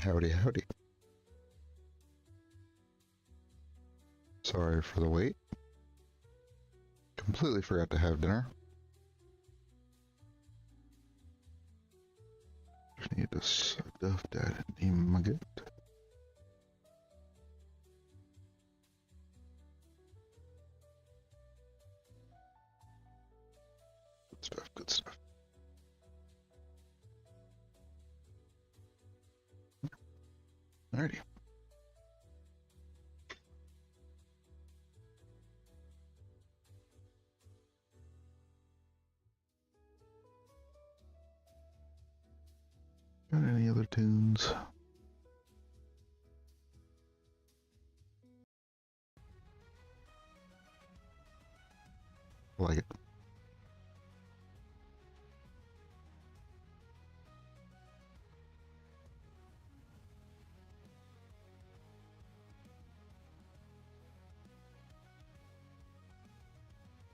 Howdy, howdy. Sorry for the wait. Completely forgot to have dinner. Just need to stuff that in my gut. Good stuff, good stuff. Alrighty. Got any other tunes? I like it.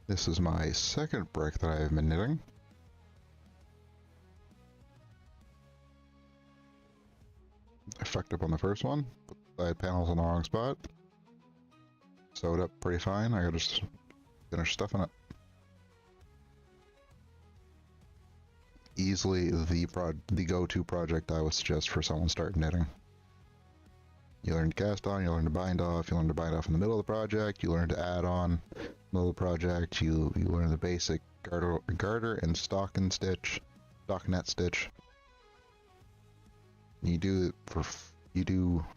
This is my second brick that I have been knitting. I fucked up on the first one, put the side panels in the wrong spot. Sewed up pretty fine. I gotta just finish stuffing it. Easily the go-to project I would suggest for someone starting knitting. You learn to cast on, you learn to bind off, you learn to bind off in the middle of the project, you learn to add on middle of the project, you learn the basic garter and stockinette stitch. You do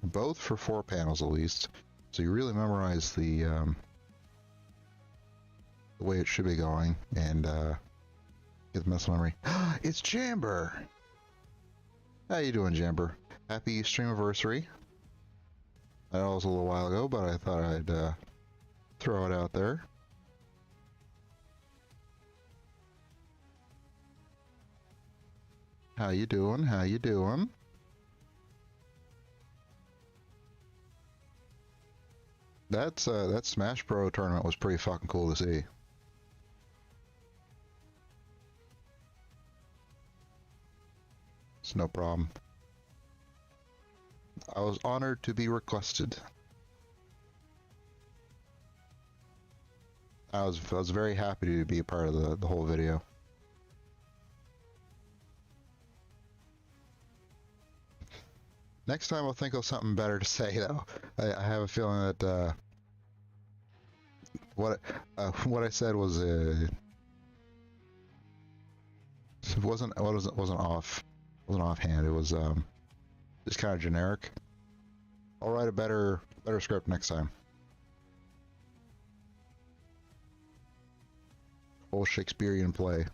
both for 4 panels at least, so you really memorize the way it should be going and get the muscle memory. It's Jamber! How you doing, Jamber? Happy streamiversary. I know it was a little while ago, but I thought I'd throw it out there. How you doing? How you doing? That Smash Bros tournament was pretty fucking cool to see. It's no problem. I was honored to be requested. I was very happy to be a part of the whole video. Next time I'll think of something better to say though. I have a feeling that what I said was wasn't offhand. It was just kind of generic. I'll write a better script next time. Whole Shakespearean play.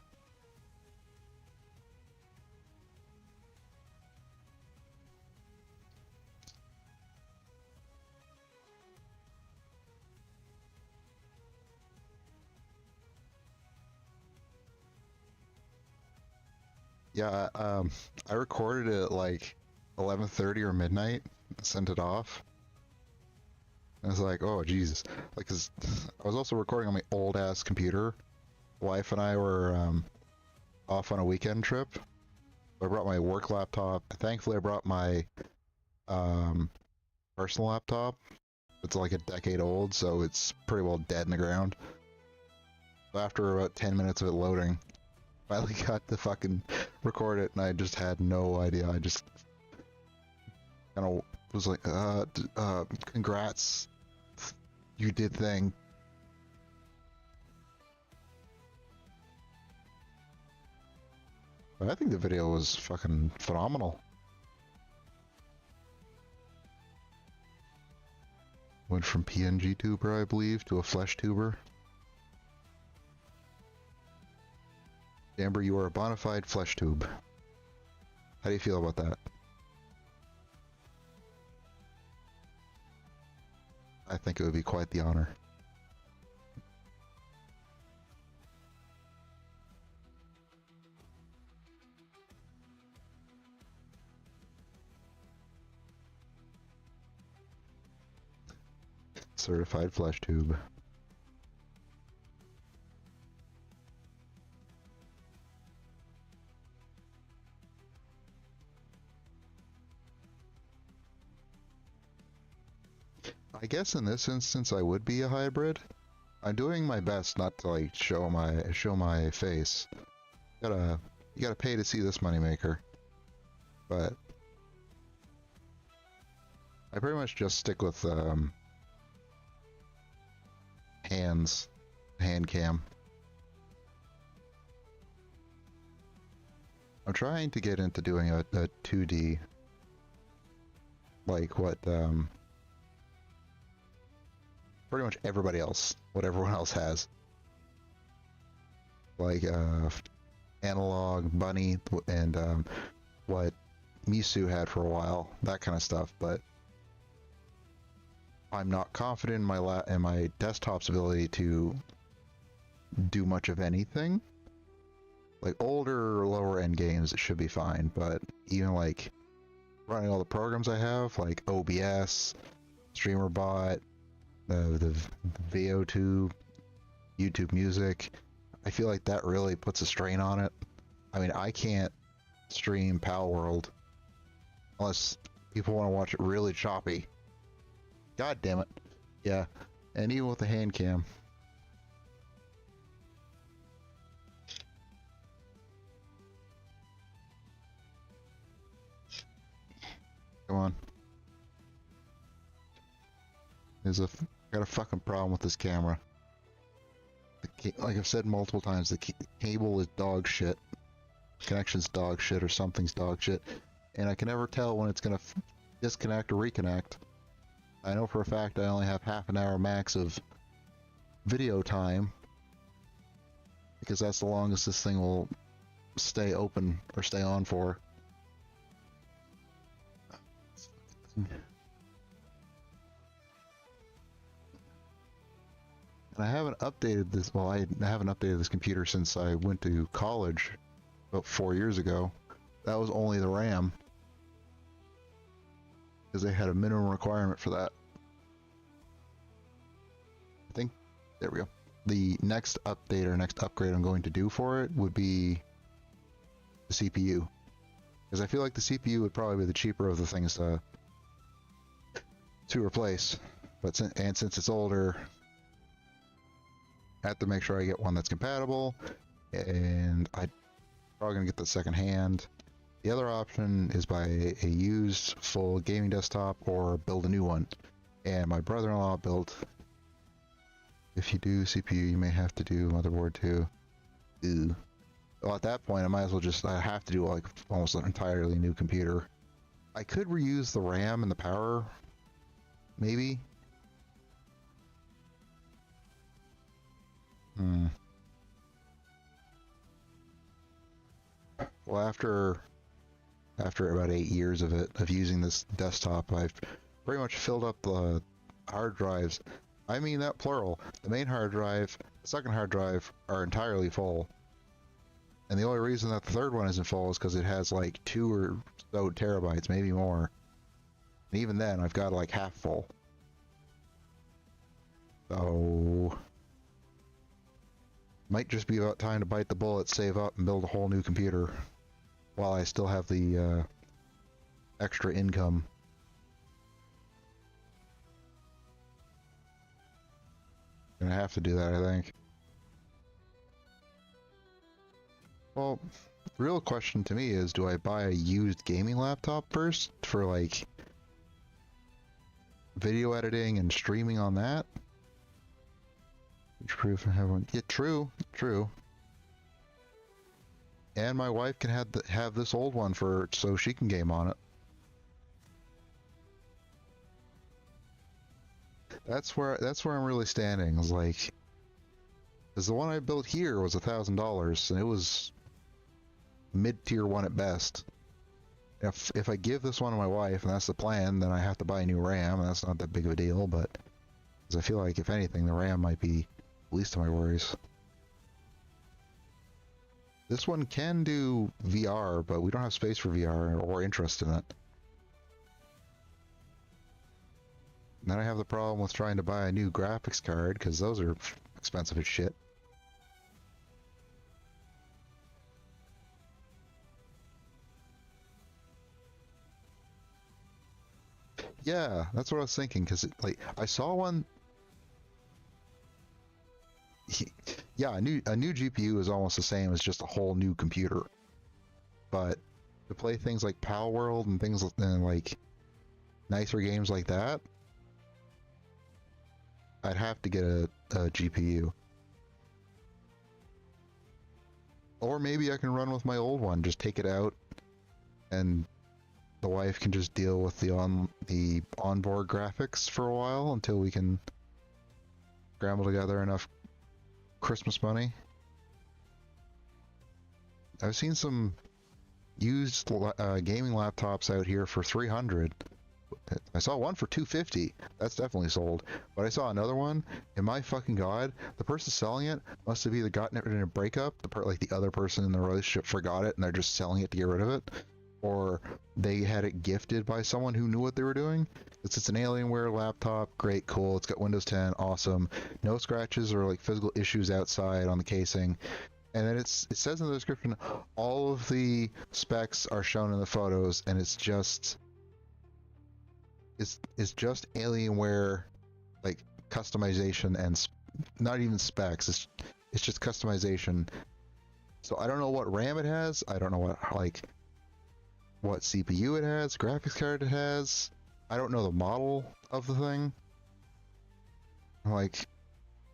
Yeah, I recorded it at like 11:30 or midnight, sent it off. I was like, oh Jesus, like, 'cause I was also recording on my old ass computer. Wife and I were off on a weekend trip. I brought my work laptop. Thankfully, I brought my personal laptop. It's like a decade old, so it's pretty well dead in the ground. After about 10 minutes of it loading, finally got to fucking record it, and I just had no idea. I just kind of was like, congrats, you did thing. But I think the video was fucking phenomenal. Went from PNG tuber, I believe, to a flesh tuber. Amber, you are a bona fide flesh tube. How do you feel about that? I think it would be quite the honor. Certified flesh tube. I guess in this instance I would be a hybrid. I'm doing my best not to like show my face. You gotta pay to see this moneymaker. But I pretty much just stick with hand cam. I'm trying to get into doing a 2D, like what pretty much what everyone else has. Like analog, bunny, and what Misu had for a while, that kind of stuff, but I'm not confident in my desktop's ability to do much of anything. Like older or lower end games, it should be fine, but even like running all the programs I have, like OBS, StreamerBot, the VO2, YouTube Music, I feel like that really puts a strain on it. I mean, I can't stream Pal World unless people want to watch it really choppy. God damn it. Yeah, and even with the hand cam. Come on. Got a fucking problem with this camera. Like I've said multiple times, the cable is dog shit. Connection's dog shit or something's dog shit. And I can never tell when it's gonna disconnect or reconnect. I know for a fact I only have half an hour max of video time, because that's the longest this thing will stay open or stay on for. And I haven't updated this, well, I haven't updated this computer since I went to college about 4 years ago. That was only the RAM, because they had a minimum requirement for that. I think, there we go. The next update or next upgrade I'm going to do for it would be the CPU. Because I feel like the CPU would probably be the cheaper of the things to replace. But since it's older, I have to make sure I get one that's compatible, and I'm probably gonna get the second hand. The other option is buy a used full gaming desktop or build a new one. And my brother-in-law built. If you do CPU, you may have to do motherboard too. Ew. Well, at that point, I might as well just have to do like almost an entirely new computer. I could reuse the RAM and the power, maybe. Well, after about 8 years of using this desktop, I've pretty much filled up the hard drives. I mean that plural. The main hard drive, the second hard drive are entirely full. And the only reason that the third one isn't full is because it has like 2 or so terabytes, maybe more. And even then, I've got like half full. So might just be about time to bite the bullet, save up, and build a whole new computer while I still have the extra income. Gonna have to do that, I think. Well, the real question to me is, do I buy a used gaming laptop first for like video editing and streaming on that? Which proof I have one? Yeah, true. And my wife can have this old one so she can game on it. That's where I'm really standing. Is like, because the one I built here was $1,000, and it was mid-tier one at best. If I give this one to my wife, and that's the plan, then I have to buy a new RAM, and that's not that big of a deal. But because I feel like if anything, the RAM might be least of my worries. This one can do VR, but we don't have space for VR or interest in it. And then I have the problem with trying to buy a new graphics card, because those are expensive as shit. Yeah, that's what I was thinking. Because like I saw one. Yeah, a new GPU is almost the same as just a whole new computer. But to play things like Pal World and things and like nicer games like that, I'd have to get a GPU. Or maybe I can run with my old one, just take it out, and the wife can just deal with the onboard graphics for a while until we can scramble together enough Christmas money. I've seen some used gaming laptops out here for 300. I saw one for 250. That's definitely sold. But I saw another one, and my fucking god, the person selling it must have either gotten it in a breakup, like the other person in the relationship forgot it and they're just selling it to get rid of it, or they had it gifted by someone who knew what they were doing. It's an Alienware laptop, great, cool. It's got Windows 10, awesome. No scratches or like physical issues outside on the casing. And then it says in the description, all of the specs are shown in the photos, and it's just Alienware like customization and not even specs. It's just customization. So I don't know what RAM it has. I don't know what CPU it has, graphics card it has. I don't know the model of the thing. I'm like,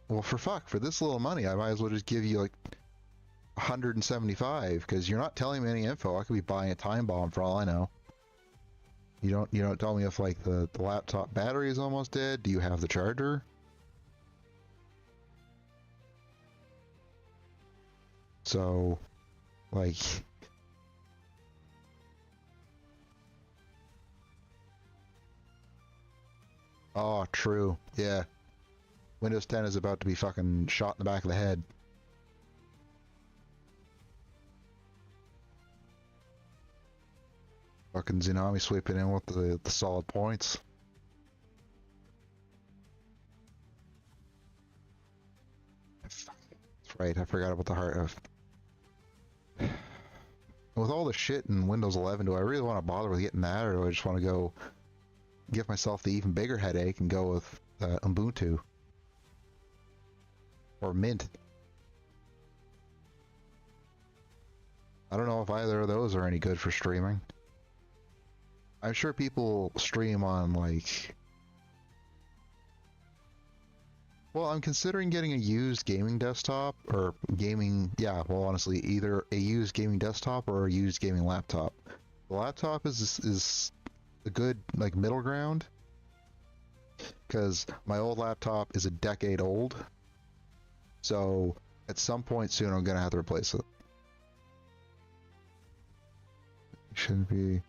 well, for this little money, I might as well just give you like 175 because you're not telling me any info. I could be buying a time bomb for all I know. You don't tell me if like the laptop battery is almost dead. Do you have the charger? So, like, oh, true. Yeah. Windows 10 is about to be fucking shot in the back of the head. Fucking Tsunami sweeping in with the solid points. That's right, I forgot about the heart of. With all the shit in Windows 11, do I really want to bother with getting that, or do I just want to go give myself the even bigger headache and go with Ubuntu or Mint? I don't know if either of those are any good for streaming. I'm sure people stream on like. Well, I'm considering getting a used gaming desktop or gaming. Yeah, well, honestly, either a used gaming desktop or a used gaming laptop. The laptop is a good like middle ground because my old laptop is a decade old. So at some point soon, I'm gonna have to replace it. Shouldn't be.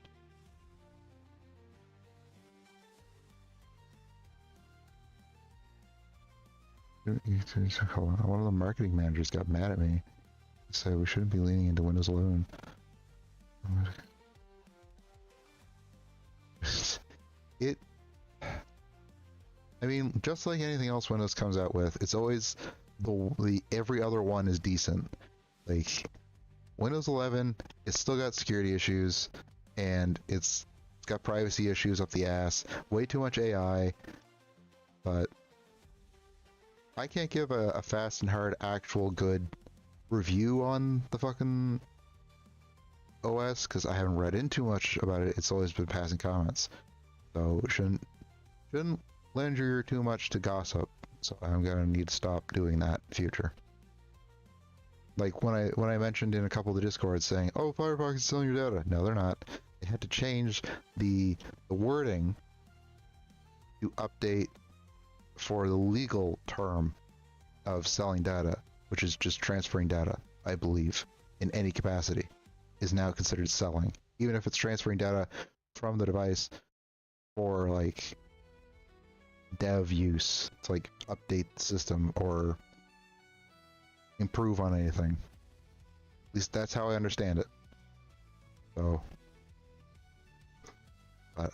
One of the marketing managers got mad at me. Said we shouldn't be leaning into Windows 11. It. I mean, just like anything else Windows comes out with, it's always the every other one is decent. Like Windows 11, it's still got security issues, and it's got privacy issues up the ass. Way too much AI, but I can't give a fast and hard, actual good review on the fucking OS because I haven't read in too much about it. It's always been passing comments, so shouldn't lend your ear too much to gossip. So I'm gonna need to stop doing that in future. Like when I mentioned in a couple of the Discords saying, "Oh, Firefox is selling your data." No, they're not. They had to change the wording to update for the legal term of selling data, which is just transferring data, I believe, in any capacity, is now considered selling. Even if it's transferring data from the device for like dev use to like update the system or improve on anything. At least that's how I understand it. So, but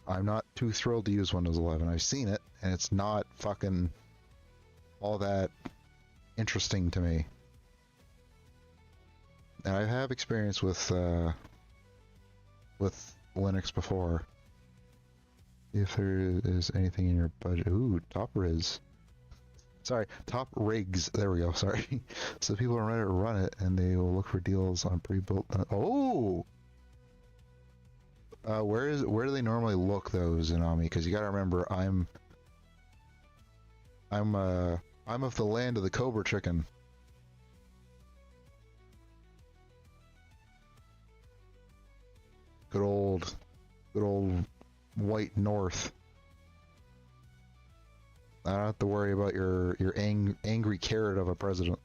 I'm not too thrilled to use Windows 11. I've seen it, and it's not fucking all that interesting to me. And I have experience with Linux before. If there is anything in your budget. Ooh, top rigs. Sorry, top rigs. There we go. Sorry. So people on Reddit run it, and they will look for deals on pre-built. Oh, where do they normally look those in Ami? Because you got to remember, I'm I'm of the land of the Cobra chicken. Good old, good old white north. I don't have to worry about your angry carrot of a president.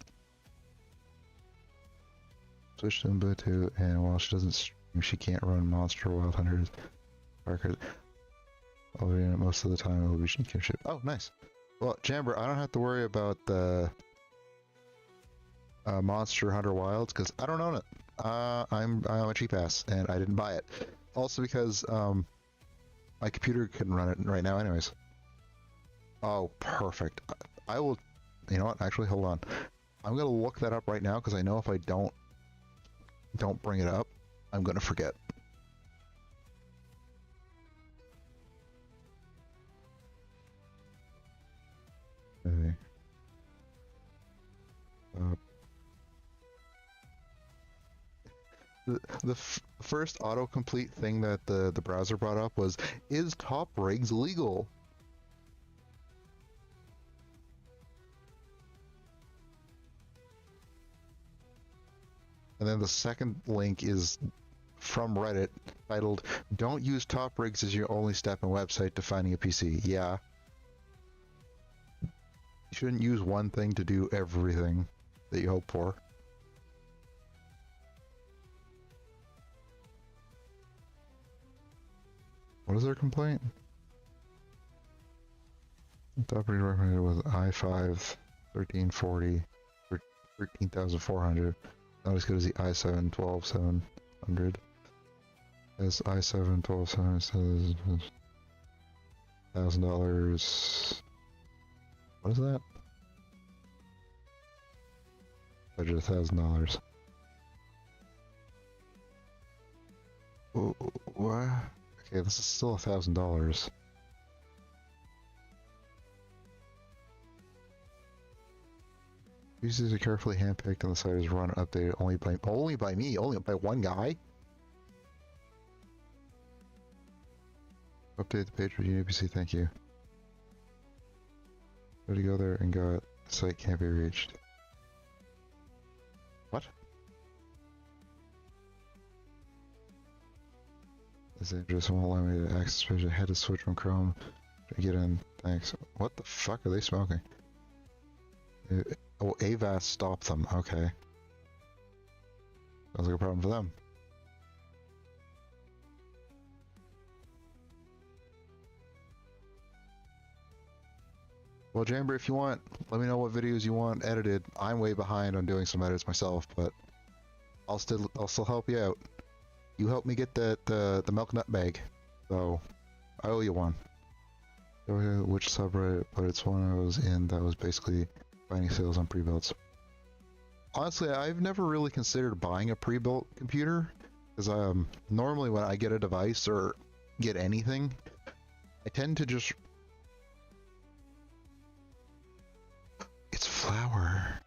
Switch to Ubuntu, and while she doesn't stream, she can't run Monster Wild Hunters. Most of the time it will be ship. Oh, nice. Well, Jamber, I don't have to worry about the Monster Hunter Wilds because I don't own it. I'm a cheap ass and I didn't buy it. Also because my computer couldn't run it right now, anyways. Oh, perfect. I will. You know what? Actually, hold on. I'm gonna look that up right now because I know if I don't bring it up, I'm gonna forget. Okay. The first autocomplete thing that the browser brought up was, is top rigs legal? And then the second link is from Reddit titled, "Don't use top rigs as your only step in website to finding a PC." Yeah. You shouldn't use one thing to do everything that you hope for. What is their complaint? Top rig recommended was i5 1340 for 13,400. Not as good as the i7 12700. As i7 12700 says $1,000. What is that? Budget $1,000. What? Okay, this is still $1,000. Pieces are carefully handpicked and the site is run and updated only by one guy. Update the page for UPC, thank you. Ready to go there and got the site can't be reached. What? This address won't allow me to access page. I had to switch from Chrome to get in. Thanks. What the fuck are they smoking? Oh, Avast stopped them. Okay. Sounds like a problem for them. Well, Jamber, if you want, let me know what videos you want edited. I'm way behind on doing some edits myself, but I'll still help you out. You helped me get the milk nut bag, so I owe you one. Which subreddit, but it's one I was in that was basically finding sales on pre-builts. Honestly, I've never really considered buying a pre-built computer because normally when I get a device or get anything, I tend to just. It's flour.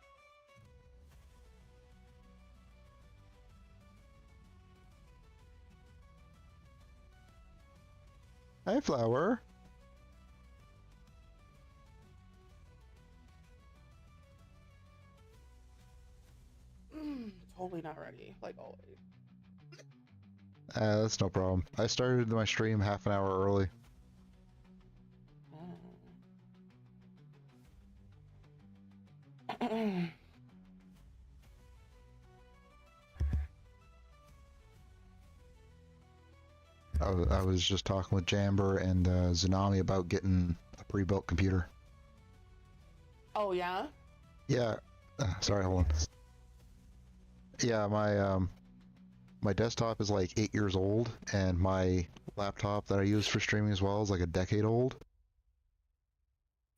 Hi, flour. Totally not ready, like always. That's no problem. I started my stream half an hour early. I was just talking with Jamber and Tsunami about getting a pre-built computer. Oh yeah? Yeah. Sorry, hold on. Yeah, my desktop is like 8 years old, and my laptop that I use for streaming as well is like a decade old.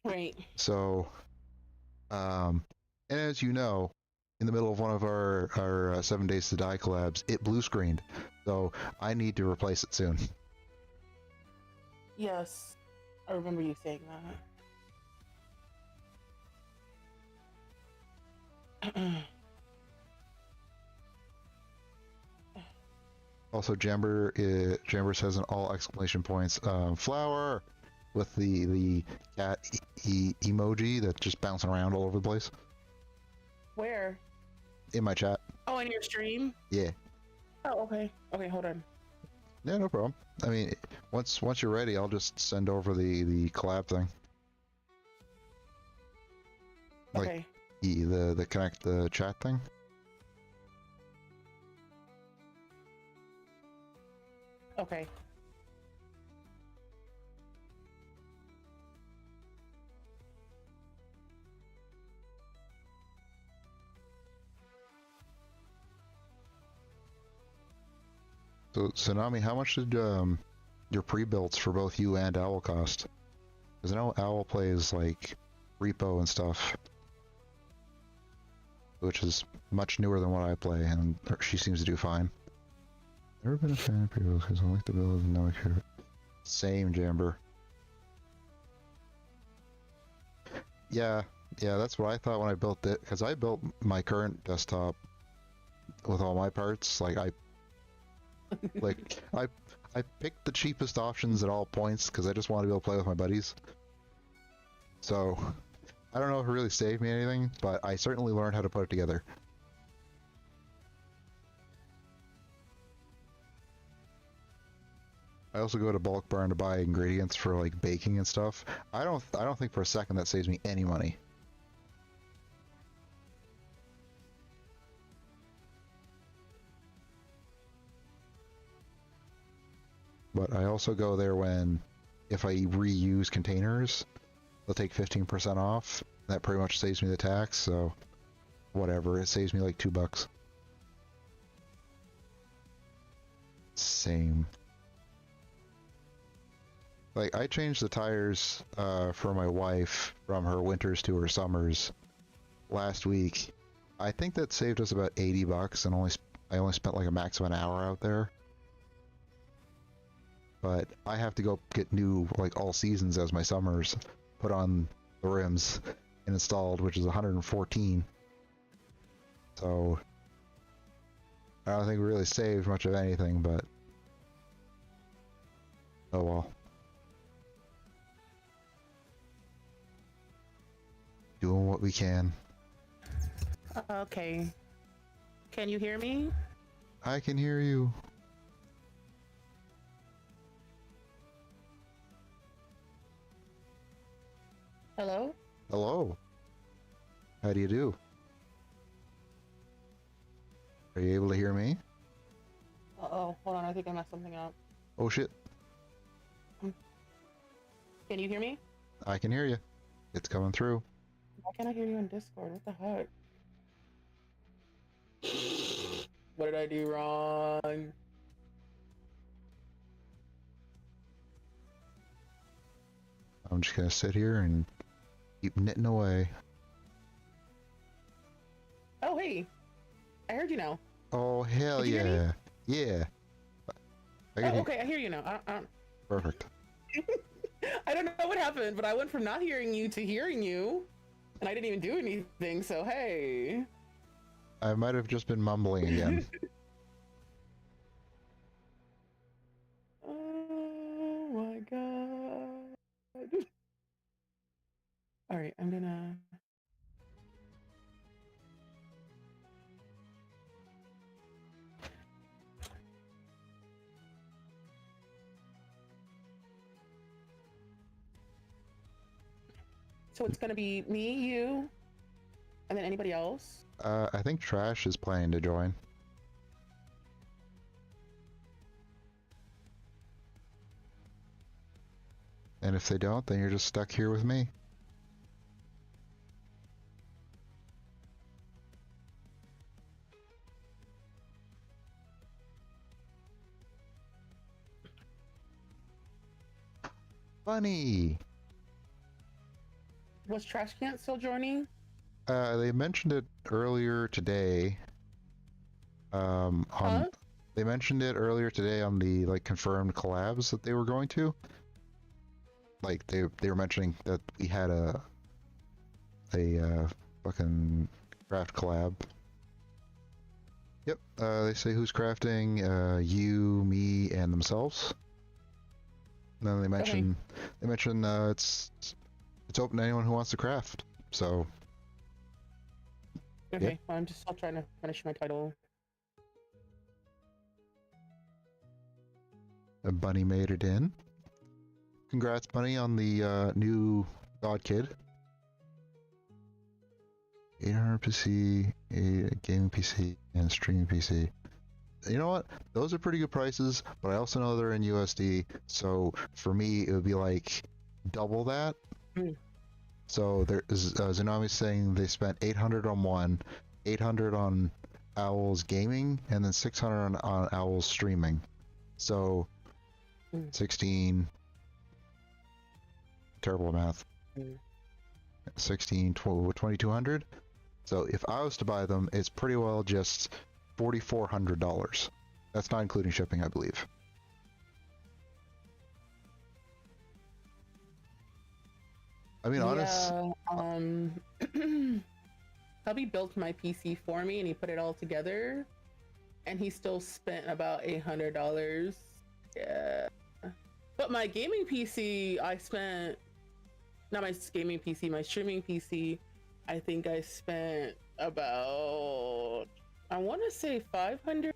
Right. So, and as you know, in the middle of one of our 7 Days to Die collabs, it blue screened. So I need to replace it soon. Yes, I remember you saying that. Also, Jamber says in all exclamation points, flower, with the cat emoji that's just bouncing around all over the place Where? in my chat. Oh, in your stream? Yeah. Oh, okay. Okay, hold on. Yeah, no problem. I mean, once you're ready, I'll just send over the collab thing. Like Okay. the connect the chat thing. Okay. So Tsunami, how much did your pre-builds for both you and Owl cost? Because I know Owl plays like repo and stuff, which is much newer than what I play, and she seems to do fine. Never been a fan of pre-builds because I like the build and now I care. Same, Jamber. Yeah, that's what I thought when I built it, because I built my current desktop with all my parts. Like I picked the cheapest options at all points because I just wanted to be able to play with my buddies. So I don't know if it really saved me anything, but I certainly learned how to put it together. I also go to Bulk Barn to buy ingredients for like baking and stuff. I don't think for a second that saves me any money. But I also go there when, if I reuse containers, they'll take 15% off. That pretty much saves me the tax, so whatever, it saves me like $2. Same. Like, I changed the tires for my wife from her winters to her summers last week. I think that saved us about $80, and I only spent like a max of an hour out there. But I have to go get new, like, all seasons as my summers, put on the rims and installed, which is 114. So I don't think we really saved much of anything, but oh well. Doing what we can. Okay. Can you hear me? I can hear you. Hello? Hello. How do you do? Are you able to hear me? Uh-oh. Hold on. I think I messed something up. Oh shit. Can you hear me? I can hear you. It's coming through. Why can't I hear you on Discord? What the heck? What did I do wrong? I'm just gonna sit here and keep knitting away. Oh, hey. I heard you now. Oh hell Did you hear yeah. Yeah. Oh, okay. I hear you now. I don't... Perfect. I don't know what happened, but I went from not hearing you to hearing you, and I didn't even do anything, so hey. I might have just been mumbling again. Oh my god. Alright, I'm gonna... So it's gonna be me, you, and then anybody else? I think Trash is planning to join. And if they don't, then you're just stuck here with me. Funny! Was Trash Can still joining? They mentioned it earlier today. They mentioned it earlier today on the, like, confirmed collabs that they were going to. like they were mentioning that we had a fucking craft collab. Yep. They say who's crafting? You, me, and themselves. And then they mention it's open to anyone who wants to craft. So. Okay. Yeah. Well, I'm just still trying to finish my title. Bunny made it in. Congrats, Bunny, on the new God Kid. 800 PC, a gaming PC, and streaming PC. You know what? Those are pretty good prices, but I also know they're in USD. So for me, it would be like double that. Mm. So there is Tsunami's saying they spent 800 on one, 800 on Owl's gaming, and then 600 on Owl's streaming. So 16. Terrible math. 16, 2200. So if I was to buy them, it's pretty well just $4,400. That's not including shipping, I believe. I mean, Hubby built my PC for me and he put it all together, and he still spent about $800. Yeah, but my gaming PC, I spent, not my gaming PC, my streaming PC, I think I spent about, I want to say 500.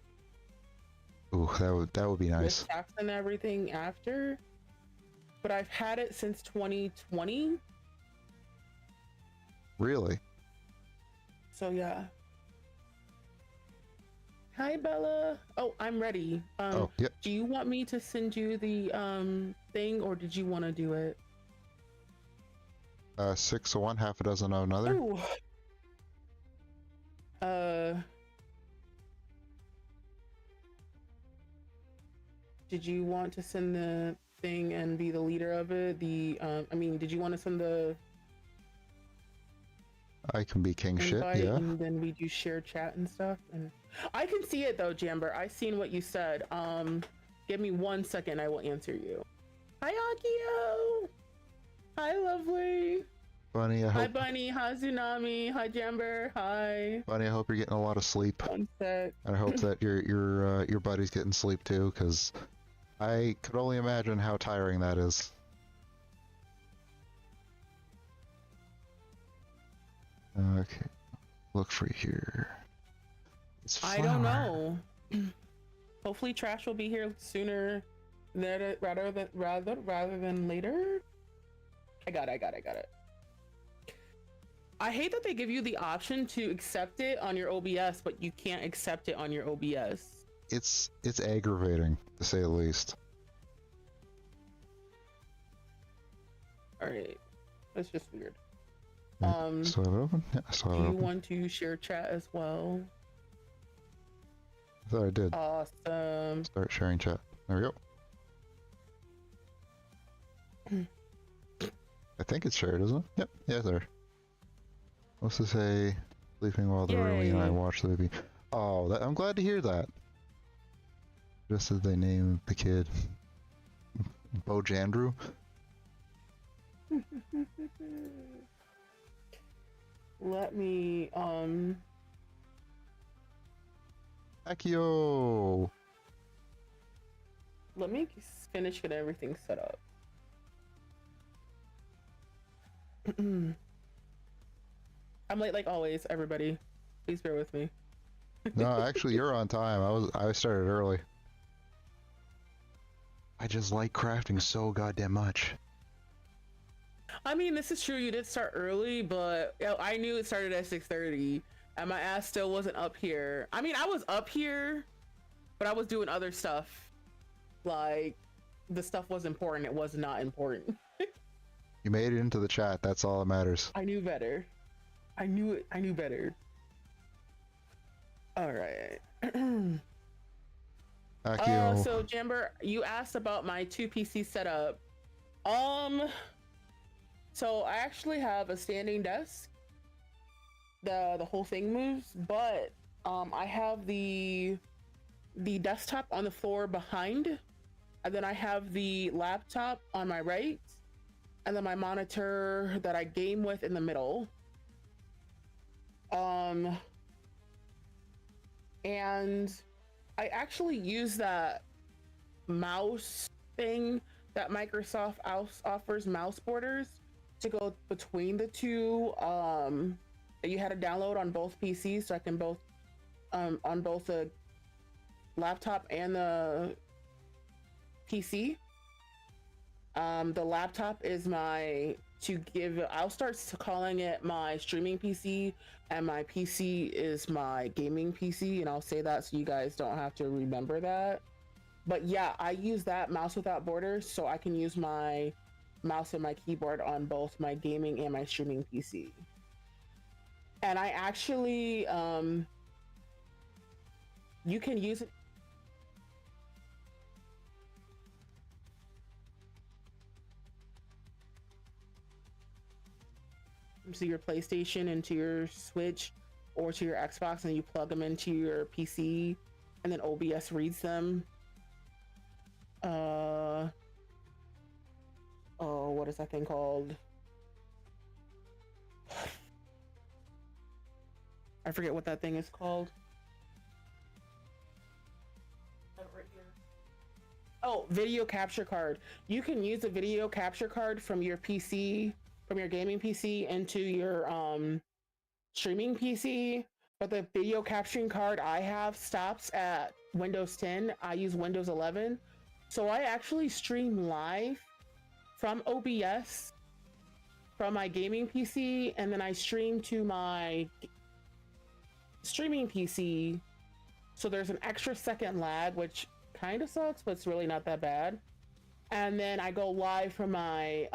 Ooh, that would be nice. With tax and everything after. But I've had it since 2020. Really? So yeah. Hi Bella. Oh, I'm ready. Oh, yep. Do you want me to send you the thing, or did you want to do it? 6 of one, half a dozen of another. Ooh. Did you want to send the thing and be the leader of it? I mean, did you want to send the I can be king shit, yeah. And then we do share chat and stuff. And I can see it though, Jamber. I seen what you said. Give me 1 second, I will answer you. Hi Akio. Hi Lovely. Bunny, Hi Bunny. Hi Tsunami. Hi Jamber. Hi. Bunny, I hope you're getting a lot of sleep. 1 sec. And I hope that your buddy's getting sleep too, because I could only imagine how tiring that is. Okay, look for here. I don't know. Hopefully, trash will be here sooner, rather than later. I got it. I hate that they give you the option to accept it on your OBS, but you can't accept it on your OBS. It's aggravating, to say the least. All right, that's just weird. Still have it open? Yeah, I still have it open. Do you want to share chat as well? I thought I did. Awesome. Start sharing chat. There we go. I think it's shared, isn't it? Yep, yeah, there. What's to say? Sleeping while the roomie and I watch the movie. Oh, I'm glad to hear that. Just as they named the kid Bojandrew. Let me Akio. Let me finish getting everything set up. I'm late like always, everybody. Please bear with me. No, actually you're on time. I started early. I just like crafting so goddamn much. I mean, this is true, you did start early, but I knew it started at 6:30 and my ass still wasn't up here. I mean, I was up here, but I was doing other stuff. Like, the stuff was important, it was not important. You made it into the chat, that's all that matters. I knew better. I knew better. Alright. So Jamber, you asked about my 2 PC setup. So I actually have a standing desk. The whole thing moves, but I have the desktop on the floor behind, and then I have the laptop on my right, and then my monitor that I game with in the middle. And I actually use that mouse thing that Microsoft offers, mouse borders, to go between the two. You had to download on both PCs, so I can both on both the laptop and the PC. The laptop is I'll start calling it my streaming PC, and my PC is my gaming PC, and I'll say that so you guys don't have to remember that. But yeah, I use that mouse without borders so I can use my mouse and my keyboard on both my gaming and my streaming PC. And I actually, you can use it. To your PlayStation into your Switch or to your Xbox, and you plug them into your PC, and then OBS reads them. Oh, what is that thing called? I forget what that thing is called. Right here. Oh, video capture card. You can use a video capture card from your PC, from your gaming PC into your streaming PC, but the video capturing card I have stops at Windows 10. I use Windows 11. So I actually stream live from OBS from my gaming PC, and then I stream to my streaming PC. So there's an extra second lag, which kind of sucks, but it's really not that bad. And then I go live from my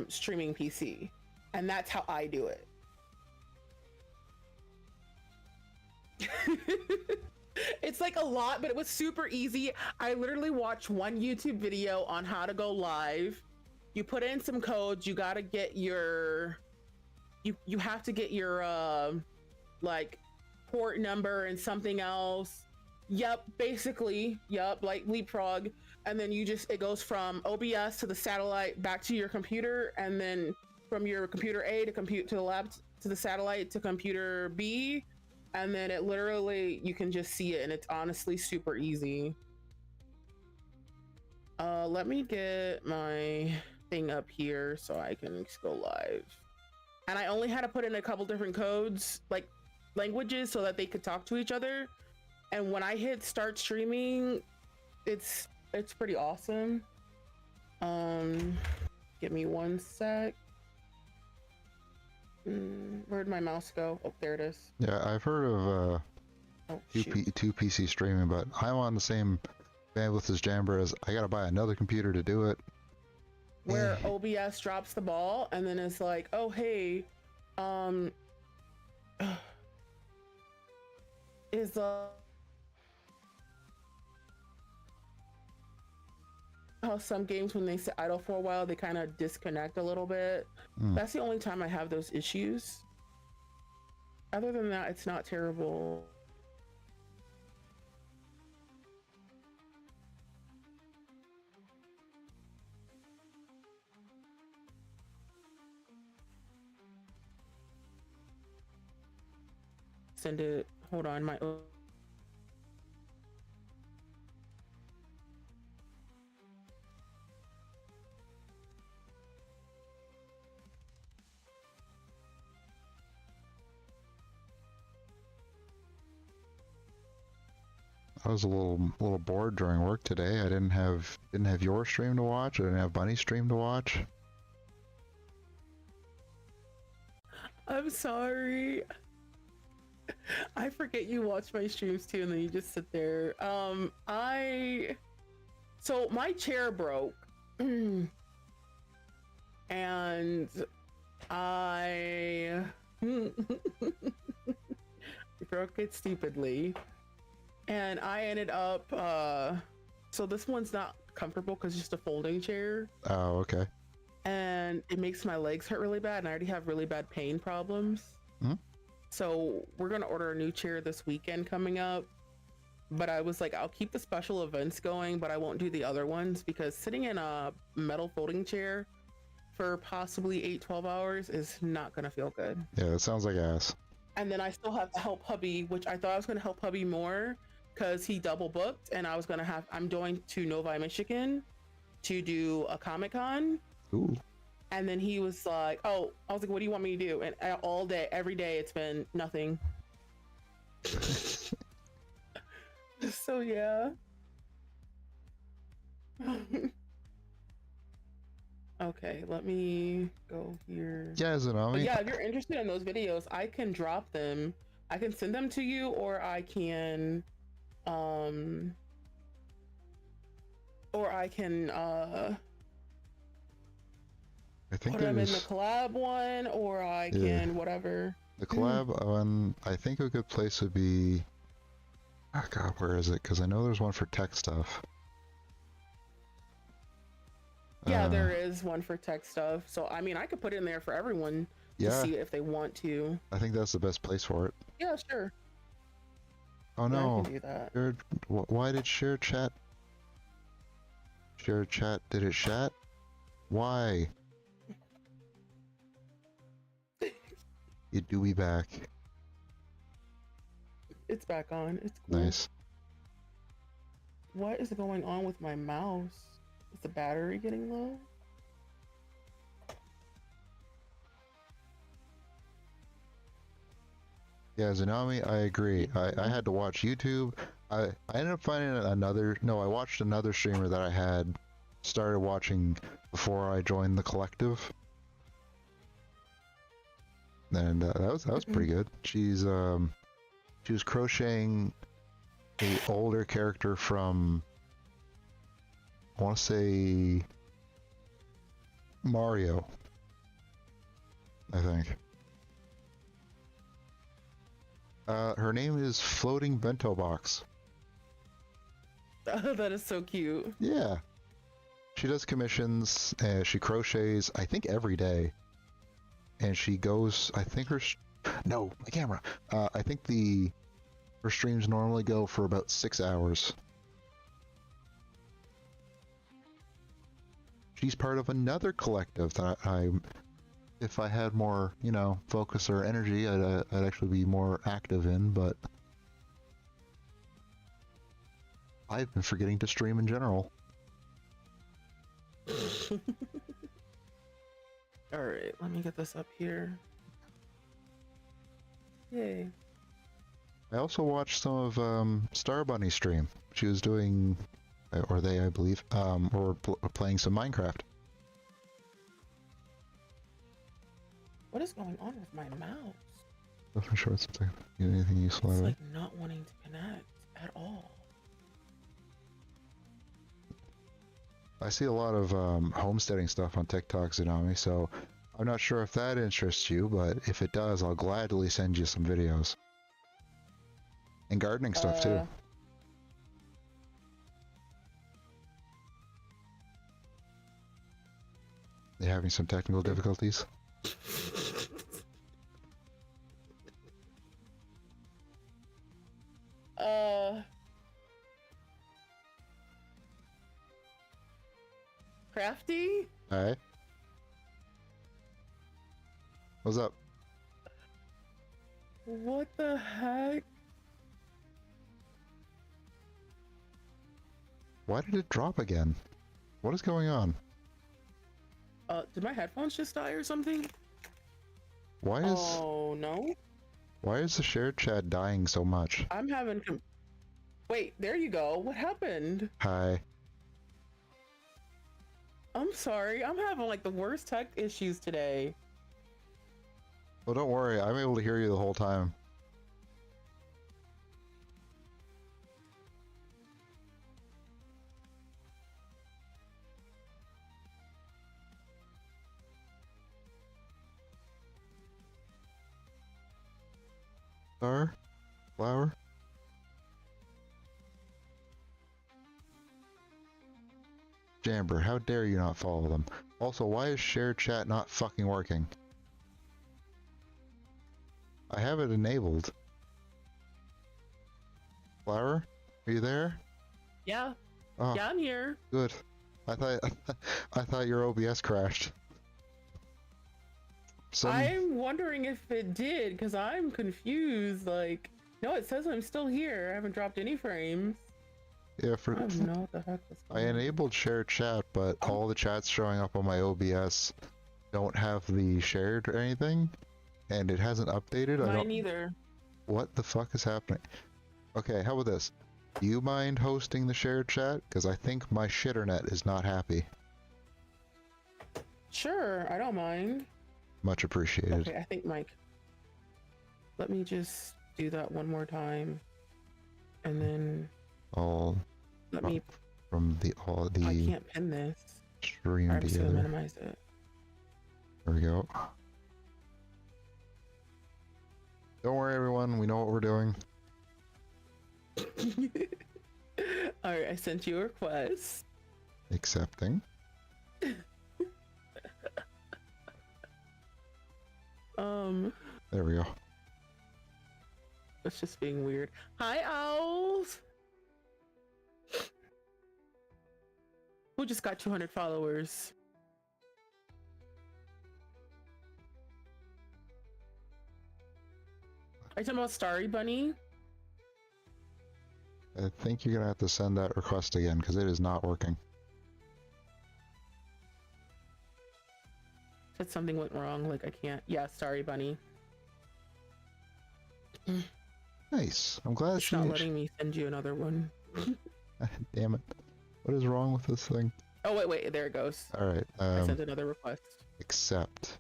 streaming PC, and that's how I do it. It's like a lot, but it was super easy. I literally watched one YouTube video on how to go live. You put in some codes, you gotta get your you have to get your like port number and something else. Yep, basically, yep, like leapfrog. And then it goes from OBS to the satellite back to your computer, and then from your computer A to the lab to the satellite to computer B, and then it literally, you can just see it, and it's honestly super easy. Let me get my thing up here so I can just go live. And I only had to put in a couple different codes, like languages, so that they could talk to each other. And when I hit start streaming, it's pretty awesome. Give me one sec. Where'd my mouse go? Oh, there it is. Yeah, I've heard of two PC streaming, but I'm on the same bandwidth as Jamber. As I gotta buy another computer to do it. Where OBS drops the ball, and then it's like, oh hey, is how some games, when they sit idle for a while, they kind of disconnect a little bit. That's the only time I have those issues. Other than that, it's not terrible. Send it. Hold on, my I was a little bored during work today. I didn't have your stream to watch. I didn't have Bunny's stream to watch. I'm sorry. I forget you watch my streams too, and then you just sit there. So my chair broke, and I broke it stupidly, and I ended up. So this one's not comfortable because it's just a folding chair. Oh, okay. And it makes my legs hurt really bad, and I already have really bad pain problems. So we're gonna order a new chair this weekend coming up, but I was like, I'll keep the special events going, but I won't do the other ones because sitting in a metal folding chair for possibly 8-12 hours is not gonna feel good. Yeah, that sounds like ass. And then I still have to help hubby, which I thought I was gonna help hubby more because he double booked, and I'm going to Novi, Michigan to do a Comic-Con. Ooh. And then he was like, oh, I was like, what do you want me to do? And all day, every day, it's been nothing. So yeah. Okay, let me go here. Yeah, Zanami. But yeah, if you're interested in those videos, I can drop them. I can send them to you, or I can I think put them in the there's collab one, or I can whatever. the collab one. I think a good place would be. Oh God, where is it? Because I know there's one for tech stuff. Yeah, there is one for tech stuff. So I mean, I could put it in there for everyone to see if they want to. I think that's the best place for it. Yeah, sure. Oh no! I can do that. Why did share chat? Share chat? Did it chat? Why? You do be back. It's back on. It's cool. Nice. What is going on with my mouse? Is the battery getting low? Yeah, Zanami, I agree. I had to watch YouTube. I ended up finding I watched another streamer that I had started watching before I joined the collective. And that was pretty good. She was crocheting a older character from, I want to say, Mario, I think. Her name is Floating Bento Box. Oh, that is so cute. Yeah. She does commissions, she crochets, I think every day. And she goes, I think no, my camera. I think her streams normally go for about 6 hours. She's part of another collective that if I had more, focus or energy, I'd actually be more active in, but I've been forgetting to stream in general. Alright, let me get this up here. Yay. I also watched some of Star Bunny's stream. She was doing, or they, I believe, were playing some Minecraft. What is going on with my mouse? Nothing sure what's something. Anything useful? It's like not wanting to connect at all. I see a lot of homesteading stuff on TikTok, Tsunami, so I'm not sure if that interests you, but if it does, I'll gladly send you some videos. And gardening stuff, too. You having some technical difficulties? Crafty? Hey. What's up? What the heck? Why did it drop again? What is going on? Did my headphones just die or something? Why is... Oh, no? Why is the shared chat dying so much? I'm having... Wait, there you go. What happened? Hi. I'm sorry. I'm having like the worst tech issues today. Well, don't worry. I'm able to hear you the whole time. Star? Flower? Jamber, how dare you not follow them? Also, why is share chat not fucking working? I have it enabled. Flower? Are you there? Yeah. Oh, Yeah, I'm here. good. I thought I thought your OBS crashed. I'm wondering if it did, because I'm confused. Like, no, it says I'm still here. I haven't dropped any frames. Yeah, I don't know what the heck is I going on. enabled share chat, but all the chats showing up on my OBS don't have the shared or anything, and it hasn't updated. I Mine don't. neither. What the fuck is happening? Okay, how about this? Do you mind hosting the shared chat? Because I think my shitternet is not happy. Sure, I don't mind. Much appreciated. Okay, I think Mike. Let me just do that one more time, and then All let me. from all I the can't pin this. stream I'm just gonna together. minimize it. There we go. Don't worry, everyone. We know what we're doing. All right, I sent you a request. Accepting. There we go. It's just being weird. Hi, owls. Who just got 200 followers? Are you talking about Starry Bunny? I think you're gonna have to send that request again because it is not working. Said something went wrong, like I can't. Yeah, Starry Bunny. Nice. I'm glad It's not letting me send you another one. Damn it. What is wrong with this thing? Oh, wait, there it goes. Alright, I sent another request. accept.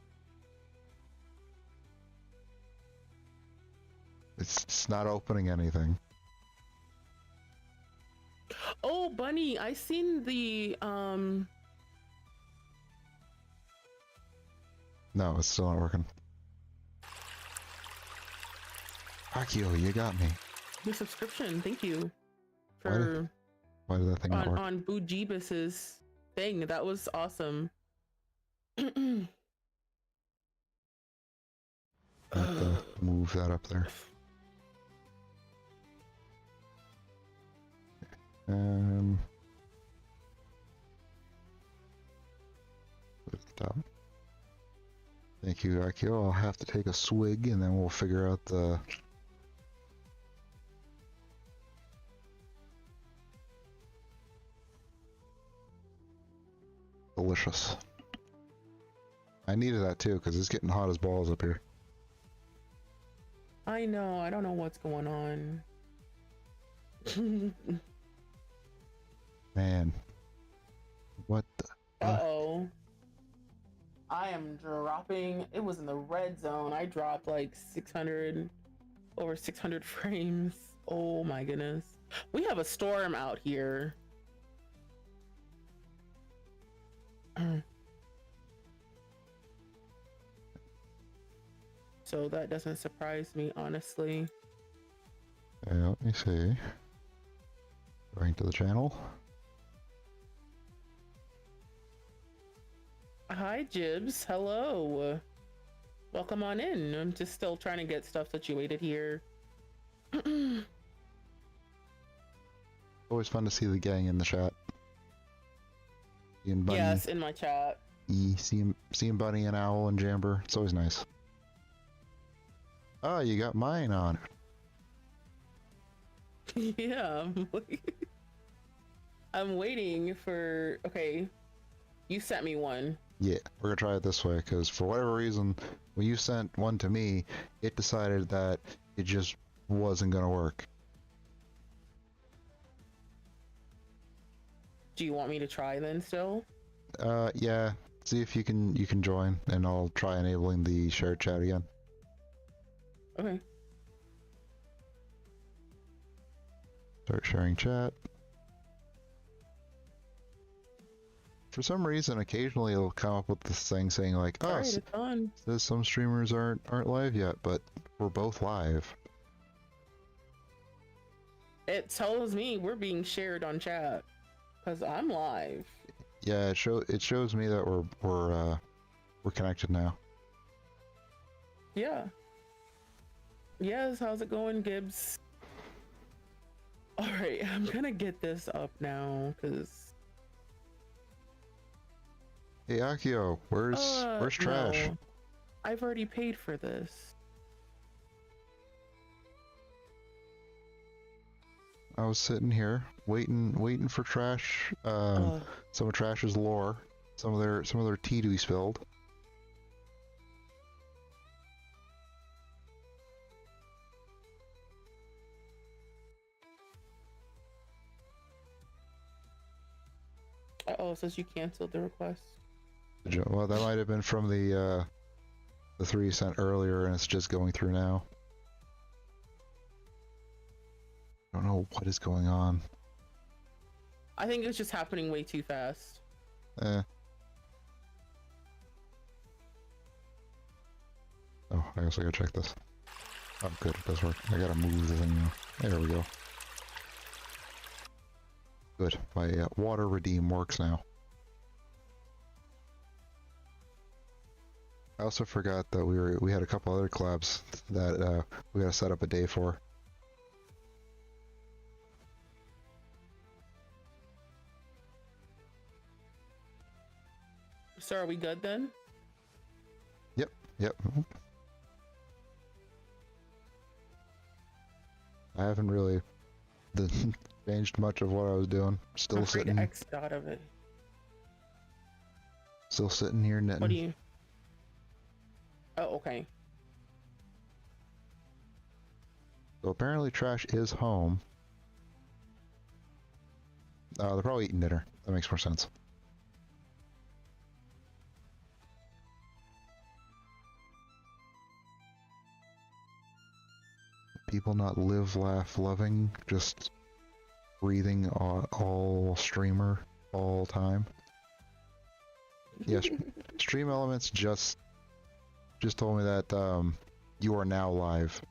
It's not opening anything. Oh, Bunny, I seen the, No, it's still not working. Akio, you got me. your subscription. Thank you for Why did that thing not work? on Boojibus's thing. That was awesome. I have to move that up there. Put it at the top. Thank you, Akio. I'll have to take a swig and then we'll figure out the... Delicious. I needed that too, because it's getting hot as balls up here. I know, I don't know what's going on. Man. What the... Uh-oh. I am dropping. It was in the red zone. I dropped like 600, over 600 frames. Oh my goodness. We have a storm out here. So that doesn't surprise me, honestly. Let me see. Going to the channel. Hi, Jibs. Hello. Welcome on in. I'm just still trying to get stuff situated here. Always fun to see the gang in the chat. Seeing Bunny, Yes, in my chat. seeing Bunny and Owl and Jamber. It's always nice. Oh, you got mine on. Yeah, I'm waiting for... Okay, you sent me one. Yeah, we're gonna try it this way, because for whatever reason, when you sent one to me, it decided that it just wasn't gonna work. Do you want me to try then still? Yeah. See if you can join, and I'll try enabling the shared chat again. Okay. Start sharing chat. For some reason, occasionally it'll come up with this thing saying like, "Oh, Alright, it's on. says some streamers aren't live yet," but we're both live. It tells me we're being shared on chat. Because I'm live. Yeah, it shows me that we're connected now. Yeah. Yes, how's it going, Gibbs? All right, I'm gonna get this up now, cause Hey Akio, where's trash? no, I've already paid for this. I was sitting here waiting for trash. Uh, Some of Trash's lore, some of their tea to be spilled. oh, it says you canceled the request. Well, that might have been from the 3 you sent earlier, and it's just going through now. I don't know what is going on. I think it's just happening way too fast. Eh. Oh, I guess I gotta check this. Oh, good, it does work. I gotta move the thing now. There we go. Good, my water redeem works now. I also forgot that we had a couple other collabs that we gotta set up a day for. So are we good then? Yep. I haven't really changed much of what I was doing. Still I'm free to sitting, X out of it. still sitting here knitting. What do you? Oh, okay. So apparently Trash is home. They're probably eating dinner. That makes more sense. People not live, laugh, loving, just breathing all streamer all time. Yes, Stream Elements just told me that you are now live.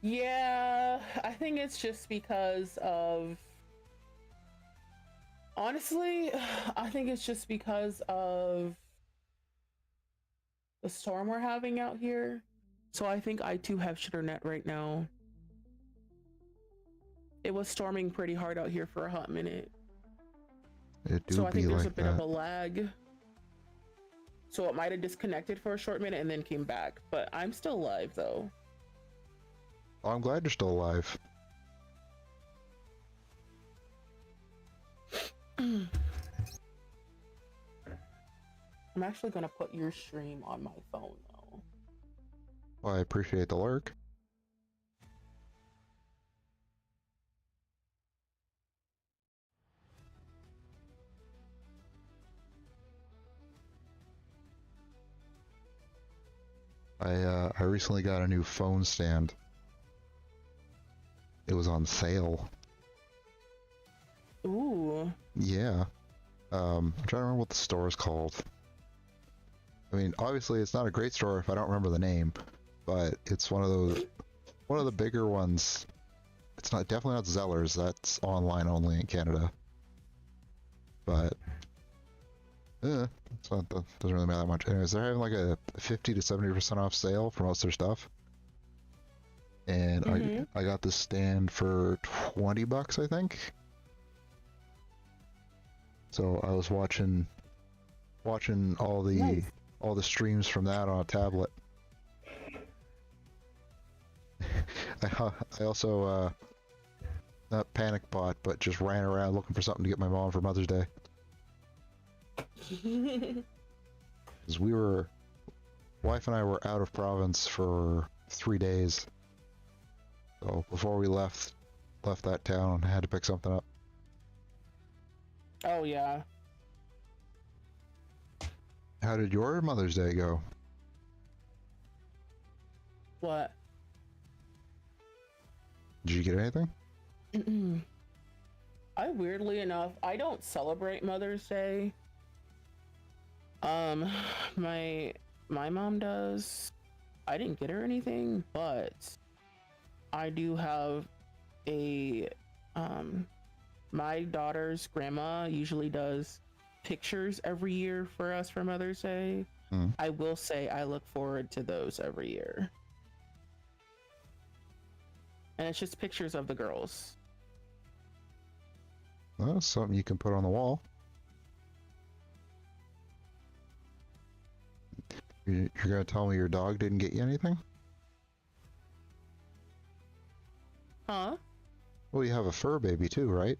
Yeah, I think it's just because of. Honestly, I think it's just because of the storm we're having out here. So I think I too have shitternet right now. It was storming pretty hard out here for a hot minute. It do So I be think there's like a bit of a lag. So it might have disconnected for a short minute and then came back. But I'm still live though. Oh, I'm glad you're still alive. I'm actually gonna put your stream on my phone though. Well, I appreciate the lurk. I recently got a new phone stand. It was on sale. Ooh. Yeah. I'm trying to remember what the store is called. I mean, obviously it's not a great store if I don't remember the name, but it's one of the bigger ones. It's not definitely not Zeller's. That's online only in Canada. But it's not doesn't really matter that much. Anyways, they're having like a 50 to 70% off sale for most of their stuff. And I got this stand for $20, I think. So I was watching all the Nice. all the streams from that on a tablet. I also not panic bought, but just ran around looking for something to get my mom for Mother's Day. Because wife and I were out of province for 3 days. So before we left that town, I had to pick something up. Oh yeah. How did your Mother's Day go? What? Did you get anything? I weirdly enough, I don't celebrate Mother's Day. My mom does. I didn't get her anything, but I do have a my daughter's grandma usually does pictures every year for us for Mother's Day. I will say I look forward to those every year. and it's just pictures of the girls. Well, that's something you can put on the wall. You're gonna tell me your dog didn't get you anything? Huh? Well, you have a fur baby too, right?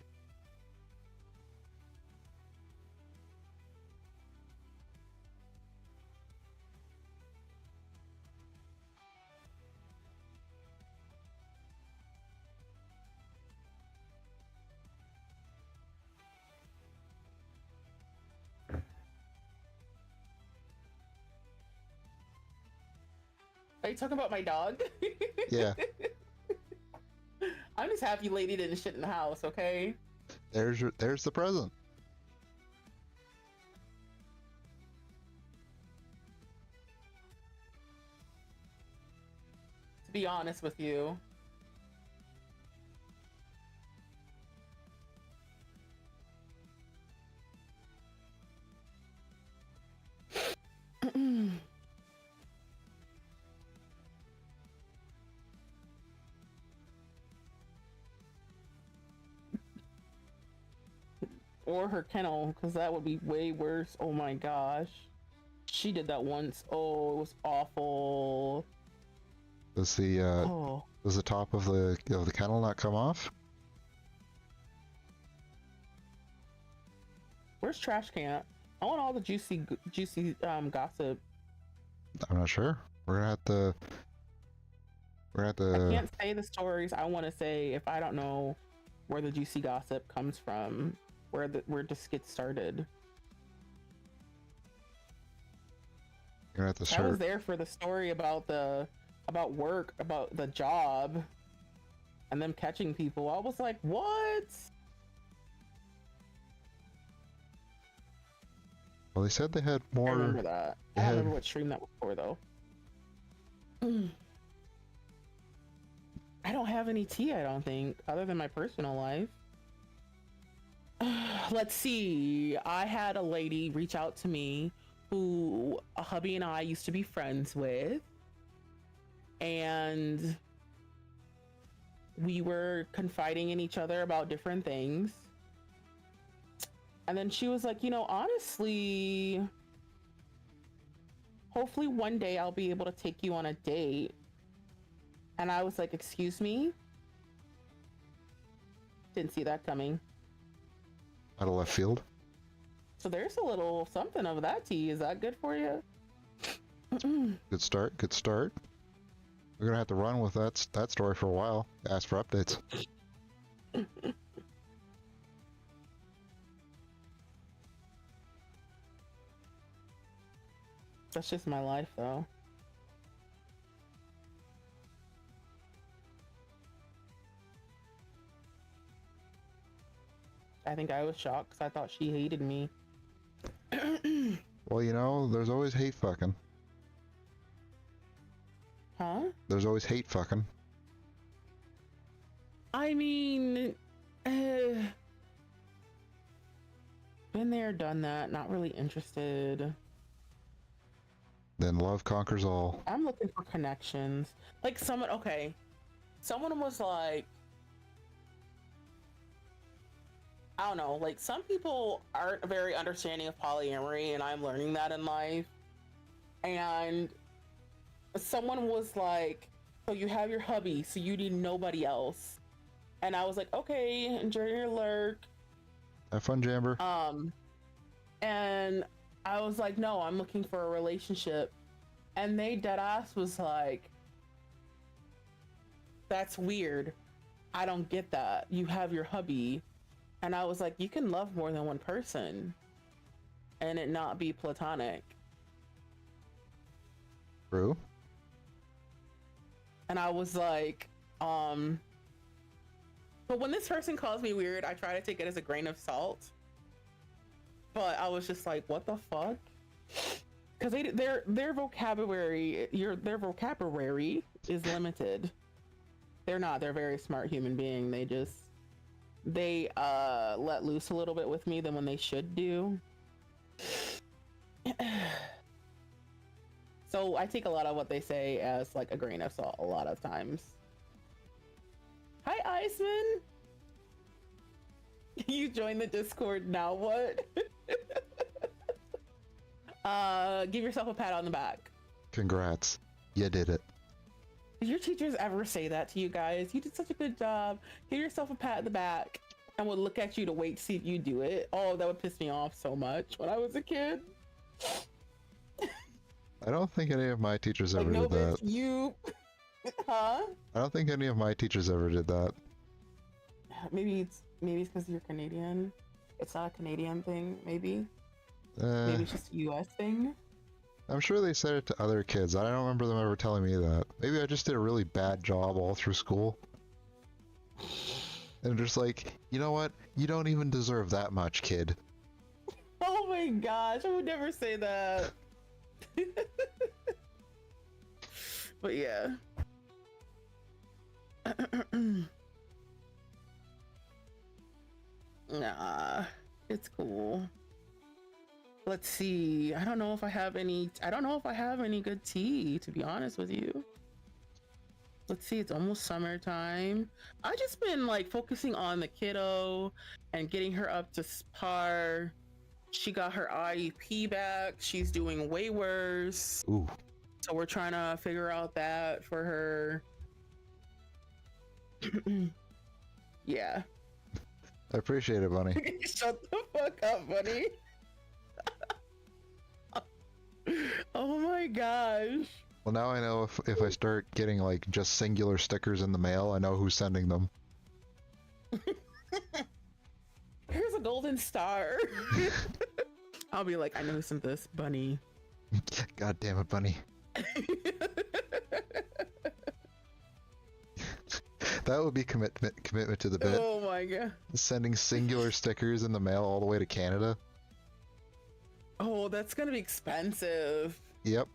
Are you talking about my dog? Yeah. I'm just happy lady didn't shit in the house, okay? There's the present. To be honest with you. Or her kennel, because that would be way worse. Oh my gosh. She did that once. Oh, it was awful. Does the top of the kennel not come off? Where's trash can? I want all the juicy gossip. I'm not sure. We're gonna have to. I can't say the stories I want to say if I don't know where the juicy gossip comes from, where this gets started. You're gonna have to search. I was there for the story about work, about the job, and them catching people. I was like, what? Well, they said they had more. I remember that. I don't remember what stream that was for though. I don't have any tea, I don't think, other than my personal life. Let's see. I had a lady reach out to me who a hubby and I used to be friends with. And we were confiding in each other about different things. And then she was like, you know, honestly, hopefully one day I'll be able to take you on a date. And I was like, excuse me? Didn't see that coming. Out of left field. So there's a little something of that tea. Is that good for you? Good start. Good start. We're gonna have to run with that story for a while. Ask for updates. That's just my life, though. I think I was shocked because I thought she hated me. Well, you know, there's always hate fucking. Huh? There's always hate fucking. I mean, been there, done that. Not really interested. Then love conquers all. I'm looking for connections. Like someone, okay. Someone was like, I don't know, like some people aren't very understanding of polyamory, and I'm learning that in life. And someone was like, so you have your hubby, so you need nobody else. And I was like, okay, enjoy your lurk. Have fun, Jamber. And I was like, no, I'm looking for a relationship. And they deadass was like, that's weird. I don't get that. You have your hubby. And I was like, you can love more than one person and it not be platonic. True. And I was like, but when this person calls me weird, I try to take it as a grain of salt. But I was just like, what the fuck? Because their vocabulary, their vocabulary is limited. They're not. They're a very smart human being. They let loose a little bit with me than when they should do. So I take a lot of what they say as like a grain of salt a lot of times. Iceman? You joined the Discord, now what? Give yourself a pat on the back. Congrats. You did it. Did your teachers ever say that to you guys? You did such a good job. Give yourself a pat on the back. And would look at you to wait to see if you do it. Oh, that would piss me off so much when I was a kid. I don't think any of my teachers Like, ever no, did that. bitch, you... Huh? I don't think any of my teachers ever did that. Maybe it's because you're Canadian. It's not a Canadian thing, maybe. Eh, Maybe it's just a US thing. I'm sure they said it to other kids. I don't remember them ever telling me that. Maybe I just did a really bad job all through school. And just like, you know what? You don't even deserve that much, kid. Oh my gosh, I would never say that. But yeah. Nah, it's cool. Let's see. I don't know if I have any good tea, to be honest with you. Let's see, it's almost summertime. I just been like focusing on the kiddo and getting her up to par. She got her IEP back. She's doing way worse. Ooh. So we're trying to figure out that for her. Yeah. I appreciate it, Bunny. Shut the fuck up, buddy. Oh my gosh. Well, now I know if I start getting like just singular stickers in the mail, I know who's sending them. Here's a golden star. I'll be like, I know who sent this, Bunny. God damn it, Bunny. That would be commitment to the bit. Oh my god. Sending singular stickers in the mail all the way to Canada. Oh, that's gonna be expensive. Yep.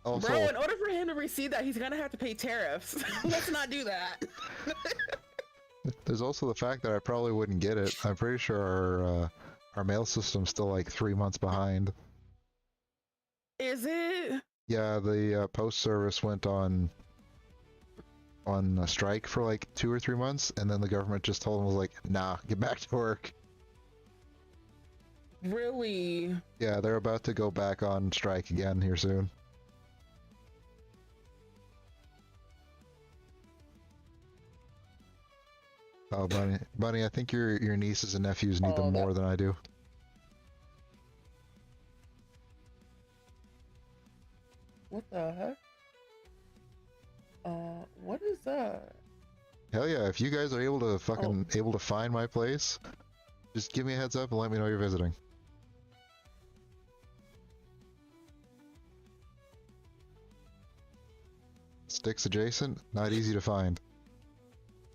Also, Bro, in order for him to receive that, he's gonna have to pay tariffs. Let's not do that. there's also the fact that I probably wouldn't get it. I'm pretty sure our mail system's still like 3 months behind. Is it? Yeah, the post service went on a strike for like 2 or 3 months, and then the government just told them, was like, nah, get back to work. Really? Yeah, they're about to go back on strike again here soon. Oh, Bunny, I think your nieces and nephews need them more than I do. What the heck? What is that? Hell yeah, if you guys are able to able to find my place, just give me a heads up and let me know you're visiting. Sticks adjacent, not easy to find.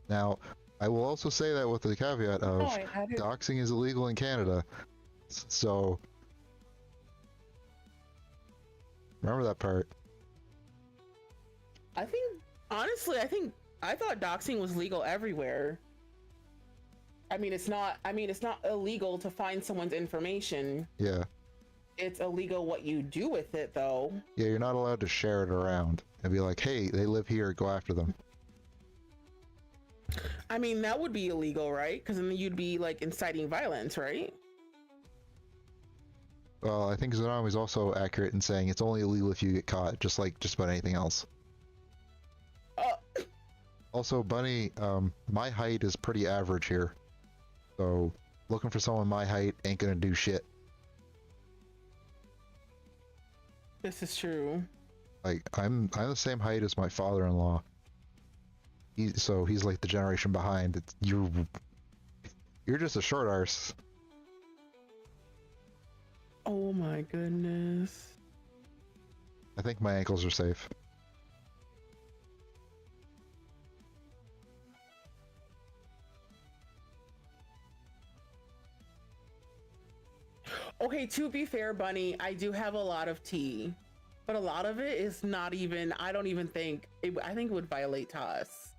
Now, I will also say that with the caveat of doxing is illegal in Canada, so remember that part. Honestly, I thought doxing was legal everywhere. I mean, it's not illegal to find someone's information. Yeah. It's illegal what you do with it, though. Yeah, you're not allowed to share it around and be like, hey, they live here, go after them. I mean, that would be illegal, right? Because then you'd be like inciting violence, right? Well, I think Zonami is also accurate in saying it's only illegal if you get caught, just like just about anything else. Also, Bunny, my height is pretty average here, so looking for someone my height ain't gonna do shit. This is true. Like, I'm the same height as my father-in-law. So he's like the generation behind. You're just a short arse. Oh my goodness. I think my ankles are safe. Okay, to be fair, Bunny, I do have a lot of tea, but a lot of it is not even, I don't even think, I think it would violate TOS.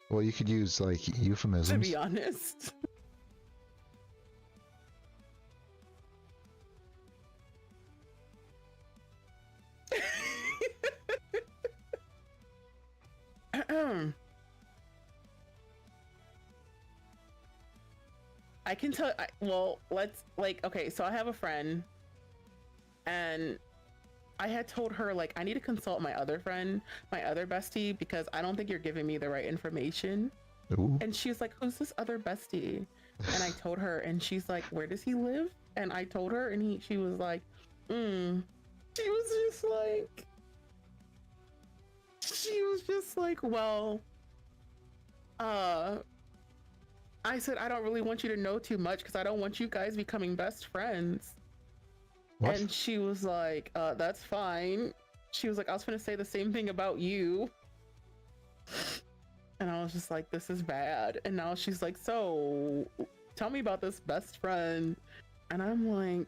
Well, you could use, like, euphemisms. To be honest. I can tell. Well, let's like okay. So I have a friend, and I had told her like I need to consult my other friend, my other bestie, because I don't think you're giving me the right information. Ooh. And she's like, "Who's this other bestie?" And I told her, and she's like, "Where does he live?" And I told her, and she was like, She was just like, well, I said, I don't really want you to know too much because I don't want you guys becoming best friends. What? And she was like, that's fine. She was like, I was gonna say the same thing about you. And I was just like, this is bad. And now she's like, so tell me about this best friend. And I'm like,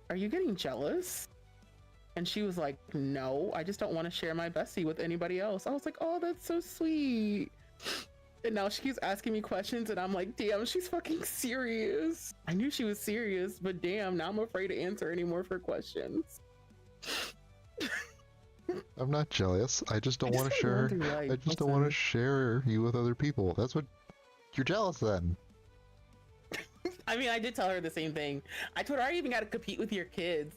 are you getting jealous? And she was like, no, I just don't want to share my bestie with anybody else. I was like, oh, that's so sweet. And now she keeps asking me questions, and I'm like, damn, she's fucking serious. I knew she was serious, but damn, now I'm afraid to answer any more of her questions. I'm not jealous. I just don't want to share. I just don't want to share you with other people. That's what you're jealous then. I mean, I did tell her the same thing. I told her I even got to compete with your kids.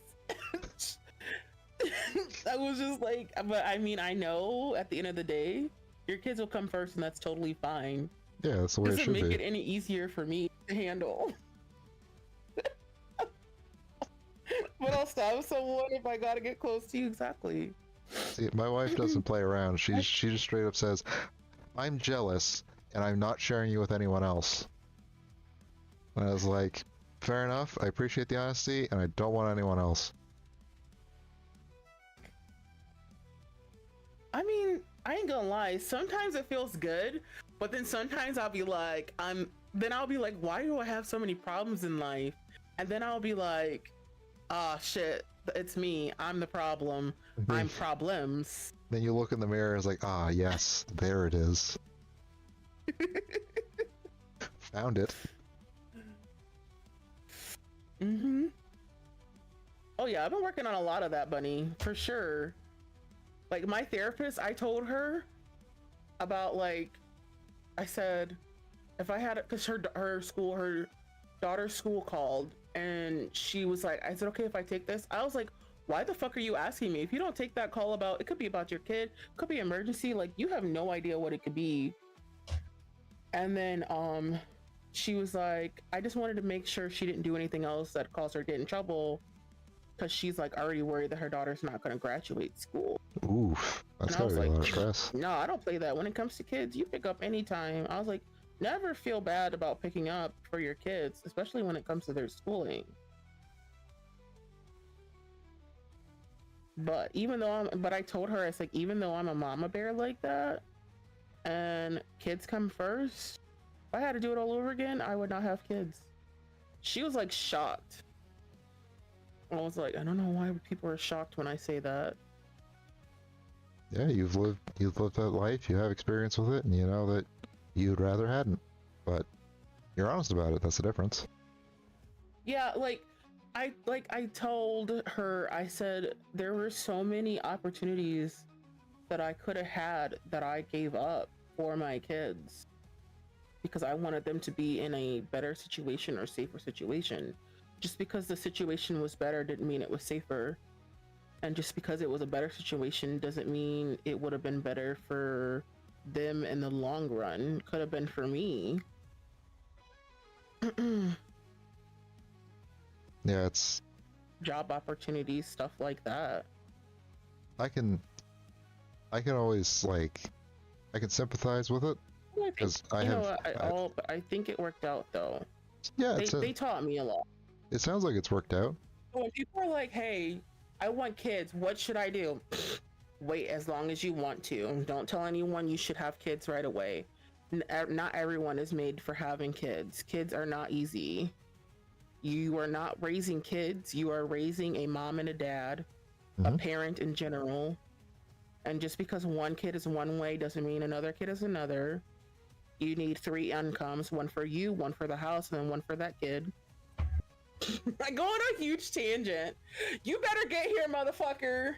I was just like, but I mean, I know at the end of the day, your kids will come first, and that's totally fine. Yeah, that's the way it should be. Doesn't make it any easier for me to handle. But I'll stab someone if I gotta get close to you. Exactly. See, my wife doesn't play around. She just straight up says, "I'm jealous, and I'm not sharing you with anyone else." And I was like, "Fair enough. I appreciate the honesty, and I don't want anyone else." I mean, I ain't gonna lie. Sometimes it feels good, but then sometimes I'll be like, why do I have so many problems in life? And then I'll be like, ah, shit, it's me. I'm the problem. I'm problems. Then you look in the mirror and it's like, ah, yes, there it is. Found it. Mm-hmm. Oh yeah, I've been working on a lot of that, Bunny, for sure. Like my therapist, I told her about like, I said, if I had it, because her daughter's school called, and she was like, I said, okay, if I take this, I was like, why the fuck are you asking me? If you don't take that call about, it could be about your kid, could be emergency, like you have no idea what it could be. And then she was like, I just wanted to make sure she didn't do anything else that caused her to get in trouble, because she's like already worried that her daughter's not going to graduate school. Oof, that's gotta be a lot of stress. No, I don't play that. When it comes to kids, you pick up anytime. I was like, never feel bad about picking up for your kids, especially when it comes to their schooling. But I told her, it's like, even though I'm a mama bear like that, and kids come first, if I had to do it all over again, I would not have kids. She was like shocked. I was like, I don't know why people are shocked when I say that. Yeah, you've lived that life, you have experience with it, and you know that you'd rather hadn't. But you're honest about it, that's the difference. Yeah, I told her, I said there were so many opportunities that I could have had that I gave up for my kids because I wanted them to be in a better situation or safer situation. Just because the situation was better didn't mean it was safer. And just because it was a better situation doesn't mean it would have been better for them in the long run. Could have been for me. Yeah, it's job opportunities, stuff like that. I can always I can sympathize with it because I think it worked out though. Yeah, they taught me a lot. It sounds like it's worked out. When people are like, "Hey, I want kids. What should I do?" Wait as long as you want to. Don't tell anyone you should have kids right away. Not everyone is made for having kids. Kids are not easy. You are not raising kids. You are raising a mom and a dad, a parent in general. And just because one kid is one way doesn't mean another kid is another. You need 3 incomes, one for you, one for the house, and then one for that kid. I go on a huge tangent. You better get here, motherfucker.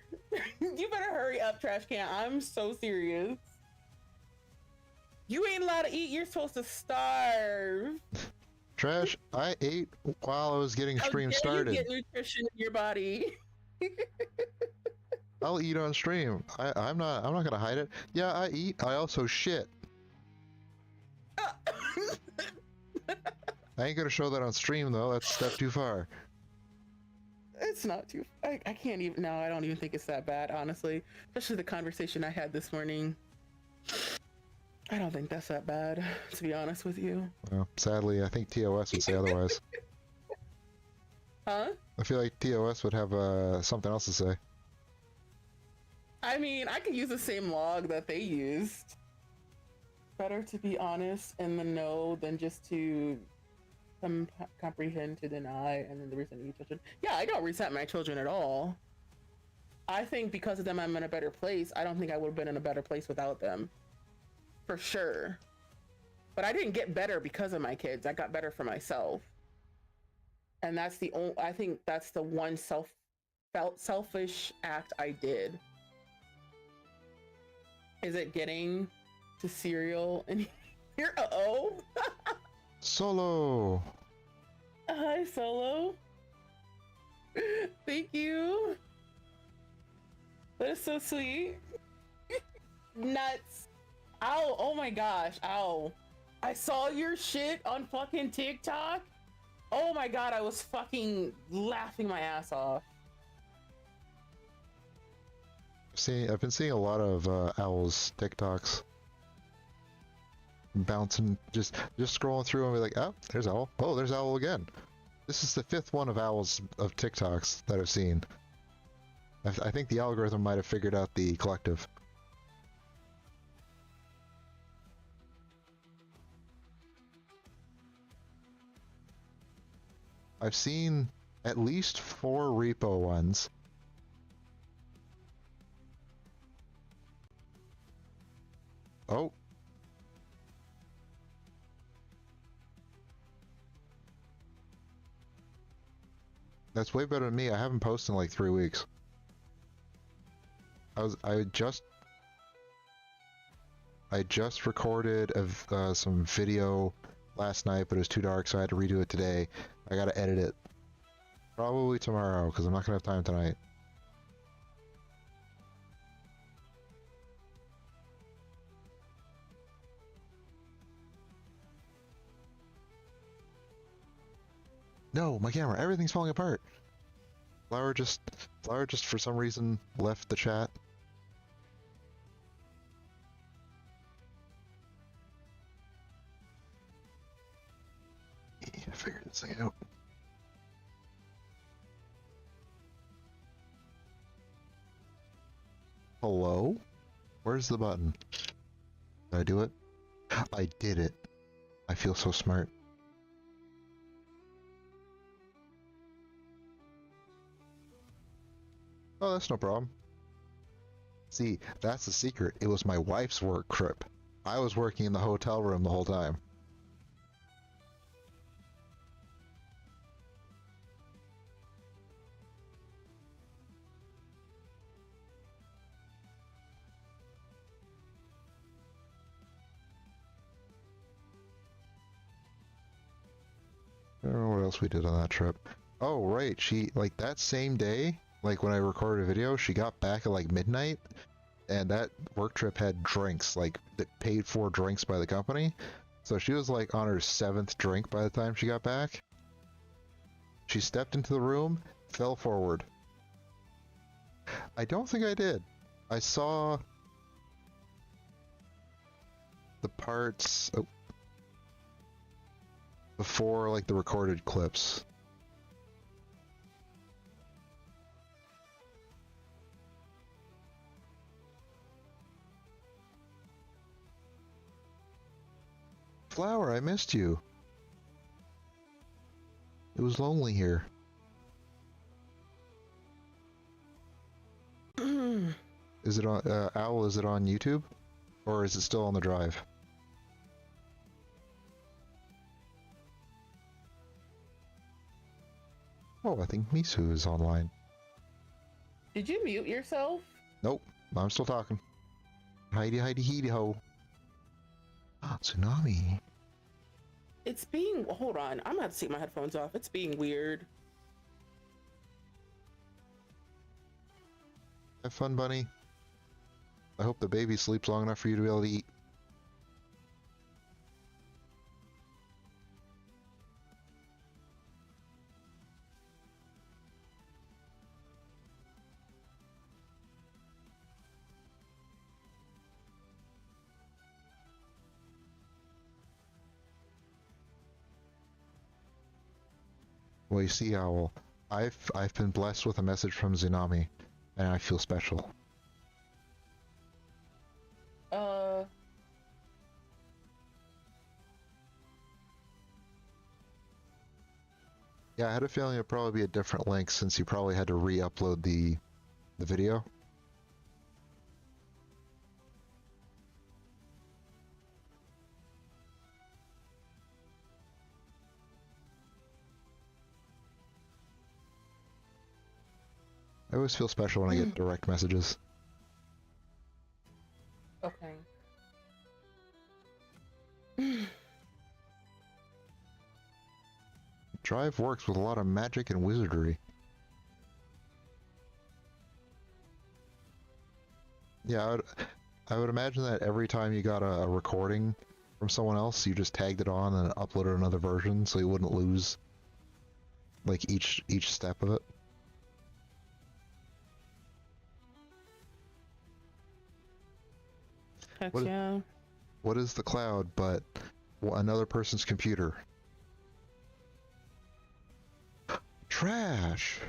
You better hurry up, trash can. I'm so serious. You ain't allowed to eat. You're supposed to starve. Trash, I ate while I was getting How stream dare started. you get nutrition in your body? I'll eat on stream. I'm not gonna hide it. Yeah, I eat. I also shit. I ain't gonna show that on stream though. That's a step too far. It's not too. I can't even. No, I don't even think it's that bad, honestly. Especially the conversation I had this morning. I don't think that's that bad, to be honest with you. Well, sadly, I think TOS would say otherwise. Huh? I feel like TOS would have something else to say. I mean, I could use the same log that they used. Better to be honest in the know than just to comprehend to deny and then the resent your children. Yeah, I don't resent my children at all. I think because of them, I'm in a better place. I don't think I would have been in a better place without them. For sure. But I didn't get better because of my kids. I got better for myself. And that's the only, I think that's the one selfish act I did. Is it getting to cereal and here? Uh-oh. Solo. Hi, Solo. Thank you. That is so sweet. Nuts. Ow, oh my gosh, ow. I saw your shit on fucking TikTok. Oh my god, I was fucking laughing my ass off. I've been seeing a lot of Owl's TikToks. Bouncing, just scrolling through and be like, oh, there's Owl. Oh, there's Owl again. This is the 5th one of Owl's of TikToks that I've seen. I think the algorithm might have figured out the collective. I've seen at least 4 repo ones. Oh. That's way better than me. I haven't posted in like 3 weeks. I just recorded some video last night, but it was too dark, so I had to redo it today. I gotta edit it. Probably tomorrow, because I'm not gonna have time tonight. No, my camera, everything's falling apart. Flower just for some reason left the chat. I figured this thing out. Hello? Where's the button? Did I do it? I did it. I feel so smart. Oh, that's no problem. See, that's the secret. It was my wife's work trip. I was working in the hotel room the whole time. I don't know what else we did on that trip. Oh, right. She, like, that same day, like, when I recorded a video, she got back at, like, midnight, and that work trip had drinks, like, paid for drinks by the company. So she was, like, on her 7th drink by the time she got back. She stepped into the room, fell forward. I don't think I did. I saw the parts... Oh. Before, like, the recorded clips. Flower, I missed you. It was lonely here. Is it on, Owl, is it on YouTube? Or is it still on the drive? Oh, I think Misu is online. Did you mute yourself? Nope, I'm still talking. Heidi, Heidi, Heidi, ho. Tsunami. It's being. Hold on. I'm gonna have to take my headphones off. It's being weird. Have fun, bunny. I hope the baby sleeps long enough for you to be able to eat. Well, you see, Owl, I've been blessed with a message from Tsunami, and I feel special. Yeah, I had a feeling it'd probably be a different link since you probably had to re-upload the video. I always feel special when I get direct messages. Okay. Drive works with a lot of magic and wizardry. Yeah, I would imagine that every time you got a recording from someone else, you just tagged it on and uploaded another version so you wouldn't lose like each step of it. Heck yeah. What is the cloud but another person's computer? Trash!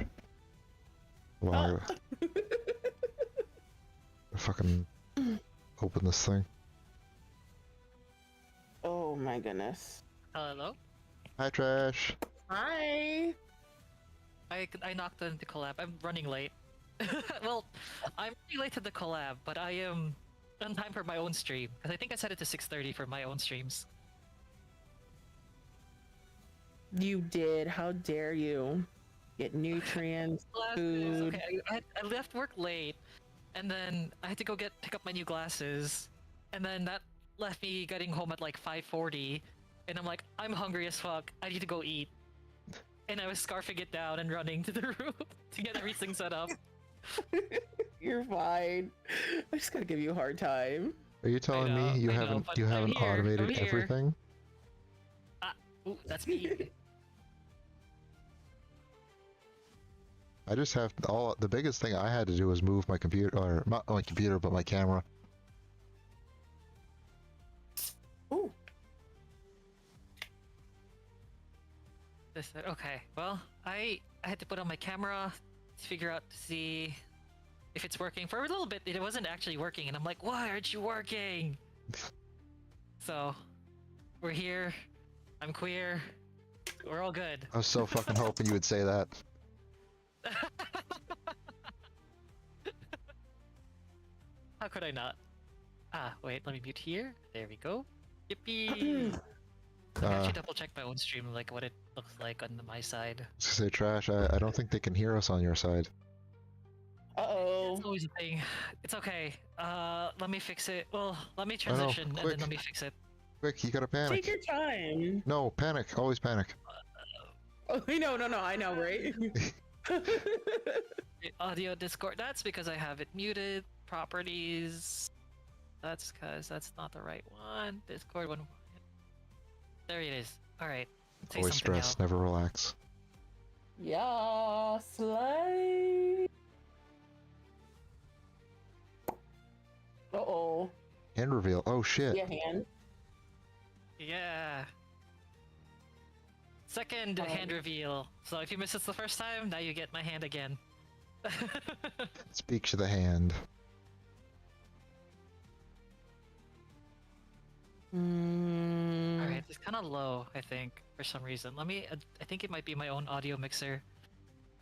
Well, Oh. I fucking open this thing. Oh my goodness. Hello? Hi, Trash! Hi! I knocked on the collab. I'm running late. Well, I'm running late to the collab, but I am on time for my own stream. Because I think I set it to 6:30 for my own streams. You did. How dare you? Get nutrients, food. Okay, I left work late, and then I had to go pick up my new glasses, and then that left me getting home at like 5:40, and I'm like, I'm hungry as fuck. I need to go eat. And I was scarfing it down and running to the room to get everything set up. You're fine. I just gotta give you a hard time. Are you telling me you haven't automated everything? Ooh, that's me. I just have the biggest thing I had to do was move my computer, or not my computer, but my camera. Ooh. Okay, well, I had to put on my camera to figure out to see if it's working. For a little bit, it wasn't actually working, and I'm like, why aren't you working? So, we're here. I'm queer. We're all good. I was so fucking hoping you would say that. How could I not? Wait, let me mute here. There we go. Yippee! Let me actually double check my own stream, like what it looks like on my side. I was gonna say, Trash, I don't think they can hear us on your side. Uh-oh. It's always a thing. It's okay. Let me fix it. Well, let me transition and then let me fix it. Quick, you gotta panic. Take your time. No, panic. Always panic. Oh, no, I know, right? Audio Discord. That's because I have it muted. Properties. That's because that's not the right one. Discord one. There it is. Alright. Always stress, never relax. Yeah, slay. Uh-oh. Hand reveal. Oh shit. Yeah, hand. Yeah. Second hand reveal. So if you missed this the first time, now you get my hand again. Speak to the hand. Alright, it's kind of low, I think, for some reason. I think it might be my own audio mixer.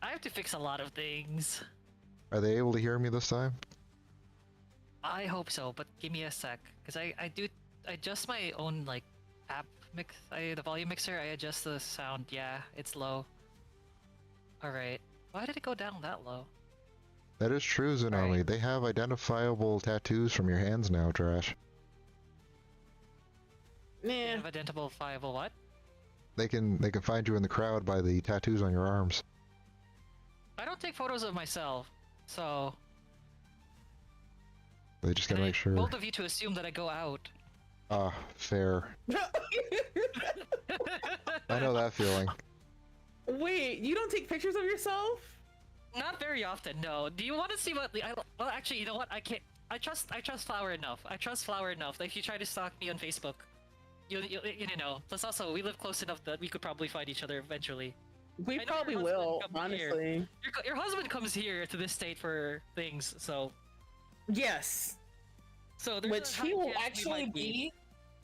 I have to fix a lot of things. Are they able to hear me this time? I hope so, but give me a sec. Because I do adjust my own, like, app mix, the volume mixer, I adjust the sound. Yeah, it's low. Alright. Why did it go down that low? That is true, Tsunami. Right. They have identifiable tattoos from your hands now, Trash. Nah. Have identifiable what? They can find you in the crowd by the tattoos on your arms. I don't take photos of myself, so. They just And gotta I make sure. both of you to assume that I go out. Ah, fair. I know that feeling. Wait, you don't take pictures of yourself? Not very often, no. Do you want to see what? Well, actually, you know what? I can't. I trust Flower enough. I trust Flower enough that if you try to stalk me on Facebook, you know. Plus, also, we live close enough that we could probably find each other eventually. We I know probably your husband will, comes here. honestly. Your husband comes here to this state for things, so. Yes. So there's Which a high he will chance we actually might be.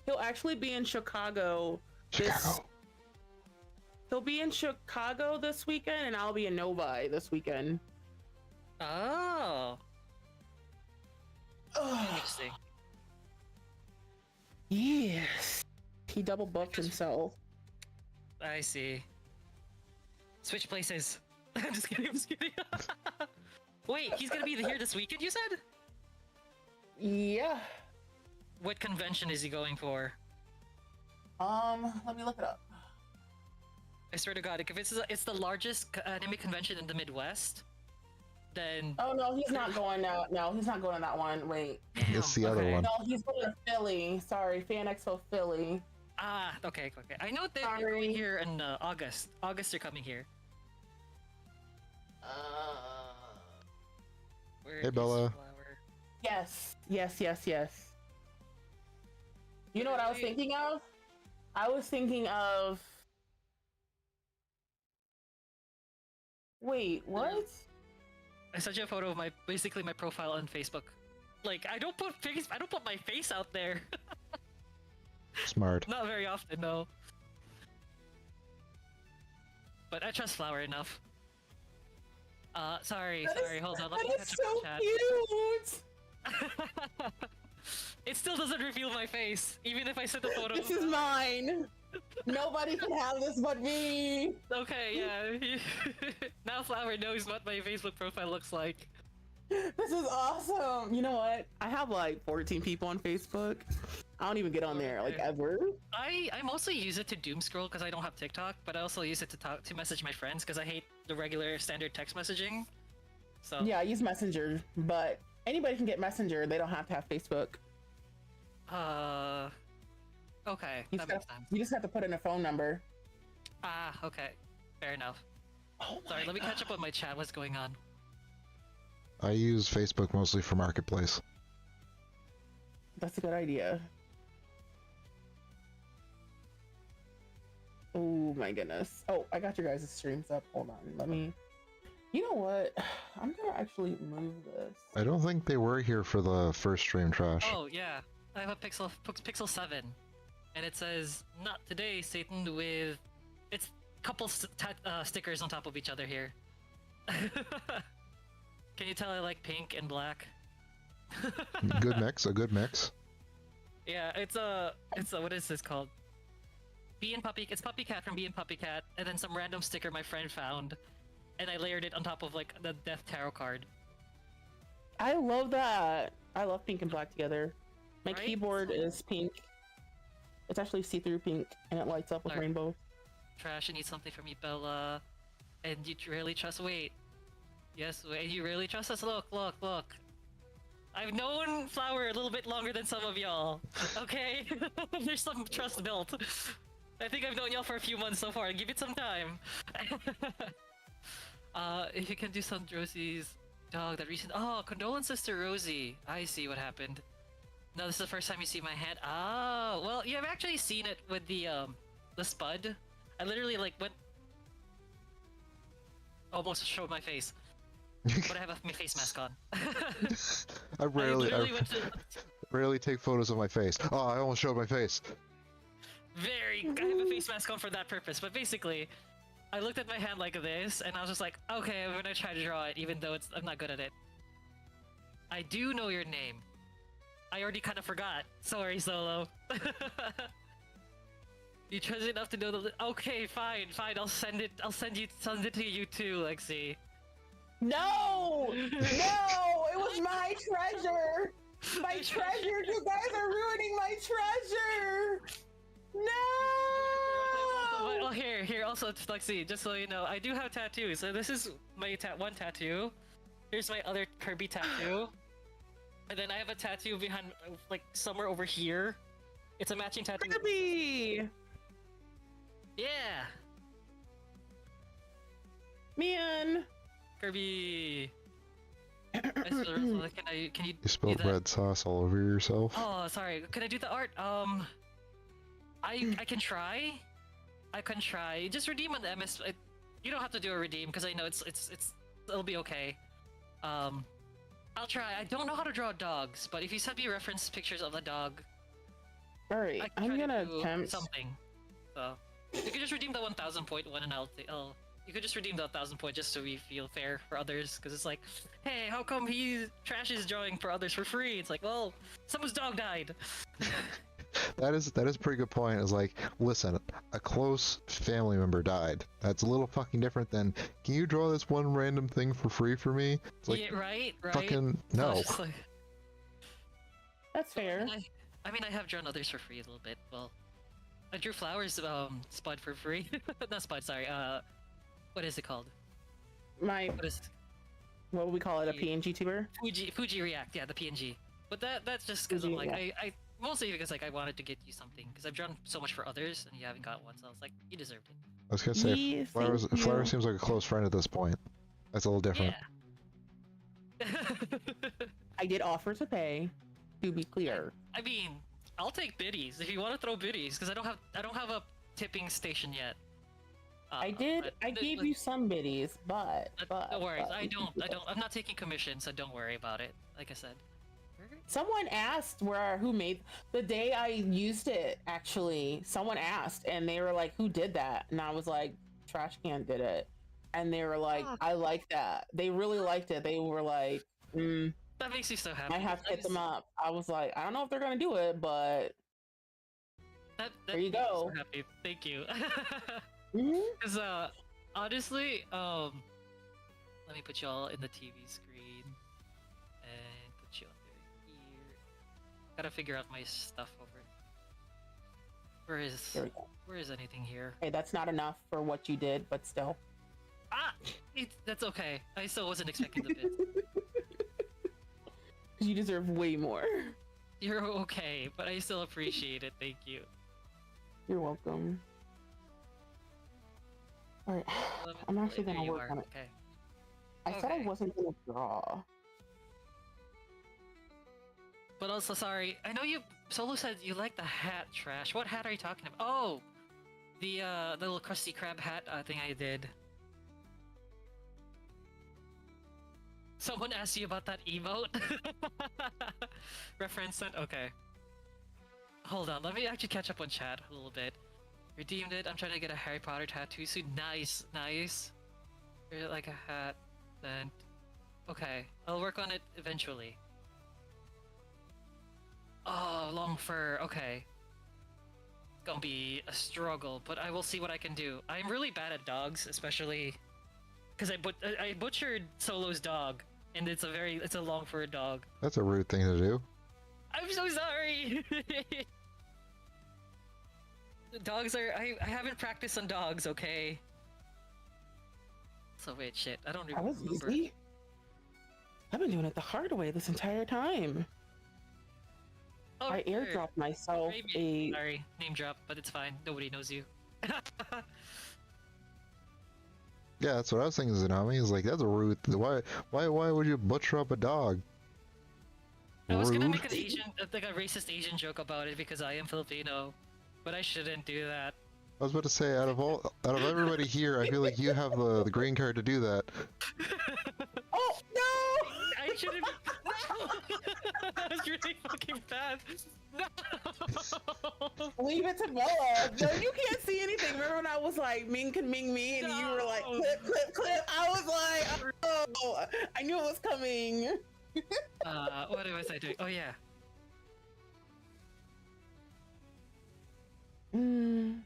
He'll actually be in Chicago. Chicago. He'll be in Chicago this weekend, and I'll be in Novi this weekend. Oh. Interesting. Yes. He double booked himself. I see. Switch places. I'm just kidding. I'm just kidding. Wait, he's gonna be here this weekend. You said? Yeah. What convention is he going for? Let me look it up. I swear to God, if it's the largest anime convention in the Midwest, then Oh no, he's not going out. No, he's not going to that one. Wait. It's the other one. No, he's going to Philly. Sorry, Fan Expo Philly. Ah, okay. I know they're Sorry. coming here in August. August they're coming here. Where Hey, is Bella. Flower? Yes. You know what I was thinking of? I was thinking of. Wait, what? I sent you a photo of basically my profile on Facebook. Like I don't put my face out there. Smart. Not very often, no. But I trust Flower enough. Sorry, hold on. Let me That catch is up so in chat. cute. It still doesn't reveal my face, even if I send a photo. This is mine. Nobody can have this but me. Okay, yeah. Now Flower knows what my Facebook profile looks like. This is awesome. You know what? I have like 14 people on Facebook. I don't even get on there like ever. I mostly use it to doom scroll because I don't have TikTok, but I also use it to message my friends because I hate the regular standard text messaging. So Yeah, I use Messenger, but anybody can get Messenger. They don't have to have Facebook. Okay, You that just, makes have, sense. you just have to put in a phone number. Ah, okay, fair enough. Oh Sorry, my let me catch God. up on my chat. What's going on? I use Facebook mostly for Marketplace. That's a good idea. Oh my goodness. Oh, I got your guys' streams up. Hold on. Let me. You know what? I'm gonna actually move this. I don't think they were here for the first stream, Trash. Oh yeah, I have a Pixel 7, and it says "Not today, Satan" with it's couple stickers on top of each other here. Can you tell I like pink and black? Good mix, a good mix. Yeah, it's a what is this called? It's Puppy Cat from Bee and Puppy Cat, and then some random sticker my friend found, and I layered it on top of like the Death Tarot card. I love that. I love pink and black together. My Right? keyboard is pink. It's actually see-through pink, and it lights up with Alright. rainbow. Trash, I need something from you, Bella. And you really trust? Wait. Yes, wait. You really trust us? Look. I've known Flower a little bit longer than some of y'all. Okay, there's some trust built. I think I've known y'all for a few months so far. Give it some time. If you can do some Rosie's dog that recent. Oh, condolences to Rosie. I see what happened. No, this is the first time you see my hand. Oh, well, you have actually seen it with the spud. I literally like went. Almost showed my face, but I have my face mask on. I rarely went to... rarely take photos of my face. Oh, I almost showed my face. I have a face mask on for that purpose. But basically, I looked at my hand like this, and I was just like, okay, I'm gonna try to draw it, even though I'm not good at it. I do know your name. I already kind of forgot. Sorry, Solo. You trust enough to know the. Okay, fine. I'll send it to you too, Lexi. No! No! It was my treasure! My treasure! You guys are ruining my treasure! No! Oh, here. Also, Lexi, just so you know, I do have tattoos. So this is my one tattoo. Here's my other Kirby tattoo. And then I have a tattoo behind, like, somewhere over here. It's a matching tattoo. Kirby! Yeah! Man! Kirby! Can you You do spilled that? red sauce all over yourself. Oh, sorry. Can I do the art? I can try. I can try. Just redeem on the MS. You don't have to do a redeem because I know it'll be okay. I'll try. I don't know how to draw dogs, but if you send me reference pictures of the dog, Alright, I can I'm try to gonna do attempt. something. So you could just redeem the 1,000 point one, and I'll. You could just redeem the 1,000 point just so we feel fair for others, because it's like, hey, how come he trashes drawing for others for free? It's like, well, someone's dog died. That is a pretty good point. It's like, listen, a close family member died. That's a little fucking different than, can you draw this one random thing for free for me? It's like, yeah, right. fucking So no. it's just like, That's fair. I mean, I have drawn others for free a little bit. Well, I drew flowers, Spud for free. Not Spud, sorry. What is it called? My, What is what would we call it? A PNG tuber? Fuji React? Yeah, the PNG. But that's just because I'm Fuji, like, I mostly because like I wanted to get you something because I've drawn so much for others and you haven't got one, so I was like, you deserved it. I was gonna say, Yeah, Flowers, thank Flower you. seems like a close friend at this point. That's a little different. Yeah. I did offer to pay, to be clear. I mean, I'll take biddies if you want to throw biddies because I don't have a tipping station yet. I gave you some biddies, but no worries. but- I'm not taking commission, so don't worry about it. Like I said. Someone asked who made the day I used it. Actually, someone asked, and they were like, "Who did that?" And I was like, "Trash Can did it." And they were like, "I like that." They really liked it. They were like, That makes me so happy. "I have to hit them up." I was like, "I don't know if they're gonna do it, but That there you makes me go." So happy. Thank you. Mhm. Because honestly, let me put you all in the TV screen and put you under here. Gotta figure out my stuff over. There we go. Where is anything here? Hey, that's not enough for what you did, but still. Ah, that's okay. I still wasn't expecting the bit. You deserve way more. You're okay, but I still appreciate it. Thank you. You're welcome. Alright, I'm actually There gonna you work are. on it. Okay. I said I Okay. wasn't gonna draw. But also, sorry. I know you. Solo said you like the hat, Trash. What hat are you talking about? Oh, the little Krusty Krab hat thing I did. Someone asked you about that emote. Reference sent. Okay. Hold on. Let me actually catch up on chat a little bit. Redeemed it. I'm trying to get a Harry Potter tattoo suit. Nice, nice. You're like a hat. Then. Okay. I'll work on it eventually. Oh, long fur. Okay. It's gonna be a struggle, but I will see what I can do. I'm really bad at dogs, especially because I butchered Solo's dog, and it's a long fur dog. That's a rude thing to do. I'm so sorry. Dogs are. I haven't practiced on dogs. Okay. So wait, shit. I don't That was remember. easy. I've been doing it the hard way this entire time. Oh, I sure. airdropped myself Maybe. a. Sorry, name drop, but it's fine. Nobody knows you. Yeah, that's what I was thinking, Tsunami. Is like, that's a rude. Why would you butcher up a dog? I was gonna Rude. make an Asian, like a racist Asian joke about it because I am Filipino, but I shouldn't do that. I was about to say, out of everybody here, I feel like you have the green card to do that. Oh no! I shouldn't. No! That was really fucking bad. No! Leave it to Bella. No, you can't see anything. Remember when I was like, Ming can Ming me, and you were like, No. clip, clip, clip. I was like, oh, I knew it was coming. What was I doing? Oh yeah. Mm.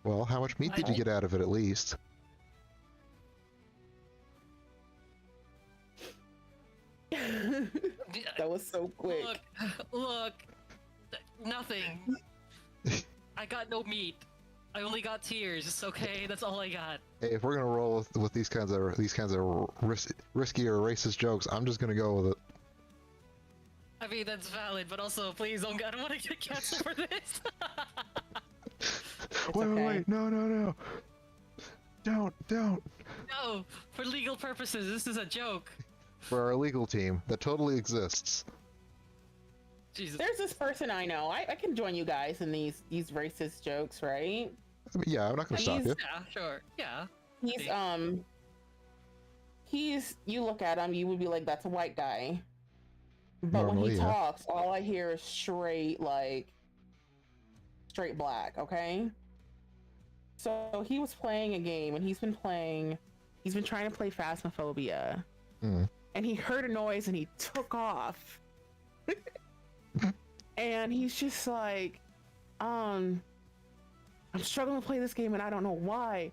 Well, how much meat did you get out of it, at least? That was so quick. Look. Nothing. I got no meat. I only got tears. It's okay. That's all I got. Hey, if we're gonna roll with these kinds of risky or racist jokes, I'm just gonna go with it. I mean, that's valid, but also, please don't. I don't want to get canceled for this. Wait, no. Don't. No, for legal purposes, this is a joke. For our legal team that totally exists. Jesus. There's this person I know. I can join you guys in these racist jokes, right? I mean, yeah, I'm not gonna stop you. Yeah, sure. Yeah. He's you look at him, you would be like, that's a white guy. But when Normally, he yeah. talks, all I hear is straight black, okay? So he was playing a game and he's been trying to play Phasmophobia. Mm. And he heard a noise and he took off. And he's just like, I'm struggling to play this game and I don't know why.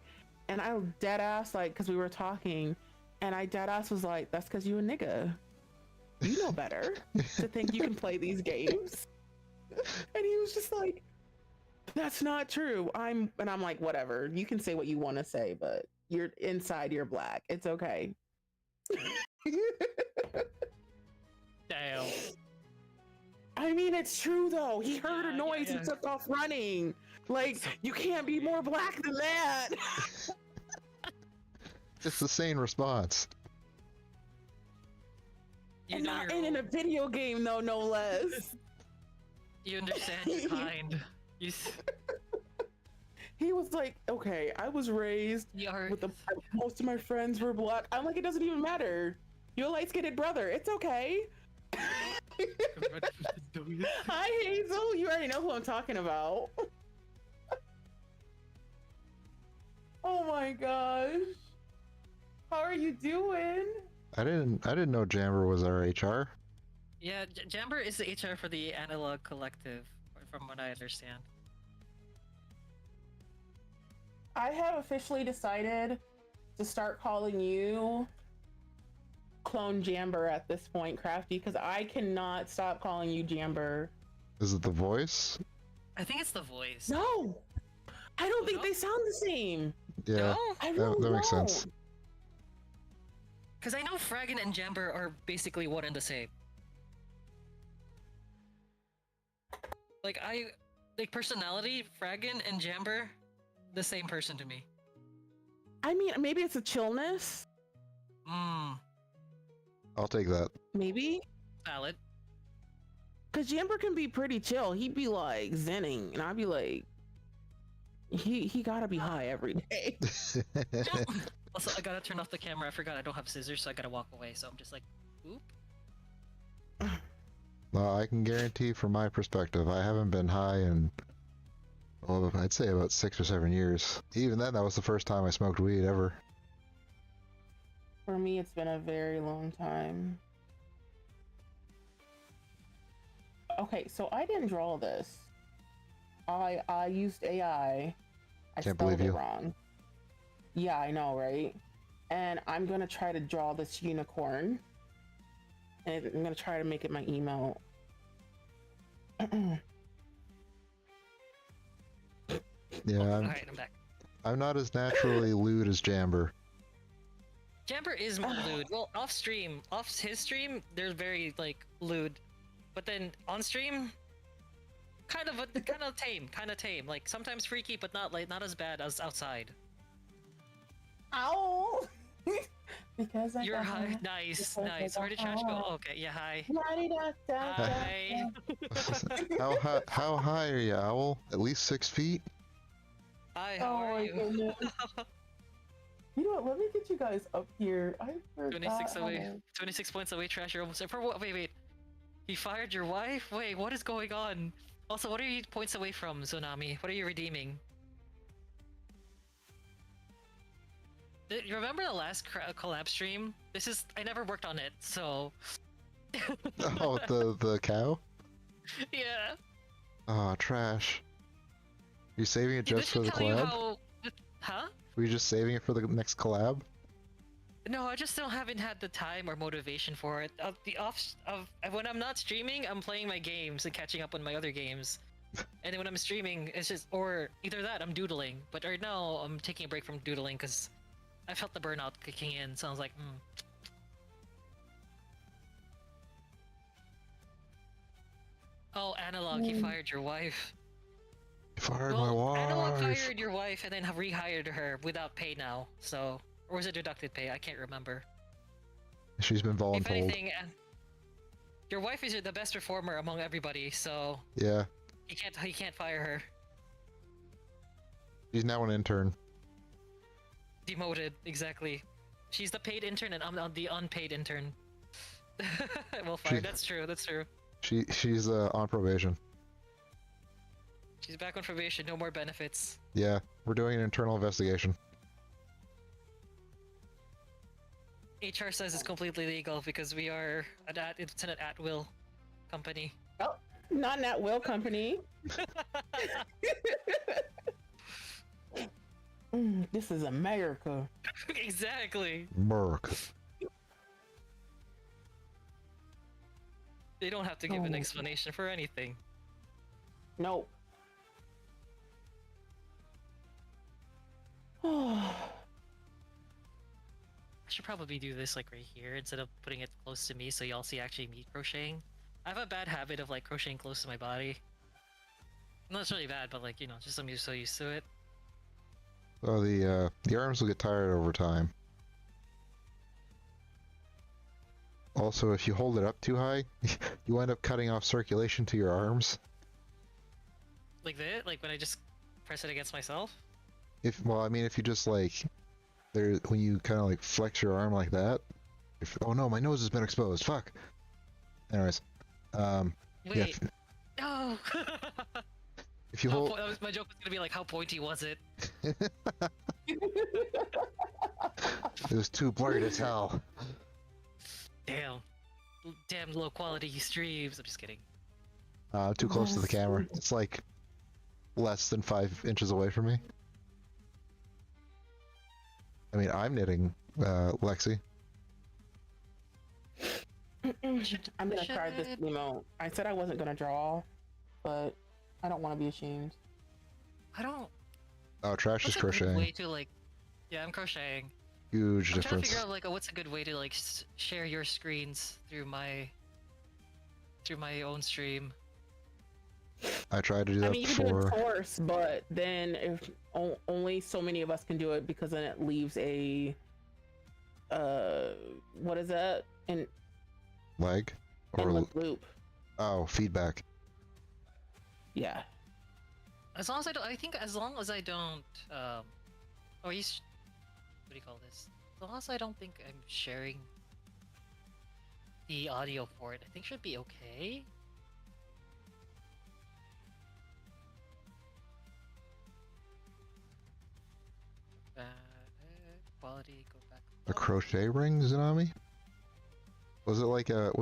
And I dead ass, like, because we were talking, and I dead ass was like, that's because you a nigga. You know better to think you can play these games. And he was just like, that's not true. I'm like, whatever. You can say what you want to say, but you're inside, you're black. It's okay. Damn. I mean, it's true though. He heard a noise and took off running. Like, you can't be more black than that. It's the sane response. You And know not you're in a video game though, no less. You understand your kind. He was like, okay, I was raised with most of my friends were black. I'm like, it doesn't even matter. You're a light-skinned brother. It's okay. Hi, Hazel. You already know who I'm talking about. Oh my gosh. How are you doing? I didn't know Jamber was our HR. Yeah, Jamber is the HR for the Analog Collective, from what I understand. I have officially decided to start calling you Clone Jamber at this point, Crafty, because I cannot stop calling you Jamber. Is it the voice? I think it's the voice. No! I don't think they sound the same. Yeah, No? I really that makes don't. sense. Because I know Fraggin and Jamber are basically one and the same. Like, personality, Fraggin and Jamber, the same person to me. I mean, maybe it's a chillness. I'll take that. Maybe. Valid. Because Jamber can be pretty chill. He'd be like zenning, and I'd be like, he gotta be high every day. Also, I gotta turn off the camera. I forgot I don't have scissors, so I gotta walk away. So I'm just like, oop. Well, I can guarantee from my perspective, I haven't been high in, well, I'd say about 6 or 7 years. Even then, that was the first time I smoked weed ever. For me, it's been a very long time. Okay, so I didn't draw this. I used AI. I Can't spelled believe it you. wrong. Yeah, I know, right? And I'm gonna try to draw this unicorn. And I'm gonna try to make it my email. Yeah, Alright, I'm back. I'm not as naturally lewd as Jamber. Jamber is more lewd. Well, off his stream, they're very, like, lewd. But then, on stream, kind of tame. Like, sometimes freaky, but not as bad as outside. Ow! Because You're high. Nice. Where did trash go? Oh, okay, yeah, hi. Hi. How high are you, Owl? At least 6 feet? Hi, how are you? Goodness. You know what? Let me get you guys up here. I forgot. 26 away. 26 points away, trash. You're almost there. For what? Wait. He fired your wife? Wait, what is going on? Also, what are you points away from, Tsunami? What are you redeeming? You remember the last collab stream? I never worked on it, so... Oh, the cow? Yeah. Oh, trash. You saving it just for the Tell you collab? how... Huh? Were you just saving it for the next collab? No, I just don't haven't had the time or motivation for it. When I'm not streaming, I'm playing my games and catching up on my other games. And then when I'm streaming, it's just or either that I'm doodling. But right now I'm taking a break from doodling because I felt the burnout kicking in. So I was like, Oh, Analog, you fired your wife. Fired my Well, Analog wife. fired your wife and then have rehired her without pay now. So, or was it deducted pay? I can't remember. She's been If voluntold. anything, your wife is the best performer among everybody, so Yeah, he can't fire her. she's now an intern. Demoted, exactly. She's the paid intern and I'm the unpaid intern. Well, fired. That's true. That's true. She's on probation. She's back on probation. No more benefits. Yeah, we're doing an internal investigation. HR says it's completely legal because we are it's an at-will company. Oh, not an at-will company. This is America. Exactly. Merc. They don't have to give an explanation for anything. Nope. I should probably do this like right here instead of putting it close to me so y'all see actually me crocheting. I have a bad habit of like crocheting close to my body. Not necessarily bad, but like, you know, just I'm so used to it. So the arms will get tired over time. Also, if you hold it up too high, you end up cutting off circulation to your arms. Like that? Like when I just press it against myself? Well, I mean, if you just like, when you kind of like flex your arm like that. Oh no, my nose has been exposed. Fuck. Anyways, Wait. No. if you hold, my joke was gonna be like, how pointy was it? it was too blurred as hell. Damn low quality streams. I'm just kidding. Too close to the camera. It's like less than 5 inches away from me. I mean, I'm knitting, Lexi. I'm gonna try this emote. I said I wasn't gonna draw, but I don't want to be ashamed. I don't. Oh, Trash is crocheting. Way to like, yeah, I'm crocheting. Huge I'm difference. trying to figure out like what's a good way to like share your screens through my own stream. I tried to do that I mean, you can do it force, but then if only so many of us can do it, because then it leaves a what is that? An lag or loop. Oh, feedback. Yeah. As long as I don't, I think as long as I don't, what do you call this? As long as I don't think I'm sharing the audio for it, I think should be okay. Quality, go back. A crochet ring, Zanami? Was it like a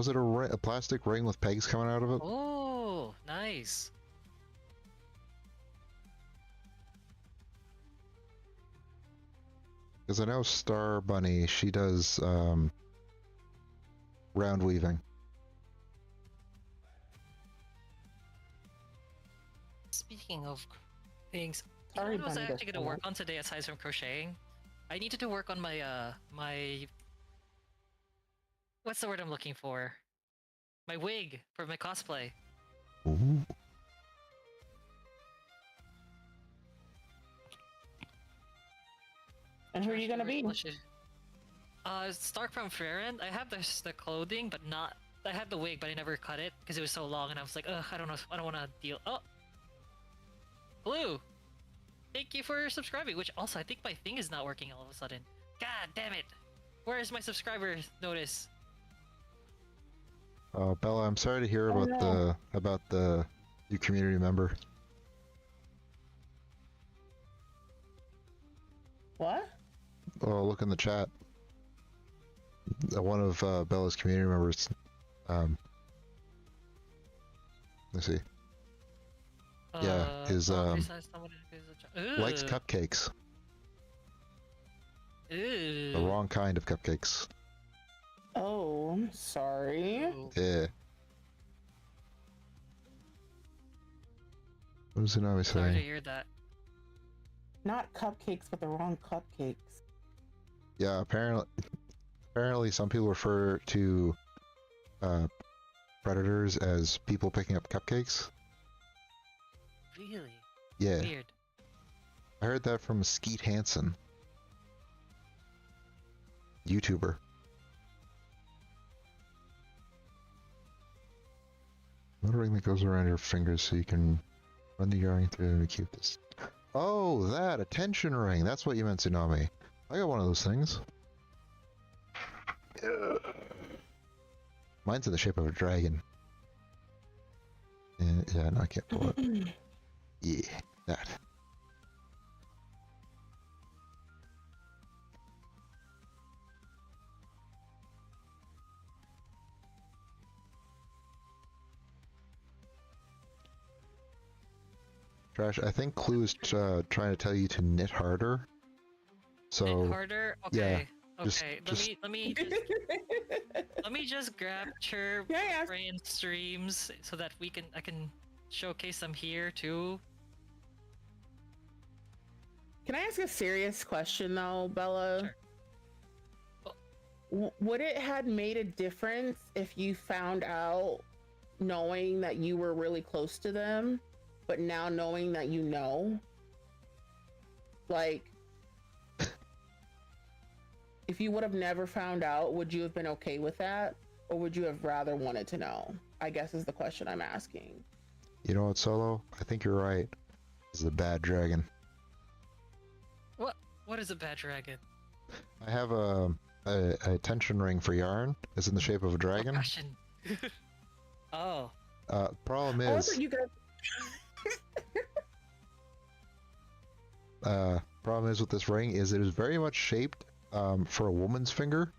plastic ring with pegs coming out of it? Oh, nice. Because I know Star Bunny, she does round weaving. Speaking of things, Sorry, what was I Bunny, actually going to work on today aside from crocheting? I needed to work on my what's the word I'm looking for? My wig for my cosplay. Ooh. And who are you gonna be? Stark from Freren. I have the clothing, but not. I had the wig, but I never cut it because it was so long, and I was like, ugh, I don't know. I don't want to deal. Oh, Blue. Thank you for subscribing. Which also, I think my thing is not working all of a sudden. God damn it! Where is my subscriber notice? Bella, I'm sorry to hear about the new community member. What? Oh, look in the chat. One of Bella's community members. Let's see. Yeah, his likes cupcakes. The Ooh. wrong kind of cupcakes. Oh, I'm sorry. Ooh. Yeah. What does Tsunami Sorry to say? hear that. Not cupcakes, but the wrong cupcakes. Yeah, apparently some people refer to predators as people picking up cupcakes. Really? Yeah, Weird. I heard that from Skeet Hansen, YouTuber. What ring that goes around your fingers so you can run the yarn through to keep this. Oh, that! A tension ring! That's what you meant, Tsunami. I got one of those things. Mine's in the shape of a dragon. Yeah, no, I can't pull it. Yeah, that. Trash, I think Clue is trying to tell you to knit harder. So, Knit harder? yeah, Okay. just- Okay. just- Let me just capture Can I ask- Brian streams so that I can showcase them here too. Can I ask a serious question though, Bella? Sure. Would it had made a difference if you found out knowing that you were really close to them, but now knowing that you know? Like, if you would have never found out, would you have been okay with that? Or would you have rather wanted to know? I guess is the question I'm asking. you know what, Solo? I think you're right. This is a bad dragon. What is a bad dragon? I have a tension ring for yarn. It's in the shape of a dragon. Russian. Oh. Problem Oh, I is, thought you guys. problem is with this ring is it is very much shaped for a woman's finger,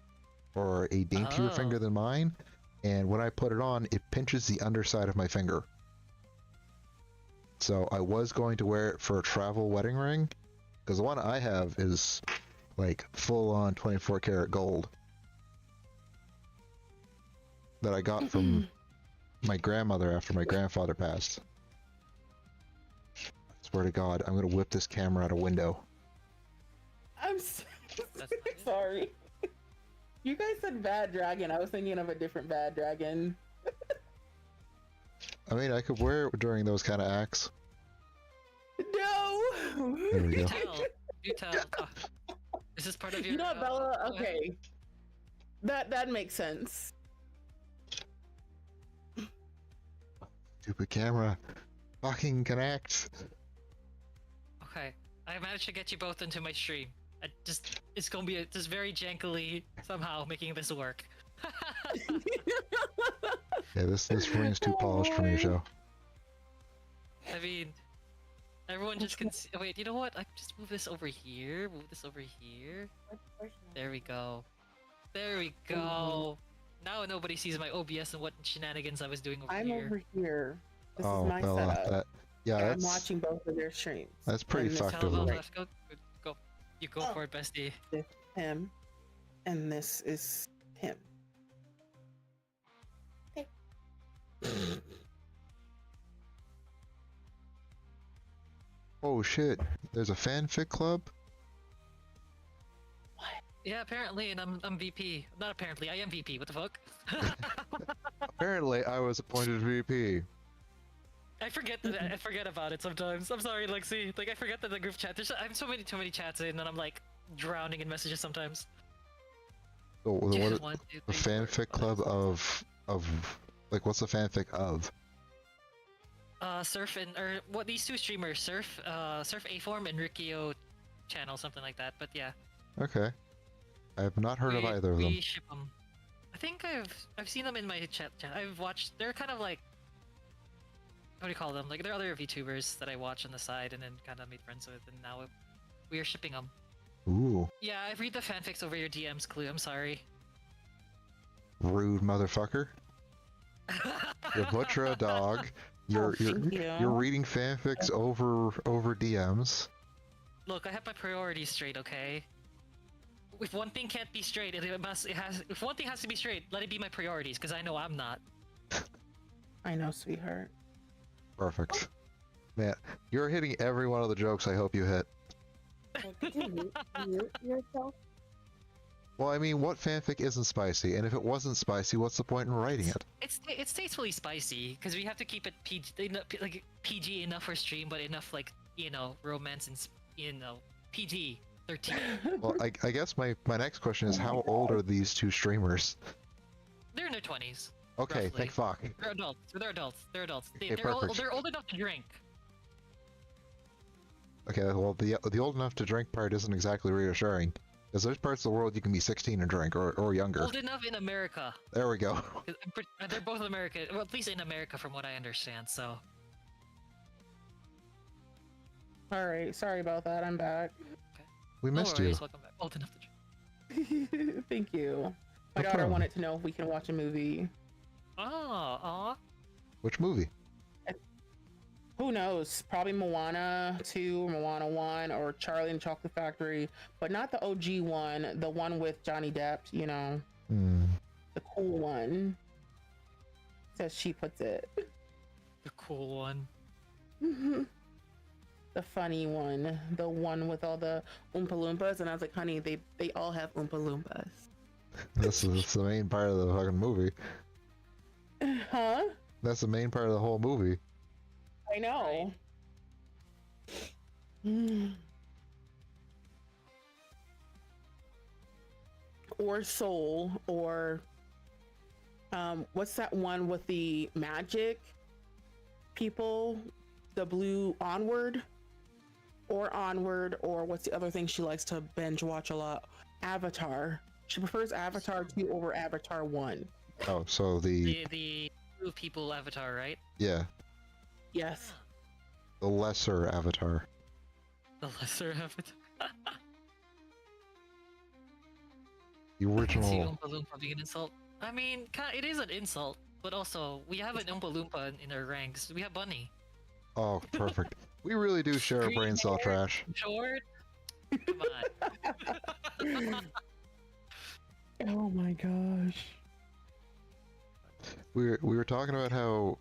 or a daintier Oh. finger than mine. And when I put it on, it pinches the underside of my finger. So I was going to wear it for a travel wedding ring, because the one I have is like full-on 24 karat gold that I got from my grandmother after my grandfather passed. I swear to God, I'm gonna whip this camera out a window. I'm so That's not it. sorry. You guys said bad dragon. I was thinking of a different bad dragon. I mean, I could wear it during those kind of acts. No. There we Do go. tell. Do tell. Is this part of your? You know what, Bella? go ahead. Okay. That makes sense. Stupid camera. Fucking connect. Okay. I managed to get you both into my stream. It's gonna be just very jankily somehow making this work. Yeah, this ring is too polished for me to show. I mean, everyone just can see. Wait, you know what? I just move this over here. Move this over here. There we go. There we go. Now nobody sees my OBS and what shenanigans I was doing over I'm here. over here. This Oh, is my Bella, setup. yeah, I'm that's watching both of their streams. that's pretty And this fucked Tell of them. Bella, go, go. You go Oh. for it, bestie. is him, and this is him. Okay. Oh shit, there's a fanfic club? Yeah, apparently, and I'm VP. Not apparently, I am VP. What the fuck? Apparently I was appointed VP. I forget that I forget about it sometimes. I'm sorry, Lexi. Like I forget that the group chat. I have too many chats in, and I'm like drowning in messages sometimes. So what, Yeah, what, one, two, the three, four, fanfic five, club of like what's the fanfic of? Surf and or what these two streamers, Surf Aform and Rikio channel, something like that. But yeah, Okay. I have not heard of either of them. We ship them. I think I've seen them in my chat. I've watched. They're kind of like what do you call them? Like they're other VTubers that I watch on the side and then kind of made friends with, and now we are shipping them. Ooh, Yeah, I read the fanfics over your DMs, Clue. I'm sorry. rude motherfucker. You butcher a dog. You're thank you. you're reading fanfics over DMs. Look, I have my priorities straight, okay? if one thing can't be straight, if one thing has to be straight, let it be my priorities, because I know I'm not. I know, sweetheart. Perfect. Man, you're hitting every one of the jokes I hope you hit. Did you mute yourself? Well, I mean, what fanfic isn't spicy? And if it wasn't spicy, what's the point in writing it? It's tastefully spicy because we have to keep it PG, like PG enough for stream, but enough like romance and PG 13. Well, I guess my next question is, how old are these two streamers? They're in their 20s. Okay, Roughly. thank fuck. They're adults. They're adults. They're adults. Okay, They're perfect. they're old enough to drink. Okay, well, the old enough to drink part isn't exactly reassuring. Because there's parts of the world you can be 16 and drink, or younger. Old enough in America. There we go. They're both American, well, at least in America, from what I understand. So. All right, sorry about that. I'm back. We No missed worries, you. welcome back. Old enough to drink. Thank you. My No daughter problem. wanted to know if we can watch a movie. Oh, Which movie? Who knows? Probably Moana 2, Moana 1, or Charlie and the Chocolate Factory, but not the OG one, the one with Johnny Depp, Hmm. the cool one. As she puts it. the cool one. The funny one. The one with all the Oompa Loompas. And I was like, honey, they all have Oompa Loompas. That's the main part of the fucking movie. Huh? That's the main part of the whole movie. I know. Or Soul, or what's that one with the magic people? The blue Onward, or what's the other thing she likes to binge watch a lot? Avatar. She prefers Avatar 2 over Avatar 1. Oh, so The blue people avatar, right? yeah, Yes. the lesser Avatar. The lesser avatar. The I can see original. Oompa Loompa being an insult. I mean, it is an insult, but also we have an Oompa Loompa in our ranks. We have Bunny. Oh, perfect. We really do share a Green brain cell hair. trash. Short. Come on. Oh my gosh. We were talking about how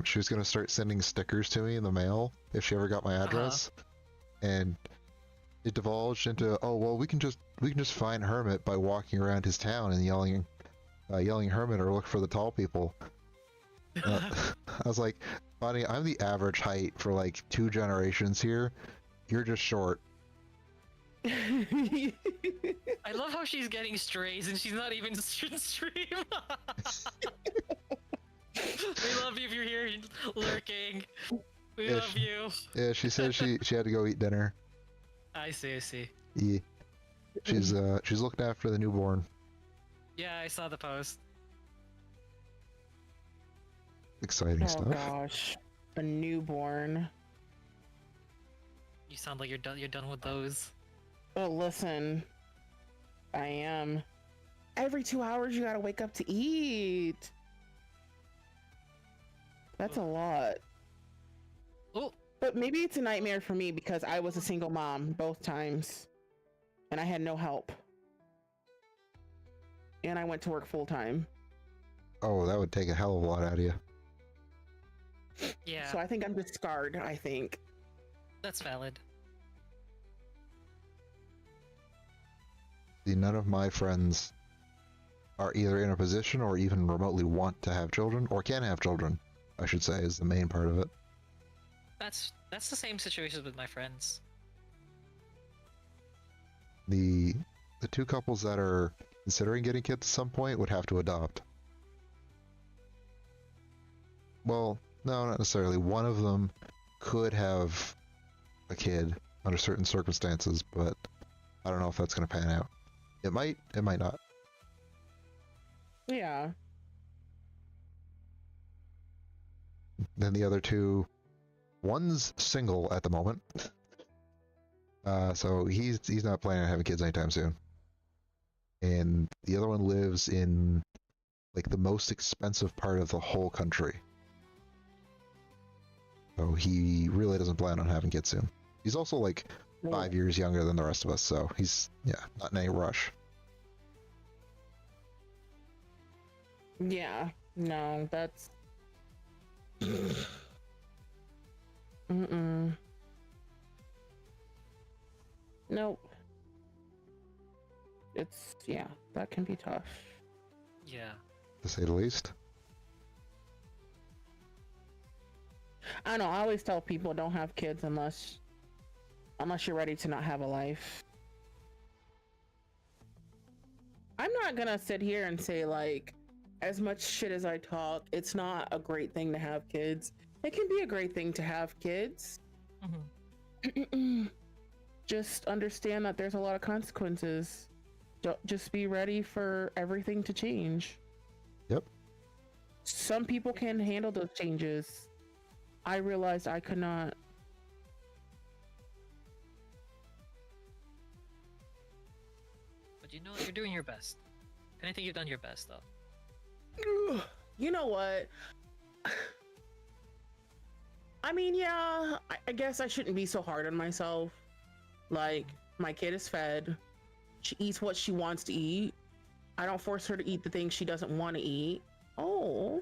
she was gonna start sending stickers to me in the mail if she ever got my address, and it divulged into, oh well, we can just find Hermit by walking around his town and yelling Hermit or look for the tall people. I was like, Bonnie, I'm the average height for like 2 generations here. You're just short. I love how she's getting strays and she's not even stream. We love you if you're here lurking. We Yeah, love you. Yeah, she said she had to go eat dinner. I see. Yeah. She's looking after the newborn. Yeah, I saw the post. Exciting Oh stuff. gosh. A newborn. You sound like you're done with those. Oh, listen. I am. Every 2 hours you gotta wake up to eat. That's a lot. Oh, But maybe it's a nightmare for me because I was a single mom both times. And I had no help. And I went to work full time. Oh, that would take a hell of a lot out of you. yeah, So I think I'm just scarred, I think. that's valid. See, none of my friends are either in a position or even remotely want to have children, or can have children, I should say, is the main part of it. That's the same situation with my friends. The 2 couples that are considering getting kids at some point would have to adopt. Well, no, not necessarily. One of them could have a kid under certain circumstances, but I don't know if that's going to pan out. It might not. Yeah. Then the other 2, one's single at the moment, so he's not planning on having kids anytime soon. And the other one lives in like the most expensive part of the whole country. So he really doesn't plan on having kids soon. He's also like 5 years younger than the rest of us, so he's not in any rush. Yeah, no, that's. Mm-mm. Nope. It's, yeah, that can be tough. Yeah. To say the least. I don't know, I always tell people don't have kids unless you're ready to not have a life. I'm not gonna sit here and say, like, as much shit as I talk, it's not a great thing to have kids. It can be a great thing to have kids. Just understand that there's a lot of consequences. Just be ready for everything to change. Yep. Some people can handle those changes. I realized I could not. But you know, you're doing your best. And I think you've done your best, though. You know what? I mean, yeah, I guess I shouldn't be so hard on myself. Like, my kid is fed. She eats what she wants to eat. I don't force her to eat the things she doesn't want to eat. Oh.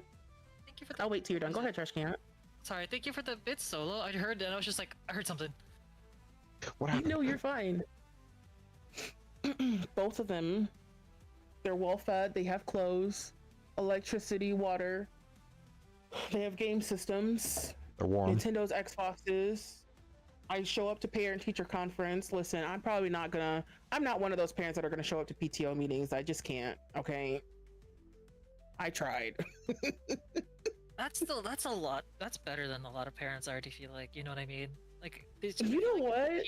Thank you for the... I'll wait till you're done. Go ahead, Trash Can. Sorry, thank you for the bits, Solo. I heard and I was just like, I heard something. What happened? No, you're fine. Both of them, they're well fed. They have clothes, electricity, water. They have game systems. They're warm. Nintendo's, Xboxes. I show up to parent-teacher conference. Listen, I'm not one of those parents that are gonna show up to PTO meetings. I just can't. Okay. I tried. That's a lot. That's better than a lot of parents already feel like. You know what I mean? Like, You know what?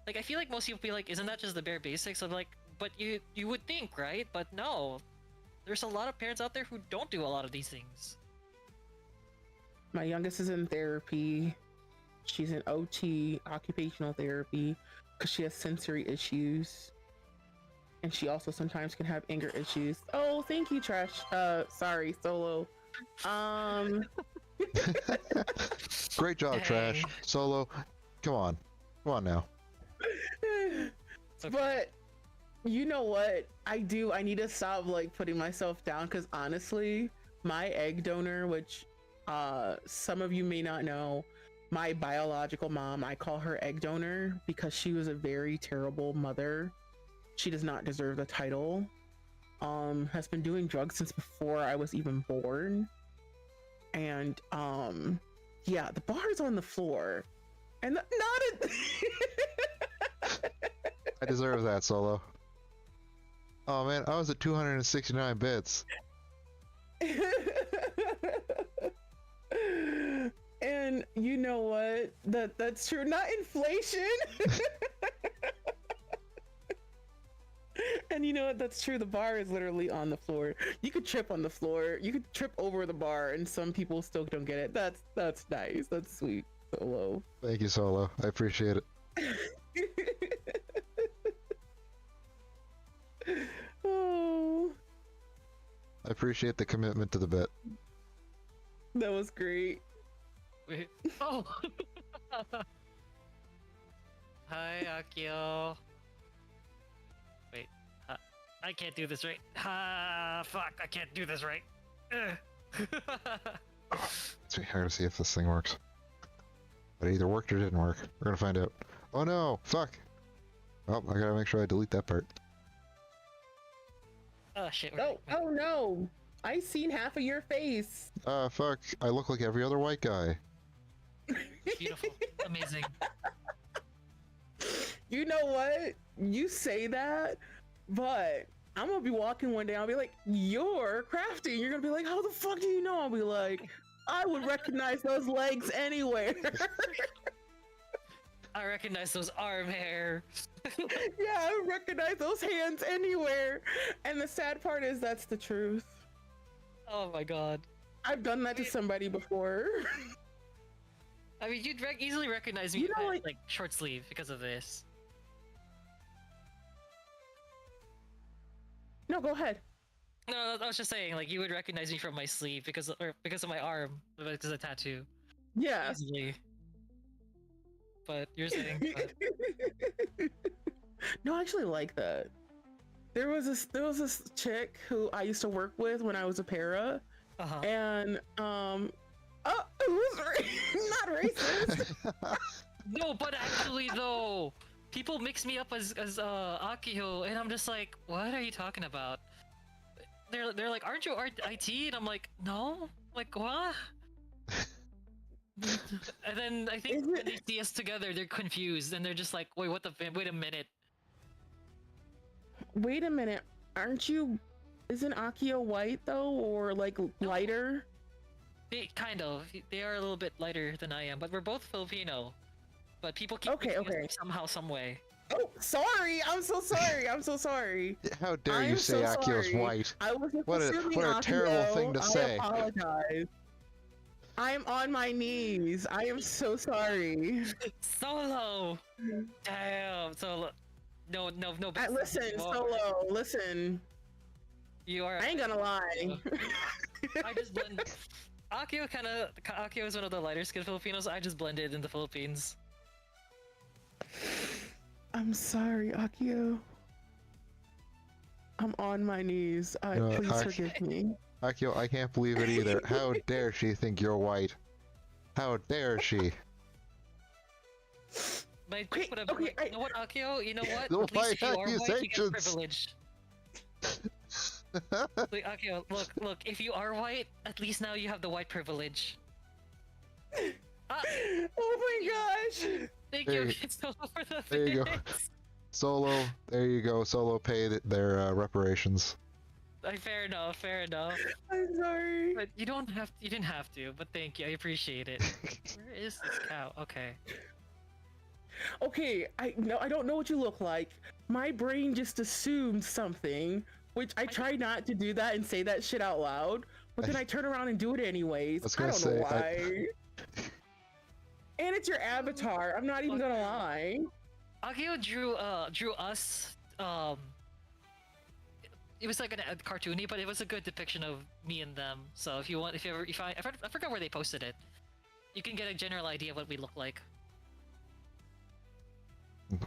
I feel like most people feel like, isn't that just the bare basics of like? But you would think, right? But no, there's a lot of parents out there who don't do a lot of these things. My youngest is in therapy. She's in OT, occupational therapy, because she has sensory issues. And she also sometimes can have anger issues. Oh, thank you, Trash. Sorry, Solo. Great job, Dang. Trash. Solo, come on now. Okay. But you know what? I need to stop like putting myself down, because honestly, my egg donor, which some of you may not know, my biological mom, I call her egg donor because she was a very terrible mother. She does not deserve the title. Has been doing drugs since before I was even born. And yeah, the bar is on the floor. And not I deserve that, Solo. Oh man, I was at 269 bits. And you know what? That's true. Not inflation. And you know what? That's true. The bar is literally on the floor. You could trip on the floor. You could trip over the bar, and some people still don't get it. That's nice. That's sweet. Solo. Thank you, Solo. I appreciate it. Oh, I appreciate the commitment to the bit. that was great. Wait. Oh. Hi, Akio. Wait. I can't do this right. Fuck. I can't do this right. So I gotta see if this thing works. But it either worked or didn't work. We're gonna find out. Oh no! Fuck! Oh, I gotta make sure I delete that part. Oh shit. Oh no! I seen half of your face. Fuck. I look like every other white guy. Beautiful. Amazing. You know what? You say that, but I'm gonna be walking one day. I'll be like, "You're crafty." And you're gonna be like, "How the fuck do you know?" I'll be like, "I would recognize those legs anywhere." I recognize those arm hair. Yeah, I would recognize those hands anywhere. And the sad part is that's the truth. Oh my god. I've done that to somebody before. I mean, you'd easily recognize me You know, like short sleeve because of this. No, go ahead. No, I was just saying, like, you would recognize me from my sleeve because of my arm, because of the tattoo. Yeah. Easily. but you're saying. But... No, I actually like that. There was this chick who I used to work with when I was a para, Uh-huh. and oh, who's not racist? No, but actually though, people mix me up as Akio, and I'm just like, what are you talking about? They're like, aren't you IT? And I'm like, no. Like what? And then I think when they see us together, they're confused and they're just like, wait, what the? Wait a minute. Wait a minute, aren't you? Isn't Akio white though, or like lighter? They kind of. They are a little bit lighter than I am, but we're both Filipino. But people keep Okay, mixing us okay. up somehow, some way. Oh, sorry. I'm so sorry. I'm so sorry. How dare you I'm say so Akio's sorry. white? I was just What assuming a terrible Akio. thing to say. I apologize. I'm on my knees. I am so sorry. Solo. Damn. Solo. No. Listen, Solo. Listen. You are. I ain't gonna lie. I just blend. Akio is one of the lighter skinned Filipinos. I just blended in the Philippines. I'm sorry, Akio. I'm on my knees. Please forgive me. Akio, I can't believe it either. How dare she think you're white? How dare she? My Okay, would have been okay, like, you know what, Akio? You know what? No At least if you are white, you get accusations. privilege. Like, Akio, look. If you are white, at least now you have the white privilege. Ah, Oh my gosh! thank There you. you- It's all for the there you go. fix. Solo, there you go. Solo paid their reparations. Fair enough. I'm sorry. But you didn't have to. But thank you. I appreciate it. Where is this cow? Okay. Okay, I don't know what you look like. My brain just assumed something, which I try not to do that and say that shit out loud, but then I turn around and do it anyways. was I gonna don't know say, why. And it's your avatar. I'm not even gonna lie. Akio drew us. It was like a cartoony, but it was a good depiction of me and them. So if you want, I forgot where they posted it. You can get a general idea of what we look like.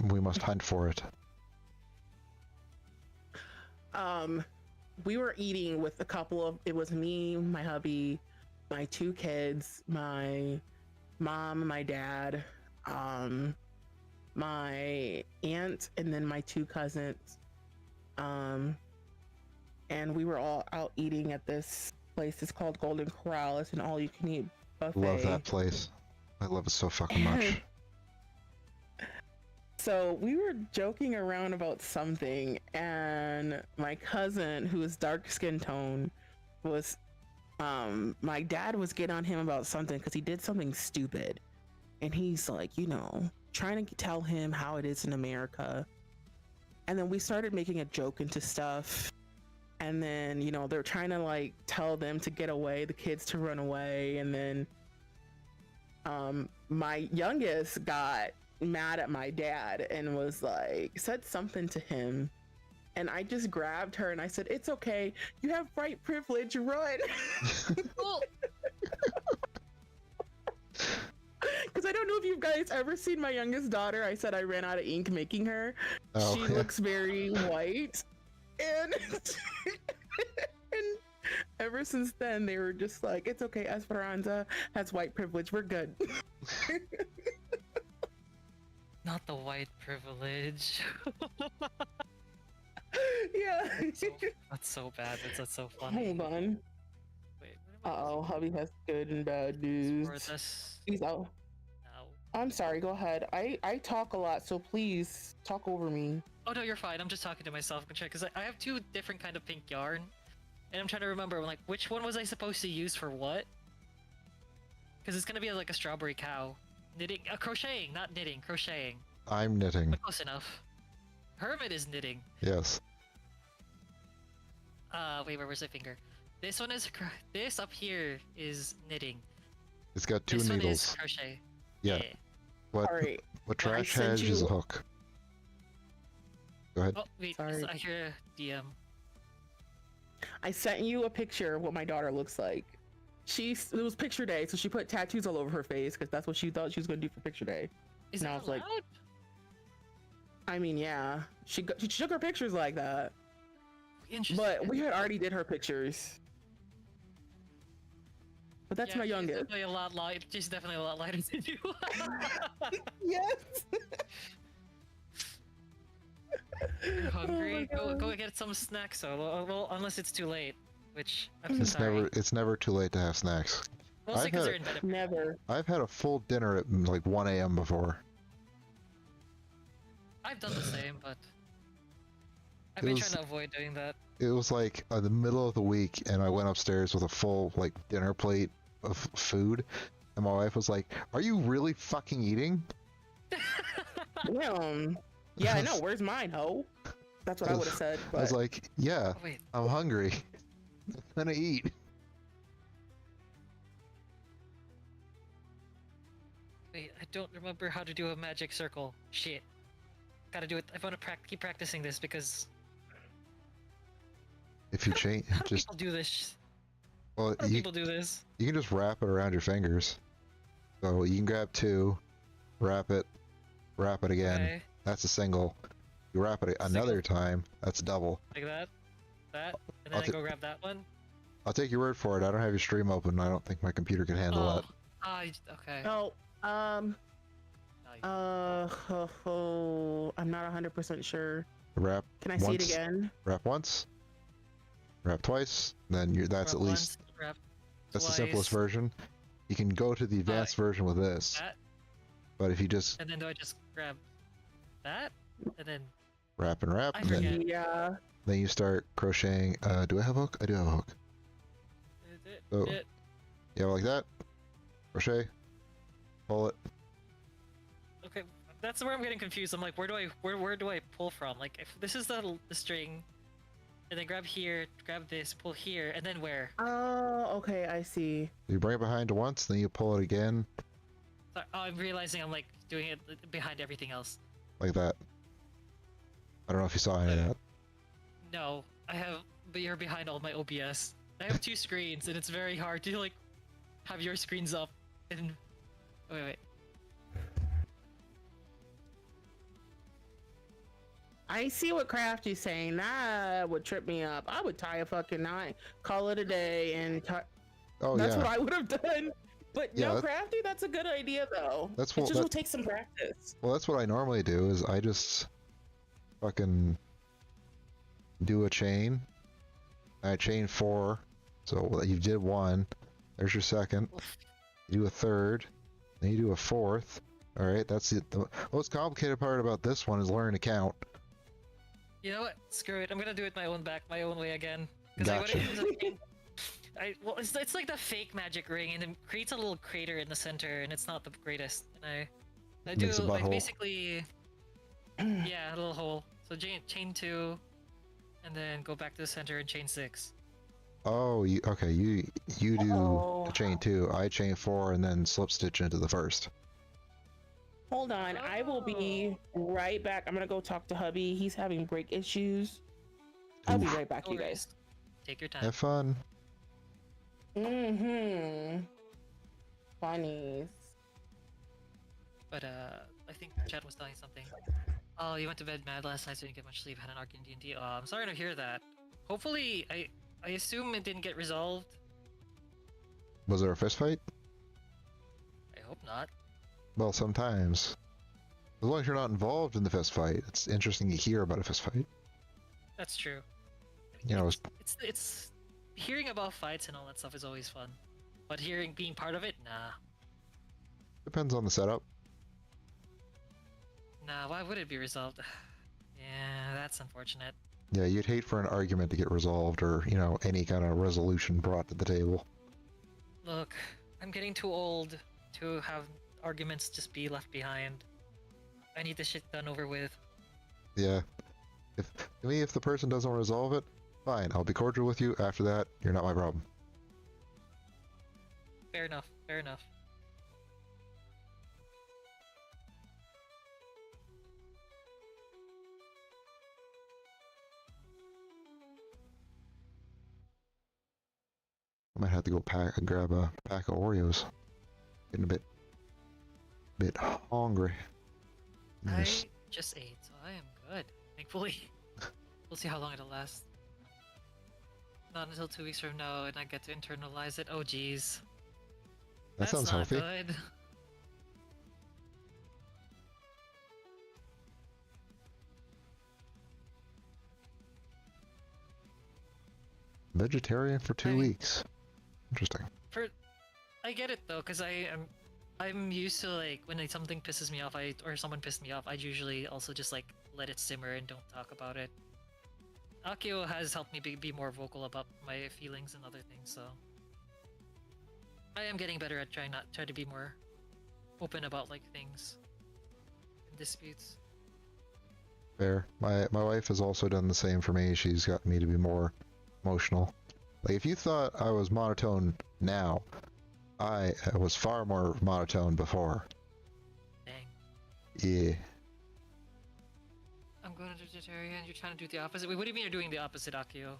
We must hunt for it. We were eating with a couple of. It was me, my hubby, my two kids, my mom, my dad, my aunt, and then my two cousins. And we were all out eating at this place. It's called Golden Corral. It's an all-you-can-eat buffet. Love that place. I love it so fucking much. So we were joking around about something, and my cousin, who is dark skin tone, was my dad was getting on him about something because he did something stupid, and he's like, trying to tell him how it is in America. And then we started making a joke into stuff, and then they're trying to like tell them to get away, the kids to run away, and then my youngest got mad at my dad and was like, said something to him, and I just grabbed her and I said, it's okay, you have white privilege, run. Because I don't know if you guys ever seen my youngest daughter. I said I ran out of ink making her. Oh, She yeah. looks very white, and and ever since then they were just like, it's okay, Esperanza has white privilege, we're good. Not the white privilege. Yeah. That's so bad. That's so funny. Hold on. Wait, what am I Uh-oh, hubby has good and bad news. for this He's out. now? I'm sorry, go ahead. I talk a lot, so please talk over me. Oh no, you're fine. I'm just talking to myself, because I have two different kind of pink yarn, and I'm trying to remember like which one was I supposed to use for what? Because it's gonna be like a strawberry cow. Knitting, crocheting, not knitting, crocheting. I'm knitting. But close enough. Hermit is knitting. Yes. Wait, where was my finger? This one is this up here is knitting. It's got two This one is needles. crochet. Yeah. What All right. what I trash sent has is a you- hook. Go ahead. Oh wait, Sorry. I hear a DM. I sent you a picture of what my daughter looks like. It was picture day, so she put tattoos all over her face because that's what she thought she was going to do for picture day. Is And I that was like, allowed? I mean, yeah, she took her pictures like that, Interesting. but we had already did her pictures. But that's yeah, my she's youngest. definitely a lot light. She's definitely a lot lighter than you. Yes. You're hungry? Oh my Go God. get some snacks. So well, unless it's too late, which I'm so It's sorry. never too late to have snacks. Mostly I've because had they're in bed. Never. I've had a full dinner at like 1 a.m. before. I've done the same, but I've It been was- trying to avoid doing that. It was like the middle of the week, and I went upstairs with a full like dinner plate of food, and my wife was like, "Are you really fucking eating?" Damn. Yeah, I know. Where's mine, ho? That's what I would have said. I was But like, "Yeah, Oh, wait, I'm hungry. I'm gonna eat." I don't remember how to do a magic circle. Shit. Gotta do it. I want to keep practicing this because If you change, how do just people do this? well, How do people do this? you can just wrap it around your fingers. So you can grab two, wrap it again. Okay, That's a single. You wrap it another time. That's a double. like that, and I'll then I go grab that one. I'll take your word for it. I don't have your stream open. I don't think my computer can handle Oh, that. okay. oh, Now I'm not 100% sure. Wrap Can I see it once. again? Wrap once, wrap twice, then that's grab at least once, grab that's the twice, simplest version. You can go to the advanced version with this, That, but if you just and then do I just grab that, and then wrap and wrap, I and then, forget. Yeah. then you start crocheting. Do I have a hook? I do have a hook. Oh. It- Yeah, like that. Crochet. Pull it. Okay, that's where I'm getting confused. I'm like, where do I pull from? Like, if this is the string, and then grab here, grab this, pull here, and then where? Oh, okay. I see. You bring it behind once, then you pull it again, Sorry, oh, I'm realizing I'm like doing it behind everything else. like that. I don't know if you saw any of that. No, I have, but you're behind all my OBS. I have two screens, and it's very hard to like have your screens up and. Wait. I see what Crafty's saying. That would trip me up. I would tie a fucking knot, call it a day, and Oh that's yeah, what I would have done. But Yeah, no, that- Crafty, that's a good idea though. That's It what- just that- will take some practice. well that's what I normally do. Is I just fucking do a chain. I chain 4, so you did 1. There's your second. You do a third, then you do a fourth. All right, that's it. The most complicated part about this one is learning to count. You know what? Screw it. I'm gonna do it my own way again. Gotcha. Well, it's like the fake magic ring, and it creates a little crater in the center, and it's not the greatest. And I do Makes a like butthole. basically, yeah, a little hole. So chain 2, and then go back to the center and chain 6. Oh, okay. You do Uh-oh. the chain 2. I chain 4 and then slip stitch into the first. Hold on, I will be right back. I'm gonna go talk to hubby. He's having brake issues. I'll be right back, No you worries. guys. Take your time. Have fun. Funnies. But I think Chad was telling something. Oh, you went to bed mad last night, so you didn't get much sleep. Had an arc in D&D. Oh, I'm sorry to hear that. Hopefully, I assume it didn't get resolved. Was there a fist fight? I hope not. Well, sometimes. As long as you're not involved in the fist fight, it's interesting to hear about a fist fight. That's true. You know, It's hearing about fights and all that stuff is always fun, but being part of it, nah. depends on the setup. Nah, why would it be resolved? Yeah, that's unfortunate. Yeah, you'd hate for an argument to get resolved or, any kind of resolution brought to the table. Look, I'm getting too old to have arguments just be left behind. I need this shit done over with. Yeah. If the person doesn't resolve it, fine, I'll be cordial with you. After that, you're not my problem. Fair enough, fair enough. I might have to go grab a pack of Oreos. Getting a bit hungry. I Yes. just ate, so I am good. Thankfully. We'll see how long it'll last. Not until 2 weeks from now, and I get to internalize it. Oh, jeez. That That's sounds not healthy. good. Vegetarian for 2 I mean- weeks. Interesting. For, I get it though, cause I'm used to like when something pisses me off, or someone pissed me off, I usually also just like let it simmer and don't talk about it. Akio has helped me be more vocal about my feelings and other things, so I am getting better at try to be more open about like things and disputes. Fair. My wife has also done the same for me. She's got me to be more emotional. Like if you thought I was monotone now, I was far more monotone before. Dang. Yeah. I'm going to vegetarian. You're trying to do the opposite. Wait, what do you mean you're doing the opposite, Akio?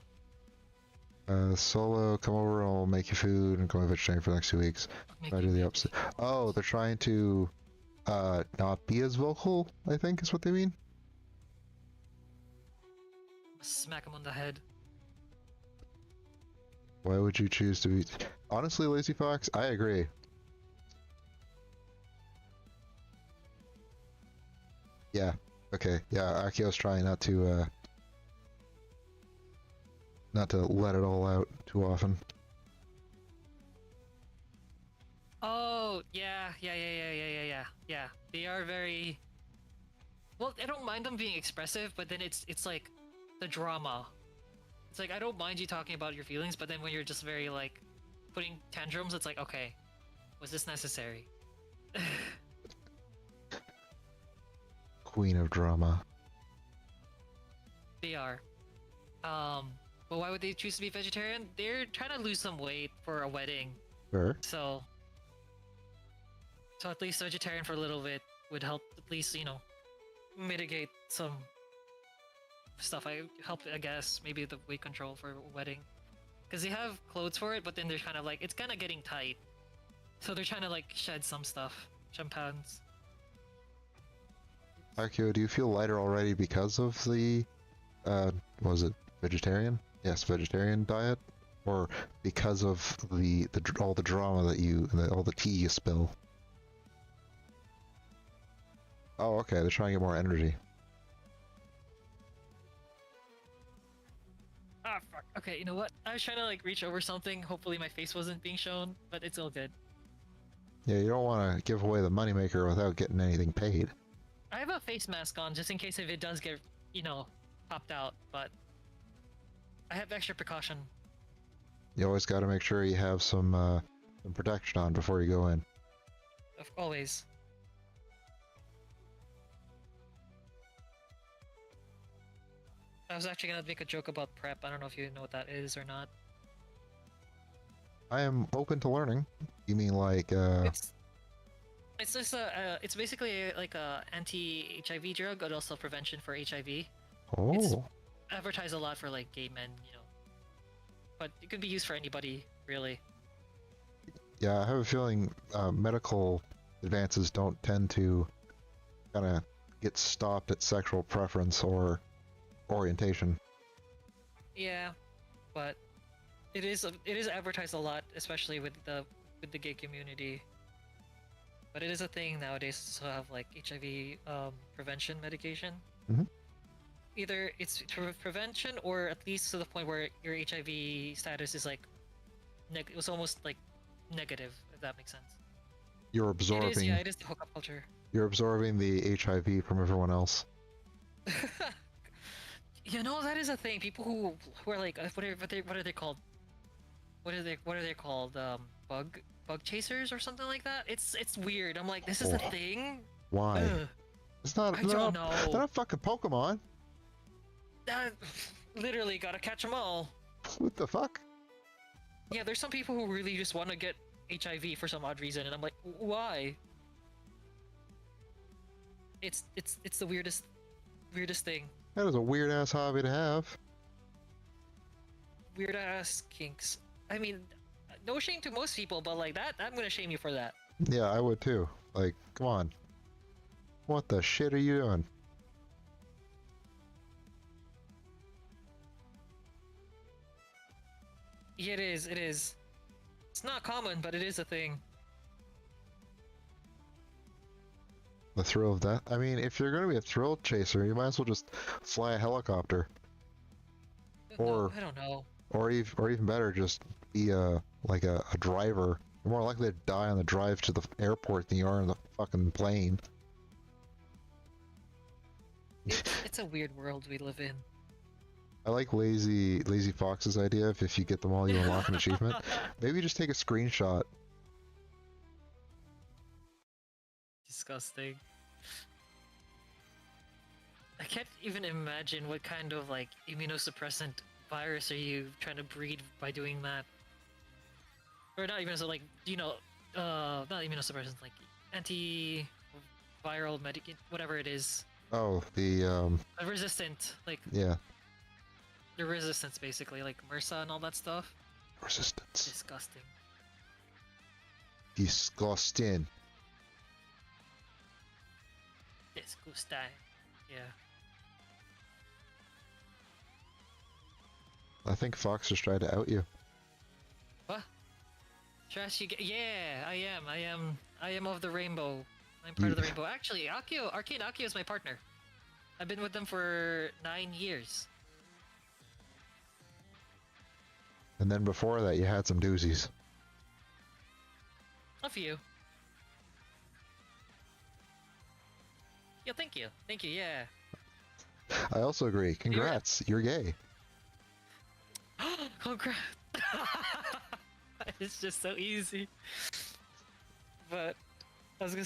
Solo, come over and I'll make you food and go vegetarian for the next 2 weeks. Make I you do the maybe- opposite. Oh, they're trying to not be as vocal, I think is what they mean. Smack him on the head. Why would you choose to be... Honestly, Lazy Fox, I agree. Yeah, okay. Yeah, Akio's trying not to let it all out too often. Oh, yeah. They are very... Well, I don't mind them being expressive, but then it's like the drama. It's like I don't mind you talking about your feelings, but then when you're just very like putting tantrums, it's like, okay, was this necessary? Queen of drama. They are. But why would they choose to be vegetarian? They're trying to lose some weight for a wedding, Sure. so at least vegetarian for a little bit would help at least, mitigate some stuff. I guess, maybe the weight control for a wedding. Because they have clothes for it, but then they're kind of like, it's kind of getting tight. So they're trying to like shed some stuff. Some pants. Akio, do you feel lighter already because of the, was it vegetarian? Yes, vegetarian diet? Or because of all the drama that all the tea you spill? Oh, okay, they're trying to get more energy. Ah, fuck. Okay, you know what? I was trying to like reach over something. Hopefully my face wasn't being shown, but it's all good. Yeah, you don't want to give away the moneymaker without getting anything paid. I have a face mask on just in case if it does get, popped out, but I have extra precaution. You always got to make sure you have some protection on before you go in. Always. I was actually gonna make a joke about prep. I don't know if you know what that is or not. I am open to learning. You mean like, It's just it's basically like a anti-HIV drug, but also prevention for HIV. It's oh, advertised a lot for like gay men, but it could be used for anybody, really. yeah, I have a feeling medical advances don't tend to kind of get stopped at sexual preference or orientation. Yeah, but it is advertised a lot, especially with the gay community. But it is a thing nowadays to have like HIV prevention medication. Mhm. Either it's prevention or at least to the point where your HIV status is like it was almost like negative, if that makes sense. You're It absorbing, is, yeah, it is the hookup culture. you're absorbing the HIV from everyone else. That is a thing. People who are like what are they called? What are they called? Bug chasers or something like that. It's weird. I'm like, this is a Oh. thing. Why? Ugh, It's not. I They're don't not, know. they're not fucking Pokemon. Literally gotta catch them all. What the fuck? Yeah, there's some people who really just want to get HIV for some odd reason, and I'm like, why? It's the weirdest thing. That is a weird ass hobby to have. Weird ass kinks. I mean, no shame to most people, but like that, I'm gonna shame you for that. Yeah, I would too. Like, come on. What the shit are you doing? Yeah, it is. It is. It's not common, but it is a thing. The thrill of death? I mean, if you're gonna be a thrill chaser, you might as well just fly a helicopter. Or, No, I don't know. or even better, just be like a driver. You're more likely to die on the drive to the airport than you are on the fucking plane. It's a weird world we live in. I like Lazy Fox's idea of if you get them all, you unlock an achievement. Maybe just take a screenshot. Disgusting. I can't even imagine what kind of like immunosuppressant virus are you trying to breed by doing that. Or not even so like not immunosuppressant, like antiviral medic whatever it is. Oh, the A resistant, like yeah, the resistance basically, like MRSA and all that stuff. resistance. Disgusting. Disgusting. Disgusting. Yeah. I think Fox just tried to out you. What? Trashy yeah, I am of the rainbow. I'm part of the rainbow. Actually, Arcane Akio is my partner. I've been with them for 9 years. And then before that, you had some doozies. A few. Yeah, thank you. Thank you, yeah. I also agree. Congrats, you're gay. Congrats! It's just so easy. But I was gonna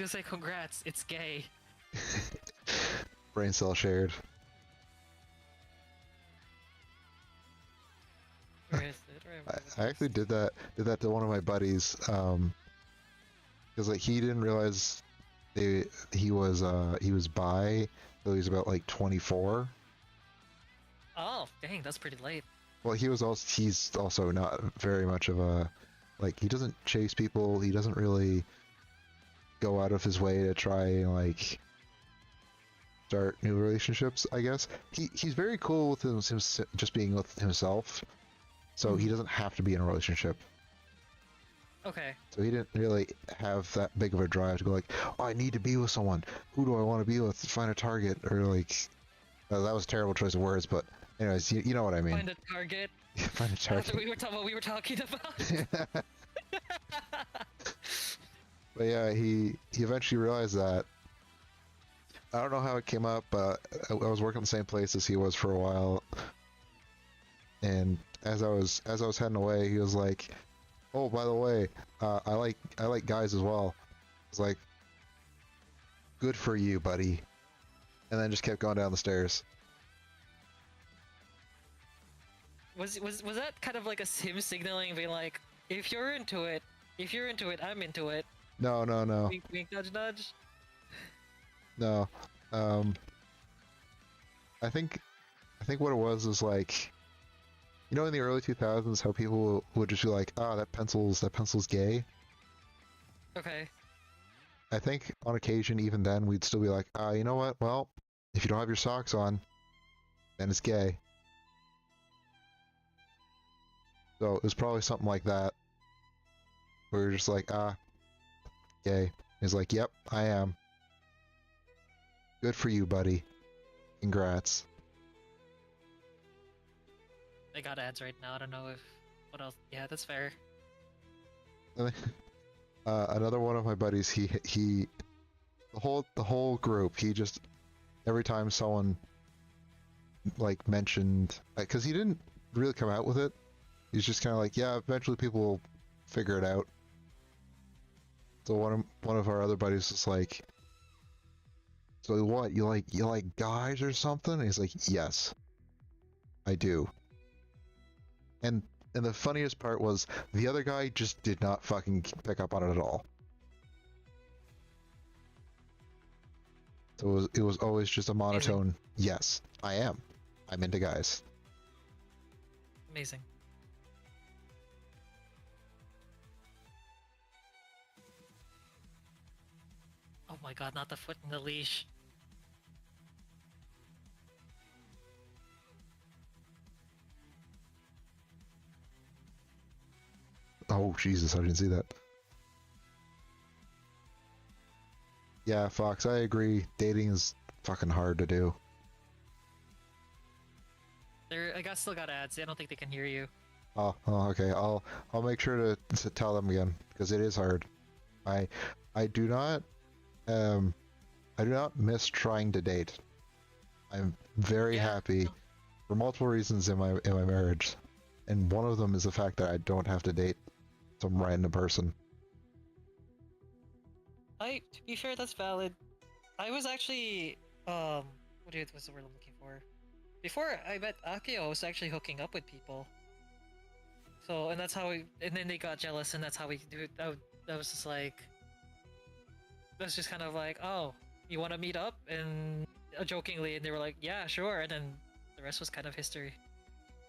say congrats, it's gay. Brain cell shared. Where is it? Where am I actually did that to one of my buddies, because like he didn't realize he was bi, so he was about like 24. Oh, dang, that's pretty late. Well, he's also not very much of a, like, he doesn't chase people, he doesn't really go out of his way to try and like start new relationships, I guess. He's very cool with him just being with himself, so he doesn't have to be in a relationship. Okay. So he didn't really have that big of a drive to go like, oh, I need to be with someone. Who do I want to be with? Find a target, or like, that was a terrible choice of words, but anyways, you know what I mean. Find a target. Find a That's target. what we were talking about. But yeah, he eventually realized that. I don't know how it came up, but I was working the same place as he was for a while, and as I was heading away, he was like, "Oh, by the way, I like guys as well." I was like, "Good for you, buddy," and then just kept going down the stairs. Was that kind of like a him signaling, being like, if you're into it, I'm into it. No. Wink, wink, nudge, nudge. No. I think what it was like, you know, in the early 2000s, how people would just be like, "Ah, that pencil's gay." Okay. I think on occasion, even then, we'd still be like, "Ah, you know what? Well, if you don't have your socks on, then it's gay." So it was probably something like that. We were just like, "Ah, gay." He's like, "Yep, I am." Good for you, buddy. Congrats. I got ads right now. I don't know if what else. Yeah, that's fair. Another one of my buddies, he the whole group, he just, every time someone like mentioned, because he didn't really come out with it, he's just kind of like, yeah, eventually people will figure it out. So one of our other buddies was like, "So what, you like guys or something?" And he's like, "Yes, I do." And the funniest part was the other guy just did not fucking pick up on it at all. So it was always just a monotone, "Yes, I am. I'm into guys." Amazing. Oh my god, not the foot in the leash. Oh, Jesus, I didn't see that. Yeah, Fox, I agree. Dating is fucking hard to do. I still got ads. I don't think they can hear you. Oh, okay. I'll make sure to tell them again because it is hard. I I do not I do not miss trying to date. I'm very Yeah. happy for multiple reasons in my marriage, and one of them is the fact that I don't have to date some random person. To be fair, that's valid. I was actually, what's the word I'm looking for? Before I met Akio, I was actually hooking up with people. So, and that's how and then they got jealous, and that's how we do it. That was just like, that's just kind of like, oh, you want to meet up? And jokingly, and they were like, yeah, sure. And then the rest was kind of history.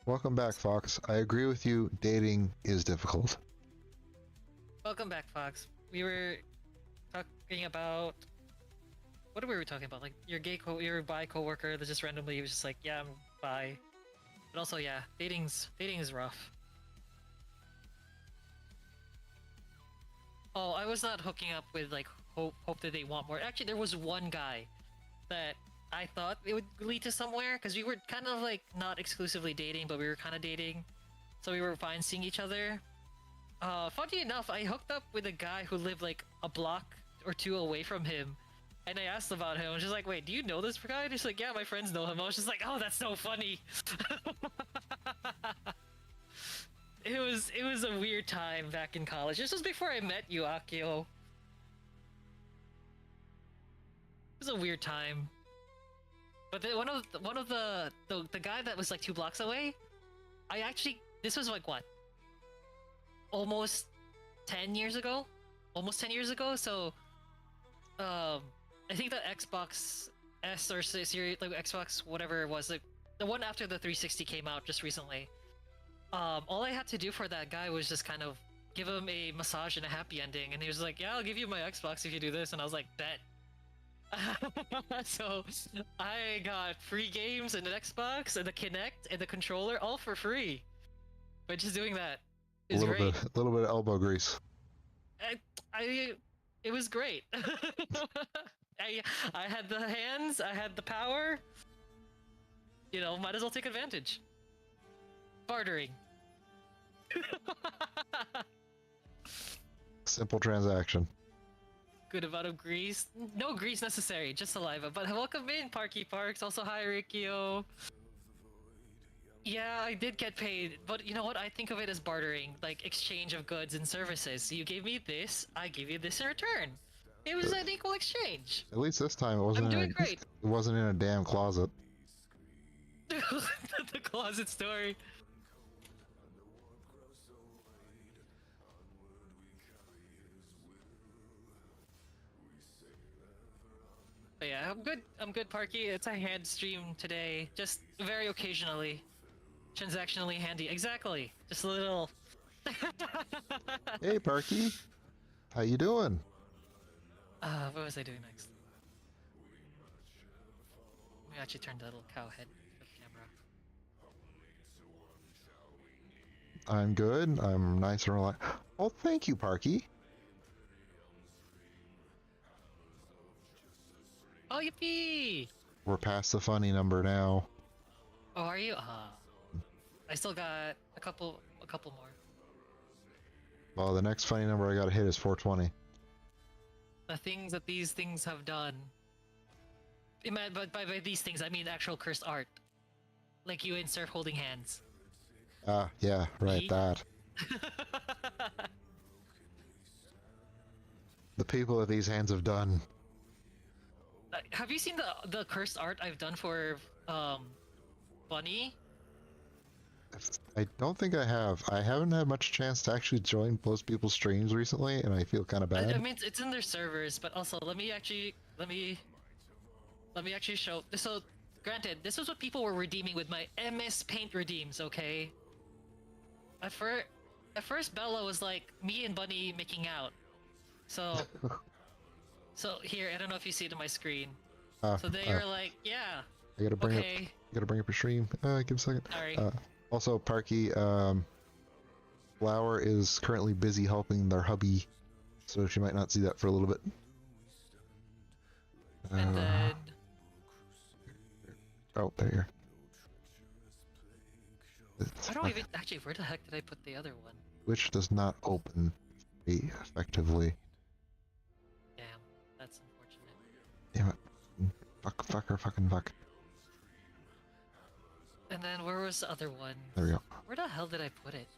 Welcome back, Fox. I agree with you. Dating is difficult. Welcome back, Fox. We were talking about what were we talking about? Like your bi coworker that just randomly was just like, yeah, I'm bi. But also, yeah, dating is rough. Oh, I was not hooking up with like hope that they want more. Actually, there was one guy that I thought it would lead to somewhere because we were kind of like not exclusively dating, but we were kind of dating, so we were fine seeing each other. Funny enough, I hooked up with a guy who lived like a block or two away from him, and I asked about him. I was just like, "Wait, do you know this guy?" And he's like, "Yeah, my friends know him." I was just like, "Oh, that's so funny." It was a weird time back in college. This was before I met you, Akio. It was a weird time. But then one of the guy that was like 2 blocks away, this was like what? Almost 10 years ago? Almost 10 years ago, so I think the Xbox S or series, like Xbox whatever it was, like the one after the 360 came out just recently. All I had to do for that guy was just kind of give him a massage and a happy ending, and he was like, "Yeah, I'll give you my Xbox if you do this," and I was like, "Bet." So I got free games and an Xbox and the Kinect and the controller all for free. But just doing that is great. A little bit of elbow grease. It was great. I had the hands, I had the power. You know, might as well take advantage. Bartering. Simple transaction. Good amount of grease. No grease necessary, just saliva. But welcome in, Parky Parks. Also, hi, Rikio. Yeah, I did get paid, but you know what? I think of it as bartering, like exchange of goods and services. So you gave me this, I give you this in return. It was an equal exchange. At least this time it wasn't. I'm doing great. It wasn't in a damn closet. The closet story. But yeah, I'm good, Parky. It's a hand stream today, just very occasionally. Transactionally handy. Exactly. Just a little... Hey, Parky. How you doing? What was I doing next? Let me actually turn the little cow head for the camera. I'm good. I'm nice and relaxed. Oh, thank you, Parky. Oh, yippee! We're past the funny number now. Oh, are you? I still got a couple more. Well, the next funny number I gotta hit is 420. The things that these things have done. But by these things, I mean actual cursed art. Like you in Surf holding hands. Ah, yeah, right, Me? that. The people that these hands have done. Have you seen the cursed art I've done for Bunny? I don't think I have. I haven't had much chance to actually join most people's streams recently, and I feel kind of bad. I mean, it's in their servers, but also let me actually show. So, granted, this was what people were redeeming with my MS Paint redeems. Okay. At first, Bella was like me and Bunny making out. So, So here, I don't know if you see it on my screen. Uh, So they uh, are like, yeah, I gotta bring up. okay, Gotta bring up your stream. Give a second. sorry. Also, Parky, Flower is currently busy helping their hubby, so she might not see that for a little bit. And then Oh, there you are. I don't even actually. Where the heck did I put the other one? Which does not open effectively. Damn, that's unfortunate. Damn it. Fuck. And then where was the other one? There we go. Where the hell did I put it?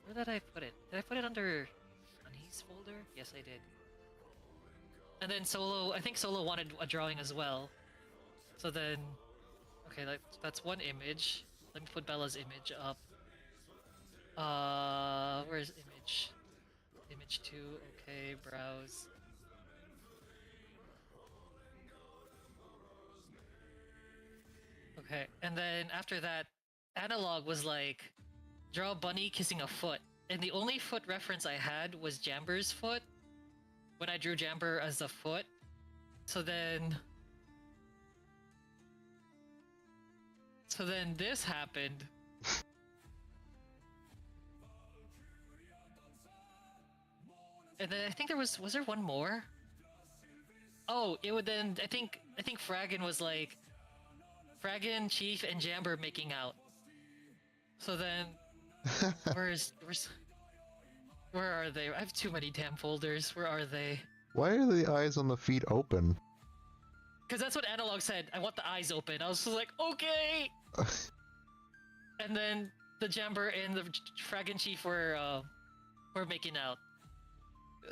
Where did I put it? Did I put it under Honey's folder? Yes, I did. And then Solo, I think Solo wanted a drawing as well. So then, okay, that's one image. Let me put Bella's image up. Where's image? Image 2, okay, browse. Okay, and then after that, Analog was like, draw a bunny kissing a foot. And the only foot reference I had was Jamber's foot, when I drew Jamber as a foot. So then this happened. And then I think was there one more? Oh, it would then I think Fraggin was like Fraggin, Chief, and Jamber making out. So then where are they? I have too many damn folders. Where are they? Why are the eyes on the feet open? Because that's what Analog said. I want the eyes open. I was just like, okay. And then the Jamber and the Fraggin Chief were making out.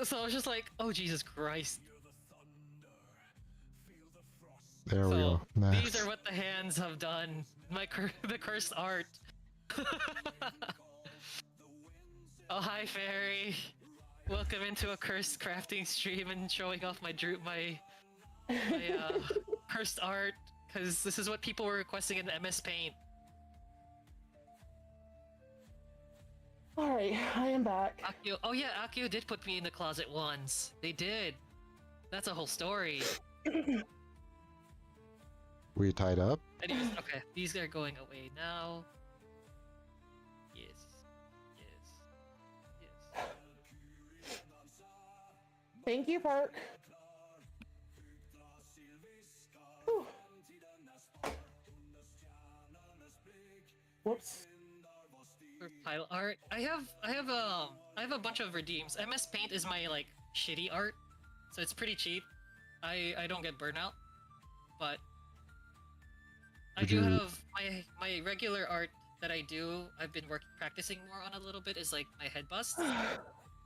So I was just like, oh Jesus Christ. There we go. Nice. These are what the hands have done. The cursed art. Oh hi Fairy. Welcome into a cursed crafting stream and showing off my cursed art, because this is what people were requesting in MS Paint. Alright, I am back. Akio, oh yeah, Akio did put me in the closet once. They did. That's a whole story. Were you tied up? Anyways, okay, these are going away now. Yes. Thank you, Park. Whew. Whoops. For pile art, I have a bunch of redeems. MS Paint is my like shitty art, so it's pretty cheap. I don't get burnout, but I do have my regular art that I do. I've been practicing more on a little bit is like my head bust.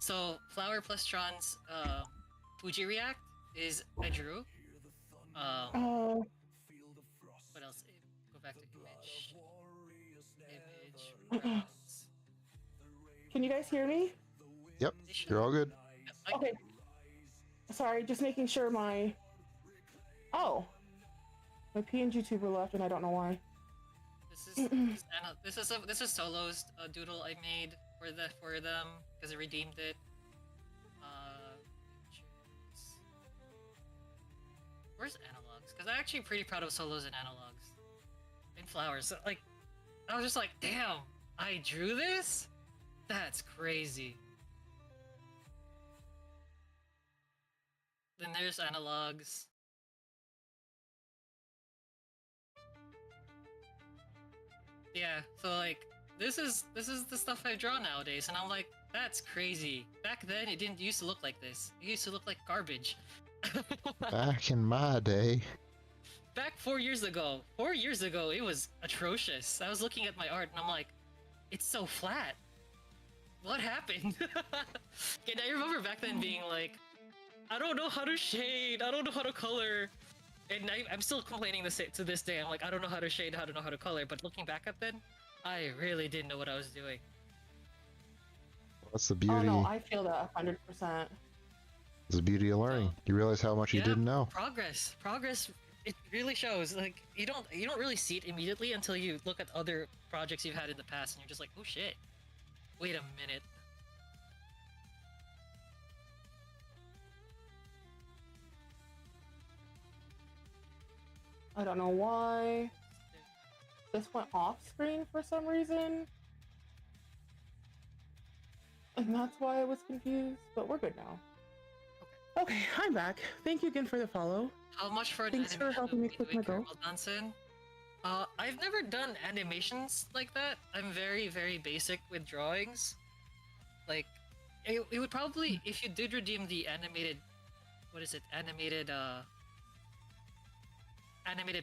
So Flower plus Tron's Fuji React is I drew. Oh. What else? Go back to image. Can you guys hear me? Yep, you're all good. Okay. Sorry, just making sure my... Oh. My PNG tuber left and I don't know why. This is Solo's doodle I made for them because I redeemed it. Where's Analogs? Because I'm actually pretty proud of Solos and Analogs. And Flowers. So, like, I was just like, damn, I drew this? That's crazy. Then there's Analogs. Yeah, so like, this is the stuff I draw nowadays, and I'm like, that's crazy. Back then, it didn't used to look like this. It used to look like garbage. Back in my day. Back 4 years ago. 4 years ago, it was atrocious. I was looking at my art, and I'm like, it's so flat. What happened? And I remember back then being like, I don't know how to shade, I don't know how to color. And I'm still complaining to this day. I'm like, I don't know how to shade, I don't know how to color. But looking back at then, I really didn't know what I was doing. What's the beauty? Oh no, I feel that 100%. It's the beauty of learning. You realize how much you didn't know. Progress. It really shows. Like you don't really see it immediately until you look at other projects you've had in the past, and you're just like, oh shit. Wait a minute. I don't know why. This went off screen for some reason. And that's why I was confused, but we're good now. Okay, I'm back. Thank you again for the follow. How much for an Thanks for animation helping of me me click doing my goal. caramel dancing? I've never done animations like that. I'm very, very basic with drawings. Like, it would probably, if you did redeem the animated, what is it, animated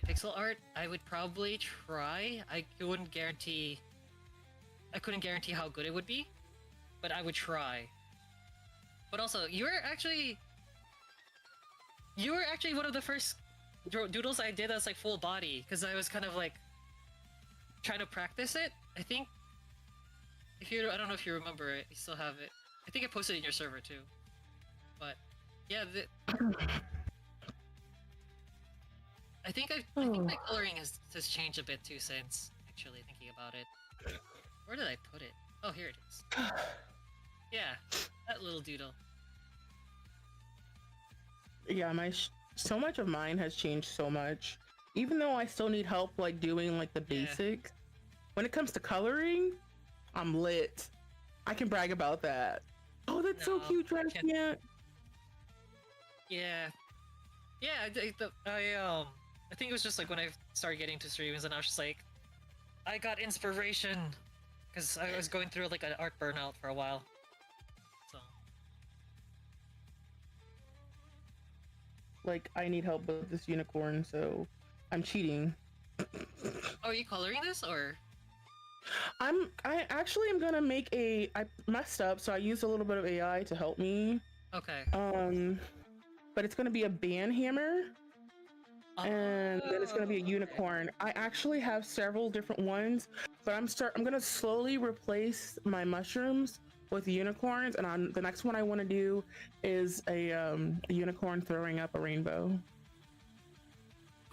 pixel art, I would probably try. I couldn't guarantee how good it would be, but I would try. But also, you were actually one of the first doodles I did as like full body, because I was kind of like trying to practice it. I think I don't know if you remember it, you still have it. I think I posted it in your server too. But yeah, I think my coloring has changed a bit too since actually thinking about it. Where did I put it? Oh, here it is. Yeah, that little doodle. Yeah, so much of mine has changed so much. Even though I still need help like doing like the basics, when it comes to coloring, I'm lit. I can brag about that. Oh, that's so cute, Trash Ant. Yeah. Yeah, I think it was just like when I started getting to streams and I was just like, I got inspiration, because I was going through like an art burnout for a while. So. Like, I need help with this unicorn, so I'm cheating. Oh, are you coloring this or? I actually am gonna make I messed up, so I used a little bit of AI to help me. Okay. But it's gonna be a band hammer. And then it's gonna be a unicorn. I actually have several different ones, but I'm gonna slowly replace my mushrooms with unicorns, and the next one I want to do is a unicorn throwing up a rainbow.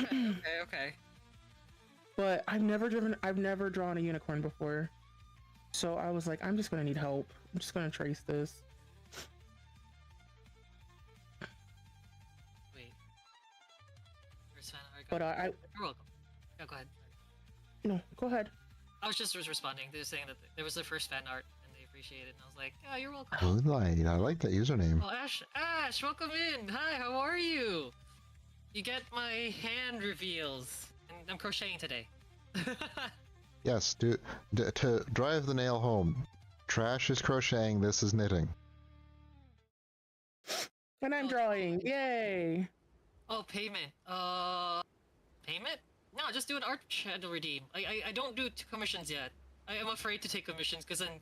Okay. But I've never drawn a unicorn before, so I was like, I'm just gonna need help. I'm just gonna trace this. Wait. But You're welcome. Yeah, go ahead. No, go ahead. I was just responding. They were saying that there was their first fan art and they appreciate it, and I was like, yeah, you're welcome. Moonlight, I like that username. Oh, Ash, welcome in. Hi, how are you? You get my hand reveals, and I'm crocheting today. Yes, to drive the nail home. Trash is crocheting, this is knitting. And I'm drawing. Yay! Oh, payment. Payment? No, just do an art channel redeem. I don't do commissions yet. I am afraid to take commissions because then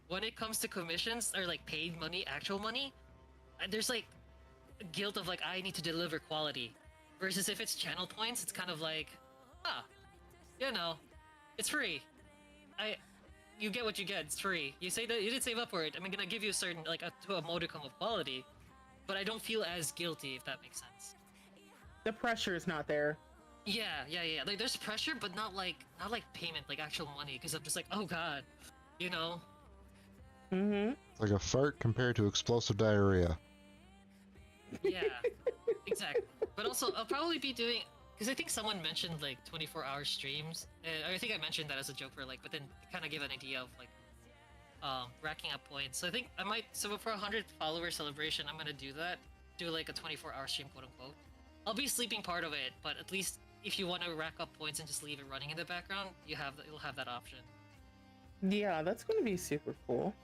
when it comes to commissions or like paid money, actual money, there's like guilt of like I need to deliver quality. Versus if it's channel points, it's kind of like, you know, it's free. You get what you get. It's free. You say that you did save up for it. I'm gonna give you a certain like a modicum of quality, but I don't feel as guilty if that makes sense. The pressure is not there. Yeah. Like there's pressure, but not like payment, like actual money. Because I'm just like, oh god, you know. Mm-hmm. It's like a fart compared to explosive diarrhea. Yeah, exactly. But also, I'll probably be doing, because I think someone mentioned like 24-hour streams. I think I mentioned that as a joke for like, but then kind of give an idea of like racking up points. So I think I might. So for a 100 follower celebration, I'm gonna do that. Do like a 24-hour stream, quote unquote. I'll be sleeping part of it, but at least if you want to rack up points and just leave it running in the background, you'll have that option. Yeah, that's gonna be super cool.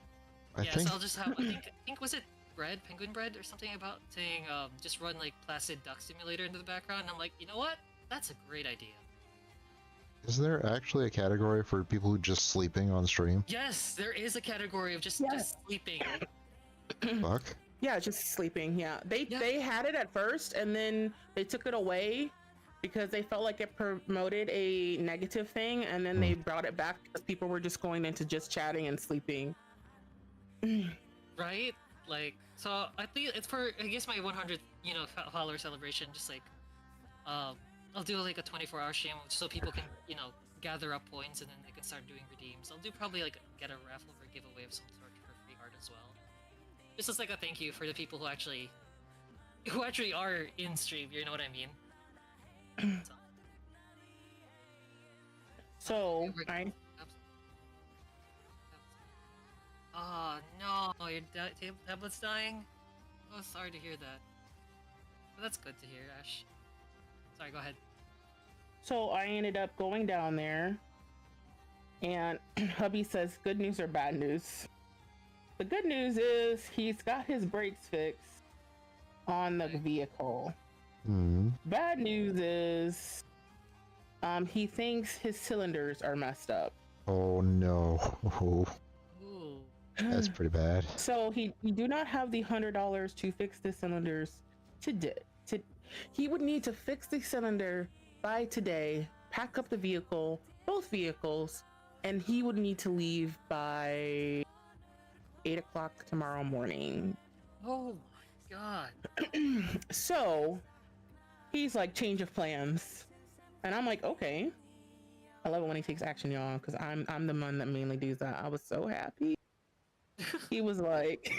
I So think I'll just have. I think was it penguin bread or something about saying just run like Placid Duck Simulator into the background. And I'm like, you know what? That's a great idea. Is there actually a category for people who just sleeping on stream? Yes, there is a category of just sleeping. Fuck. Yeah, just sleeping. Yeah, they had it at first, and then they took it away because they felt like it promoted a negative thing, and then they brought it back because people were just going into just chatting and sleeping. Right? Like, so I think it's for, I guess, my 100th, follower celebration. Just like, I'll do like a 24-hour stream so people can, gather up points and then they can start doing redeems. I'll do probably like get a raffle or giveaway of some sort for free art as well. Just as like a thank you for the people who actually are in stream. You know what I mean? So. So Oh no, your tablet's dying? Oh, sorry to hear that. But that's good to hear, Ash. Sorry, go ahead. So I ended up going down there, and hubby says, good news or bad news? The good news is he's got his brakes fixed on the vehicle. Bad news is he thinks his cylinders are messed up. Oh no. Ooh. That's pretty bad. So he do not have the $100 to fix the cylinders he would need to fix the cylinder by today, pack up the vehicle, both vehicles, and he would need to leave by 8 o'clock tomorrow morning. Oh my god. So he's like, change of plans. And I'm like, okay. I love it when he takes action, y'all, because I'm the one that mainly does that. I was so happy. He was like,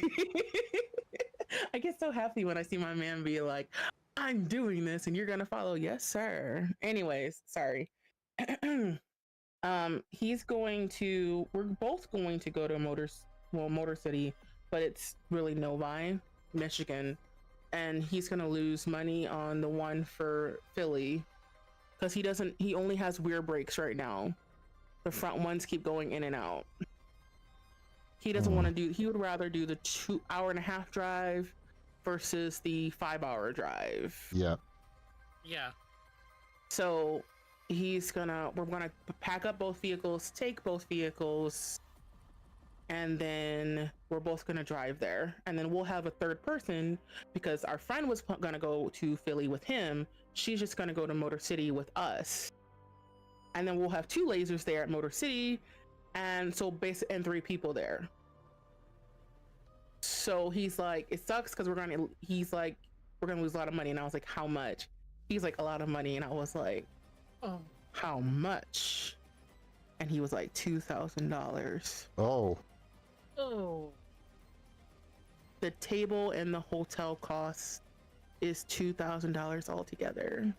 I get so happy when I see my man be like, I'm doing this and you're gonna follow. Yes, sir. Anyways, sorry. We're both going to go to Motor City, but it's really Novi, Michigan, and he's gonna lose money on the one for Philly because he only has rear brakes right now. The front ones keep going in and out. He doesn't want to he would rather do the 2.5-hour drive versus the 5-hour drive. Yeah. Yeah. So we're gonna pack up both vehicles, take both vehicles, and then we're both gonna drive there. And then we'll have a third person because our friend was gonna go to Philly with him. She's just gonna go to Motor City with us. And then we'll have 2 lasers there at Motor City, and so basically, and 3 people there. So he's like, it sucks because we're gonna lose a lot of money. And I was like, how much? He's like, a lot of money. And I was like, Oh. how much? And he was like, $2,000. Oh. Oh. The table and the hotel cost is $2,000 altogether.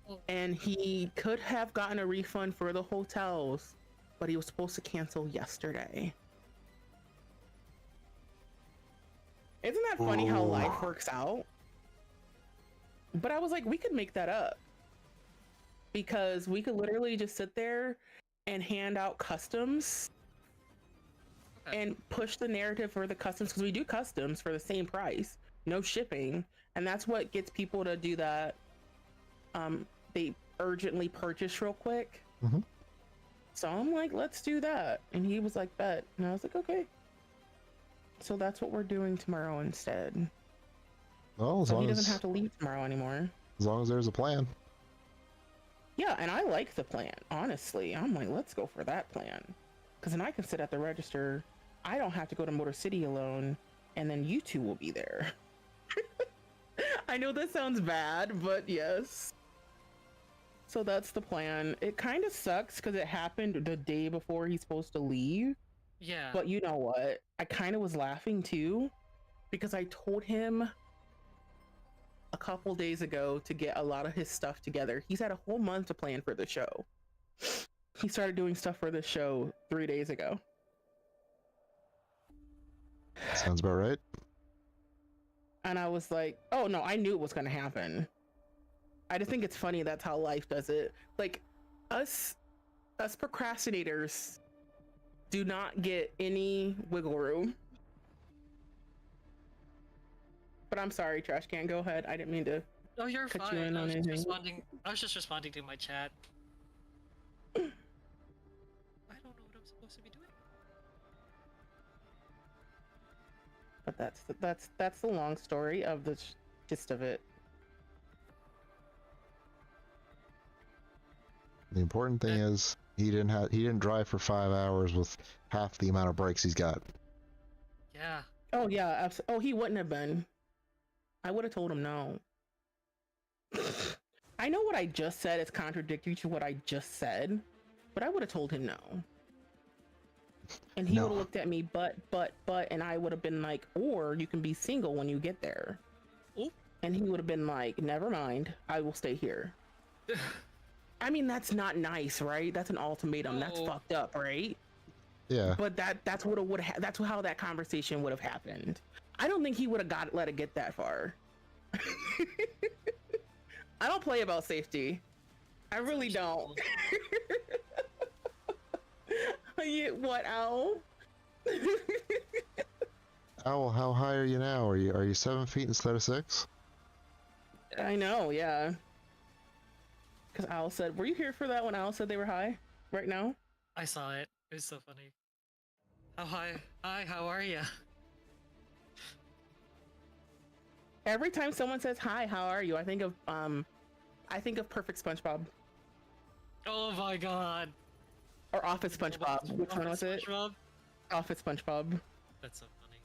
Oh. And he could have gotten a refund for the hotels, but he was supposed to cancel yesterday. Isn't that funny how life works out? But I was like, we could make that up. Because we could literally just sit there and hand out customs and push the narrative for the customs, because we do customs for the same price, no shipping. And that's what gets people to do that. They urgently purchase real quick. So I'm like, let's do that. And he was like, bet. And I was like, okay. So that's what we're doing tomorrow instead. Well, so he doesn't have to leave tomorrow anymore. As long as there's a plan. Yeah, and I like the plan, honestly. I'm like, let's go for that plan. Because then I can sit at the register. I don't have to go to Motor City alone, and then you 2 will be there. I know that sounds bad, but yes. So that's the plan. It kind of sucks because it happened the day before he's supposed to leave. Yeah. But you know what? I kind of was laughing too, because I told him a couple days ago to get a lot of his stuff together. He's had a whole month to plan for the show. He started doing stuff for the show 3 days ago. Sounds about right. And I was like, oh no, I knew it was going to happen. I just think it's funny that's how life does it. Like, us procrastinators do not get any wiggle room. But I'm sorry, Trash Can, go ahead. I didn't mean to. No, you're cut fine. you in on anything. I was just responding to my chat. I don't know what I'm supposed to be doing. But that's the long story of the gist of it. The important thing is he didn't drive for 5 hours with half the amount of brakes he's got. Yeah. Oh yeah, oh, he wouldn't have been. I would have told him no. I know what I just said is contradictory to what I just said, but I would have told him no. And he would have looked at me, but, and I would have been like, or you can be single when you get there. Ooh. And he would have been like, never mind, I will stay here. I mean, that's not nice, right? That's an ultimatum. That's No. fucked up, right? Yeah. But that's what it would have. That's how that conversation would have happened. I don't think he would have let it get that far. I don't play about safety. I really don't. What, Owl? Owl, how high are you now? Are you 7 feet instead of 6? I know, yeah. Because Owl said, were you here for that when Owl said they were high right now? I saw it. It was so funny. How hi, how are ya? Every time someone says hi, how are you? I think of Perfect SpongeBob Oh my god. or Office SpongeBob. Which one was it? SpongeBob? Office SpongeBob. That's so funny.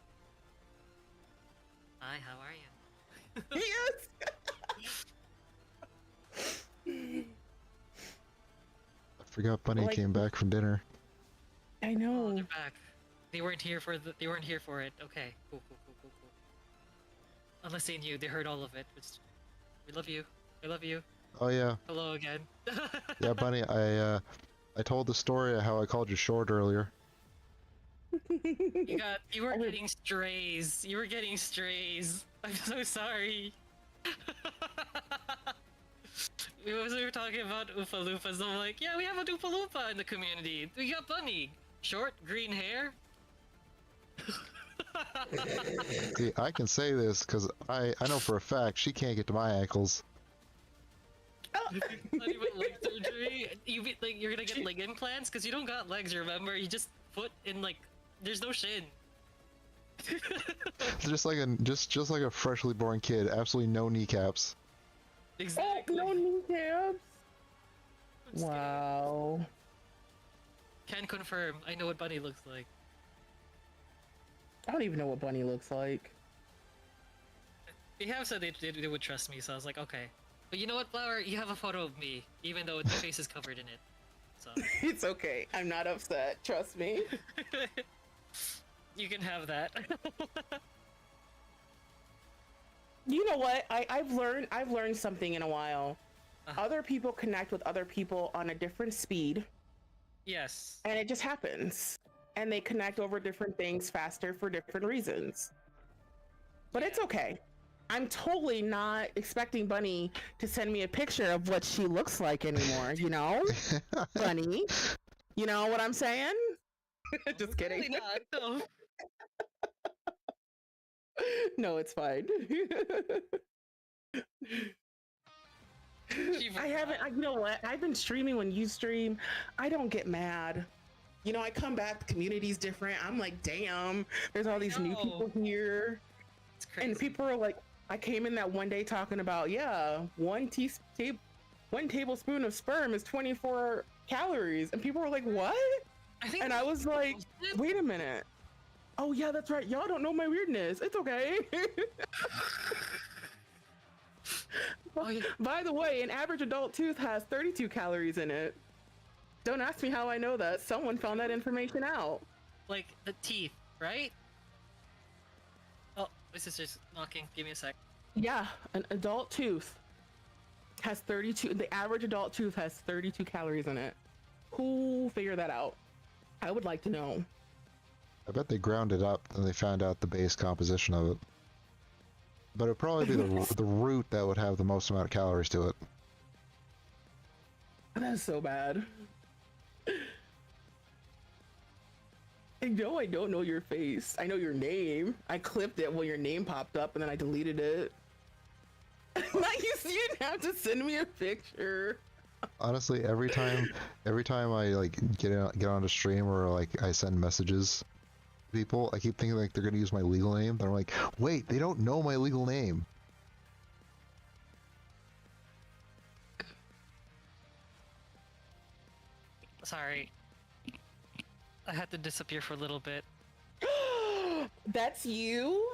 Hi, how are ya? Yes. I forgot Bunny Like- came back from dinner. I Oh, know. they're back. They weren't here for they weren't here for it. Okay, cool. Unless they knew, they heard all of it. We love you. I love you. Oh yeah, Hello again. yeah, Bunny. I told the story of how I called you short earlier. You were Oh, wait. getting strays. You were getting strays. I'm so sorry. We were talking about Oompa Loompas. I'm like, yeah, we have a Oompa Loompa in the community. We got Bunny. Short, green hair. See, I can say this because I know for a fact she can't get to my ankles. Not even leg surgery. You're gonna get leg implants because you don't got legs. Remember, you just foot in like. There's no shin. Just like a freshly born kid, absolutely no kneecaps. Oh, Exactly. no kneecaps. I'm just kidding. Wow. Can confirm. I know what Bunny looks like. I don't even know what Bunny looks like. They have said they would trust me, so I was like, okay. But you know what, Flower? You have a photo of me, even though the face is covered in it. So It's okay. I'm not upset. Trust me. you can have that. You know what? I've learned something in a while. Uh-huh. Other people connect with other people on a different speed, Yes. and it just happens. And they connect over different things faster for different reasons. But it's Yeah. okay. I'm totally not expecting Bunny to send me a picture of what she looks like anymore, you know? Bunny. You know what I'm saying? Just kidding. Really not. No. No, it's fine. You know what? I've been streaming when you stream. I don't get mad. You know, I come back, the community's different. I'm like, damn, there's all these new know. people here. It's crazy. And people are like, I came in that one day talking about, yeah, one tablespoon of sperm is 24 calories. And people were like, what? I think And I was like, wait a minute. Oh, yeah, that's right. Y'all don't know my weirdness. It's okay. Oh, yeah. By the way, an average adult tooth has 32 calories in it. Don't ask me how I know that. Someone found that information out. Like the teeth, right? Oh, my sister's knocking. Give me a sec. Yeah, an adult tooth has 32. The average adult tooth has 32 calories in it. Who figured that out? I would like to know. I bet they ground it up and they found out the base composition of it. But it'd probably be the root that would have the most amount of calories to it. That's so bad. I know I don't know your face. I know your name. I clipped it when your name popped up and then I deleted it. Like you didn't have to send me a picture. Honestly, every time I like get on a stream or like I send messages to people, I keep thinking like they're gonna use my legal name. But I'm like, wait, they don't know my legal name. Sorry. I had to disappear for a little bit. That's you?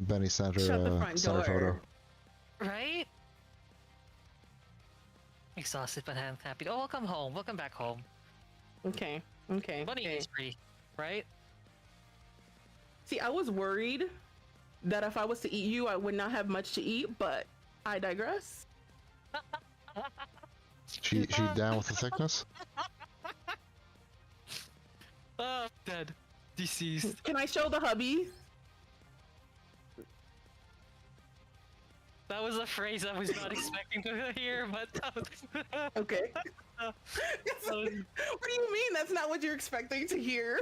Benny sent her Shut the front sent her photo. door. Right? Exhausted but I'm happy. Oh, welcome home. Welcome back home. Okay. Okay. Bunny okay. is free, right? See, I was worried that if I was to eat you, I would not have much to eat, but I digress. she down with the thickness? Oh, dead. Deceased. Can I show the hubby? That was a phrase I was not expecting to hear, but that was... Okay. that was- What do you mean? That's not what you're expecting to hear?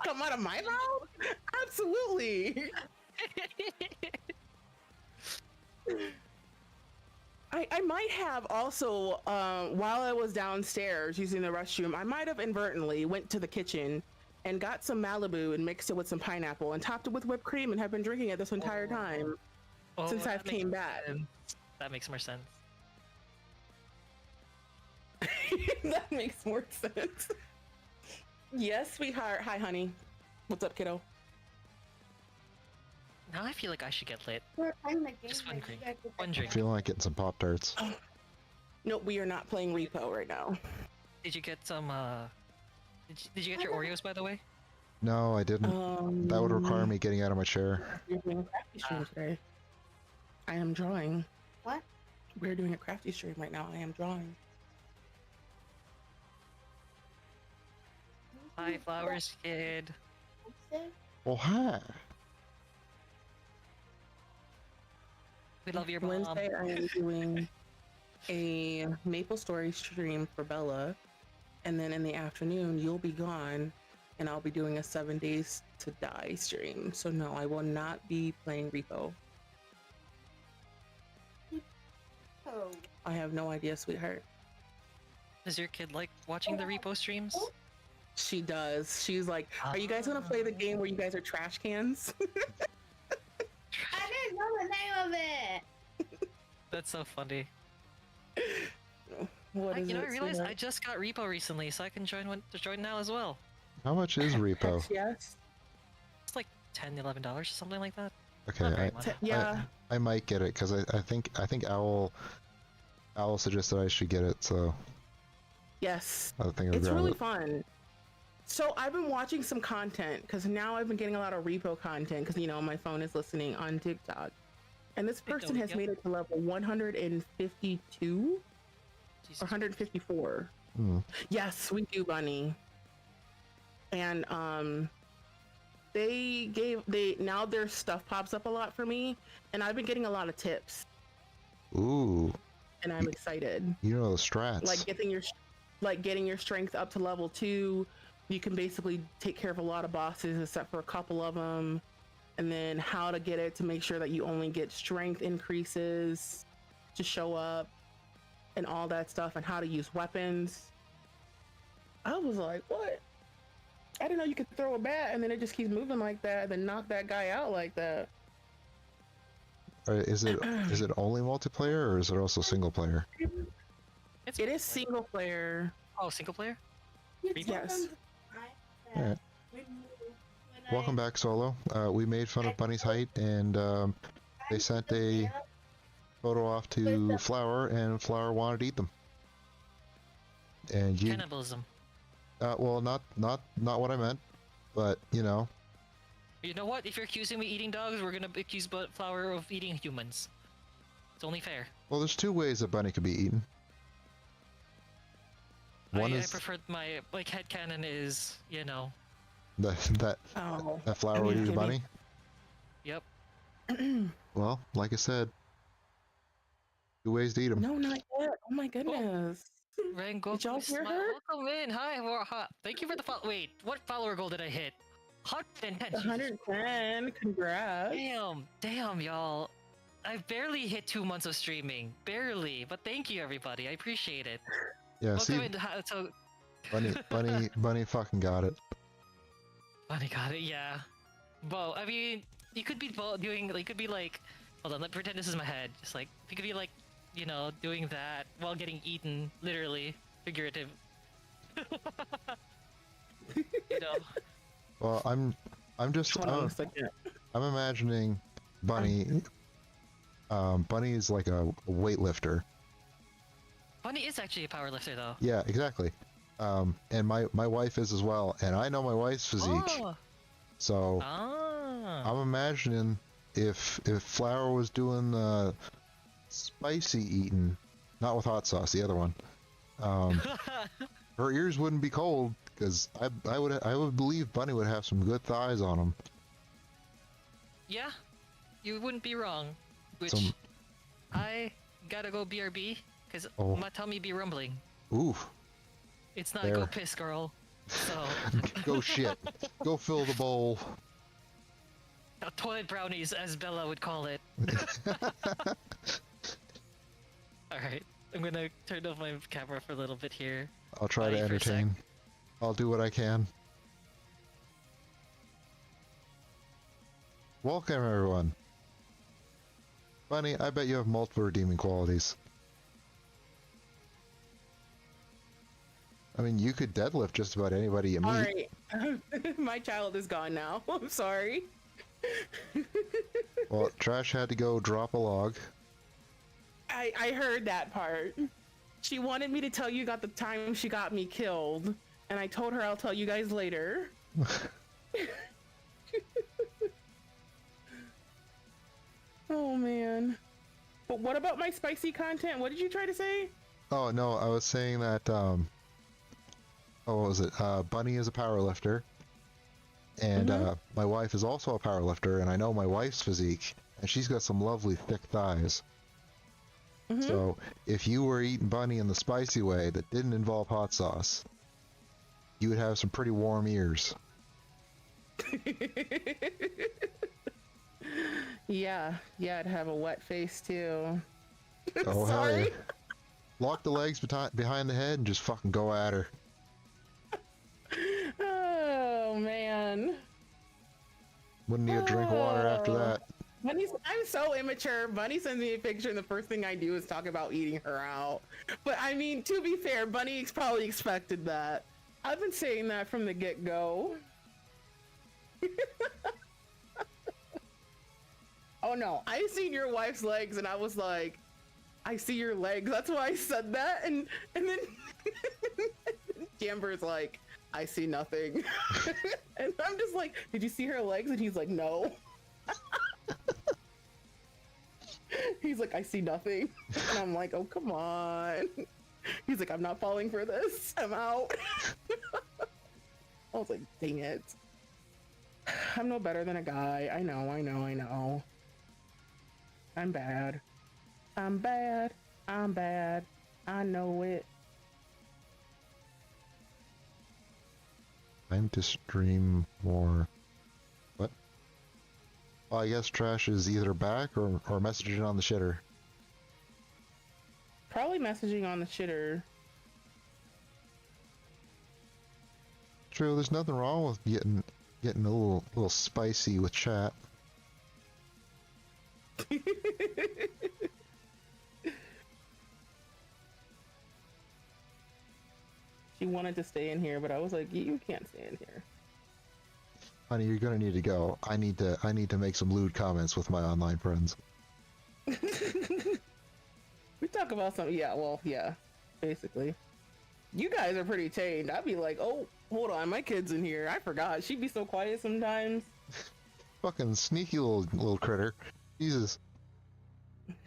Come out of my mouth? Absolutely. I might have also, while I was downstairs using the restroom, I might have inadvertently went to the kitchen and got some Malibu and mixed it with some pineapple and topped it with whipped cream and have been drinking it this entire time since that I've makes came more back. sense. That makes more sense. That makes more sense. Yes, sweetheart. Hi, honey. What's up, kiddo? Now I feel like I should get lit. We're playing the game. Just like, wondering. you guys are Wondering. Feeling like getting some Pop-Tarts. Nope, we are not playing Repo right now. Did you get some, Did you get your Oreos, by the way? No, I didn't. That would require me getting out of my chair. We're doing a crafty stream today. I am drawing. What? We're doing a crafty stream right now. I am drawing. Hi, Flowers Kid. Well, hi. We love your mom. Wednesday, I am doing a Maple Story stream for Bella, and then in the afternoon, you'll be gone, and I'll be doing a 7 Days to Die stream. So no, I will not be playing Repo. Oh. I have no idea, sweetheart. Does your kid like watching the repo streams? She does. She's like, "Are you guys gonna play the game where you guys are trash cans?" I didn't know the name of it. That's so funny. What is You know, it, I realized I sweetheart? just got repo recently, so I can join now as well. How much is repo? Yes. It's like $10, $11 or something like that. Okay, Not very much. Yeah. I might get it because I think Owl suggested I should get it, so Yes. I think I'll It's grab really it. fun. So I've been watching some content because now I've been getting a lot of repo content because my phone is listening on TikTok, and this person has yep. made it to level 152 Jesus. or 154. Hmm. Yes, we do, Bunny. And now their stuff pops up a lot for me, and I've been getting a lot of tips, Ooh, and I'm excited. you know the strats. Like getting your strength up to level 2. You can basically take care of a lot of bosses except for a couple of them, and then how to get it to make sure that you only get strength increases to show up and all that stuff, and how to use weapons. I was like, what? I didn't know you could throw a bat and then it just keeps moving like that and then knock that guy out like that. Is it only multiplayer or is it also single player? It's It is multiplayer. single player. Oh, single player? Yes. Alright. Welcome back, Solo. We made fun of Bunny's height, and they sent a photo off to Flower, and Flower wanted to eat them. And you, Cannibalism. well, not what I meant, but you know, You know what? If you're accusing me eating dogs, we're gonna accuse Flower of eating humans. It's only fair. well, there's two ways that Bunny could be eaten. One I is prefer my headcanon is, that Oh. Flower would eat a Jimmy. bunny. Yep. Well, like I said, two ways to eat them. No, not yet. Oh my goodness. Rango, Did y'all hear her? welcome in. Hi, thank you for the follow. Wait, what follower goal did I hit? 110. Jesus. 110. Congrats. Damn, y'all. I barely hit 2 months of streaming, barely. But thank you, everybody. I appreciate it. Yeah, Welcome see, in. So, Bunny fucking got it. Bunny got it. Yeah. Well, I mean, you could be doing. You could be like, hold on. Let's pretend this is my head. Just like you could be like, doing that while getting eaten, literally, figurative. you know. Well, I'm just Hold on a second. I'm imagining Bunny. Bunny is like a weightlifter. Bunny is actually a powerlifter, though. Yeah, exactly. And my wife is as well, and I know my wife's physique. Oh. So Ah. I'm imagining if Flower was doing the spicy eating, not with hot sauce, the other one, Her ears wouldn't be cold because I would believe Bunny would have some good thighs on him. Yeah, you wouldn't be wrong. Which Some I gotta go BRB because Oh. my tummy be rumbling. oof. It's not There. go piss, girl. So Go shit. Go fill the bowl. toilet brownies, as Bella would call it. All right, I'm gonna turn off my camera for a little bit here. I'll try to Bye for a sec. entertain. I'll do what I can. Welcome everyone. Bunny, I bet you have multiple redeeming qualities. I mean, you could deadlift just about anybody you meet. Alright. My child is gone now. I'm sorry. Well, Trash had to go drop a log. I heard that part. She wanted me to tell you about the time she got me killed, and I told her I'll tell you guys later. Oh man. But what about my spicy content? What did you try to say? Oh no, I was saying that oh, what was it? Bunny is a power lifter. And my wife is also a power lifter, and I know my wife's physique, and she's got some lovely thick thighs. So if you were eating Bunny in the spicy way that didn't involve hot sauce, you would have some pretty warm ears. Yeah, I'd have a wet face too. Oh, hell Sorry. yeah. Lock the legs behind the head and just fucking go at her. Oh man. Wouldn't need a drink of water after that. I'm so immature. Bunny sends me a picture, and the first thing I do is talk about eating her out. But I mean, to be fair, Bunny probably expected that. I've been saying that from the get-go. Oh no, I seen your wife's legs, and I was like, I see your legs. That's why I said that. And then Jamber's like, I see nothing. And I'm just like, did you see her legs? And he's like, no. He's like, I see nothing. And I'm like, oh, come on. He's like, I'm not falling for this. I'm out. I was like, dang it. I'm no better than a guy. I know. I'm bad. I'm bad. I know it. Time to stream more. What? Well, I guess Trash is either back or messaging on the shitter. Probably messaging on the shitter. True, there's nothing wrong with getting a little spicy with chat. She wanted to stay in here, but I was like, you can't stay in here. Honey, you're gonna need to go. I need to make some lewd comments with my online friends. We talk about something. Yeah, well, yeah, basically. You guys are pretty tamed. I'd be like, oh, hold on, my kid's in here. I forgot. She'd be so quiet sometimes. Fucking sneaky little critter. Jesus.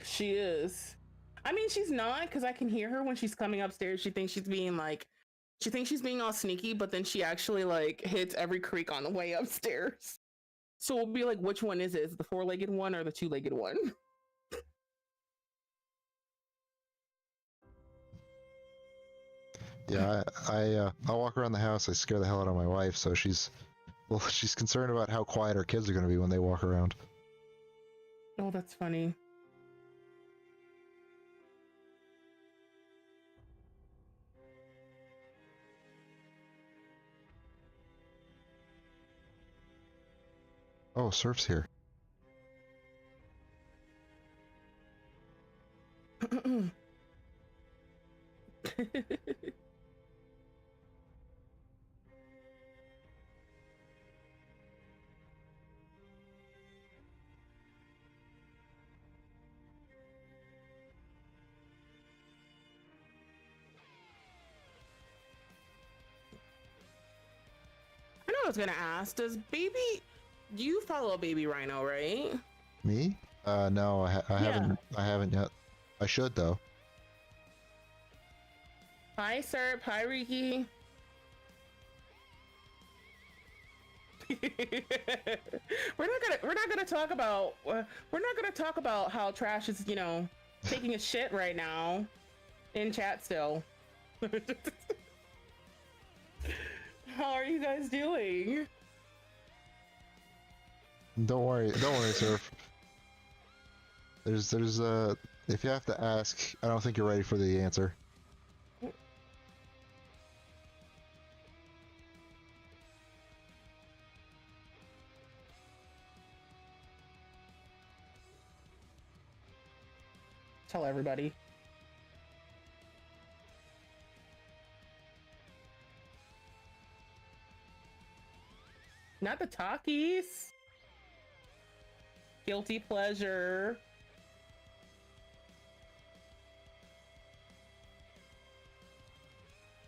She is. I mean, she's not, because I can hear her when she's coming upstairs. She thinks she's being all sneaky, but then she actually like hits every creak on the way upstairs. So we'll be like, which one is it? Is it the four-legged one or the two-legged one? Yeah, I walk around the house. I scare the hell out of my wife, so she's concerned about how quiet her kids are gonna be when they walk around. Oh, that's funny. Oh, Surf's here. I know I was gonna ask, do you follow Baby Rhino, right? Me? No, I haven't yet. I should though. Hi, Serp. Hi, Riki. we're not gonna talk about how Trash is, you know, taking a shit right now in chat still. How are you guys doing? Don't worry, Surf. There's if you have to ask, I don't think you're ready for the answer. Tell everybody. Not the talkies. Guilty pleasure.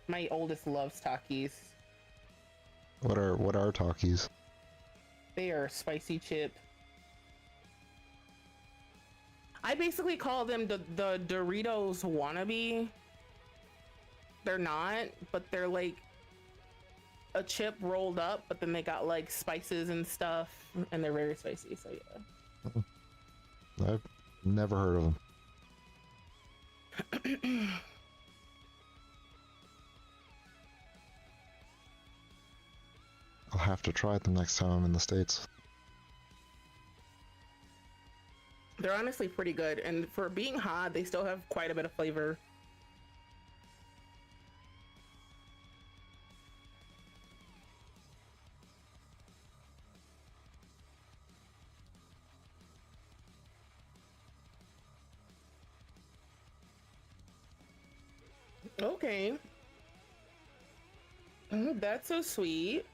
My oldest loves Takis. What are talkies? They are spicy chip. I basically call them the Doritos wannabe. They're not, but they're like a chip rolled up, but then they got like spices and stuff, and they're very spicy, so yeah. I've never heard of them. I'll have to try them next time I'm in the States. They're honestly pretty good, and for being hot, they still have quite a bit of flavor. Okay. That's so sweet.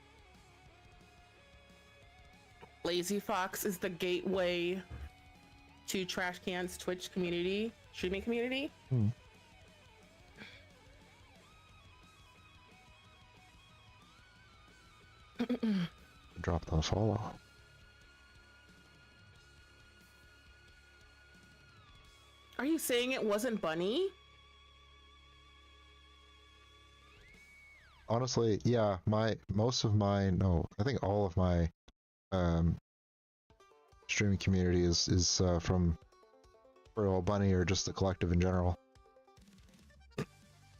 Lazy Fox is the gateway to Trash Can's Twitch community, streaming community. Drop the follow. Are you saying it wasn't Bunny? Honestly, yeah, I think all of my streaming community is from Royal Bunny or just the collective in general.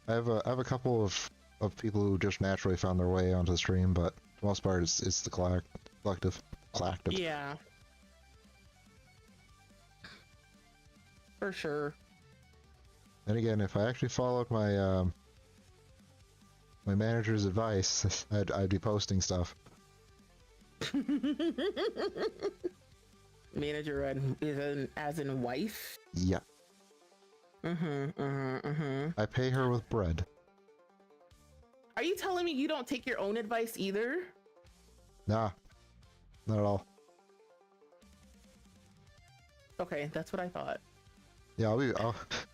I have a couple of people who just naturally found their way onto the stream, but for the most part it's the collective. Yeah. For sure. And again, if I actually followed my my manager's advice, I'd be posting stuff. Manager as in wife? Yeah. I pay her with bread. Are you telling me you don't take your own advice either? Nah, not at all. Okay, that's what I thought. Yeah,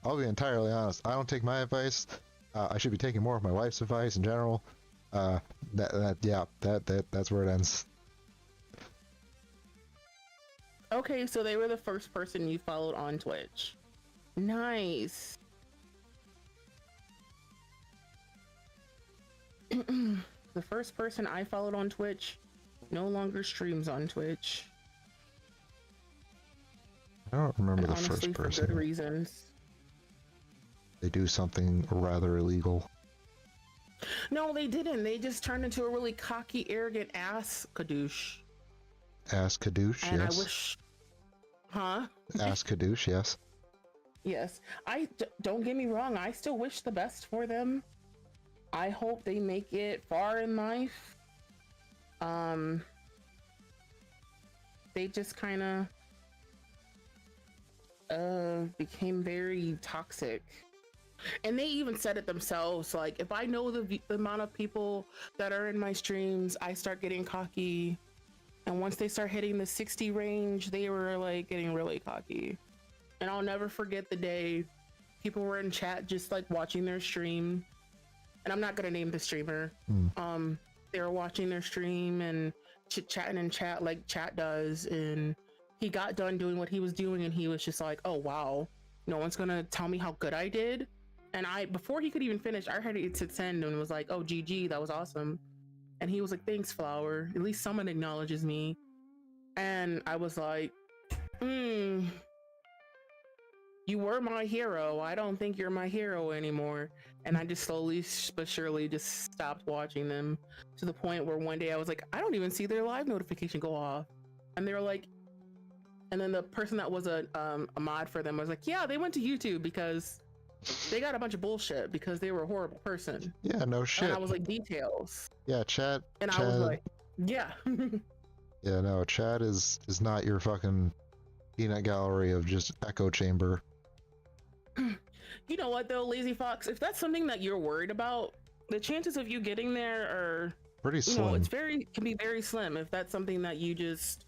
I'll be entirely honest. I don't take my advice. I should be taking more of my wife's advice in general. That's where it ends. Okay, so they were the first person you followed on Twitch. Nice. The first person I followed on Twitch no longer streams on Twitch. I don't remember And the honestly, first person. for good reasons. They do something rather illegal. No, they didn't. They just turned into a really cocky, arrogant ass kadoosh. Ass Kadoosh, And yes. I wish... Huh? Ass Kadoosh, yes. Yes. Don't get me wrong. I still wish the best for them. I hope they make it far in life. They just kind of became very toxic. And they even said it themselves, like, if I know the amount of people that are in my streams, I start getting cocky. And once they start hitting the 60 range, they were like getting really cocky. And I'll never forget the day people were in chat just like watching their stream. And I'm not gonna name the streamer. They were watching their stream and chit-chatting in chat like chat does. And he got done doing what he was doing and he was just like, oh wow, no one's gonna tell me how good I did. And before he could even finish, I heard it to send and was like, "Oh, GG, that was awesome." And he was like, "Thanks, Flower. At least someone acknowledges me." And I was like, "You were my hero. I don't think you're my hero anymore." And I just slowly but surely just stopped watching them, to the point where one day I was like, "I don't even see their live notification go off." And they were like, and then the person that was a mod for them was like, "Yeah, they went to YouTube because they got a bunch of bullshit because they were a horrible person." Yeah, no shit. And I was like, "Details." Yeah, chat. And Chad, I was like, "Yeah." yeah, no, chat is not your fucking peanut gallery of just echo chamber. You know what though, Lazy Fox? If that's something that you're worried about, the chances of you getting there are Pretty you know, slim. can be very slim if that's something that you just,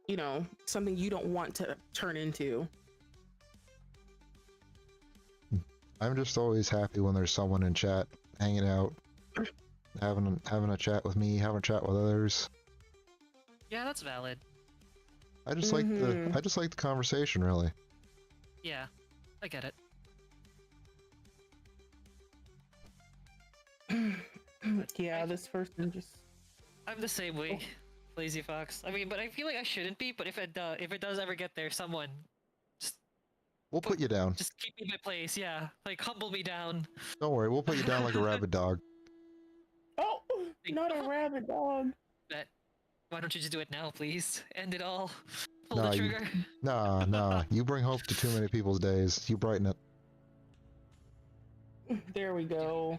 you know, something you don't want to turn into. I'm just always happy when there's someone in chat hanging out, having a chat with me, having a chat with others. Yeah, that's valid. I just like the conversation, really. Yeah, I get it. Yeah, this person just. I'm the same way, Lazy Fox. I mean, but I feel like I shouldn't be. But if it does ever get there, someone We'll put you down. just keep me in my place. Yeah, like humble me down. Don't worry, we'll put you down like a rabid dog. Oh, not a rabbit dog. But why don't you just do it now, please? End it all. Pull Nah, the trigger. Nah. You bring hope to too many people's days. You brighten it. There we go.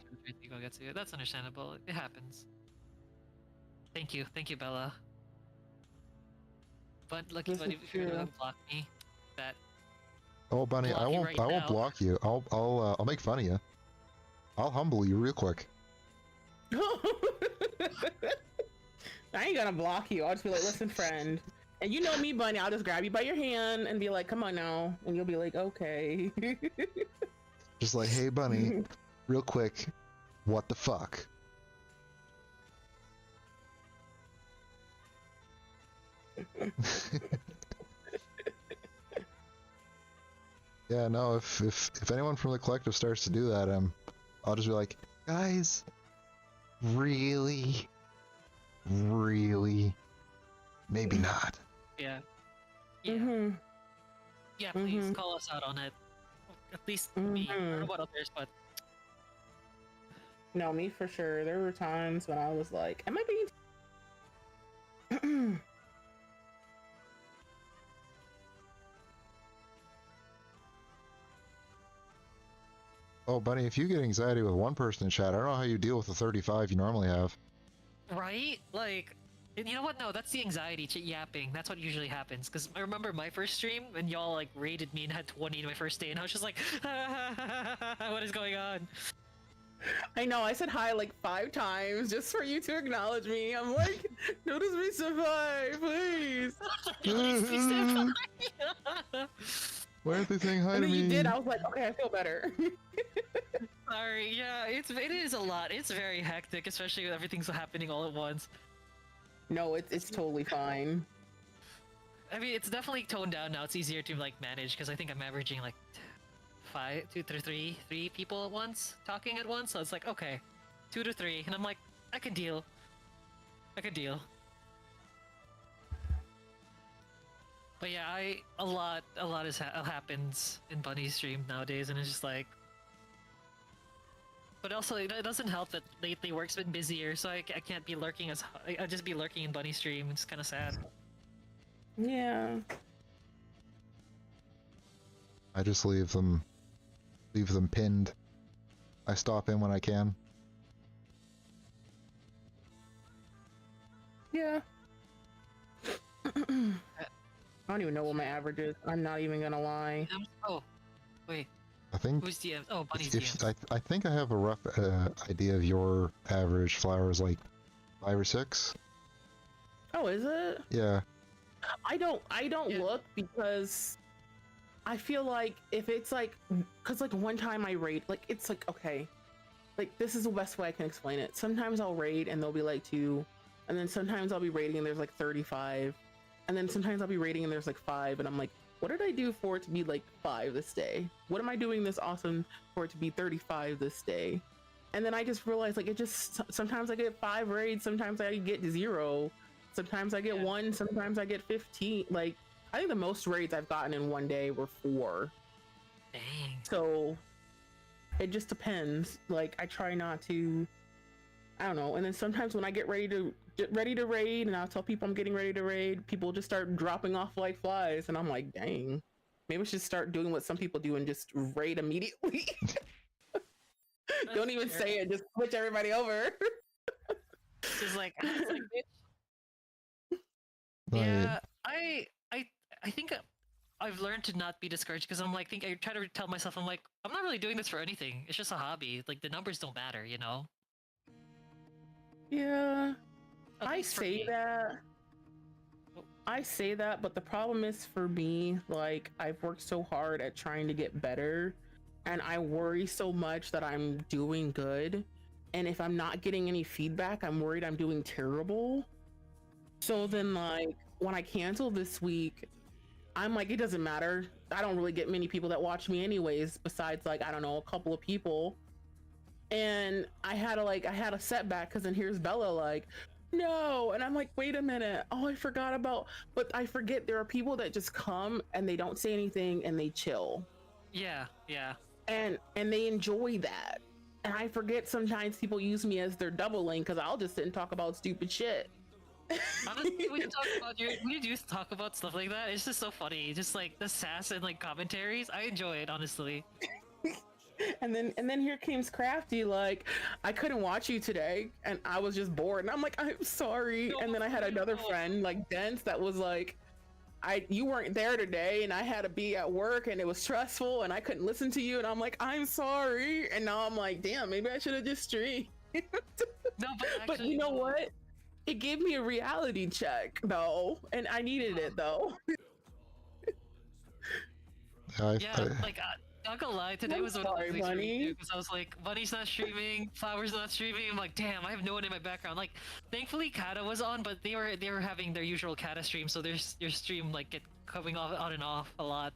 Go get to it. That's understandable. It happens. Thank you, Bella. But lucky This buddy, is if you're true. gonna block me, that Oh, Bunny, Block you right I won't now. block you. I'll make fun of you. I'll humble you real quick. I ain't gonna block you. I'll just be like, "Listen, friend." And you know me, Bunny. I'll just grab you by your hand and be like, "Come on now," and you'll be like, "Okay." Just like, hey, Bunny, real quick, what the fuck? Yeah, no, if anyone from the collective starts to do that, I'll just be like, guys, really, maybe not. yeah. Yeah. Mhm. Yeah, please Mhm. call us out on it. At least me. I don't know Mhm. about others, but No, me for sure. There were times when I was like, "Am I being?" Oh, Bunny, if you get anxiety with one person in chat, I don't know how you deal with the 35 you normally have. right? Like, and you know what? No, that's the anxiety yapping. That's what usually happens. Because I remember my first stream when y'all like raided me and had 20 in my first day, and I was just like, what is going on? I know. I said hi like 5 times just for you to acknowledge me. I'm like, "Notice me survive, please." Why aren't they saying hi And to then me? you did. I was like, "Okay, I feel better." Sorry, yeah, it is a lot. It's very hectic, especially with everything's happening all at once. No, it's totally fine. I mean, it's definitely toned down now. It's easier to like manage because I think I'm averaging like three people at once talking at once. So it's like okay, 2 to 3, and I'm like, I can deal. I can deal. But yeah, a lot happens in Bunny's stream nowadays, and it's just like. But also, it doesn't help that lately work's been busier, so I can't be lurking as I just be lurking in Bunny's stream. It's kind of sad. Yeah. I just leave them pinned. I stop in when I can. Yeah. I don't even know what my average is. I'm not even gonna lie. Oh, wait, I think who's DM? Oh, Bunny's if DM. I think I have a rough idea of your average flowers, like 5 or 6. Oh, is it? Yeah. I don't Yeah. look because I feel like if it's like, cause like one time I raid, like it's like, okay, like this is the best way I can explain it. Sometimes I'll raid and there'll be like 2, and then sometimes I'll be raiding and there's like 35, and then sometimes I'll be raiding and there's like 5, and I'm like, what did I do for it to be like 5 this day? What am I doing this awesome for it to be 35 this day? And then I just realized, like, it just, sometimes I get 5 raids, sometimes I get 0, sometimes I get 1, sometimes I get 15. Like, I think the most raids I've gotten in one day were 4. Dang. So it just depends. Like, I try not to, I don't know. And then sometimes when I get ready to raid, and I'll tell people I'm getting ready to raid, people just start dropping off like flies, and I'm like, dang, maybe I should start doing what some people do and just raid immediately. Don't even say it, just switch everybody over. Just like, it's like, Like, yeah, I think I've learned to not be discouraged because I'm like, I try to tell myself, I'm like, I'm not really doing this for anything. It's just a hobby. Like the numbers don't matter, you know. Yeah, At I least for say me. that. I say that, but the problem is for me, like, I've worked so hard at trying to get better, and I worry so much that I'm doing good. And if I'm not getting any feedback, I'm worried I'm doing terrible. So then, like, when I cancel this week, I'm like, it doesn't matter. I don't really get many people that watch me anyways, besides, like, I don't know, a couple of people. And I had a setback because then here's Bella like, no, and I'm like, wait a minute, oh, I forgot about, but I forget there are people that just come and they don't say anything and they chill, Yeah, yeah. and they enjoy that. And I forget sometimes people use me as their double link because I'll just sit and talk about stupid shit. Honestly, when you do talk about stuff like that, it's just so funny. Just like the sass and like commentaries, I enjoy it honestly. And then here comes Crafty like, I couldn't watch you today and I was just bored, and I'm like, I'm sorry. And then I had another friend like Dense that was like, you weren't there today and I had to be at work and it was stressful and I couldn't listen to you, and I'm like, I'm sorry. And now I'm like, damn, maybe I should have just streamed. No, but actually, But you know what, it gave me a reality check though, and I needed it though. yeah, like not gonna lie, today I'm was one sorry, of those Bunny. because I was like, Bunny's not streaming, Flower's not streaming. I'm like, damn, I have no one in my background. Like, thankfully Kata was on, but they were having their usual Kata stream, so their stream like get coming off on and off a lot.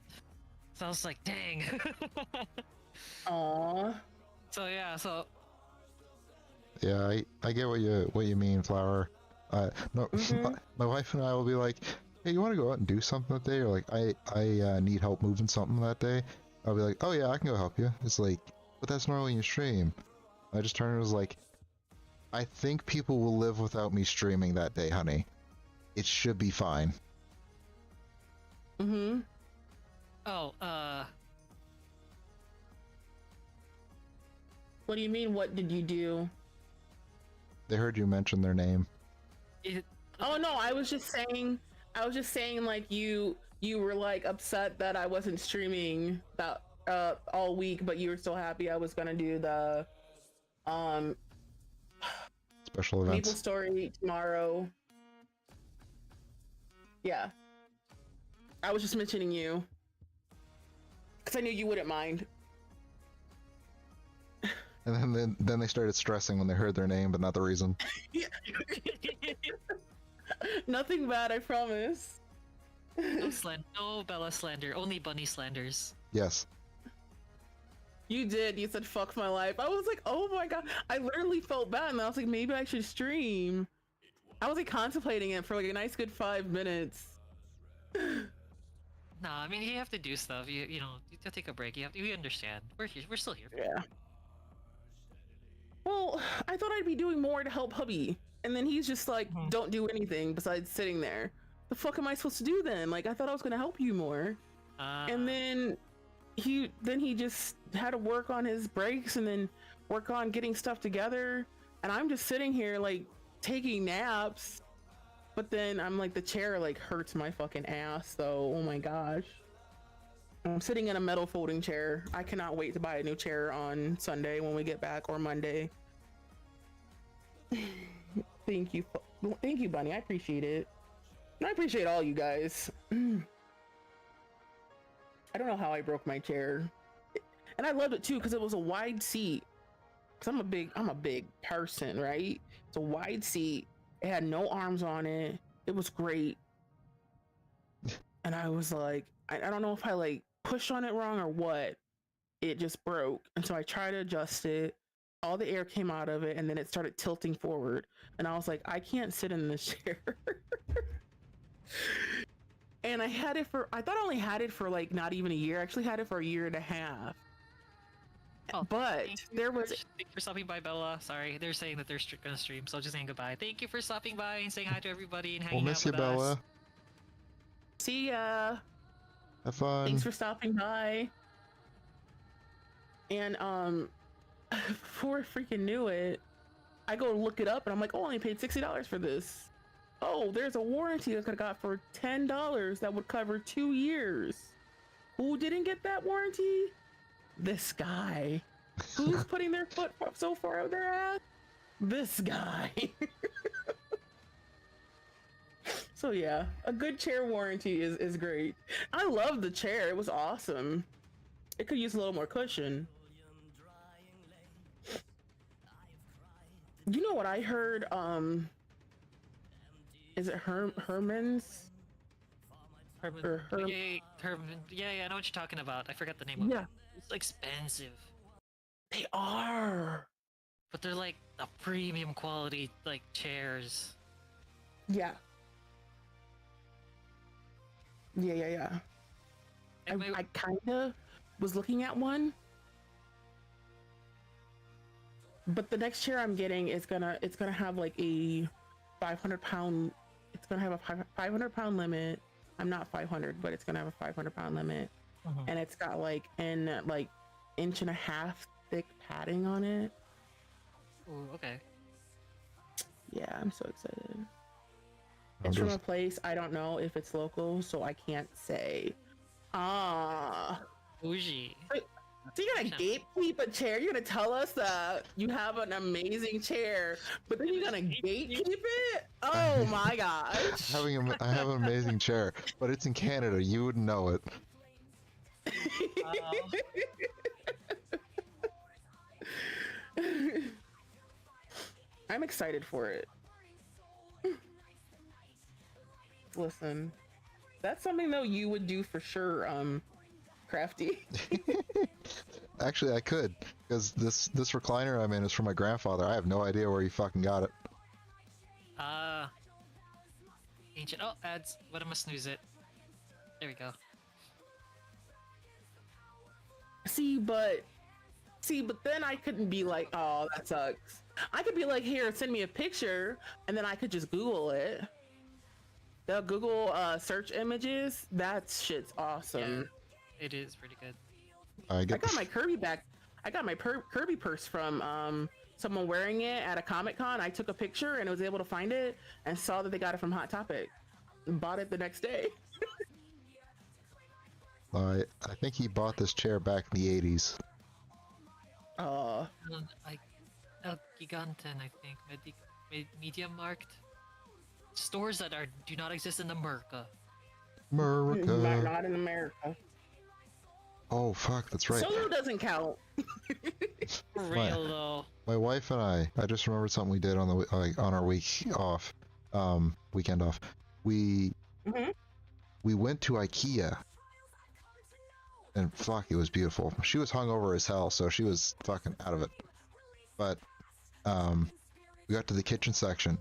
So I was like, dang. Aww. So yeah, so yeah, I get what you mean, Flower. No, my wife and I will be like, hey, you want to go out and do something that day? Or like, I need help moving something that day. I'll be like, oh yeah, I can go help you. It's like, but that's normally in your stream. I just turned and was like, I think people will live without me streaming that day, honey. It should be fine. Mm-hmm. oh, What do you mean, what did you do? They heard you mention their name. Oh no, I was just saying like you were like upset that I wasn't streaming that all week, but you were so happy I was gonna do the Special Maple events. Story tomorrow. Yeah. I was just mentioning you. Because I knew you wouldn't mind. And then they started stressing when they heard their name, but not the reason. Nothing bad, I promise. no Bella slander, only Bunny slanders. Yes. You did. You said fuck my life. I was like, oh my god. I literally felt bad, and I was like, maybe I should stream. I was like contemplating it for like a nice good 5 minutes. Nah, I mean you have to do stuff. You know, you have to take a break. We understand. We're here. We're still here. Yeah. Well, I thought I'd be doing more to help hubby, and then he's just like, don't do anything besides sitting there. The fuck am I supposed to do then? Like, I thought I was gonna help you more. And then he just had to work on his breaks and then work on getting stuff together, and I'm just sitting here like taking naps, but then I'm like, the chair like hurts my fucking ass, so oh my gosh. I'm sitting in a metal folding chair. I cannot wait to buy a new chair on Sunday when we get back, or Monday. Thank you, Bunny. I appreciate it. And I appreciate all you guys. I don't know how I broke my chair, and I loved it too because it was a wide seat. Cause I'm a big person, right? It's a wide seat. It had no arms on it. It was great. And I was like, I don't know if I like pushed on it wrong or what. It just broke. And so I tried to adjust it. All the air came out of it and then it started tilting forward. And I was like, I can't sit in this chair. And I had it for, I thought I only had it for like not even a year. I actually had it for a year and a half. Oh, But there was. Thank you for stopping by, Bella. Sorry, they're saying that they're gonna stream, so I'll just saying goodbye. Thank you for stopping by and saying hi to everybody and We'll hanging miss out you, with us. Bella. See ya. Have fun. Thanks for stopping by. And before I freaking knew it, I go look it up and I'm like, oh, I only paid $60 for this. Oh, there's a warranty I could have got for $10 that would cover 2 years. Who didn't get that warranty? This guy. Who's putting their foot so far out their ass? This guy. So yeah, a good chair warranty is great. I love the chair. It was awesome. It could use a little more cushion. You know what I heard? Is it Herman's? Herman, Or Herm- yeah, I know what you're talking about. I forgot the name of it. Yeah, It's expensive, they are. but they're like a premium quality like chairs. Yeah. Yeah. And my- I kind of was looking at one, but the next chair I'm getting is it's gonna have like a 500-pound. It's gonna have a 500-pound limit. I'm not 500, but it's gonna have a 500-pound limit, and it's got like inch and a half thick padding on it. Ooh, okay. Yeah, I'm so excited. It's from a place I don't know if it's local, so I can't say. Bougie. So you're gonna gatekeep a chair? You're gonna tell us that you have an amazing chair, but then you're gonna gatekeep it? Oh my gosh! I have an amazing chair, but it's in Canada. You wouldn't know it. I'm excited for it. Listen, that's something though you would do for sure, Crafty. Actually, I could, because this recliner I'm in is from my grandfather. I have no idea where he fucking got it. Ancient. Oh, ads. What am I snooze it? There we go. See, but then I couldn't be like, oh, that sucks. I could be like, here, send me a picture, and then I could just Google it. The Google search images, that shit's awesome. Yeah, it is pretty good. I I got my Kirby back. I got my Kirby purse from someone wearing it at a Comic-Con. I took a picture and was able to find it and saw that they got it from Hot Topic. Bought it the next day. I think he bought this chair back in the 80s. El Giganten, I think. Media Markt. Stores that do not exist in America. America. Not in America. Oh fuck, that's right. Solo doesn't count. For real though. My wife and I just remembered something we did on the on our week off, weekend off. We went to IKEA, and fuck, it was beautiful. She was hungover as hell, so she was fucking out of it. But we got to the kitchen section,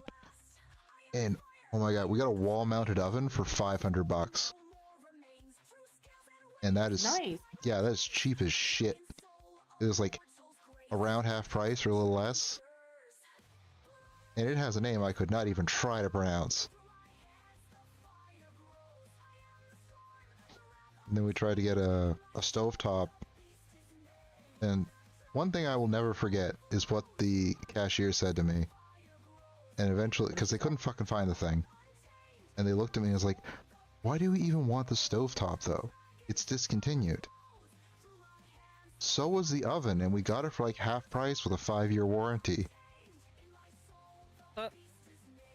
and oh my god, we got a wall-mounted oven for $500, and that is Nice. yeah, that is cheap as shit. It was like around half price or a little less, and it has a name I could not even try to pronounce. And then we tried to get a stovetop, and one thing I will never forget is what the cashier said to me. And eventually, because they couldn't fucking find the thing, and they looked at me and was like, why do we even want the stovetop though? It's discontinued. So was the oven, and we got it for like half price with a 5-year warranty.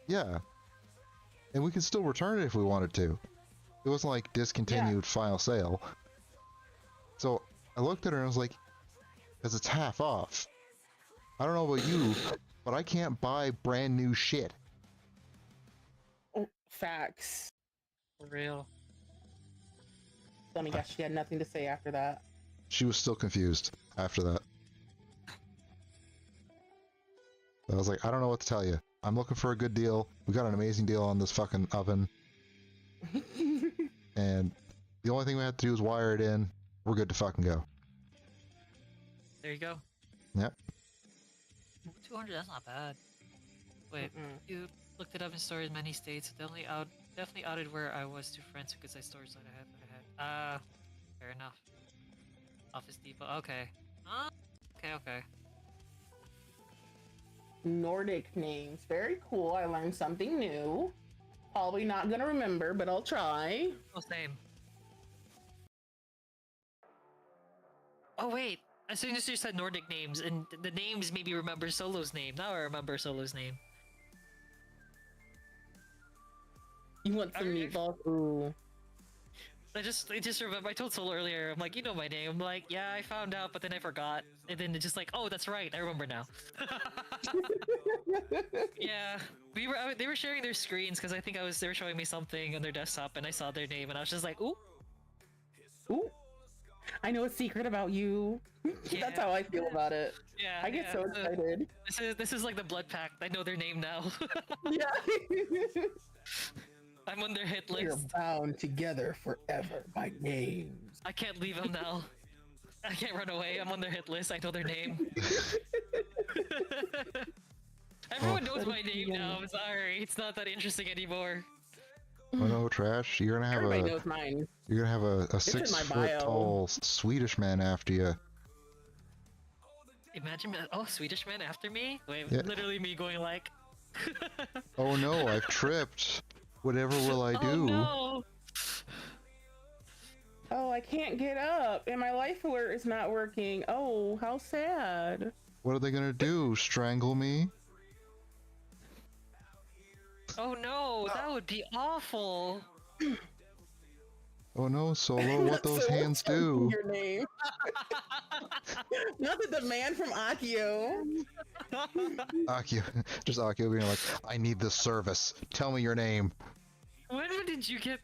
Yeah. And we could still return it if we wanted to. It wasn't like discontinued final sale. So I looked at her and I was like, because it's half off. I don't know about you, but I can't buy brand new shit. Facts. For real. Let me guess, she had nothing to say after that. She was still confused after that. I was like, I don't know what to tell you. I'm looking for a good deal. We got an amazing deal on this fucking oven. And the only thing we have to do is wire it in. We're good to fucking go. There you go. Yep. 200, that's not bad. Wait, you looked it up in stores in many states. Definitely outed where I was to friends because I stored what I had. Fair enough. Office Depot. Okay. Okay. Nordic names. Very cool. I learned something new. Probably not gonna remember, but I'll try. Oh, same. Oh wait, as soon as you said Nordic names, and the names made me remember Solo's name. Now I remember Solo's name. You want some meatballs? Ooh. I just remember, I told Solo earlier, I'm like, you know my name. I'm like, yeah, I found out, but then I forgot. And then it's just like, oh, that's right, I remember now. Yeah, they were sharing their screens because I think they were showing me something on their desktop and I saw their name and I was just like, ooh. Ooh. I know a secret about you. Yeah. That's how I feel about it. Yeah, I get so excited. This is like the blood pact. I know their name now. Yeah. I'm on their hit We're list. bound together forever by names. I can't leave them now. I can't run away. I'm on their hit list. I know their name. Everyone knows my name now. I'm sorry. It's not that interesting anymore. Oh no, Trash! You're gonna have Everybody knows mine. You're gonna have a in my 6 foot bio. tall Swedish man after you. Imagine, Swedish man after me? Wait, Yeah. literally me going like... Oh no, I've tripped. Whatever will I do? Oh no! Oh, I can't get up, and my life alert is not working. Oh, how sad. What are they gonna do? Strangle me? Oh no, that would be awful! Oh no, Solo, what those So hands what's do? your name? Not that the man from Akio. Akio, just Akio being like, I need this service. Tell me your name. When did you get...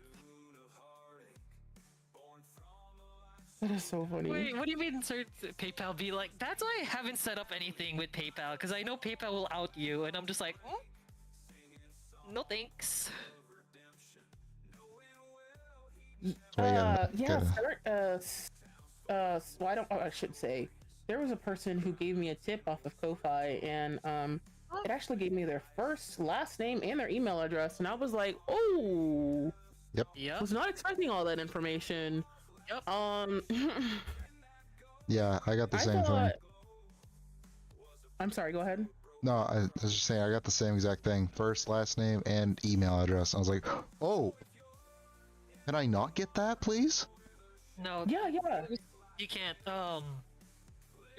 That is so funny. Wait, what do you mean PayPal be like? That's why I haven't set up anything with PayPal, because I know PayPal will out you, and I'm just like, no thanks. I should say, there was a person who gave me a tip off of Ko-Fi, and it actually gave me their last name, and their email address, and I was like, oh, Yep. was not expecting all that information. Yep. Yeah, I got the same thing. I'm sorry, go ahead. No, I was just saying, I got the same exact thing. First, last name, and email address. I was like, oh, can I not get that, please? No. Yeah. You can't.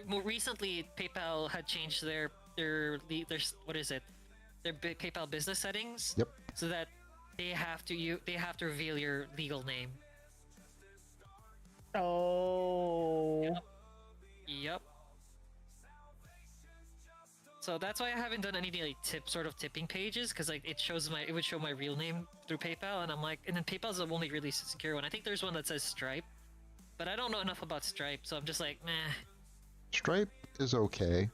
More recently, PayPal had changed their what is it? Their PayPal business settings. Yep. So that they have to reveal your legal name. Oh. Yep. So that's why I haven't done any like tipping pages, because like it would show my real name through PayPal, and I'm like, and then PayPal's the only really secure one. I think there's one that says Stripe, but I don't know enough about Stripe, so I'm just like, meh. Stripe is okay.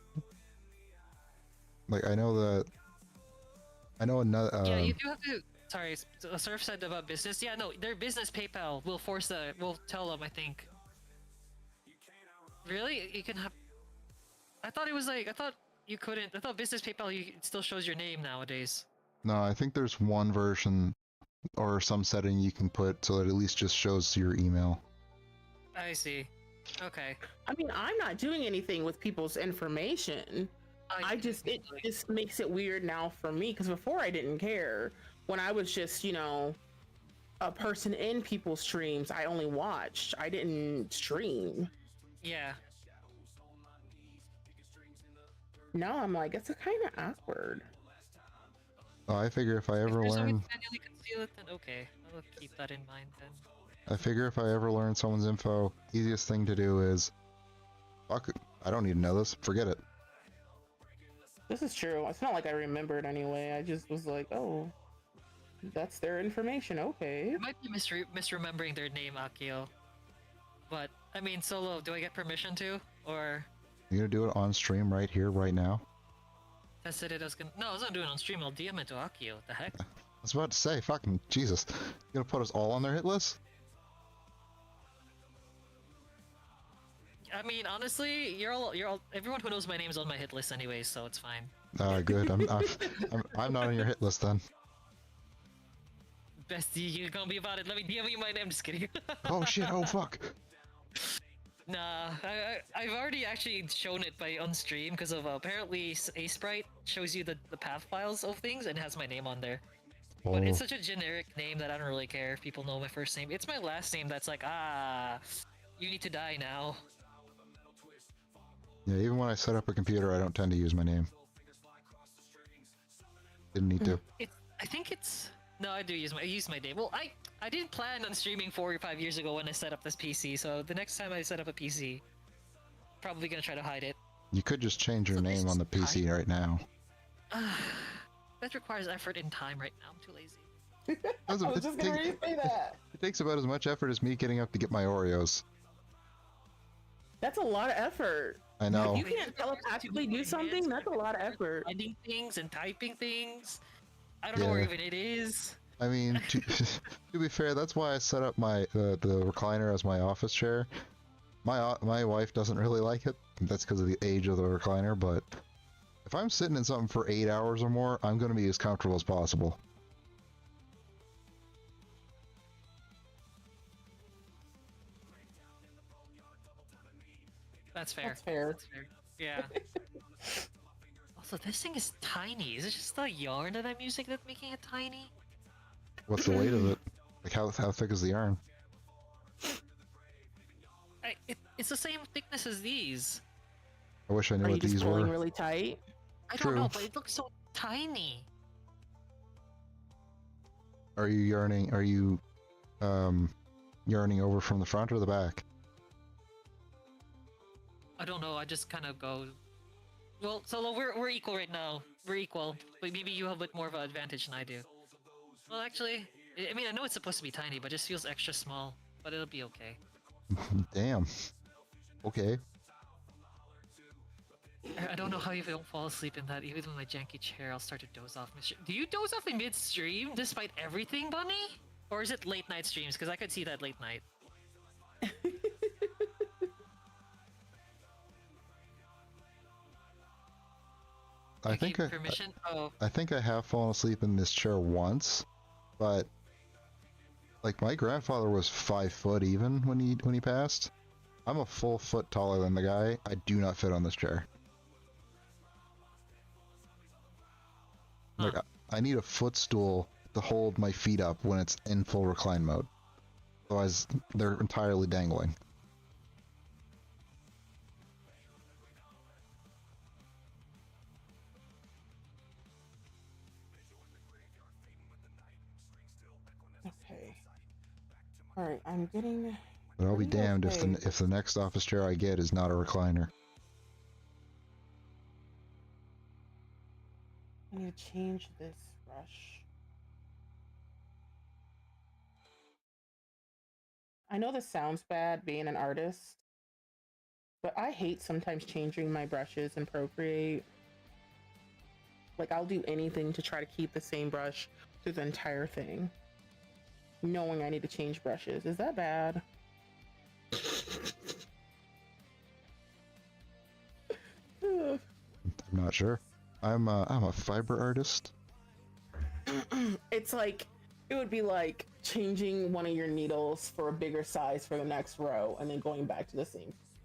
Like, I know another. Yeah, you do have to. Sorry, Surf said about business. Yeah, no, their business PayPal will tell them. I think. Really, you can have. I thought you couldn't. I thought business PayPal it still shows your name nowadays. No, I think there's one version or some setting you can put so that it at least just shows your email. I see. Okay. I mean, I'm not doing anything with people's information. It just makes it weird now for me, because before I didn't care. When I was just, a person in people's streams, I only watched. I didn't stream. Yeah. Now I'm like, it's kind of awkward. Oh, I figure if I ever If there's a way learn, to manually conceal it, then okay, I'll keep that in mind then. I figure if I ever learn someone's info, easiest thing to do is, fuck it, I don't need to know this. Forget it. This is true. It's not like I remembered anyway. I just was like, oh, that's their information. Okay. You might be misremembering their name, Akio. But I mean, Solo, do I get permission to, or You gonna do it on stream right here, right now? I said it was gonna? No, I was not doing it on stream. I'll DM it to Akio. What the heck? I was about to say, fucking Jesus. You gonna put us all on their hit list? I mean, honestly, everyone who knows my name is on my hit list anyways, so it's fine. Good. I'm not on your hit list then. Bestie, you gonna be about it? Let me DM you my name. Just kidding. Oh shit, oh fuck. Nah, I've already actually shown it by on stream because of apparently a sprite shows you the path files of things and has my name on there. But it's Oh. such a generic name that I don't really care if people know my first name. It's my last name that's like, you need to die now. Yeah, even when I set up a computer, I don't tend to use my name. Didn't need to. I think it's no, I use my name. Well, I didn't plan on streaming 4 or 5 years ago when I set up this PC. So the next time I set up a PC, probably gonna try to hide it. You could just change your So this name on is the PC right now. That requires effort and time right now. I'm too lazy. I was just gonna say that. It takes about as much effort as me getting up to get my Oreos. That's a lot of effort. I know. You can't telepathically do something? That's a lot of effort. Finding things and typing things. I don't know where Yeah. even it is. I mean, to be fair, that's why I set up my the recliner as my office chair. My wife doesn't really like it. That's because of the age of the recliner. But if I'm sitting in something for 8 hours or more, I'm going to be as comfortable as possible. That's fair. That's fair. That's fair. Yeah. Also, this thing is tiny. Is it just the yarn that I'm using that's making it tiny? What's the weight of it? Like how thick is the yarn? It's the same thickness as these. I wish I knew Are you what just these pulling were. really tight? I True. don't know, but it looks so tiny. Are you yarning? Are you yarning over from the front or the back? I don't know. I just kind of go. Well, Solo, we're equal right now. We're equal, but maybe you have a bit more of an advantage than I do. Well, actually, I mean, I know it's supposed to be tiny, but it just feels extra small. But it'll be okay. Damn. Okay. I don't know how you don't fall asleep in that. Even with my janky chair, I'll start to doze off. Do you doze off in mid-stream despite everything, Bunny? Or is it late night streams? Because I could see that late night. I think gave permission. I think I have fallen asleep in this chair once, but like my grandfather was 5 foot even when he passed. I'm a full foot taller than the guy. I do not fit on this chair. Like I need a footstool to hold my feet up when it's in full recline mode. Otherwise, they're entirely dangling. Okay. Alright, I'm getting... But I'll be Pretty damned okay. if the next office chair I get is not a recliner. I need to change this brush. I know this sounds bad being an artist, but I hate sometimes changing my brushes in Procreate. Like, I'll do anything to try to keep the same brush through the entire thing, knowing I need to change brushes. Is that bad? I'm not sure. I'm a fiber artist. It's like, it would be like changing one of your needles for a bigger size for the next row and then going back to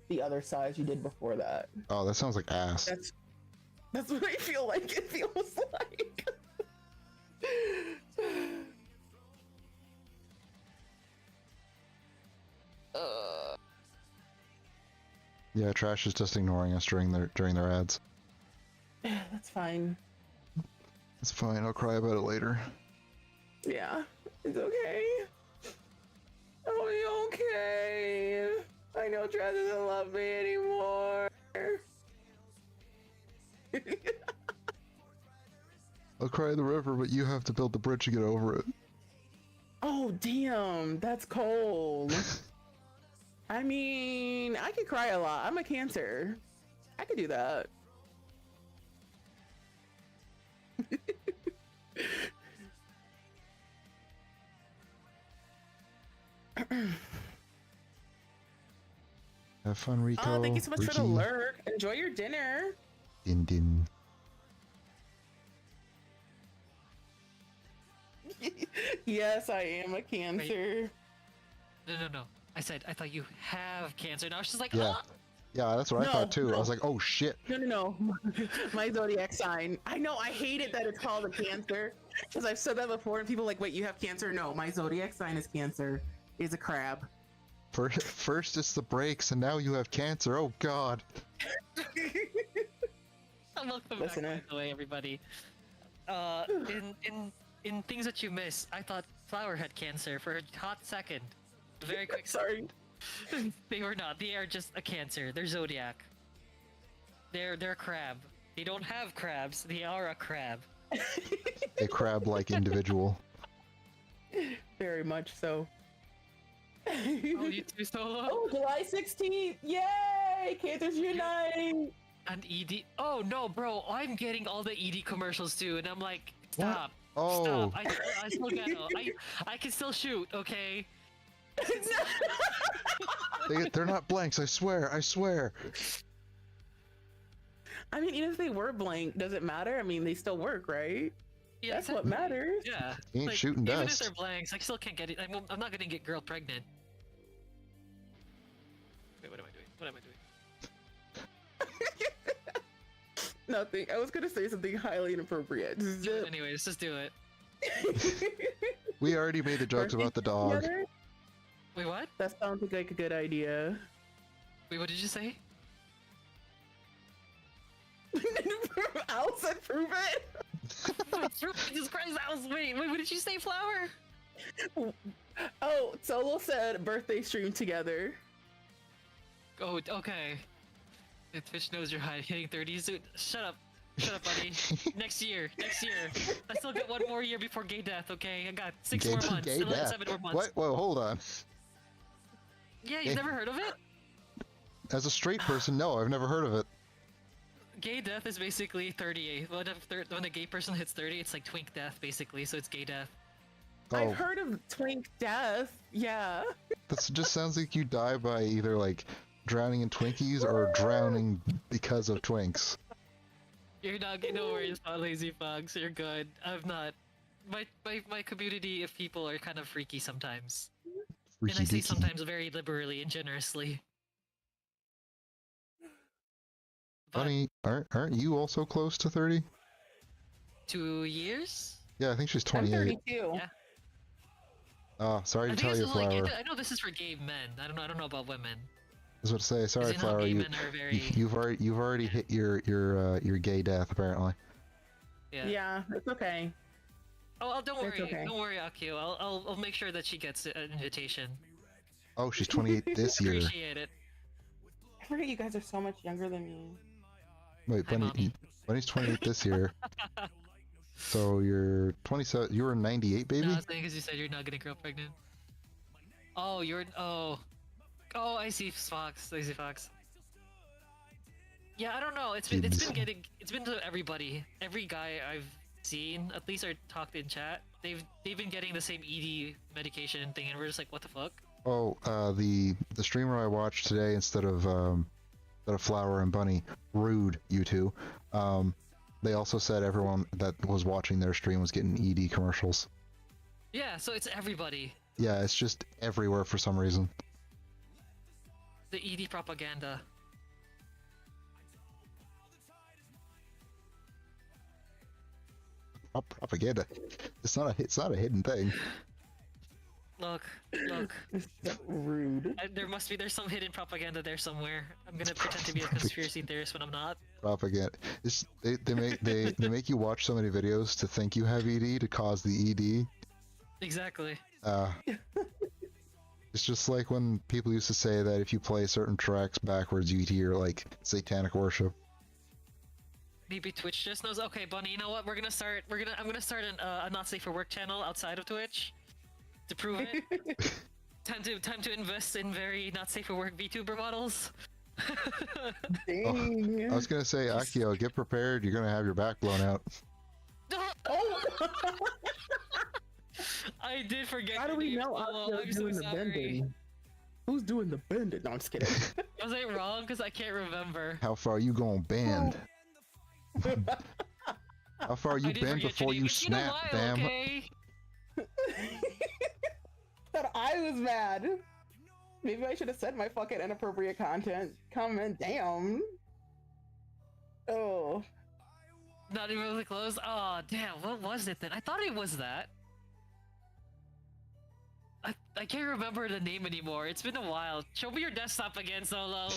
the other size you did before that. Oh, that sounds like ass. That's what I feel like it feels like. Yeah, Trash is just ignoring us during their ads. That's fine. It's fine. I'll cry about it later. Yeah, it's okay. I'll be okay. I know Trash doesn't love me anymore. I'll cry in the river, but you have to build the bridge to get over it. Oh, damn, that's cold. I mean, I could cry a lot. I'm a Cancer. I could do that. Have fun, Rico. Oh, thank you so much for the Ricky. lurk. Enjoy your dinner. Din din. Yes, I am a Cancer. No. I said I thought you have Cancer. Now she's like, Yeah. "Ah!" Yeah, that's what I No, thought too. I no. was like, oh shit. No. My zodiac sign. I know. I hate it that it's called a Cancer because I've said that before, and people are like, "Wait, you have Cancer?" No, my zodiac sign is Cancer. Is a crab. First it's the brakes, and now you have cancer. Oh god. Welcome Listen, back, by the way, everybody. In things that you miss, I thought Flower had Cancer for a hot second. Very quick. Sorry. They were not. They are just a Cancer. They're zodiac. They're a crab. They don't have crabs. They are a crab. A crab-like individual. Very much so. Oh, you two solo? Oh, July 16th! Yay! Cancers uniting! And ED. Oh no, bro! I'm getting all the ED commercials too, and I'm like, What? stop. Oh. Stop. I still get it. I can still shoot. Okay. They're not blanks, I swear, I swear. I mean, even if they were blank, does it matter? I mean, they still work, right? Yeah, That's what exactly. matters. Yeah. He ain't shooting even dust. if they're blanks, I still can't get it. I'm not gonna get girl pregnant. Wait, what am I doing? What am I doing? Nothing. I was gonna say something highly inappropriate. Do it Zip. anyway, let's just do it. We already made the jokes about the dog. Together? Wait, what? That sounds like a good idea. Wait, what did you say? Al said prove it. Jesus Christ, that was wait, what did you say, Flower? Oh, Solo said birthday stream together. Oh, okay. The Twitch knows you're high, hitting 30s. Dude, shut up, buddy. next year. I still got one more year before gay death. Okay, I got 6 more months. Gay Still death. 7 more months. What? Whoa, hold on. Yeah, you've never heard of it? As a straight person, no, I've never heard of it. Gay death is basically 38. When a gay person hits 30, it's like twink death, basically. So it's gay death. Oh, I've heard of twink death. Yeah. that just sounds like you die by either like drowning in Twinkies or drowning because of Twinks. You're not. No worries about lazy fox. You're good. I'm not. My community of people are kind of freaky sometimes. Freaky And I say deaky. sometimes very liberally and generously. But Bunny, aren't you also close to 30? 2 years? Yeah, I think she's I'm 28. 32. Yeah. Oh, sorry I to think tell this you, is Flower. like. I know this is for gay men. I don't know about women. I was about to say, sorry, you know, Flower. gay You, men are very. you've already hit your gay death apparently. Yeah. It's okay. Oh, don't It's worry. okay. Don't worry, Akio. I'll make sure that she gets an invitation. Oh, she's 28 this year. Appreciate it. I forget you guys are so much younger than me. Wait, Hi, Mommy. Bunny's 28 this year. So you're 27. You were 98, baby. No, I was saying because you said you're not getting girl pregnant. Oh, you're. Oh, I see Fox. I see Fox. Yeah, I don't know. It's been to everybody. Every guy I've seen, at least or talked in chat, they've been getting the same ED medication thing, and we're just like, what the fuck? Oh, the streamer I watched today instead of Flower and Bunny, rude, you two. They also said everyone that was watching their stream was getting ED commercials. Yeah, so it's everybody. Yeah, it's just everywhere for some reason. The ED propaganda. Propaganda. It's not a hidden thing. Look. It's so rude. There's some hidden propaganda there somewhere. I'm gonna pretend to be a conspiracy theorist when I'm not. Propaganda. They make you watch so many videos to think you have ED to cause the ED. Exactly. It's just like when people used to say that if you play certain tracks backwards, you hear like satanic worship. Maybe Twitch just knows. Okay, Bunny, you know what? I'm gonna start a not safe for work channel outside of Twitch to prove it. Time to invest in very not safe for work VTuber models. Dang. I was gonna say, Akio, get prepared. You're gonna have your back blown out. Oh! I did forget. How do your we name, know Solo. Akio's I'm so doing the sorry. bending? Who's doing the bending? No, I'm just kidding. Was I wrong? Because I can't remember. How far you gonna bend? How far you I did bend forget your before name. you It's been a snap, while, fam? okay? Thought I was mad. Maybe I should have said my fucking inappropriate comment. Damn. Oh. Not even really close. Oh, damn. What was it then? I thought it was that. I can't remember the name anymore. It's been a while. Show me your desktop again, Solo.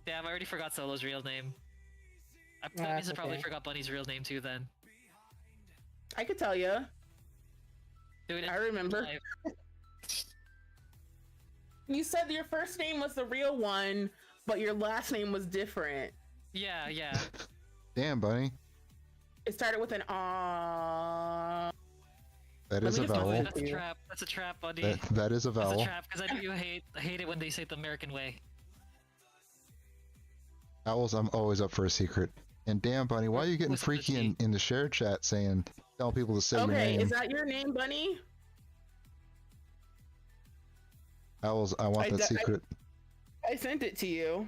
Damn, I already forgot Solo's real name. That means I probably okay. forgot Bunny's real name too then. I could tell you. Dude, I remember. You said your first name was the real one, but your last name was different. Yeah. Damn, Bunny. It started with an That Let is me a just vowel. That's a trap. That's a trap, buddy. That is a That's a vowel. trap, because I know you hate it when they say it the American way. Owls, I'm always up for a secret. And damn, Bunny, why are you getting What's the freaky key? in the share chat saying, telling people to say your Okay, name? is that your name, Bunny? Owls, I want that secret. I sent it to you.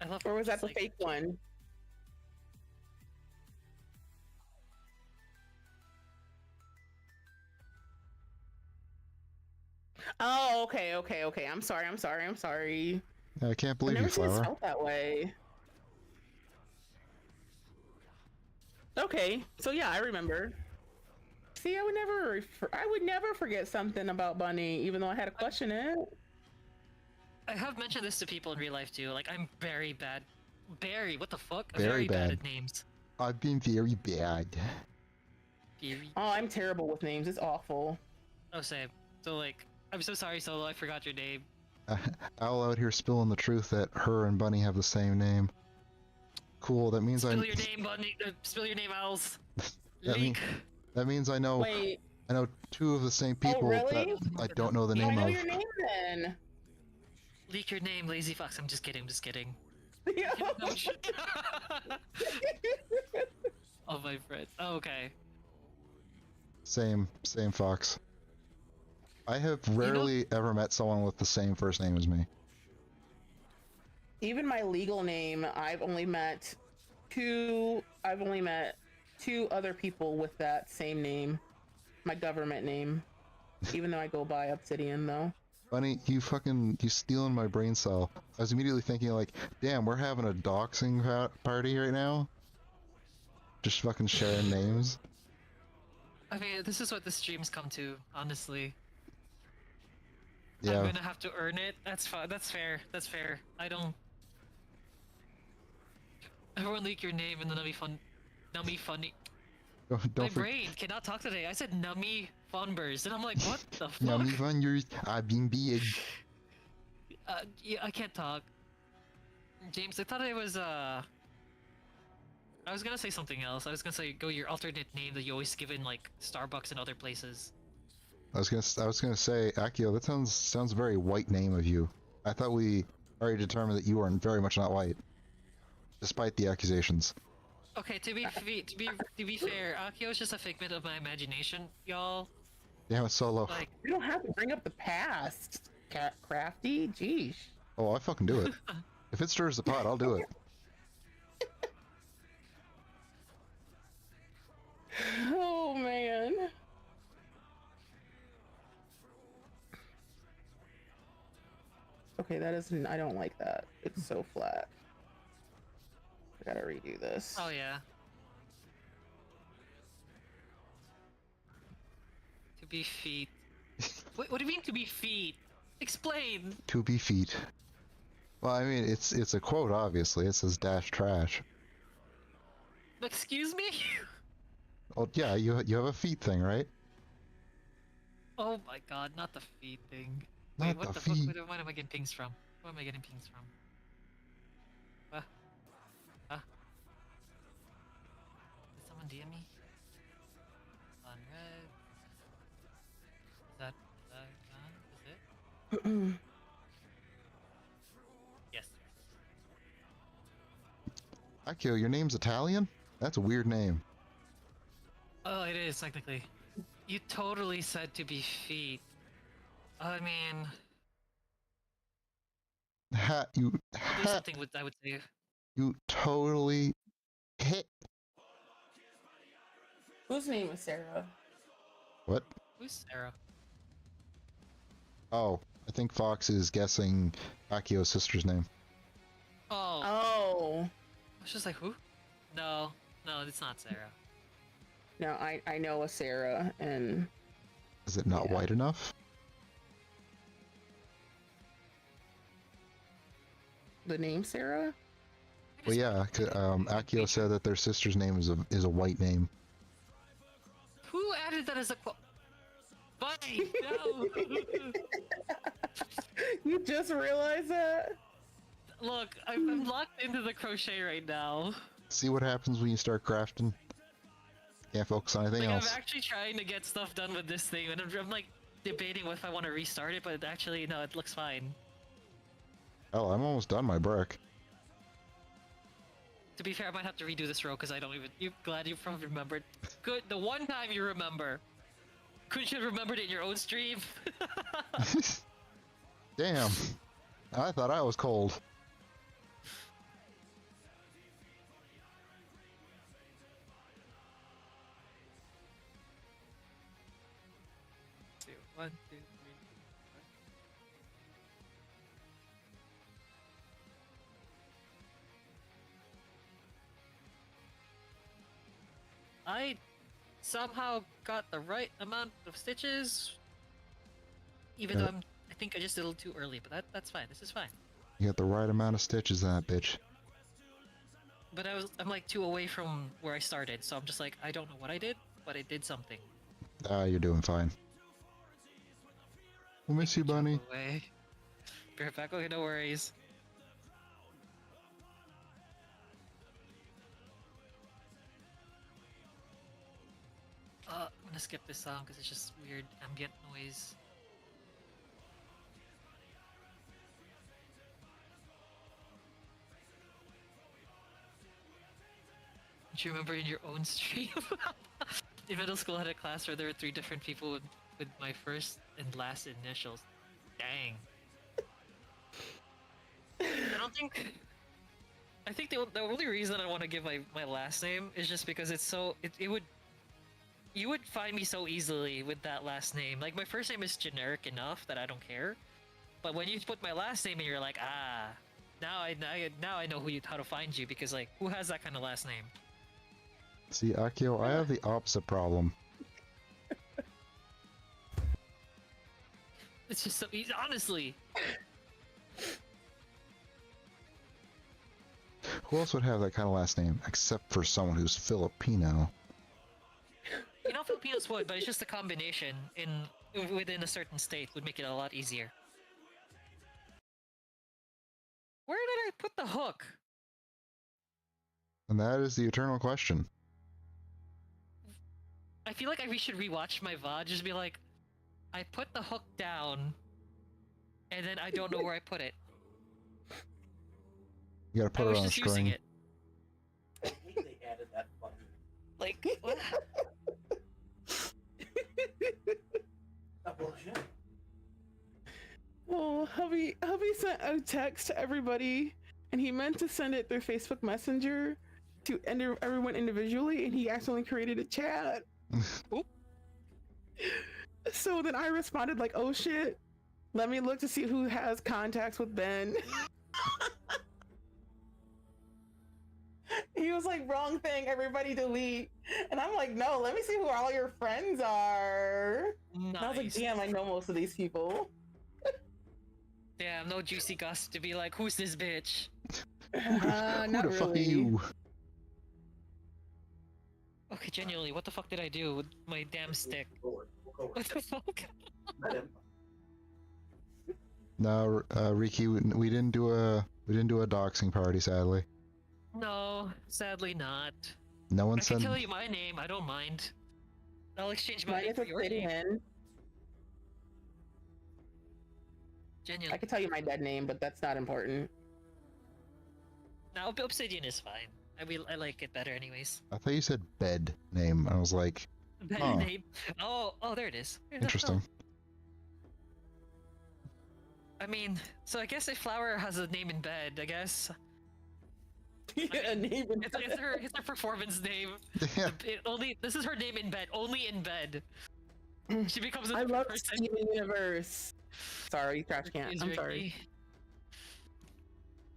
I love. Or was that the like, fake one? Oh, okay. I'm sorry. I can't I've believe you, never seen it Flower. spelled that way. Okay, so yeah, I remember. See, I would never forget something about Bunny, even though I had to question it. I have mentioned this to people in real life too. Like, I'm very bad. What the fuck? Very bad bad. at names. I've been very bad. Very. Oh, I'm terrible with names. It's awful. Oh, same. So, like, I'm so sorry, Solo. I forgot your name. Owl out here spilling the truth that her and Bunny have the same name. Cool, that means Spill your name, Bunny. Spill your name, Owls. That Leak. That means I know Wait, I know two of the same people really? that I don't know the I name know of. your name then. Leak your name, Lazy Fox. I'm just kidding. Yeah. No, oh, my friend. Oh, okay. Same Fox. I have rarely ever met someone with the same first name as me. Even my legal name, I've only met two other people with that same name. My government name. Even though I go by Obsidian though. Bunny, you stealing my brain cell. I was immediately thinking like, damn, we're having a doxing party right now? Just fucking sharing names. I mean, this is what the streams come to, honestly. Yeah. I'm gonna have to earn it. That's fine. That's fair. I don't. Everyone leak your name and then Nummy funny. Don't My forget. brain cannot talk today. I said Nummy Funbers, and I'm like, what the fuck? Yummy fun, I've been big. Yeah, I can't talk. James, I thought it was I was gonna say something else. I was gonna say go your alternate name that you always give in like Starbucks and other places. I was gonna say, Akio, that sounds a very white name of you. I thought we already determined that you are very much not white, despite the accusations. Okay, to be fair, Akio is just a figment of my imagination, y'all. Damn it, Solo. Like, You don't have to bring up the past, Crafty. Jeez. Oh, I fucking do it. If it stirs the pot, I'll do it. Oh man. Okay, that isn't. I don't like that. It's so flat. I gotta redo this. oh yeah. To be feet. What do you mean to be feet? Explain. To be feet. Well, I mean, it's a quote, obviously. It says dash trash. Excuse me? Oh, yeah, you have a feet thing, right? Oh my god, not the feet thing. Not Wait, what the the fuck? feet. Where am I getting pings from? Where am I getting pings from? Did someone DM me? Yes. Akio, your name's Italian? That's a weird name. Oh, it is technically. You totally said to be feet. I mean, You there's something with I would say. you totally hit. Whose name is Sarah? What? Who's Sarah? Oh, I think Fox is guessing Akio's sister's name. Oh, Oh. I was just like, who? No, no, it's not Sarah. No, I know a Sarah, and Is it not Yeah. white enough? the name Sarah? Well, yeah. Akio said that their sister's name is a white name. Who added that as a quote? Buddy, no! You just realized that? Look, I'm locked into the crochet right now. See what happens when you start crafting. Can't focus on anything Like, else. I'm actually trying to get stuff done with this thing, and I'm like debating if I want to restart it, but actually, no, it looks fine. Oh, I'm almost done my brick. To be fair, I might have to redo this row because I don't even. You're glad you probably remembered. Good, the one time you remember. Couldn't you have remembered it in your own stream? Damn. I thought I was cold. Two, one, two, three. I somehow got the right amount of stitches, even Yeah. though I think I just did a little too early, but that's fine. This is fine. You got the right amount of stitches in that bitch. But I'm like 2 away from where I started, so I'm just like, I don't know what I did, but I did something. Ah, you're doing fine. We'll miss you, bunny. Away. Be right back. Okay, no worries. I'm gonna skip this song because it's just weird ambient noise. Do you remember in your own stream? In middle school, I had a class where there were 3 different people with my first and last initials. Dang. I don't think. I think the only reason I want to give my last name is just because it's so. It would. You would find me so easily with that last name. Like, my first name is generic enough that I don't care. But when you put my last name in, you're like, ah. Now I know how to find you because, like, who has that kind of last name? See, Akio, I have the opposite problem. It's just so easy, honestly. Who else would have that kind of last name except for someone who's Filipino? You know, Filipinos would, but it's just a combination within a certain state would make it a lot easier. Where did I put the hook? And that is the eternal question. I feel like we should rewatch my VOD. Just be like, I put the hook down, and then I don't know where I put it. You gotta I put it was on a just using string. it. I hate they added that button. Like, what? That bullshit. Oh, hubby sent a text to everybody, and he meant to send it through Facebook Messenger to everyone individually, and he accidentally created a chat. Oop. So then I responded like, "Oh shit, let me look to see who has contacts with Ben." He was like, "Wrong thing, everybody delete." And I'm like, "No, let me see who all your friends are." Nice. And I was like, "Damn, I know most of these people." Damn, no juicy gossip to be like, who's this bitch? Who Not the fuck are really. you? Okay, genuinely, what the fuck did I do with my damn stick? We'll go What with the fuck? Let him. No, Riki, we didn't do a doxing party, sadly. No, sadly not. No one I can said. tell you my name, I don't mind. I'll exchange my Mine name is for a your name. Gideon. Genuinely. I could tell you my dead name, but that's not important. Now, Obsidian is fine. I like it better anyways. I thought you said bed name. I was like, Better Oh. name. Oh, there it is. Here, interesting. I mean, so I guess if Flower has a name in bed, I guess A name in it's her performance name. Yeah. This is her name in bed. Only in bed. She becomes a I different love person. Steven Universe. Sorry, trash can. Is I'm Ricky. sorry.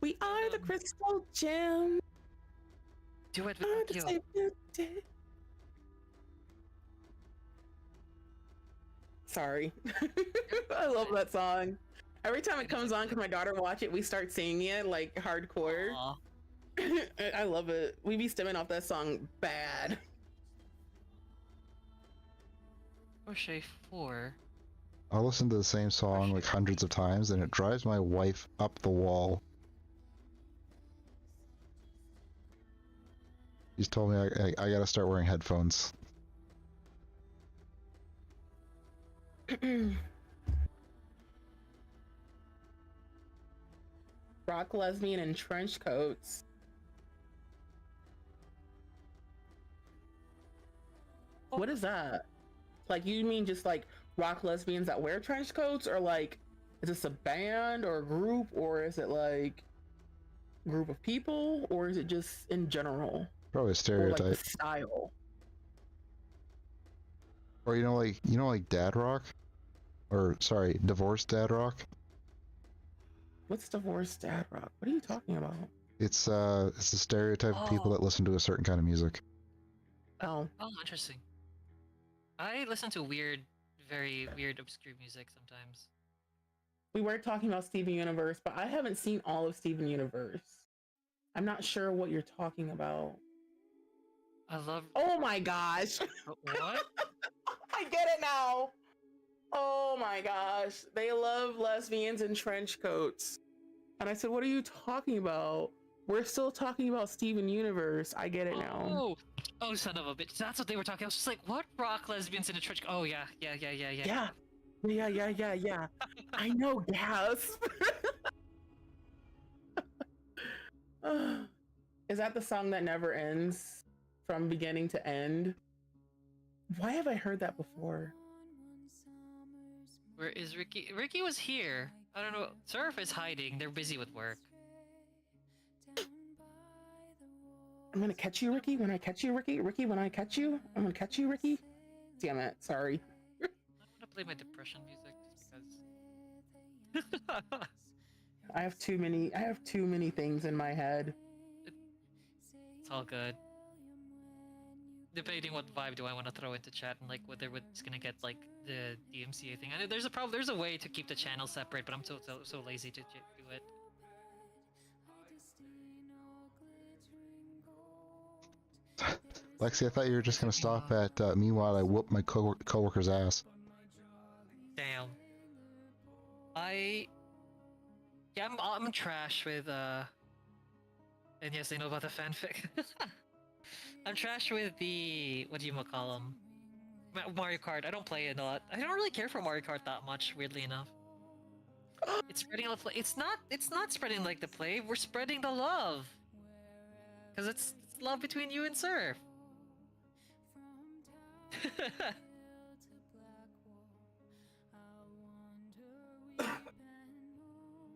We are the crystal gem. Do it Are with the you. same beauty. Sorry. I love that song. Every time it comes on, because my daughter watch it, we start singing it like hardcore. Aw. I love it. We be stemming off that song bad. Crochet 4. I'll listen to the same song like hundreds of times, and it drives my wife up the wall. She's told me I gotta start wearing headphones. Rock lesbian in trench coats. What is that? Like, you mean just like rock lesbians that wear trench coats, or like, is this a band or a group, or is it like a group of people, or is it just in general? Probably a Or like stereotype. the style? Or like dad rock? Or sorry, divorced dad rock? What's divorced dad rock? What are you talking about? It's a stereotype of people Oh. that listen to a certain kind of music. Oh, Oh, interesting. I listen to very weird, obscure music sometimes. we were talking about Steven Universe, but I haven't seen all of Steven Universe. I'm not sure what you're talking about. I love. Oh my gosh. What? I get it now. Oh my gosh. They love lesbians in trench coats. And I said, what are you talking about? We're still talking about Steven Universe. I get it now. Oh, son of a bitch. That's what they were talking. I was just like, what rock lesbians in a church? Oh, yeah. Yeah. Yeah. I know, gasp. Is that the song that never ends from beginning to end? Why have I heard that before? Where is Ricky? Ricky was here. I don't know. Surf is hiding. They're busy with work. I'm gonna catch you, Ricky. When I catch you, Ricky. Ricky, when I catch you, I'm gonna catch you, Ricky. Damn it. Sorry. I want to play my depression music just because. I have too many things in my head. It's all good. Debating what vibe do I want to throw into chat and like whether it's gonna get like the DMCA thing. I know there's a way to keep the channel separate, but I'm so lazy to do it. Lexi, I thought you were just gonna stop at meanwhile I whoop my coworker's ass. Damn. I'm trash with and yes, I know about the fanfic. I'm trash with the what do you call them? Mario Kart. I don't play it a lot. I don't really care for Mario Kart that much, weirdly enough. It's spreading the play. It's not spreading like the play. We're spreading the love. Cause it's love between you and Surf.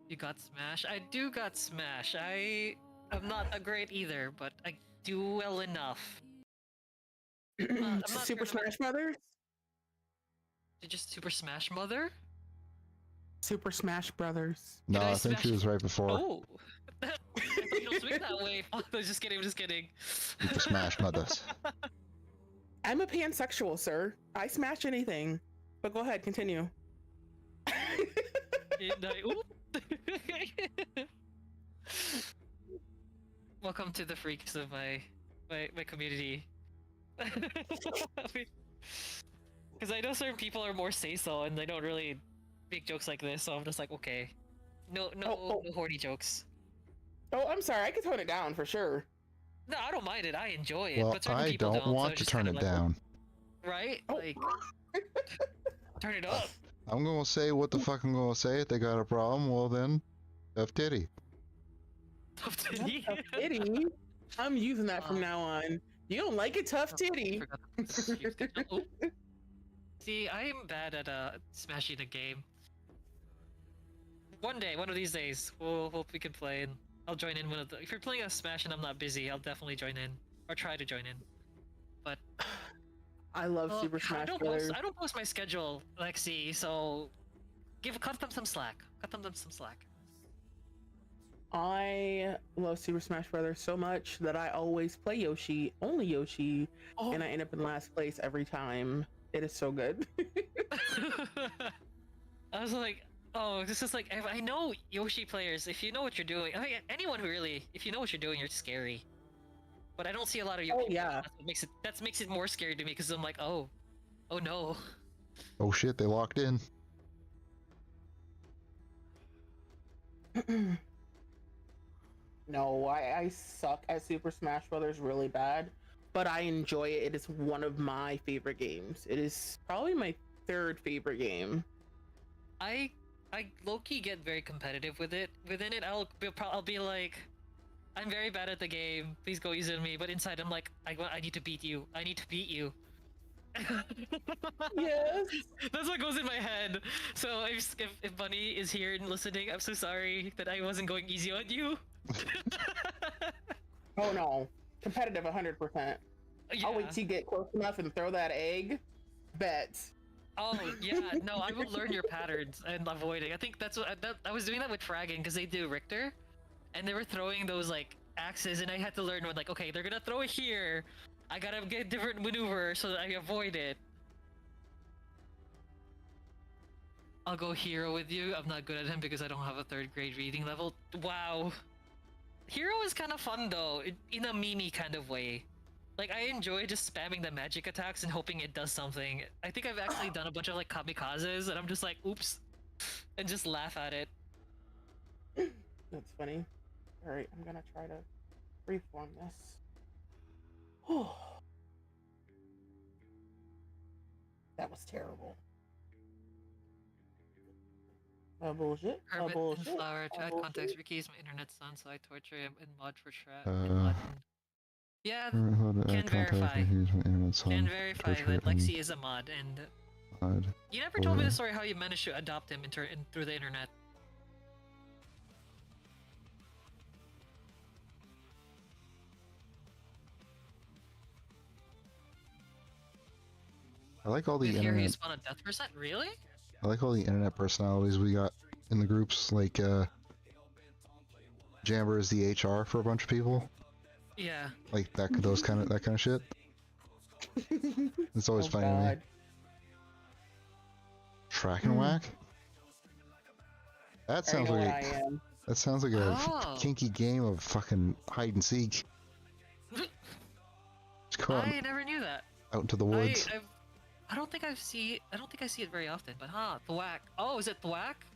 You got Smash? I do got Smash. I'm not that great either, but I do well enough. I'm not Super sure Smash Brothers? Did you Super Smash Mother? Super Smash Brothers. No, I I think she smash- was right before. Oh! I thought you don't swing that way. I was just kidding, I'm just kidding. Super Smash Brothers. I'm a pansexual, sir. I smash anything. But go ahead, continue. Welcome to the freaks of my community. Because I know certain people are more say-so and they don't really make jokes like this, so I'm just like, okay. No horny jokes. Oh, I'm sorry. I can tone it down for sure. No, I don't mind it. I enjoy it. Well, but certain I people don't so want it's to just turn kinda it like, down. Right? Oh. Like, turn it up. I'm gonna say what the fuck I'm gonna say. If they got a problem, well then, tough titty. Tough Not titty. tough titty. I'm using that from Um, now on. You don't like it, tough I titty. forgot to put the stream schedule. Oop. See, I am bad at smashing a game. One day, one of these days, we'll hope we can play, and I'll join in one of the. If you're playing a Smash and I'm not busy, I'll definitely join in or try to join in. But I love well, Super I Smash don't Brothers. post. I don't post my schedule, Lexi. So cut them some slack. Cut them some slack. I love Super Smash Brothers so much that I always play Yoshi, only Yoshi, Oh. and I end up in last place every time. It is so good. I was like, oh, this is like I know Yoshi players. If you know what you're doing, I mean, anyone who really, if you know what you're doing, you're scary. But I don't see a lot of Yoshi. Oh, yeah. That makes it more scary to me because I'm like, oh no. Oh shit, they locked in. No, I suck at Super Smash Brothers really bad, but I enjoy it. It is one of my favorite games. It is probably my third favorite game. I low-key get very competitive with it. Within it, I'll be like, I'm very bad at the game. Please go easy on me. But inside, I'm like, I need to beat you. I need to beat you. Yes. That's what goes in my head. So if Bunny is here and listening, I'm so sorry that I wasn't going easy on you. Oh no, competitive 100%. Yeah. I'll wait till you get close enough and throw that egg. Bet. Oh yeah, no, I would learn your patterns and avoiding. I think that's what I was doing that with fragging because they do Richter, and they were throwing those like axes, and I had to learn when like, okay, they're gonna throw it here. I gotta get a different maneuver so that I avoid it. I'll go hero with you. I'm not good at him because I don't have a 3rd grade reading level. Wow. Hero is kind of fun though, in a meme kind of way. Like, I enjoy just spamming the magic attacks and hoping it does something. I think I've actually done a bunch of like kamikazes and I'm just like, oops, and just laugh at it. That's funny. Alright, I'm gonna try to reform this. Oh. That was terrible. Bullshit. Hermit Bullshit. and Flower to add bullshit. context. Ricky is my internet son, so I torture him in mod for Uh, Yeah, Can verify. Can Can verify that Lexi is a mod, and you never told me the story how you managed to adopt him through the internet. I like all the Did you hear he internet. spawned a death percent? Really? I like all the internet personalities we got in the groups. Like Jamber is the HR for a bunch of people. Yeah. Like that kind of shit. It's always Oh, funny to me. God. Track and whack. That I sounds know like what I am. that sounds like a Oh. kinky game of fucking hide and seek. Just go out, I never knew that. out into the woods. I don't think I see it very often, but thwack. Oh, is it thwack?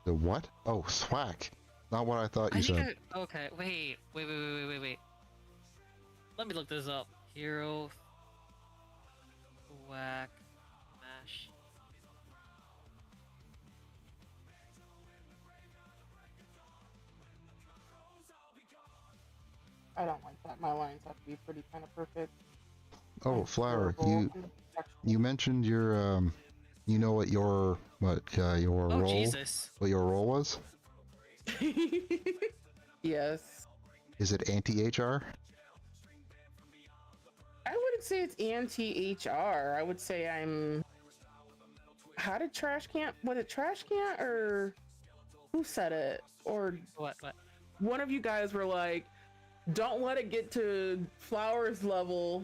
The what? Oh, thwack. Not what I thought you said. Okay, wait. Let me look this up. Hero thwack mash. I don't like that. My lines have to be pretty kind of perfect. Oh, I'm Flower, horrible. you mentioned your you know what your Oh role Jesus. what your role was? Yes. Is it anti-HR? I wouldn't say it's anti-HR. I would say I'm... How did Trash Can... Was it Trash Can or... Who said it? Or What? one of you guys were like, don't let it get to Flowers level.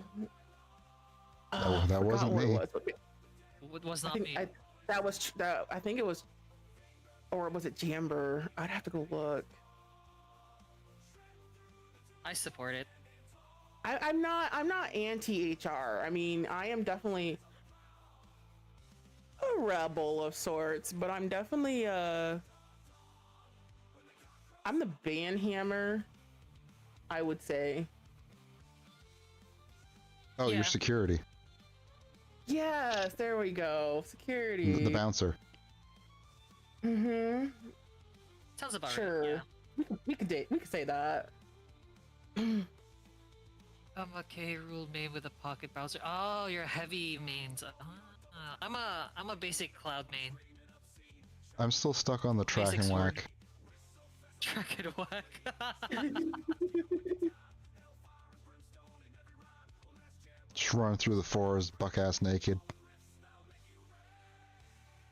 No, that I forgot wasn't what it me. was. Okay. It was I not think me. I think it was, or was it Jamber? I'd have to go look. I support it. I'm not anti-HR. I mean, I am definitely a rebel of sorts, but I'm definitely I'm the banhammer, I would say. Oh, Yeah. your security. Yes, there we go. Security. The bouncer. Mm-hmm. Sounds about Sure. right. Yeah. We could say that. I'm a K rule main with a pocket browser. Oh, you're a heavy mains. I'm a basic cloud main. I'm still stuck on the track Basic and sword. whack. Track and whack. Just running through the forest, buck ass naked.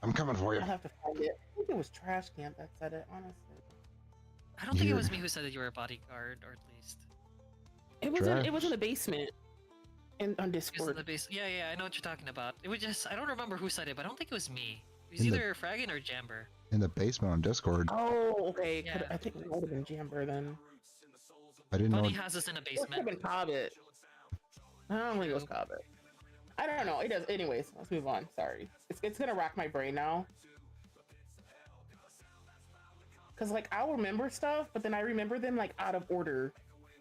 I'm coming for you. I'll have to find it. I think it was Trash Camp that said it, honestly. I don't think it You're- was me who said that you were a bodyguard, or at least It was in the basement. And on it was in Discord. the base. Yeah, yeah, I know what you're talking about. It was just I don't remember who said it, but I don't think it was me. It was In the- either Fraggin or Jamber. In the basement on Discord. Oh, okay. Yeah. I think it would have been Jamber then. I didn't know. Bunny has us in a It could have basement. been Cobbett. I don't think it was Cobbett. I don't know. It does. Anyways, let's move on. Sorry. It's gonna rack my brain now. Cause like I'll remember stuff, but then I remember them like out of order.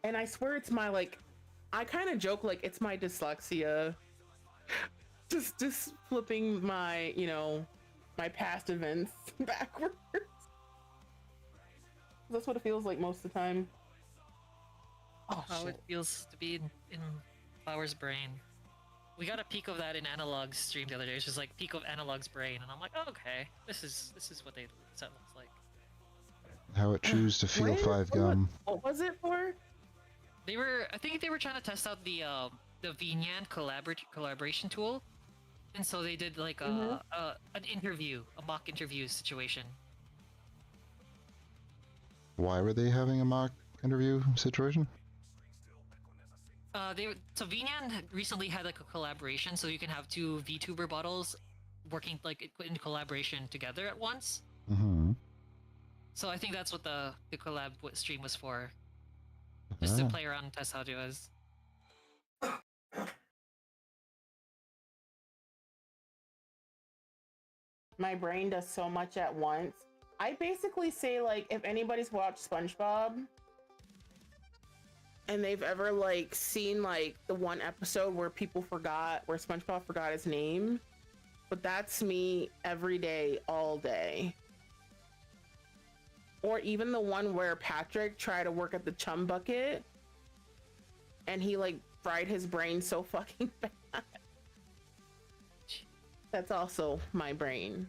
And I swear it's my like I kind of joke like it's my dyslexia. Just flipping my, my past events backwards. That's what it feels like most of the time. Oh How shit. it feels to be in Flower's brain. We got a peek of that in Analog's stream the other day. It's just like peek of Analog's brain, and I'm like, oh, okay, this is what that looks like. How it chews to feel When? 5 gum. What was it for? I think they were trying to test out the Vinyan collaboration tool, and so they did like an interview, a mock interview situation. Why were they having a mock interview situation? So Vinyan recently had like a collaboration, so you can have two VTuber bottles working like in collaboration together at once. Mm-hmm. So I think that's what the collab stream was for, just to Ah. play around and test how it was. My brain does so much at once. I basically say like if anybody's watched SpongeBob and they've ever like seen like the one episode where where SpongeBob forgot his name, but that's me every day, all day. Or even the one where Patrick tried to work at the chum bucket and he like fried his brain so fucking bad. That's also my brain.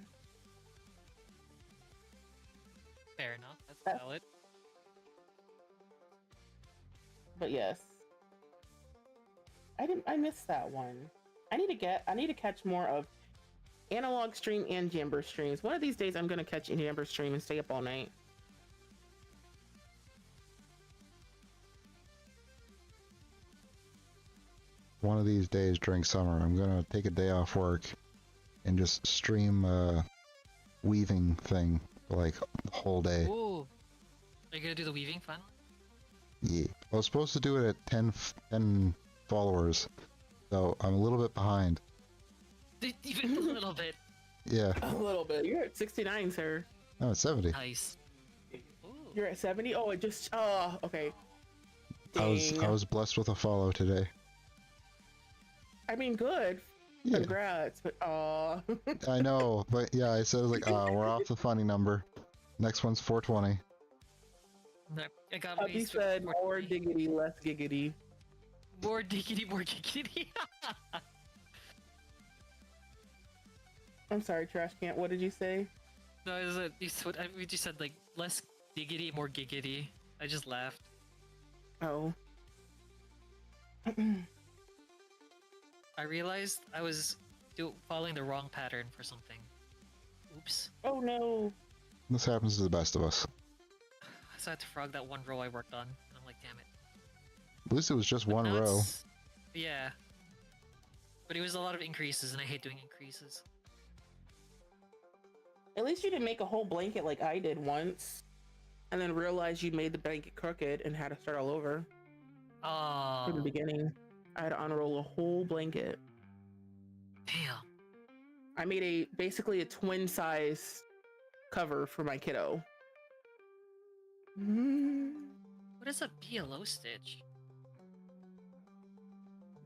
Fair enough. That's valid. But yes. I missed that one. I need to catch more of Analog stream and Jamber streams. One of these days I'm gonna catch a Jamber stream and stay up all night. One of these days during summer, I'm gonna take a day off work and just stream a weaving thing for like the whole day. Ooh, are you gonna do the weaving finally? Yeah. I was supposed to do it at 10 followers, so I'm a little bit behind. Even a little bit. Yeah, A little bit. You're at 69, sir. I'm at 70. Nice. Ooh. You're at 70? Oh, okay. I was blessed with a follow today. I mean, good. Yeah, Congrats, but I know, but yeah, I said like, we're off the funny number. Next one's 420. No, I got Hubby raised to said more 420. diggity, less giggity. More diggity, more giggity. I'm sorry, Trash Can't. What did you say? No, it was we just said like less diggity, more giggity. I just laughed. Oh. I realized I was following the wrong pattern for something. Oops. Oh no. This happens to the best of us. So I had to frog that one row I worked on, and I'm like, damn it. At least it was just one Now row. it's- Yeah. But it was a lot of increases, and I hate doing increases. At least you didn't make a whole blanket like I did once, and then realized you made the blanket crooked and had to start all over from the Oh, beginning. I had to unroll a whole blanket. damn. I made basically a twin size cover for my kiddo. What is a BLO stitch?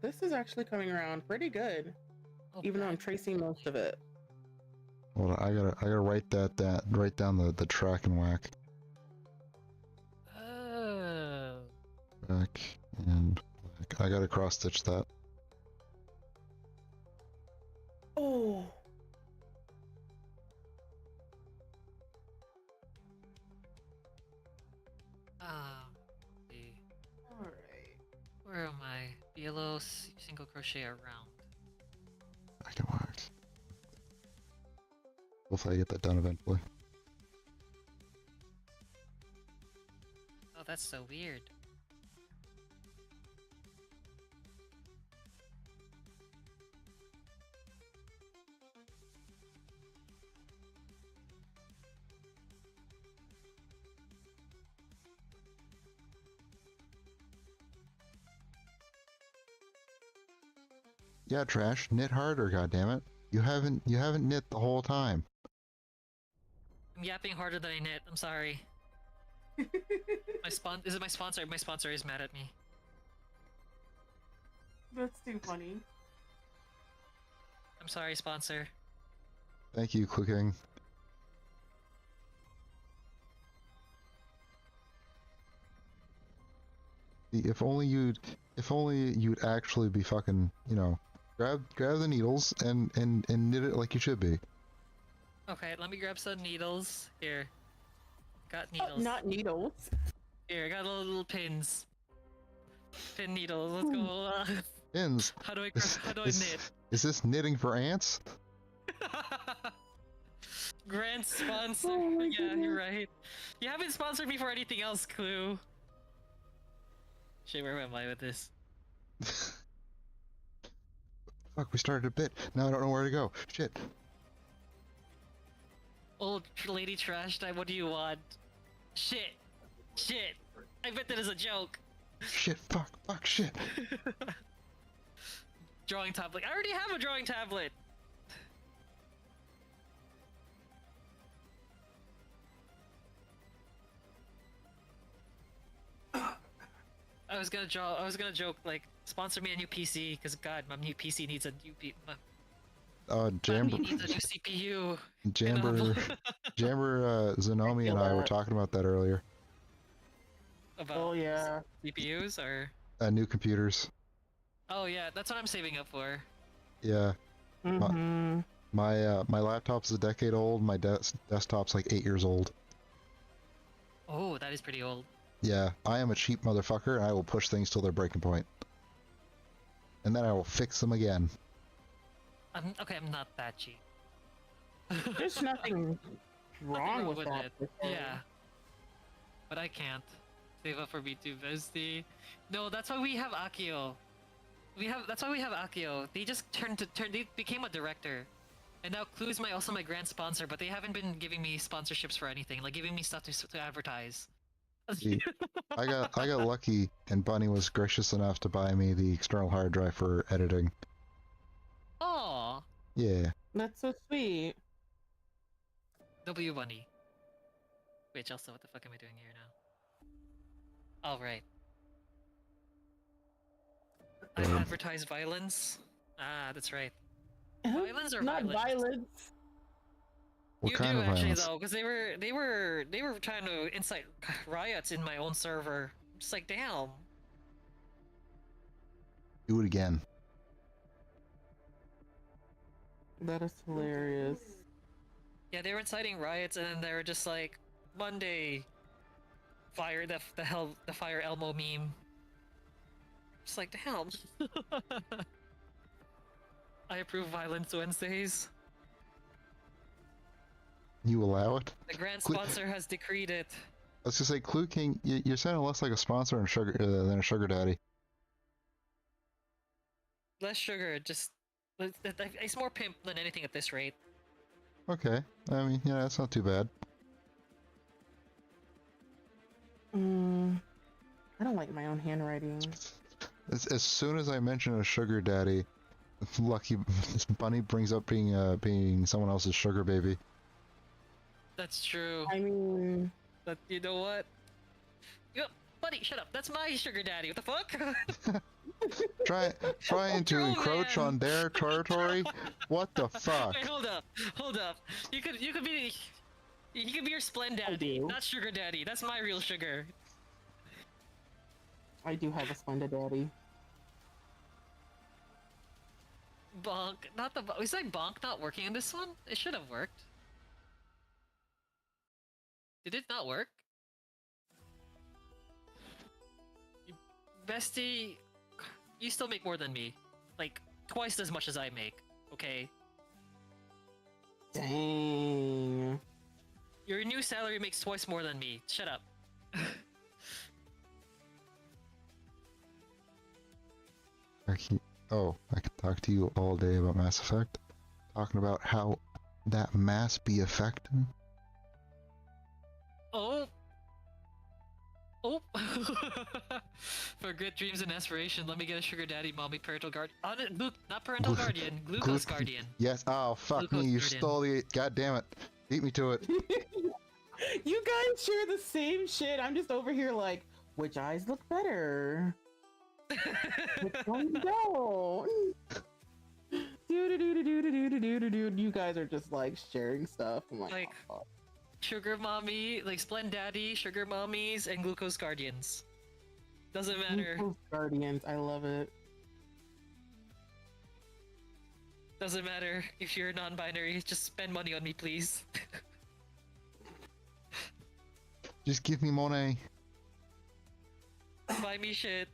This is actually coming around pretty good. Oh, even though I'm back- tracing most of it. Hold on, I gotta write down the track and whack. Oh. Back and whack. I gotta cross stitch that. Oh. Ah. See. All right. Where am I? Below single crochet around. I can whack. Hopefully I get that done eventually. Oh, that's so weird. Yeah, Trash, knit harder, goddammit. You haven't knit the whole time. I'm yapping harder than I knit. I'm sorry. Is it my sponsor? My sponsor is mad at me. That's too funny. I'm sorry, sponsor. Thank you, Clicking. If only you'd actually be fucking, you know, grab the needles and knit it like you should be. Okay, let me grab some needles. Here. Got Oh, needles. not needles. Here, I got little pins. Pin needles. Let's go. Pins. How do I Is, knit? is this knitting for ants? Grant sponsor. Oh my Yeah, goodness. you're right. You haven't sponsored me for anything else, Clue. Shit, where am I with this? Fuck, we started a bit. Now I don't know where to go. Shit. Old lady trash time, what do you want? Shit. Shit. I bet that is a joke. Shit, fuck, shit. Drawing tablet. I already have a drawing tablet. I was gonna joke, like, sponsor me a new PC, because god, my new PC needs a new my Jamber, PC needs a new CPU. Jamber, Zenomi feel and I were that. talking about that earlier. About Oh yeah. CPUs or New computers. oh yeah, that's what I'm saving up for. Yeah. Mm-hmm. My laptop's a decade old. My desktop's like 8 years old. Oh, that is pretty old. Yeah, I am a cheap motherfucker, and I will push things till their breaking point. And then I will fix them again. I'm not that cheap. There's nothing wrong with that. it. Yeah. But I can't. Save up for B2 Bestie. No, that's why we have Akio. That's why we have Akio. They just they became a director. And now Clue's also my grand sponsor, but they haven't been giving me sponsorships for anything, like giving me stuff to advertise. See, I got lucky, and Bunny was gracious enough to buy me the external hard drive for editing. Aww. Yeah. That's so sweet. W Bunny. Wait, Chelsea, what the fuck am I doing here now? Alright. I advertise violence? Ah, that's right. Violence or Not violence? violence. What You kind do of actually violence? though, because they were trying to incite riots in my own server. Just like damn. Do it again. That is hilarious. Yeah, they were inciting riots, and then they were just like Monday, fire the fire Elmo meme. Just like damn. I approve violence Wednesdays. You allow it? The grand Cle- sponsor has decreed it. I was gonna say, Clue King, you're sounding less like a sponsor and than a sugar daddy. Less sugar, just it's more pimp than anything at this rate. Okay, I mean, yeah, that's not too bad. I don't like my own handwriting. As soon as I mention a sugar daddy, Lucky Bunny brings up being someone else's sugar baby. That's true. I mean, But you know what? Yep, money. Shut up. That's my sugar daddy. What the fuck? Trying to True, encroach man. on their territory? What the fuck? Wait, hold up. Hold up. You could be he could be your Splend I daddy, do. not sugar daddy. That's my real sugar. I do have a splendid daddy. Bonk. Not the is that bonk not working in this one? It should have worked. Did it not work? Bestie, you still make more than me. Like, twice as much as I make, okay? Dang. Your new salary makes twice more than me. Shut up. Oh, I could talk to you all day about Mass Effect. Talking about how that mass be affecting. Oh! Oh! For good dreams and aspiration, let me get a sugar daddy, mommy, parental guard. Not parental guardian, glucose guardian. Yes. Oh, fuck Glucose me. You guardian. stole the. God damn it. Beat me to it. You guys share the same shit. I'm just over here like, which eyes look better? Which ones don't? You guys are just like sharing stuff. I'm like, oh, Sugar mommy, like Splend daddy, sugar mommies, and glucose guardians. Doesn't matter. Glucose Guardians, I love it. Doesn't matter if you're non-binary. Just spend money on me, please. Just give me money. Buy me shit,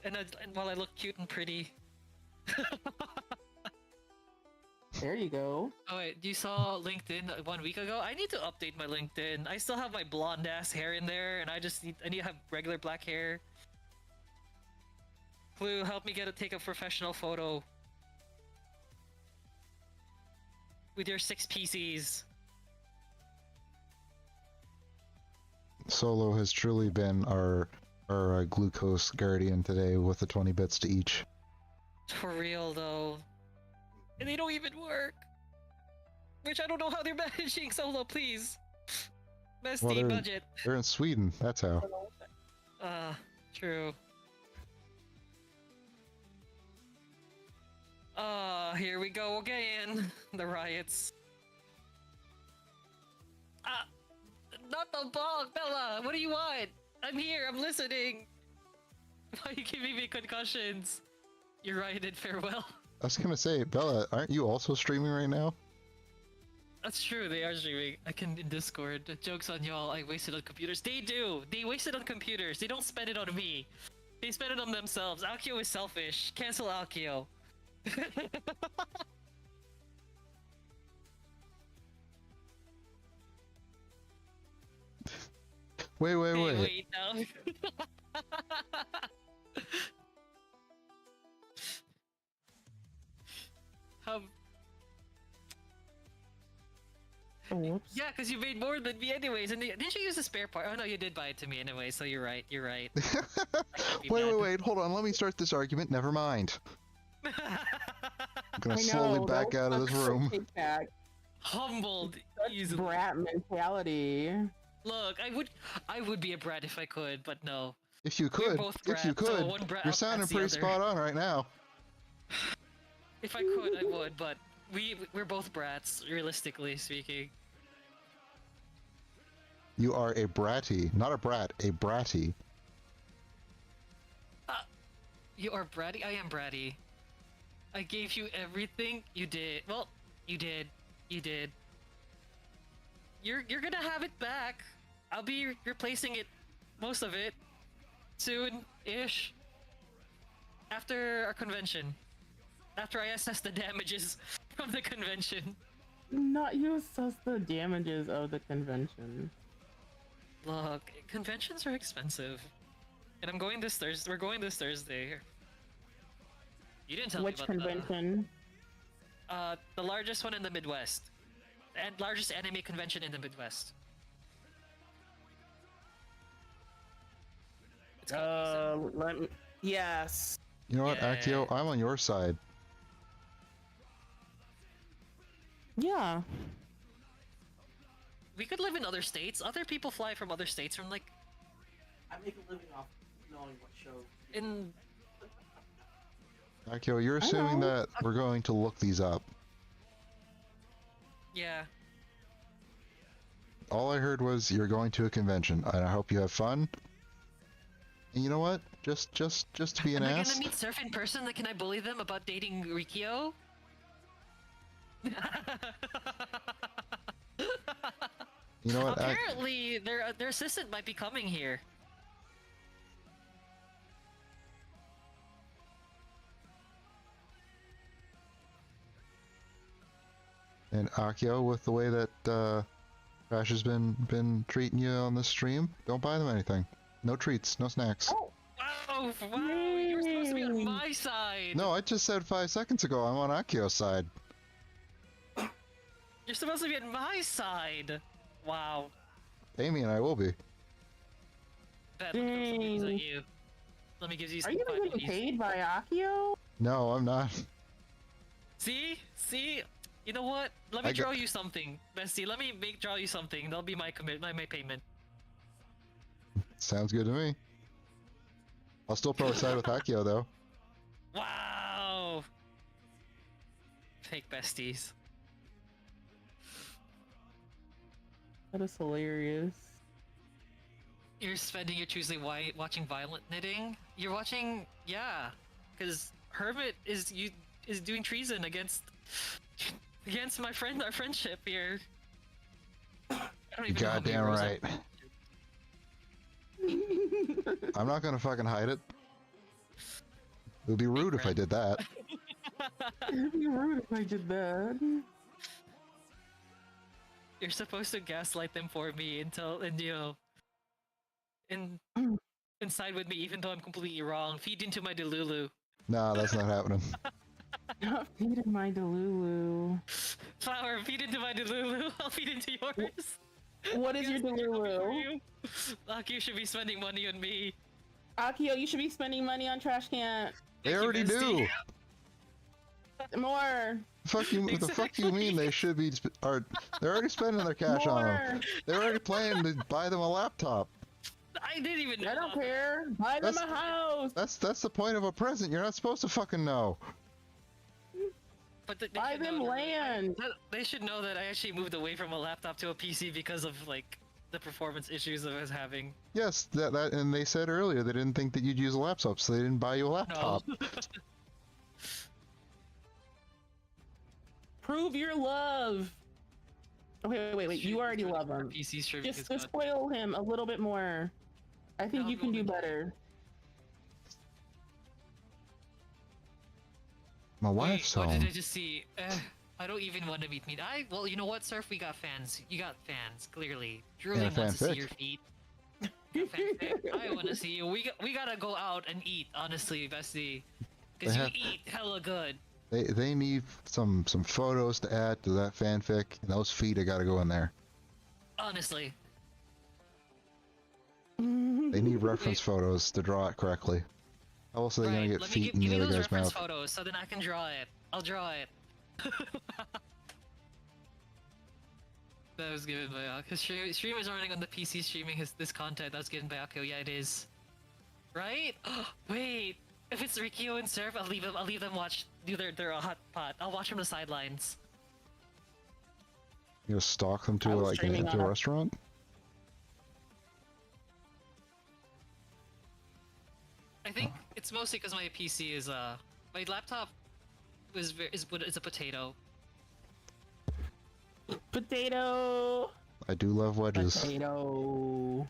and while I look cute and pretty. There you go. Oh wait, you saw LinkedIn 1 week ago? I need to update my LinkedIn. I still have my blonde ass hair in there, and I need to have regular black hair. Clue, help me take a professional photo with your 6 PCs. Solo has truly been our glucose guardian today with the 20 bits to each. For real though. And they don't even work. Which I don't know how they're managing. Solo, please. Bestie, Well, budget. They're in Sweden, that's how. True. Here we go again. The riots. Not the ball, Bella! What do you want? I'm here, I'm listening! Why are you giving me concussions? You're rioted, farewell. I was gonna say, Bella, aren't you also streaming right now? That's true, they are streaming. I can in Discord. Joke's on y'all, I wasted on computers. They do! They wasted on computers. They don't spend it on me. They spend it on themselves. Akio is selfish. Cancel Akio. Wait. Wait now. Whoops. Yeah, because you made more than me anyways, and didn't you use the spare part? Oh no, you did buy it to me anyway, so you're right, you're right. Wait, hold on, let me start this argument, never mind. I'm gonna slowly back out of this room. Humbled, easily. Brat mentality. Look, I would be a brat if I could, but no. If you We're could, both if you brats, so could, one brat you're outbrats sounding the pretty other. spot on right now. If I could, I would, but we're both brats, realistically speaking. You are a bratty, not a brat, a bratty. You are bratty? I am bratty. I gave you everything. You did. Well, you did. You did. You're gonna have it back. I'll be replacing it, most of it, soon-ish. After our convention. After I assess the damages from the convention. Not you assess the damages of the convention. Look, conventions are expensive. And I'm going this Thursday. We're going this Thursday. You didn't tell Which me about convention? the largest one in the Midwest. And largest anime convention in the Midwest. It's called Let me. Yes. You know what, Yeah. Actio, I'm on your side. Yeah. We could live in other states. Other people fly from other states from like I make a living off knowing what show. In Akio, you're I assuming know. that we're going to look these up. yeah. All I heard was you're going to a convention, and I hope you have fun. And you know what? Just to be an Am I ass. gonna meet Surf in person? Like, can I bully them about dating Rikio? You know what? Apparently, their assistant might be coming here. And Akio, with the way that Crash has been treating you on this stream, don't buy them anything. No treats, no snacks. Oh, Wow, wow, you're supposed to be on my side. No, I just said 5 seconds ago I'm on Akio's side. You're supposed to be on my side. Wow. Amy and I will be. Bet, let me throw some movies Dang. at you. Let me give you are some you five even getting movies. paid by Akio? No, I'm not. See? See? You know what? Let I me got- draw you something, Bestie. Let me draw you something. That'll be my my payment. Sounds good to me. I'll still probably side with Akio though. Wow! Fake besties. That is hilarious. You're spending your Tuesday watching Violent Knitting? You're watching, yeah, because Hermit is doing treason against my friend, our friendship here. I don't even know how many Goddamn rows right. I'm not gonna fucking hide it. It would be rude if I did that. It'd be rude if I did that. You're supposed to gaslight them for me and you know, and side with me even though I'm completely wrong. Feed into my Delulu. Nah, that's not happening. Not feeding my Delulu. Flower, feed into my Delulu. I'll feed into yours. What is your I'll be for Delulu? you. Like, you should be spending money on me. Akio, you should be spending money on Trash Can. They Thank you, already bestie. do. More. Fuck you! The fuck you mean they should be? They're already spending their cash on them. More. They're already planning to buy them a laptop. I didn't even know. I don't care. Buy them a That's- house. That's the point of a present. You're not supposed to fucking know. But they Buy should them know that- land. They should know that I actually moved away from a laptop to a PC because of like the performance issues I was having. Yes, that and they said earlier they didn't think that you'd use a laptop, so they didn't buy you a laptop. Prove your love. Oh, wait. You already love him. PC streaming is Just good. spoil him a little bit more. I think No, you can do no. better. My Wait, wife's what did I home. just see? I don't even want to meet me. Well, you know what, Surf? We got fans. You got fans, clearly. Drooling And a wants to see fanfic. your feet. Fanfic. I want to see you. We gotta go out and eat, honestly, bestie. Because They you have- eat hella good. They need some photos to add to that fanfic, and those feet gotta go in there. Honestly. They need reference photos to draw it correctly. How else are they gonna Right, get let me feet in give the me other those guy's reference mouth? photos so then I can draw it. I'll draw it. That was given by Akio. Stream is running on the PC streaming this content that was given by Akio. Yeah, it is. Right? Wait. If it's Rikio and Surf, I'll leave them watch do their hot pot. I'll watch from the sidelines. You gonna stalk them I to was like streaming into on a a- restaurant? I think it's mostly because my PC is my laptop is a potato. Potato. I do love wedges. Potato.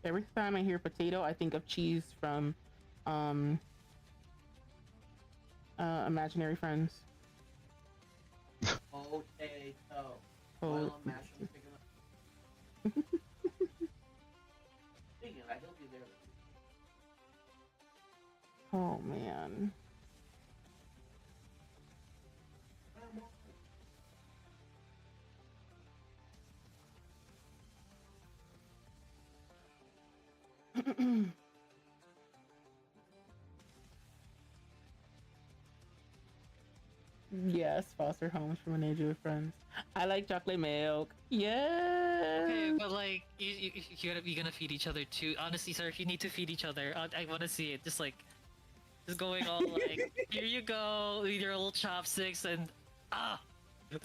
Every time I hear potato, I think of cheese from Imaginary Friends. Potato. Boil and mash them, pick 'em up. Speaking of that, he'll be there. Oh man. Yes, foster homes for when they do with friends. I like chocolate milk. Yeah. Okay, but like you're gonna feed each other too. Honestly, sir, if you need to feed each other, I want to see it. Just going all like, here you go with your little chopsticks and ah. You,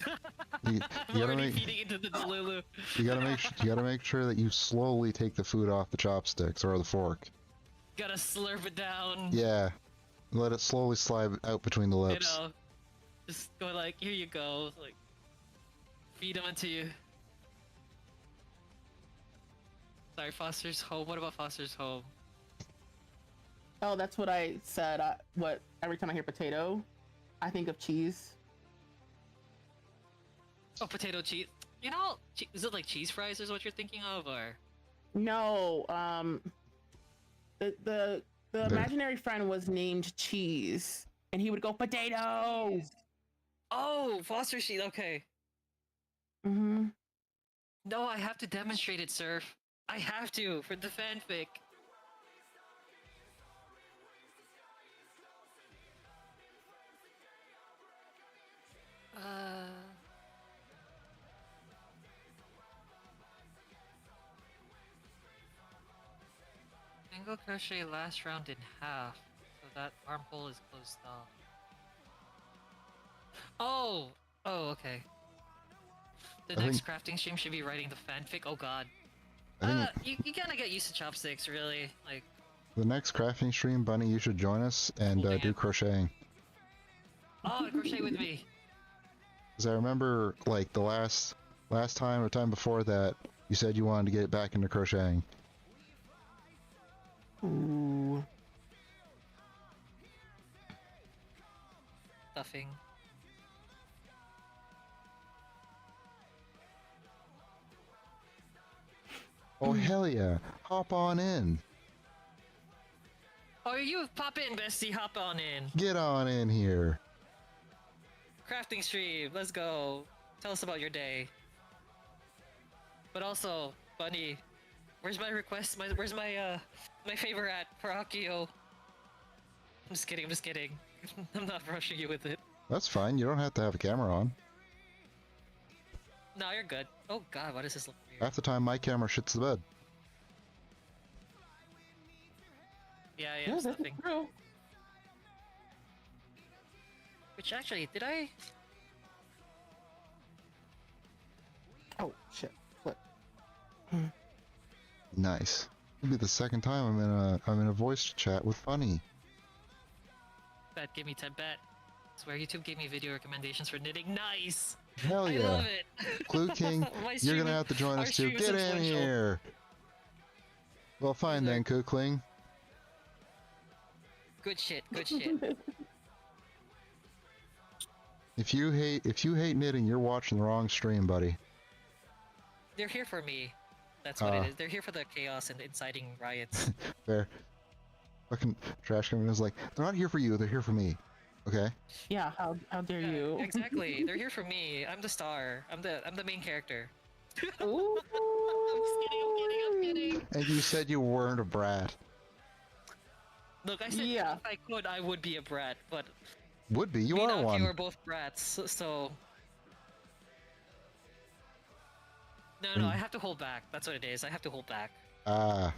I'm you gotta already make feeding into the Delulu. you gotta make sure that you slowly take the food off the chopsticks or the fork. Gotta slurp it down. Yeah, let it slowly slide out between the You lips. know, just go like, here you go. Like, feed them into you. Sorry, Foster's home. What about Foster's home? Oh, that's what I said. What every time I hear potato, I think of cheese. Oh, potato cheese. You know, is it like cheese fries is what you're thinking of, or? No, the imaginary friend was named Cheese, and he would go potato. Oh, Foster sheet. Okay. Mm-hmm. No, I have to demonstrate it, sir. I have to for the fanfic. Single crochet last round in half, so that armhole is closed off. Oh! Oh, okay. The I next think- crafting stream should be writing the fanfic. Oh god. I think You gotta get used to chopsticks, really. Like, the next crafting stream, Bunny, you should join us and Holding do it. crocheting. oh, crochet with me. Because I remember, like, the last time or time before that, you said you wanted to get back into crocheting. Ooh. Stuffing. Oh, hell yeah. Hop on in. Oh, you pop in, bestie. Hop on in. Get on in here. Crafting stream. Let's go. Tell us about your day. But also, Bunny, where's my request? Where's my my favor at for Akio? I'm just kidding. I'm just kidding. I'm not rushing you with it. That's fine. You don't have to have a camera on. No, you're good. Oh god, why does this look weird? Half the time, my camera shits the bed. Yeah, Yeah, that's stuffing. true. Which actually, did I? Oh shit! Flip. Nice. It'll be the second time I'm in a voice chat with Bunny. Bet, give me 10 bet. Swear YouTube gave me video recommendations for knitting. Nice! Hell I yeah. love it! Clue King, My you're stream- gonna have to join our us too. stream is Get in influential. here. Well, fine Loser. then, Kukling. Good shit, good shit. If you hate knitting, you're watching the wrong stream, buddy. They're here for me. That's what it is. They're here for the chaos and inciting riots. Fair. Fucking trash coming was like, they're not here for you, they're here for me. Okay? Yeah. How dare Yeah, you? exactly. They're here for me. I'm the star. I'm the main character. Ooh. I'm just kidding, I'm kidding. And you said you weren't a brat. Look, I said Yeah. if I could, I would be a brat, but Would be, you me and are Aki one. are both brats, so... No, I have to hold back. That's what it is. I have to hold back. Ah.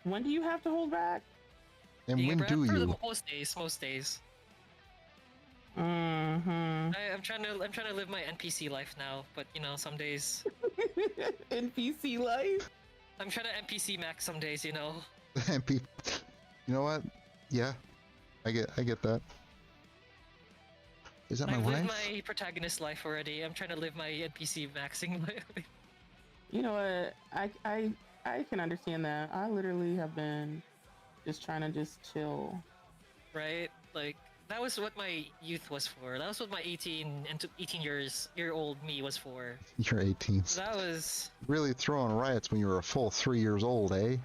When do you have to hold back? And Being a when brat do for you? most days. Mm-hmm. I'm trying to live my NPC life now, but you know, some days NPC life. I'm trying to NPC max some days, you know. And people, you know what? Yeah, I get that. Is that my I've lived wife? my protagonist life already. I'm trying to live my NPC maxing life. You know what? I can understand that. I literally have been just trying to just chill. Right? Like that was what my youth was for. That was what my 18 year old me was for. You're 18. That was Really throwing riots when you were a full 3 years old, eh?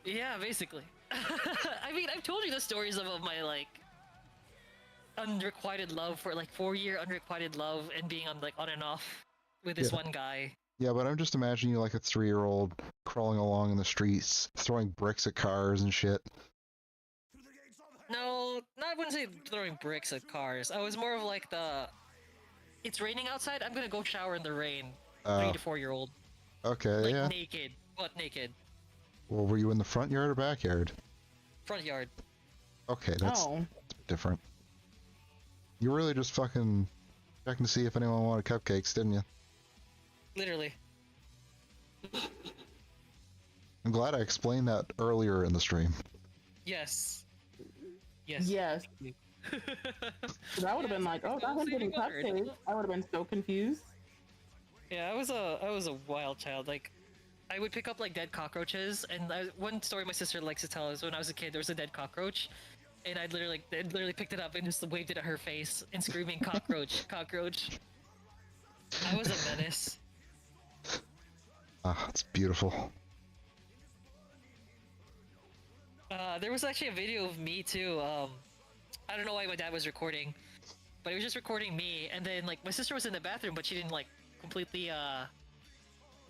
yeah, basically. I mean, I've told you the stories of my like unrequited love for like 4-year unrequited love and being on and off with this Yeah. one guy. Yeah, but I'm just imagining you like a 3-year-old crawling along in the streets, throwing bricks at cars and shit. No, well, not I wouldn't say throwing bricks at cars. I was more of like the, it's raining outside. I'm gonna go shower in the rain. 3 to 4 year old, Okay, like yeah. naked, butt naked, Well, were you in the front yard or backyard? front yard. Okay, that's Oh, different. You were really just fucking checking to see if anyone wanted cupcakes, didn't you? Literally. I'm glad I explained that earlier in the stream. Yes. Yes. yes. 'Cause I would have been like, oh, that him getting cupcakes. I would have been so confused. Yeah, I was a wild child. Like, I would pick up like dead cockroaches, and one story my sister likes to tell is when I was a kid, there was a dead cockroach, and I'd literally picked it up and just waved it at her face and screaming, "Cockroach, cockroach!" I was a menace. Ah, it's beautiful. There was actually a video of me too. I don't know why my dad was recording, but he was just recording me, and then like my sister was in the bathroom, but she didn't like completely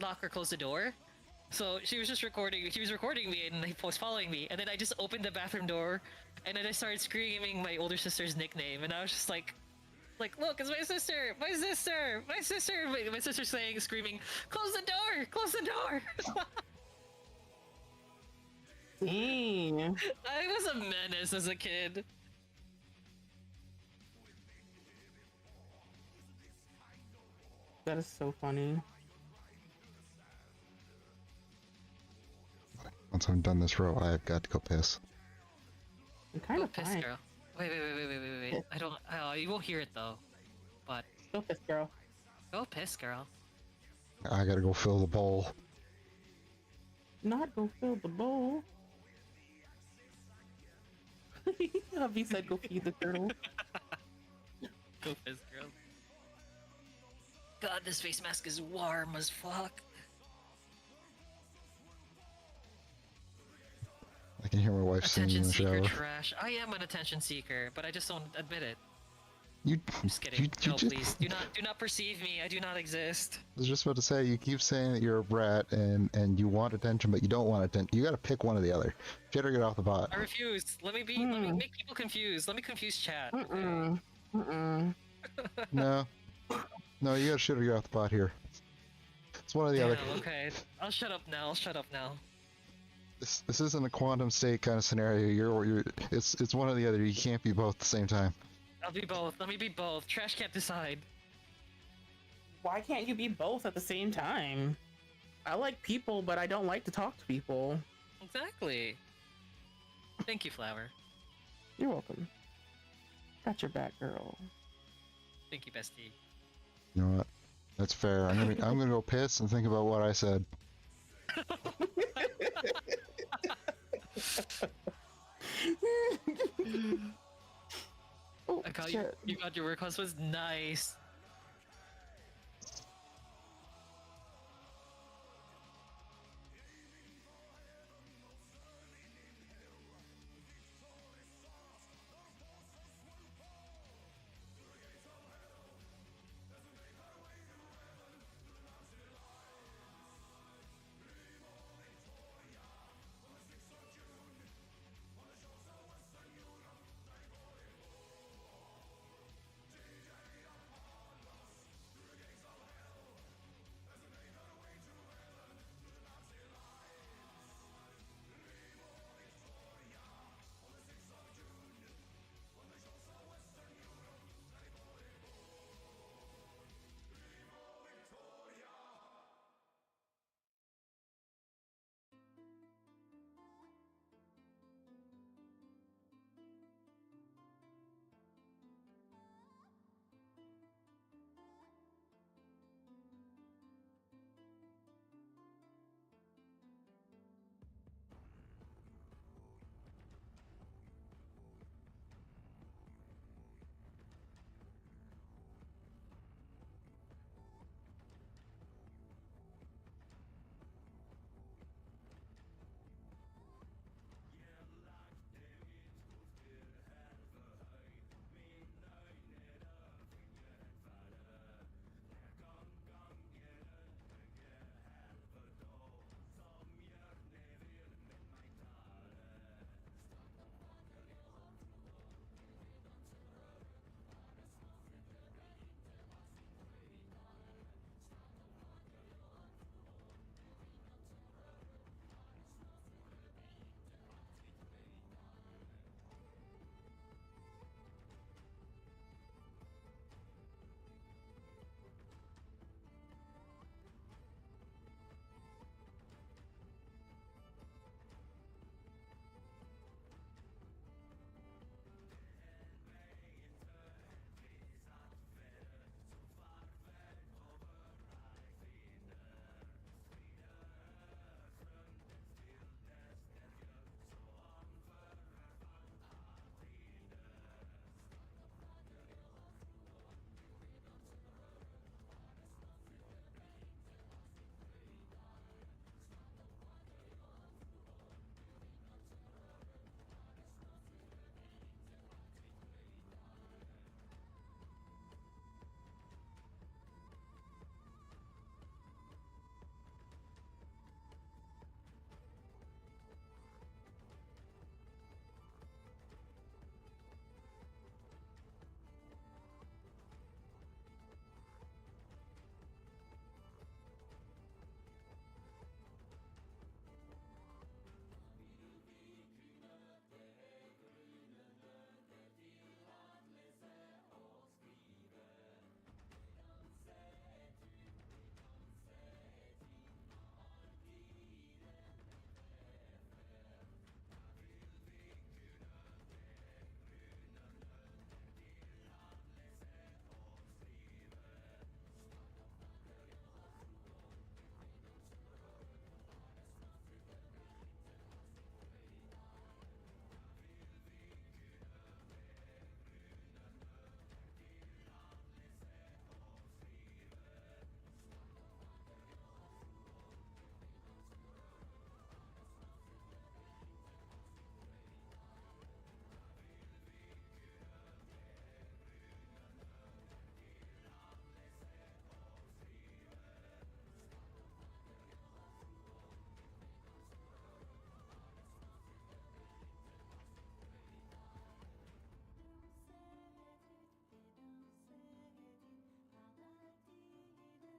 lock or close the door. So she was just recording. She was recording me, and he was following me. And then I just opened the bathroom door, and then I started screaming my older sister's nickname. And I was just like, look, it's my sister, my sister, my sister. My sister saying, screaming, close the door, close the door. Dang. I was a menace as a kid. That is so funny. Once I'm done this row, I've got to go piss. I'm kind Go of piss, fine. girl. Wait. I don't. You won't hear it though. But Go piss, girl. go piss, girl. I gotta go fill the bowl. Not go fill the bowl. Hubby said go feed the turtle. Go piss, girl. God, this face mask is warm as fuck. I can hear my wife singing in Attention the seeker shower. trash. I am an attention seeker, but I just don't admit it. You, Just kidding. you No, just, please. Do not perceive me. I do not exist. I was just about to say, you keep saying that you're a brat and you want attention, but you don't want attention. You gotta pick one or the other. Shit or get off the bot. I refuse. Let me make people confused. Let me confuse chat. Mm-mm. Mm-mm. No. No, you gotta shit or get off the bot here. It's one or the other. Damn, okay. I'll shut up now. I'll shut up now. This isn't a quantum state kind of scenario. It's one or the other. You can't be both at the same time. I'll be both. Let me be both. Trash can't decide. Why can't you be both at the same time? I like people, but I don't like to talk to people. Exactly. Thank you, Flower. You're welcome. Got your back, girl. Thank you, bestie. You know what? That's fair. I'm gonna go piss and think about what I said. Oh, I got shit. you. You got your request was nice.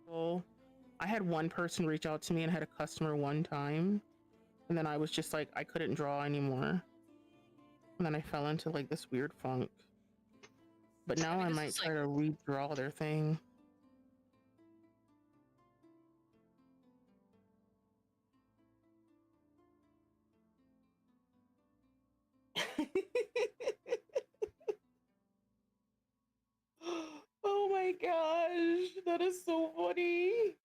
Well, I had one person reach out to me and had a customer one time, and then I was just like, I couldn't draw anymore. And then I fell into like this weird funk. But now I might try to redraw their thing. Oh my gosh, that is so funny.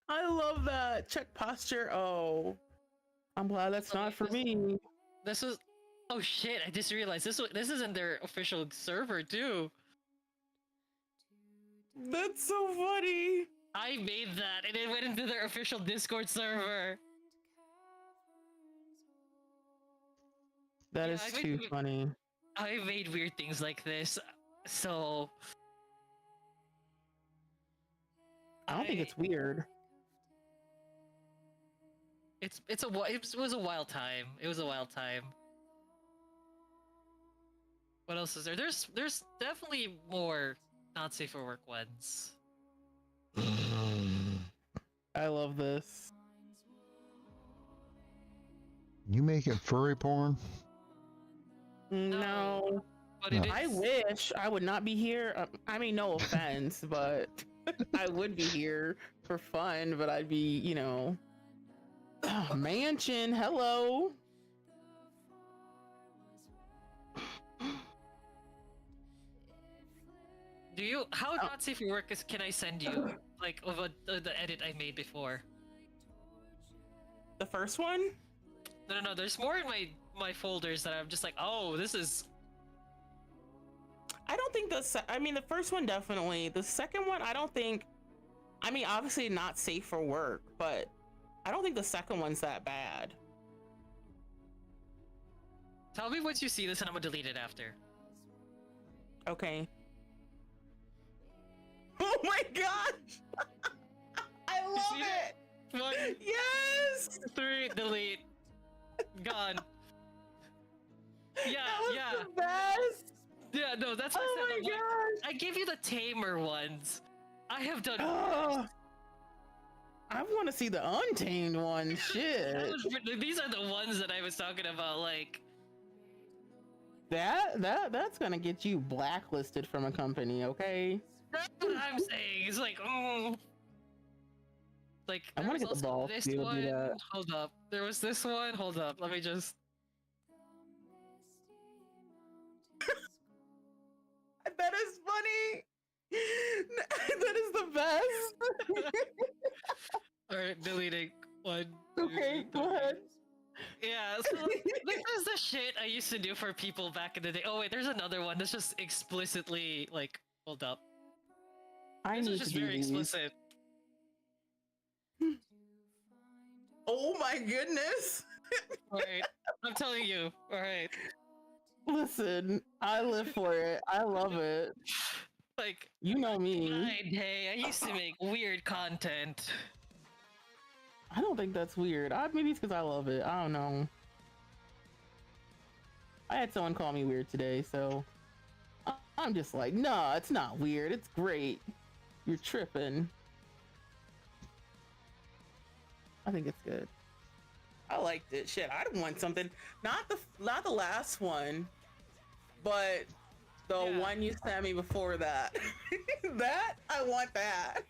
I love that. Check posture. Oh, I'm glad that's not for me. This is. Oh shit! I just realized this isn't their official server too. That's so funny. I made that, and it went into their official Discord server. That is too funny. I made weird things like this, so I don't think it's weird. It was a wild time. It was a wild time. What else is there? There's definitely more not safe for work ones. I love this. You making furry porn? No. But it is... I wish I would not be here. I mean, no offense, but I would be here for fun, but I'd be, you know, mansion. Hello. Do you? How not safe for work can I send you? Like of the edit I made before. The first one? No. There's more in my folders that I'm just like, oh, this is. I don't think I mean, the first one definitely. The second one, I don't think. I mean, obviously not safe for work, but I don't think the second one's that bad. Tell me once you see this, and I'm gonna delete it after. Okay. Oh my gosh! I love it! 1, yes! 3, delete. Gone. Yeah, that was the best! Yeah, no, that's what oh I said. My gosh! I gave you the tamer ones. I have done. I want to see the untamed one. Shit. These are the ones that I was talking about. Like that's gonna get you blacklisted from a company. Okay. That's what I'm saying. It's like, oh. Like, I want to get the ball. This one. Hold up. There was this one. Hold up. Let me just. That is funny. That is the best. Alright, deleting. 1. Okay, go ahead. Yeah, so this is the shit I used to do for people back in the day. Oh wait, there's another one that's just explicitly like, hold up. This is just very explicit. Oh my goodness. Alright, I'm telling you. Alright. Listen, I live for it. I love it. Like, you know me. Hey, I used to make weird content. I don't think that's weird. Maybe it's because I love it. I don't know. I had someone call me weird today, so I'm just like, no, it's not weird. It's great. You're tripping. I think it's good. I liked it. Shit, I'd want something. Not the last one, but the one you sent me before that. That I want that.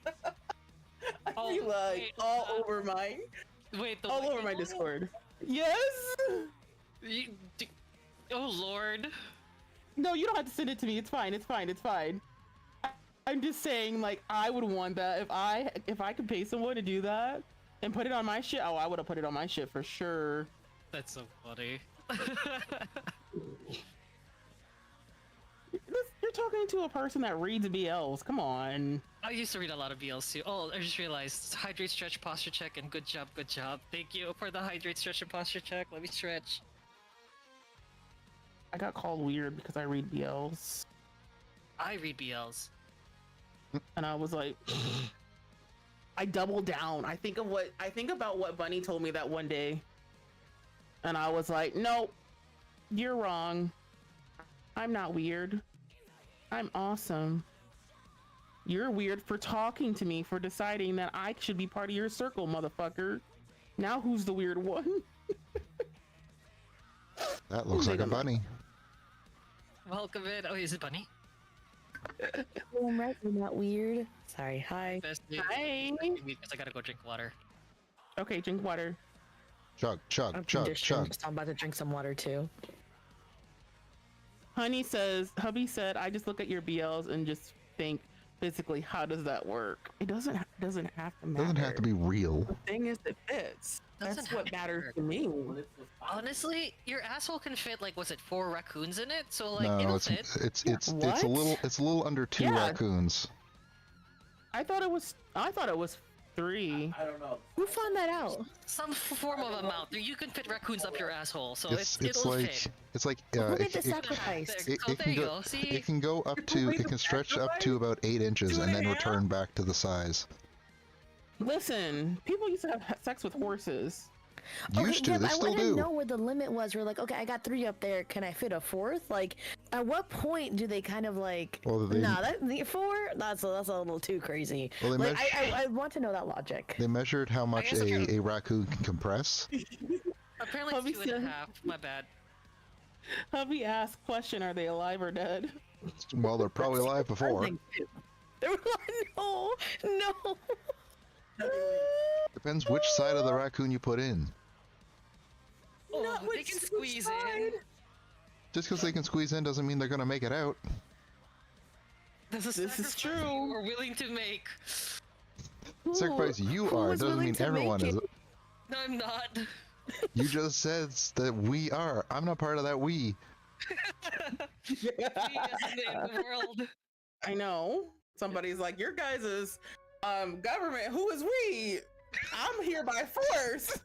I feel like all over mine. Wait, all over my Discord. Yes. Oh Lord. No, you don't have to send it to me. It's fine. It's fine. It's fine. I'm just saying, like, I would want that if I could pay someone to do that and put it on my shit. Oh, I would have put it on my shit for sure. That's so funny. You're talking to a person that reads BLs. Come on. I used to read a lot of BLs too. Oh, I just realized hydrate, stretch, posture check, and good job, good job. Thank you for the hydrate, stretch, and posture check. Let me stretch. I got called weird because I read BLs. I read BLs. And I was like, I double down. I think about what Bunny told me that one day. And I was like, nope, you're wrong. I'm not weird. I'm awesome. You're weird for talking to me, for deciding that I should be part of your circle, motherfucker. Now who's the weird one? That looks like a bunny. Welcome in. Oh, is it Bunny? Oh, I'm right. I'm not weird. Sorry. Hi. Best Hi. because I gotta go drink water. Okay, drink water. Chug, chug, I'm chug, conditioned, chug. so I'm about to drink some water too. Honey says, hubby said, I just look at your BLs and just think, physically, how does that work? It doesn't have to matter. Doesn't have to be real. The thing is, it fits. Doesn't That's have what to matters work. to me. Honestly, your asshole can fit like, was it 4 raccoons in it? So like, No, it'll it's fit. it's a What? little under 2 Yeah. raccoons. I thought it was 3. I don't know. Who found that out? Some form of amount. You can fit raccoons up your asshole, so It's it'll like fit. it's like Who did it, the it, sacrifice? There, it, oh, it there can you go go. See? it can go up to it can stretch up to about 8 inches and then return back to the size. Listen, people used to have sex with horses. Used to, yeah, they but I still want to do. know where the limit was. We're like, okay, I got 3 up there. Can I fit a 4th? Like, at what point do they kind of like? Well, they- Nah, the 4. That's a little too crazy. Well, they like, I want to know that logic. They measured how much guess if you're- a raccoon can compress. Apparently Hubby it's 2.5. said- My bad. Hubby asked, question, are they alive or dead? Well, they're probably alive I before. think too. They were like, no. Depends which side of the raccoon you put in. Oh, Not they which can squeeze in. side. Just because they can squeeze in doesn't mean they're gonna make it out. This is This true. We're willing to make. Sacrifice you who are was doesn't willing mean to everyone make is. it? No, I'm not. You just said that we are. I'm not part of that we. Me as in the world. I know. Somebody's like, your guys' government, who is we? I'm here by force.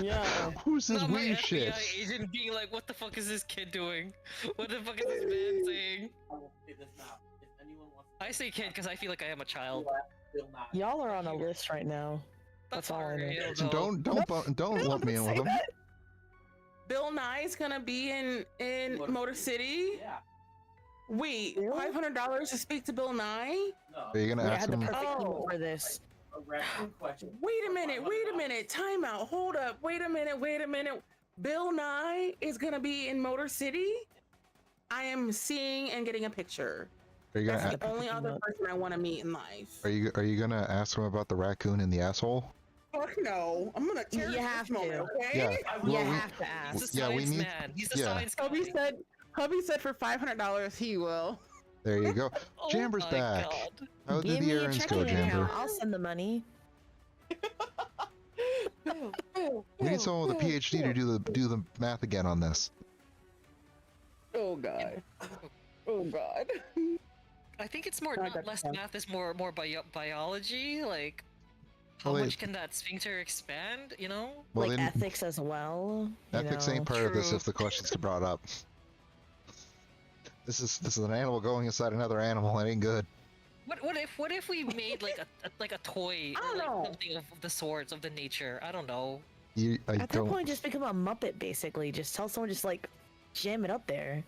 Yeah. Who's this Not my we FBI shit? agent being like, what the fuck is this kid doing? What the fuck is this man saying? I will say this now. If anyone wants to I say kid because I feel like I am a child. Bill Nye. Y'all are on a list right now. That's all I know. alright, So though. don't lump me in with them. Bill Nye's gonna be in Motor City. Yeah. Wait, Really? $500 to speak to Bill Nye? No. Are you gonna I ask had the him? perfect Oh. email for this. A raccoon question. Wait a minute. Time out. Hold up. Wait a minute. Bill Nye is gonna be in Motor City? I am seeing and getting a picture. Are you That's gonna the only other person I want to meet in life. are you gonna ask him about the raccoon in the asshole? Fuck no. I'm gonna cherish You have this moment, to. okay? Yeah. You Well, we- have to ask. He's a Yeah, we science need- man. He's a yeah. science guy. Hubby said for $500 he will. There you go. Oh Jamber's my back. God. How Give did the me a errands checking go, Jamber? account. I'll send the money. We need someone with a PhD to do the math again on this. Oh god. Oh god. I think it's more No, not that's less fine. math, is more biology. Like, how Well, much can that sphincter expand? You know? Well, like then ethics as well. you ethics know. ain't part of this True. if the questions get brought up. This is an animal going inside another animal. That ain't good. What if we made like a toy I or don't like know. something of the sorts of the nature? I don't know. I At that don't. point, just become a Muppet, basically. Just tell someone, just like, jam it up there.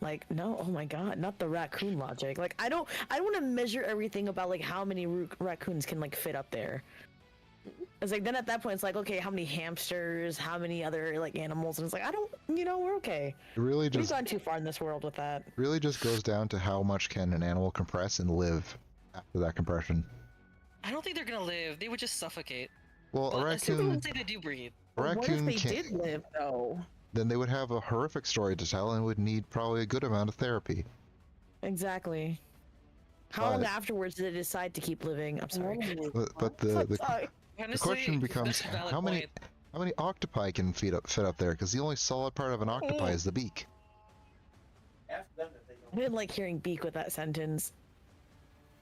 Like, no, oh my god, not the raccoon logic. Like, I don't want to measure everything about like how many raccoons can like fit up there. It's like then at that point, it's like, okay, how many hamsters, how many other like animals, and it's like, I don't, we're okay. It really We've just gone too far in this world with that. goes down to how much can an animal compress and live after that compression. I don't think they're gonna live. They would just suffocate. Well, But a I still raccoon, don't think they do breathe. a What if raccoon they can't. did live though? Then they would have a horrific story to tell and would need probably a good amount of therapy. Exactly. How long But- afterwards did they decide to keep living? I'm sorry. But the Sorry. Honestly, question becomes that's a valid how many point. octopi can fit up there? Because the only solid part of an octopi is the beak. Ask them if they I didn't like hearing beak with that sentence.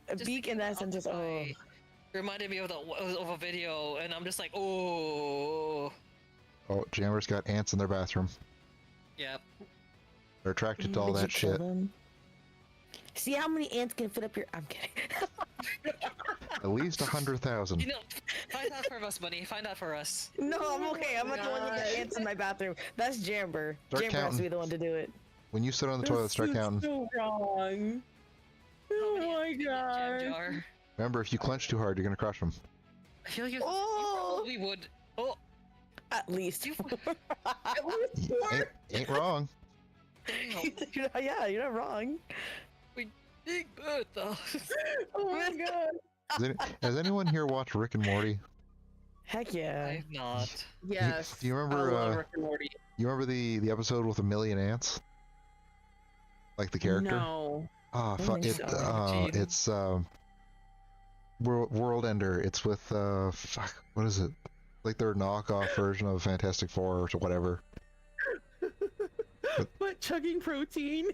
A Just beak in that sentence. Oh. octopi reminded me of a video, and I'm just like, oh, Oh, Jammer's got ants in their bathroom. yeah. They're attracted to all Did you that kill shit. them? See how many ants can fit up here? I'm kidding. At least 100,000. You know, find out for us, buddy. Find out for us. No, I'm okay. I'm not the one that got ants in my bathroom. That's Jamber. Start Jamber has to counting. be the one to do it. When you sit on the toilet, start This is counting. so wrong. Oh many my ants can be in a jam god. jar? Remember, if you clench too hard, you're gonna crush them. I feel like you Oh! probably would. Oh, At least. You- At least four. Ain't wrong. damn. Yeah, you're not wrong. Big Bertha. Oh my god. Has anyone here watched Rick and Morty? Heck yeah. I've not. Yes. Do you remember, I love Rick and Morty. You remember the episode with a million ants? Like the character? No. Ah, I fuck think it. so. Gene. It's World Ender. It's with fuck. What is it? Like their knockoff version of Fantastic Four or whatever. But chugging protein.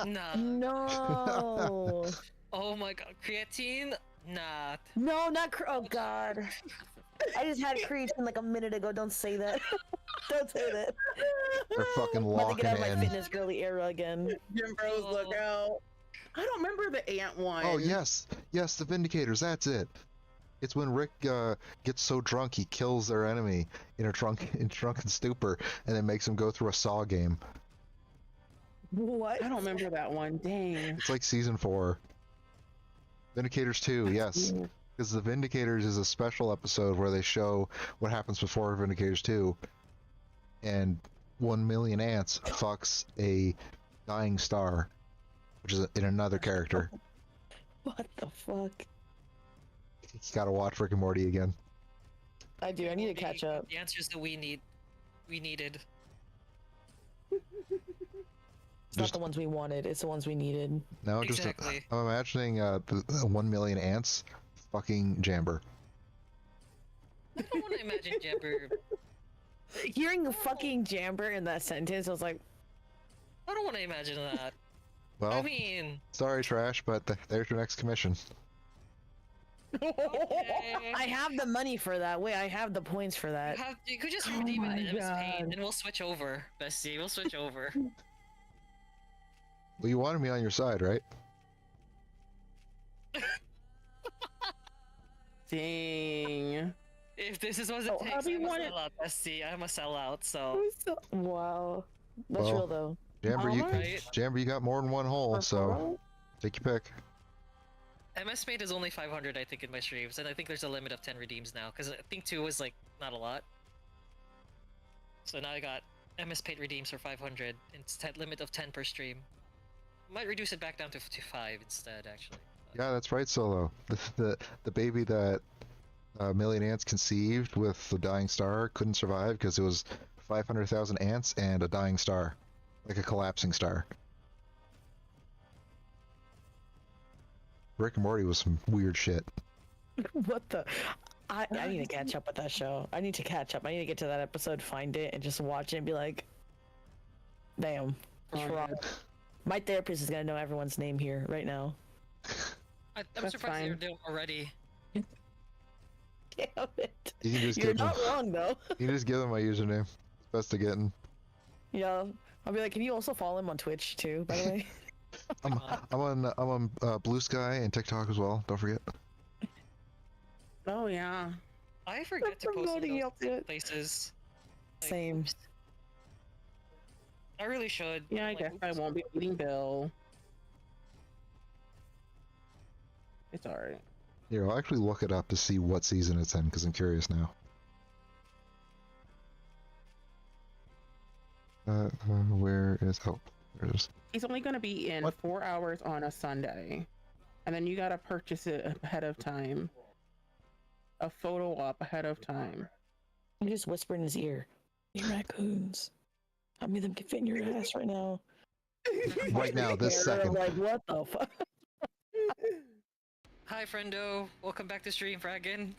Nah. No. Oh my god. Creatine? Not. No, not oh god. I just had creatine like a minute ago. Don't say that. Don't say that. They're fucking I'm about to locking get out of my in. fitness girly era again. Jim Bros, look out. I don't remember the ant one. Oh yes, yes, the Vindicators. That's it. It's when Rick gets so drunk he kills their enemy in a drunken stupor, and then makes him go through a Saw game. What? I don't remember that one. Dang. It's like season 4. Vindicators 2, yes. weird. Because the Vindicators is a special episode where they show what happens before Vindicators 2. And 1 million ants fucks a dying star, which is in another character. What the fuck? You gotta watch Rick and Morty again. I do. I need to catch up. The answers that we needed. It's not the ones we wanted. It's the ones we needed. No, Exactly. just I'm imagining the 1 million ants fucking Jamber. I don't want to imagine Jabber. Hearing the fucking Jamber in that sentence, I was like, I don't want to imagine that. Well, I mean, sorry, Trash, but there's your next commission. okay. I have the money for that. Wait, I have the points for that. You could just Oh redeem my it in MS Paint, God. and we'll switch over, Bestie. We'll switch over. Well, you wanted me on your side, right? Dang. If this is what it Oh, takes, hubby I'm a wanted- sellout, Bestie. I'm a sellout, so... Wow. That's Well, real though. Jamber, you Right. Jamber, you got more than one hole, so take your pick. MS Paint is only 500, I think, in my streams, and I think there's a limit of 10 redeems now, because I think 2 was, like, not a lot. So now I got MS Paint redeems for 500, and it's limit of 10 per stream. Might reduce it back down to 5 instead, actually. Yeah, that's right, Solo. The baby that Million Ants conceived with the dying star couldn't survive because it was 500,000 ants and a dying star, like a collapsing star. Rick and Morty was some weird shit. What the? I need to catch up with that show. I need to catch up. I need to get to that episode, find it, and just watch it and be like, damn, what's Oh, wrong? My therapist is gonna know everyone's name here right now. I'm That's surprised you're fine. doing already. Damn it. You can just You're give them. not wrong though. You can just give them my username. It's best to get in. Yeah. I'll be like, can you also follow him on Twitch too, by the way? I'm on Blue Sky and TikTok as well. Don't forget. Oh yeah. I forget to post in promoting you those up to it. places. Like, Same. I really should. Yeah, I Like, guess I won't be eating Bill. It's alright. Here, I'll actually look it up to see what season it's in because I'm curious now. Where is? Oh, there it is. He's only gonna be in What? 4 hours on a Sunday. And then you gotta purchase it ahead of time. A photo op ahead of time. You just whisper in his ear. Hey raccoons. How many of them can fit in your ass right now? Right now, this And I'm second. like, what the fuck? Hi, friendo. Welcome back to stream, Fraggin.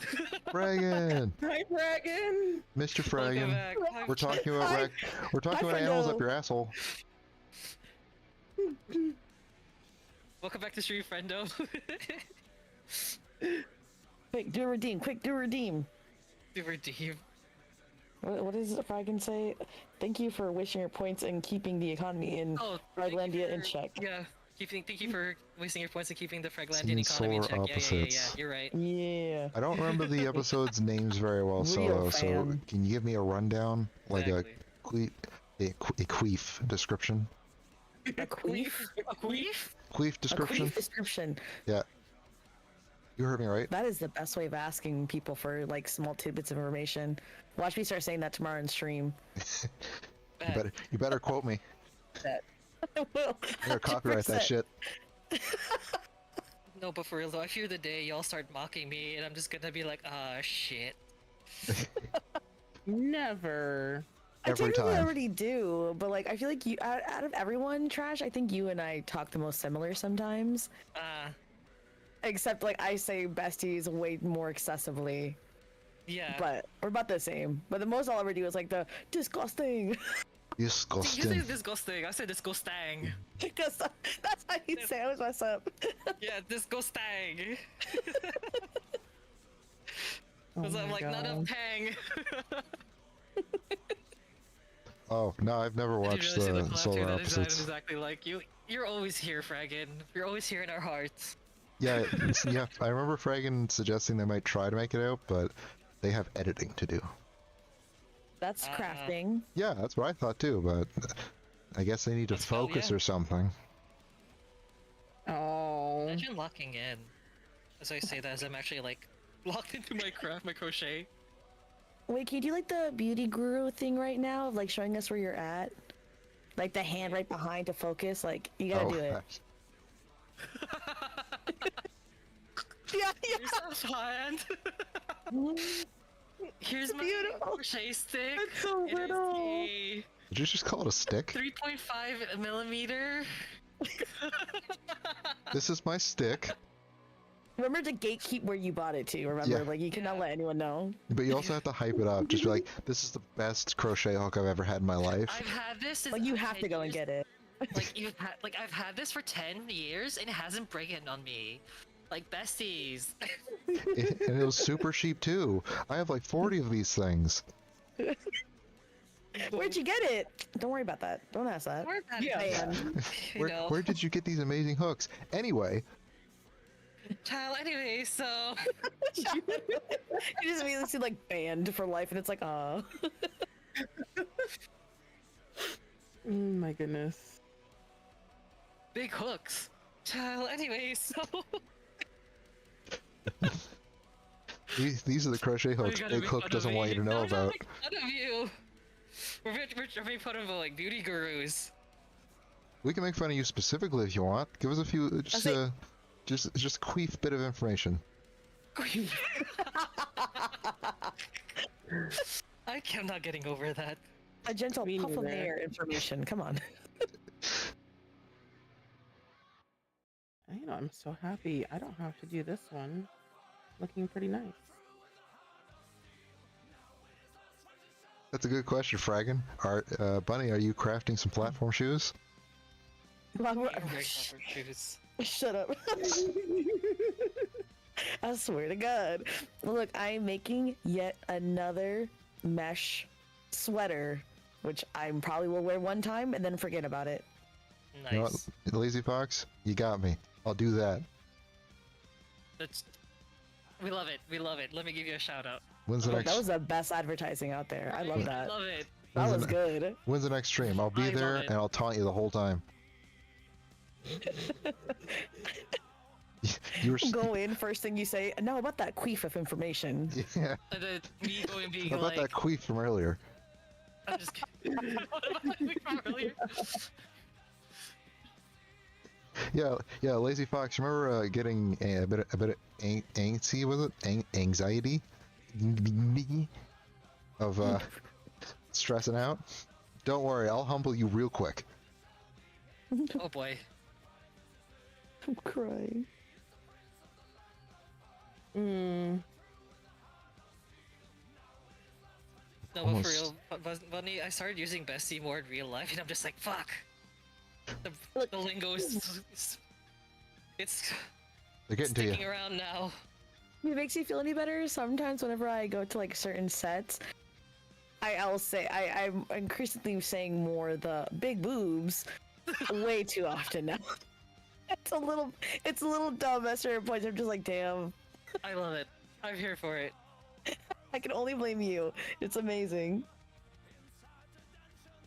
Fraggin, Hi, Dragon! Mr. Welcome Fraggin. back. Hi, We're talking about Hi. we're talking Hi, about animals friendo. up your asshole. Welcome back to stream, friendo. Quick, do a redeem. Quick, do a redeem. To redeem. What does Fragan say? Thank you for wishing your points and keeping the economy in Oh, thank you Fraglandia in for- check. Yeah. Thank you for wasting your points and keeping the Fraglandian Seen economy in solar check. Yeah, opposites. you're right. Yeah. I don't remember the episode's names very well, Real Solo. So fan. can you give me a rundown, like Exactly. a queef description? A queef? A queef? Queef A description. queef description. Yeah. You heard me right. That is the best way of asking people for like small tidbits of information. Watch me start saying that tomorrow in stream. You better quote me. I will. You better copyright that 100%. shit. No, but for real though, I fear the day y'all start mocking me, and I'm just gonna be like, ah, shit. Never. I Every technically time. already do, but like I feel like you, out of everyone, Trash, I think you and I talk the most similar sometimes. Except like I say besties way more excessively, Yeah. but we're about the same. But the most I'll ever do is like the disgusting. You say Disgusting. disgusting, I say disgusting. Because that's how you say it. I always mess up. Yeah, disgusting. Oh Because I'm my like, not a God. pang. Oh no, I've never I watched didn't realize the you Solar that is Opposites. exactly like you. You're always here, Fraggin. You're always here in our hearts. Yeah, yeah. I remember Fragan suggesting they might try to make it out, but they have editing to do. That's crafting. Yeah, that's what I thought too, but I guess they need to Let's go, focus yeah. or something. Oh. Imagine locking in. As I say that, as I'm actually like locked into my my crochet. Wait, can you do like the beauty guru thing right now of like showing us where you're at? Like the hand right behind to focus. Like you gotta do it. Yeah, Here's a hand. Here's my Beautiful. crochet stick. It's so It is little. a Did you just call it a stick? 3.5 millimeter. This is my stick, Remember to gatekeep where you bought it to. Remember, Yeah. like you cannot let anyone know. but you also have to hype it up. Just be like, this is the best crochet hook I've ever had in my life. I've had this since Like you like have 10 to go and years. get it. Like I've had this for 10 years and it hasn't broken on me. Like besties. And it was super cheap too. I have like 40 of these things. Where'd you get it? Don't worry about that. Don't ask that. Or that Yeah. Man. you know. Where did you get these amazing hooks? Anyway, Child, anyway, so You just immediately see like banned for life, and it's like, ah. Oh my goodness. big hooks. Child, anyway, so these are the crochet we hooks gotta Big make Hook fun doesn't of want you to me. know No, about. make fun of you. We're making fun of like beauty gurus. We can make fun of you specifically if you want. Give us a few, just say- just a queef bit of information. I'm not getting over that. A gentle Me puff of neither. air information. Come on. You know, I'm so happy. I don't have to do this one. Looking pretty nice. That's a good question, Fragan. Bunny, are you crafting some platform shoes? You're very proper shoes. Shut up. I swear to God. Look, I'm making yet another mesh sweater, which I probably will wear one time and then forget about it. Nice. You know what, Lazy Fox? You got me. I'll do that. That's. We love it. We love it. Let me give you a shout out. When's the Look, next? that was the best advertising out there. I love I that. love it. That When's was the- good. When's the next stream? I'll be I love there it. and I'll taunt you the whole time. You were. Go in, first thing you say, now about that queef of information. Yeah. And then me going being How about like, that queef from earlier? I'm just kidding. What about that thing from earlier? Yeah. Lazy Fox. Remember getting a bit of anxiety? Was it anxiety? Of stressing out. Don't worry, I'll humble you real quick. Oh boy. I'm crying. Mm. No, but Almost. for real, Bunny, I started using Bestie more in real life, and I'm just like, fuck. The lingo is it's They're getting to you. sticking around now. If it makes you feel any better, sometimes whenever I go to like certain sets, I'll say I'm increasingly saying more the big boobs way too often now. It's a little dumb at certain points. I'm just like, damn. I love it. I'm here for it. I can only blame you. It's amazing.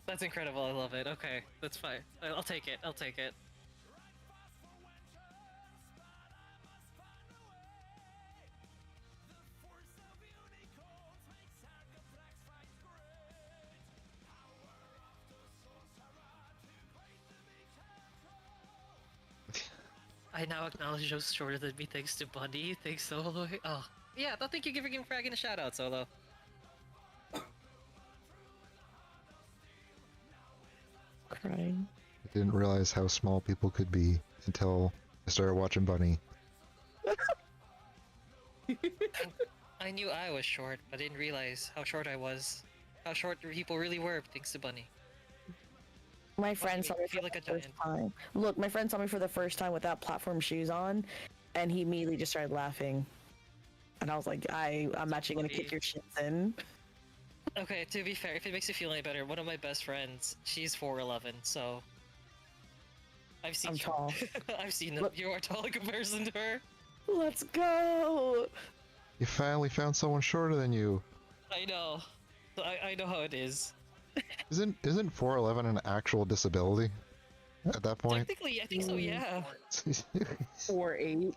That's incredible. I love it. Okay, that's fine. I'll take it. I'll take it. I now acknowledge those shorter than me thanks to Bunny. Thanks Solo. Oh. Yeah, I think you're giving Fraggin a shout out, Solo. Crying. I didn't realize how small people could be until I started watching Bunny. I knew I was short, but I didn't realize how short I was. How short people really were thanks to Bunny. My friend saw me feel for like the a first giant. time. Look, my friend saw me for the first time without platform shoes on, and he immediately just started laughing. And I was like, I'm actually gonna kick funny. your shits in. Okay, to be fair, if it makes you feel any better, one of my best friends, she's 4'11", so I've seen I'm you. tall. I've seen Look- you are tall in comparison to her. Let's go! You finally found someone shorter than you. I know. So I know how it is. Isn't 4'11" an actual disability at that point? Technically, I think so, yeah. 4'8".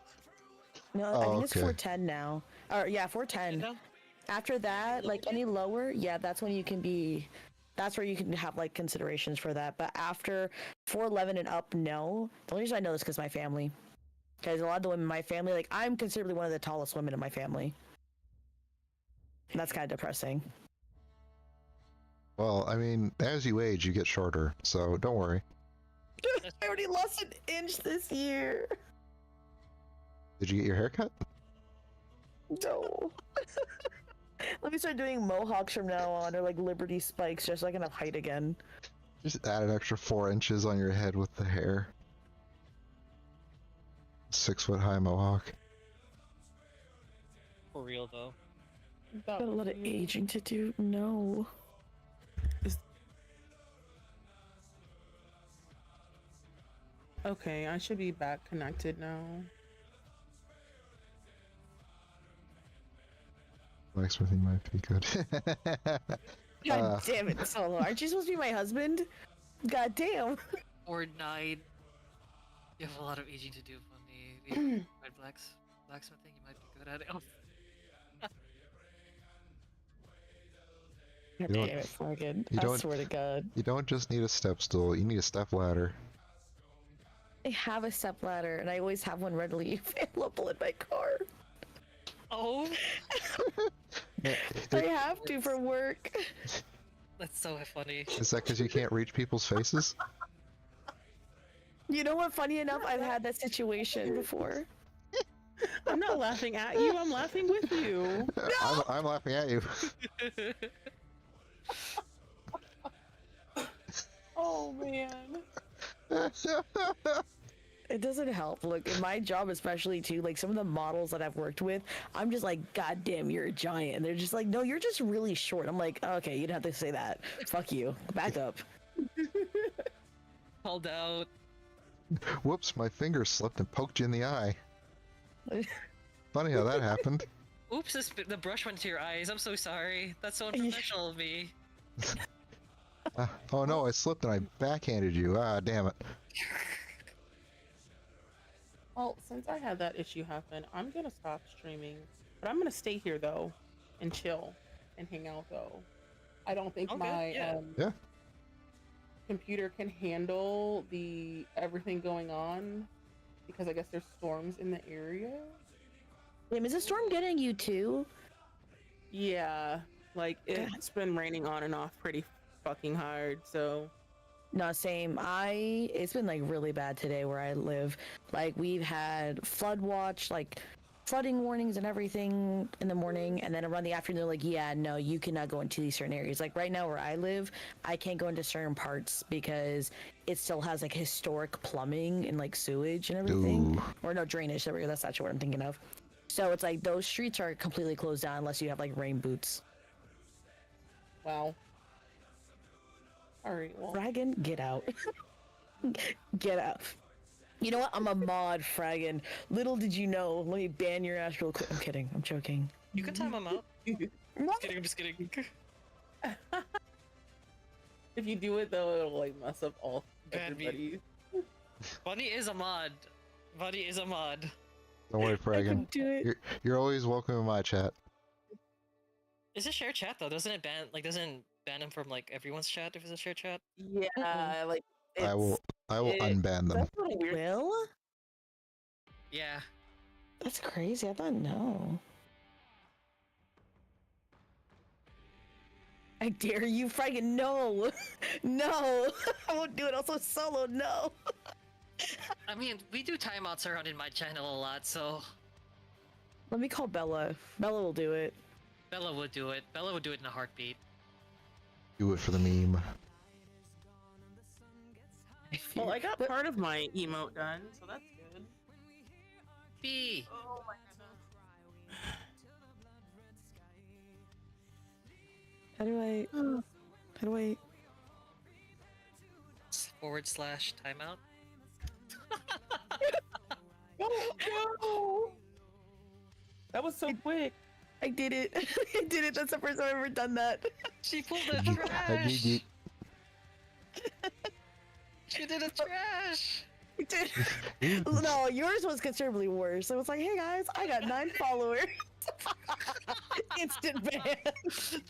No, I Oh, think it's okay. 410 now. Or yeah, 410. know? After that, like any lower, yeah, that's when you can be. That's where you can have like considerations for that. But after 4'11" and up, no. The only reason I know this because my family. Because a lot of the women in my family, like I'm considerably one of the tallest women in my family. And that's kind of depressing. Well, I mean, as you age, you get shorter, so don't worry. I already lost an inch this year. Did you get your hair cut? No. Let me start doing mohawks from now on, or like Liberty spikes, just so I can have height again. Just add an extra 4 inches on your head with the hair. 6-foot high mohawk. For real, though. Got a lot of aging to do. No. Okay, I should be back connected now. Blacksmithing might be good. God damn it, Solo. Aren't you supposed to be my husband? God damn. Or 9. You have a lot of aging to do, Bunny. Red blacksmithing, you might be good at it. Oh, God You don't- damn it, fucking. you I don't- swear to God. You don't just need a step stool, you need a step ladder. I have a step ladder, and I always have one readily available in my car. oh, I have to for work. that's so funny. Is that because you can't reach people's faces? You know what? Funny enough, I've had that situation before. I'm not laughing at you, I'm laughing with you. I'm laughing at you. Oh man. It doesn't help. Look, in my job especially too, like some of the models that I've worked with, I'm just like, God damn, you're a giant. And they're just like, no, you're just really short. I'm like, okay, you don't have to say that. Fuck you. Back up. Called out. Whoops, my finger slipped and poked you in the eye. Funny how that happened. Oops, the brush went to your eyes. I'm so sorry. That's so unprofessional of me. Oh no, I slipped and I backhanded you. Ah, damn it. Well, since I had that issue happen, I'm gonna stop streaming. But I'm gonna stay here though and chill and hang out though. I don't think Okay, my yeah. Yeah. computer can handle the everything going on because I guess there's storms in the area. Damn, is the storm getting you too? Yeah, like it's been raining on and off pretty fucking hard, so No, same. It's been like really bad today where I live. Like we've had flood watch, like flooding warnings and everything in the morning, and then around the afternoon they're like, yeah, no, you cannot go into these certain areas. Like right now where I live, I can't go into certain parts because it still has like historic plumbing and like sewage and everything. Ooh. Or no, drainage, there we go, that's actually what I'm thinking of. So it's like those streets are completely closed down unless you have like rain boots. wow. Alright, well Fraggin, get out. Get out. You know what? I'm a mod, Fraggin. Little did you know. Let me ban your ass real quick. I'm kidding. I'm joking. You can time him out. What? I'm just kidding. if you do it though, it'll like mess up all Ban me. everybody. Bunny is a mod. Bunny is a mod. Don't worry, I Fragan. can do it. You're always welcome in my chat. It's a shared chat though, doesn't it doesn't ban him from like everyone's chat if it's a shared chat? Yeah, like I will it- unban them. that's what a weird Will? Yeah. That's crazy. I thought no. I dare you, friggin' no, no. I won't do it. Also solo, no. I mean, we do timeouts around in my channel a lot, so Let me call Bella. Bella will do it. Bella would do it. Bella would do it in a heartbeat. Do it for the meme. Well, I got part of my emote done, so that's good. B. Oh my goodness. How do I? / timeout. Oh no! That was so quick. I did it. I did it. That's the first time I've ever done that. She pulled the Yeet, trash. yeet, She did a trash. I did. yeet. No, yours was considerably worse. It was like, hey guys, I got 9 followers. Instant ban.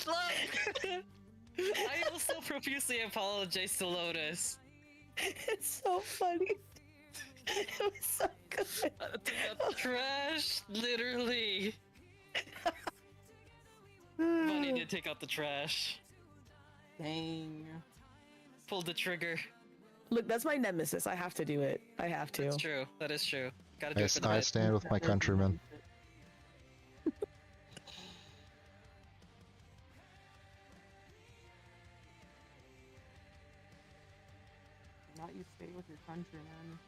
Look! I will so profusely apologize to Lotus. It's so funny. It was so good. Take out the trash, literally. Bunny did take out the trash. Dang. Pulled the trigger. Look, that's my nemesis. I have to do it. I have to. That's true. That is true. Gotta do it for the I bit. stand with my countrymen. Not you stay with your countrymen.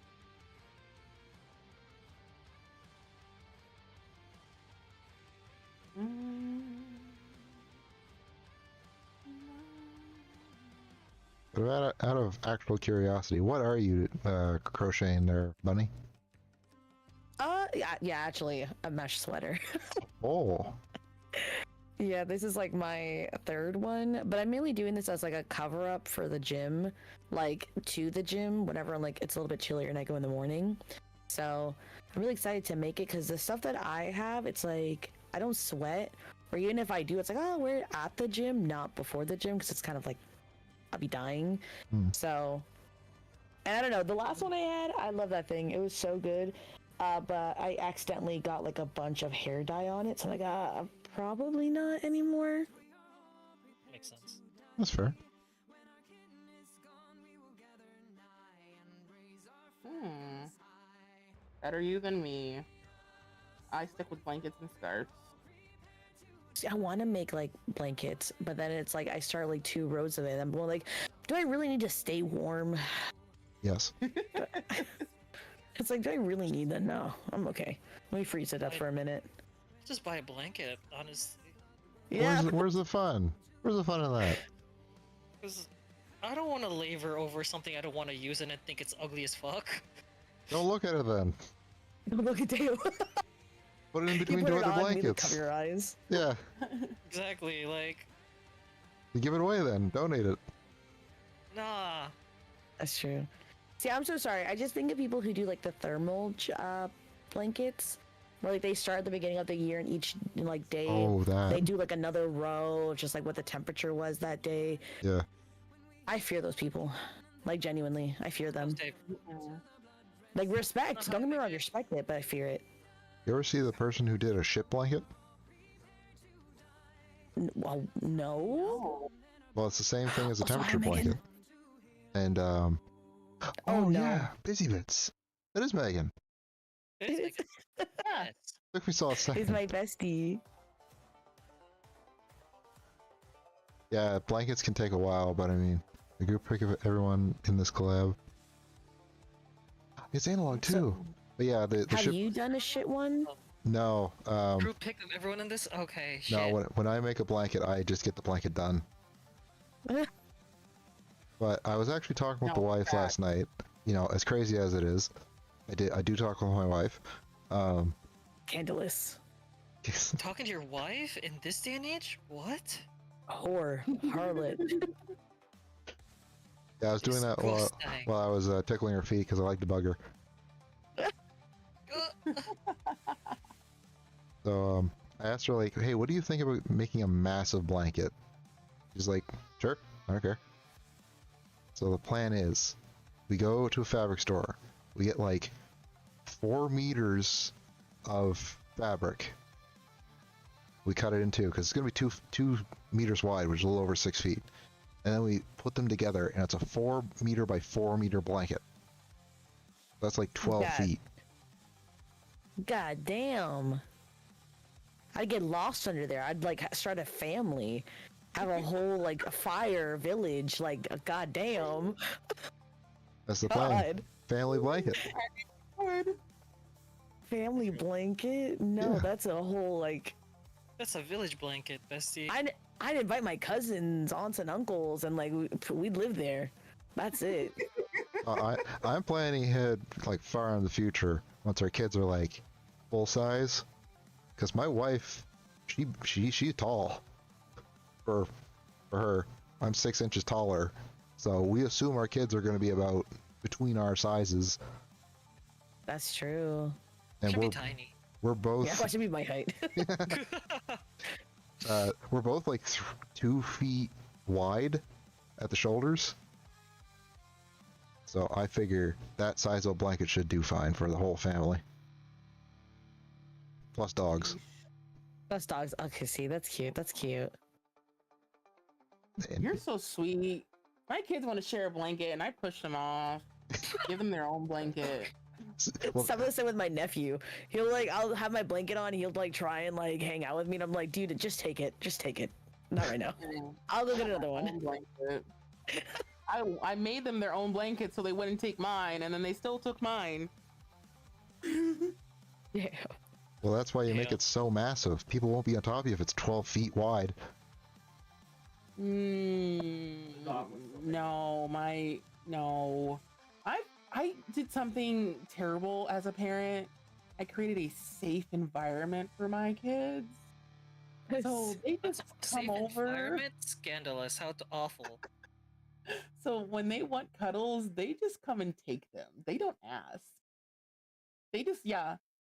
But out of actual curiosity, what are you crocheting there, Bunny? Yeah, actually, a mesh sweater. Oh, Yeah, this is like my 3rd one, but I'm mainly doing this as like a cover up for the gym, like to the gym whenever like it's a little bit chillier and I go in the morning. So I'm really excited to make it because the stuff that I have, it's like I don't sweat, or even if I do, it's like, oh, we're at the gym, not before the gym, because it's kind of like I'll be dying. So, and I don't know, the last one I had, I love that thing. It was so good. But I accidentally got like a bunch of hair dye on it, so I'm like, probably not anymore. Makes sense. that's fair. Better you than me. I stick with blankets and scarves. See, I want to make like blankets, but then it's like I start like 2 rows of it. I'm more like, do I really need to stay warm? Yes. It's like, do I really need that? No, I'm okay. Let me freeze it up for a minute. Just buy a blanket, honestly. Yeah. Where's the fun? Where's the fun in that? Because I don't want to labor over something I don't want to use and I think it's ugly as fuck. Don't look at it then. Look at you. Put it in You between put 2 it other on, maybe blankets. cover your eyes. Yeah. Exactly, like, You give it away then. Donate it. nah. That's true. See, I'm so sorry. I just think of people who do like the thermal blankets, where like they start at the beginning of the year and each like day Oh, that. they do like another row, just like what the temperature was that day. Yeah. I fear those people. Like genuinely, I fear them. Dave, Like respect. Don't get me wrong, respect it, but I fear it. You ever see the person who did a ship blanket? Well, no. Well, it's the same thing as a Oh, sorry, temperature Megan. blanket. And Oh, no. yeah, Busy Bits. That is Megan. it's like, yes. Look, we saw a second. He's my bestie. Yeah, blankets can take a while, but I mean, the group pick of everyone in this collab. It's analog too. So, But yeah, the have ship. you done a shit one? No, Group pick of everyone in this? Okay, shit. no. When I make a blanket, I just get the blanket done. But I was actually talking with the No, wife that- last night. You know, as crazy as it is, I do talk with my wife. Scandalous. Talking to your wife in this day and age? What? Whore. Harlot. Yeah, I was doing that while Disgusting. I was tickling her feet because I like to bug her. So I asked her like, "Hey, what do you think about making a massive blanket?" She's like, "Sure, I don't care." So the plan is, we go to a fabric store, we get like 4 meters of fabric. We cut it in two because it's gonna be 2 meters wide, which is a little over 6 feet. And then we put them together, and it's a 4 meter by 4 meter blanket. That's like 12 God. feet. God damn. I'd get lost under there. I'd like start a family, have a whole like a fire village. Like goddamn. That's the plan. God. Family blanket. Family blanket? No, Yeah. that's a whole like. That's a village blanket, bestie. I'd invite my cousins, aunts, and uncles, and like we'd live there. That's it. I'm planning ahead like far in the future once our kids are like full size, because my wife, she's tall. For her, I'm 6 inches taller, so we assume our kids are going to be about between our sizes, That's true. and Should be tiny. we're both Yeah, that should be my height. we're both like 2 feet wide at the shoulders. So I figure that size of a blanket should do fine for the whole family. Plus dogs. That's dogs. Okay, see, that's cute. That's cute. And You're so sweet. My kids want to share a blanket, and I push them off. Give them their own blanket. well, Some of the same with my nephew. He'll like, I'll have my blanket on. He'll like try and like hang out with me, and I'm like, dude, just take it. Just take it. Not right now. I'll go get another one. Own blanket. I made them their own blanket so they wouldn't take mine, and then they still took mine. Yeah. well, that's why you make Yeah. it so massive. People won't be on top of you if it's 12 feet wide. No. I did something terrible as a parent. I created a safe environment for my kids. So they just Safe come over. environment? Scandalous. How awful. So when they want cuddles, they just come and take them. They don't ask. They just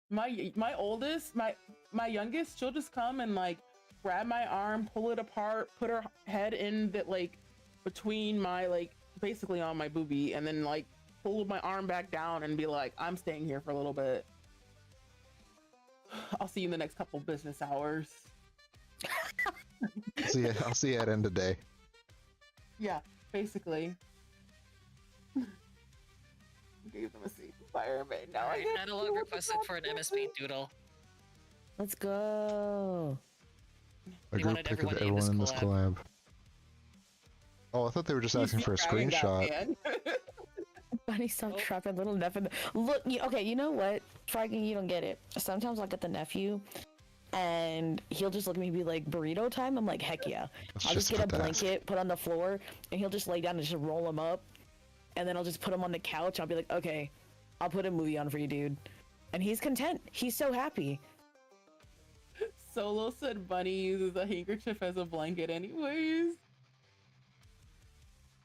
My oldest, my youngest, she'll just come and like grab my arm, pull it apart, put her head in that like between my like basically on my boobie, and then like pull my arm back down and be like, I'm staying here for a little bit. I'll see you in the next couple business hours. I'll see you at end of day. Yeah, basically. Gave them a safe environment. Now Alright, I get to analog deal with the requested for an MS Paint doodle. Let's go. A They group wanted pic of everyone in everyone in this this collab. Oh, I thought they were just asking for a screenshot. Bunny, stop Oh. trapping little nephew. Look, okay, you know what? Fragging, you don't get it. Sometimes I'll get the nephew, and he'll just look at me and be like, burrito time? I'm like, heck yeah. That's I'll just get a about to ask. blanket, put on the floor, and he'll just lay down and just roll him up. And then I'll just put him on the couch. I'll be like, okay, I'll put a movie on for you, dude. And he's content. He's so happy. Solo said Bunny uses a handkerchief as a blanket anyways.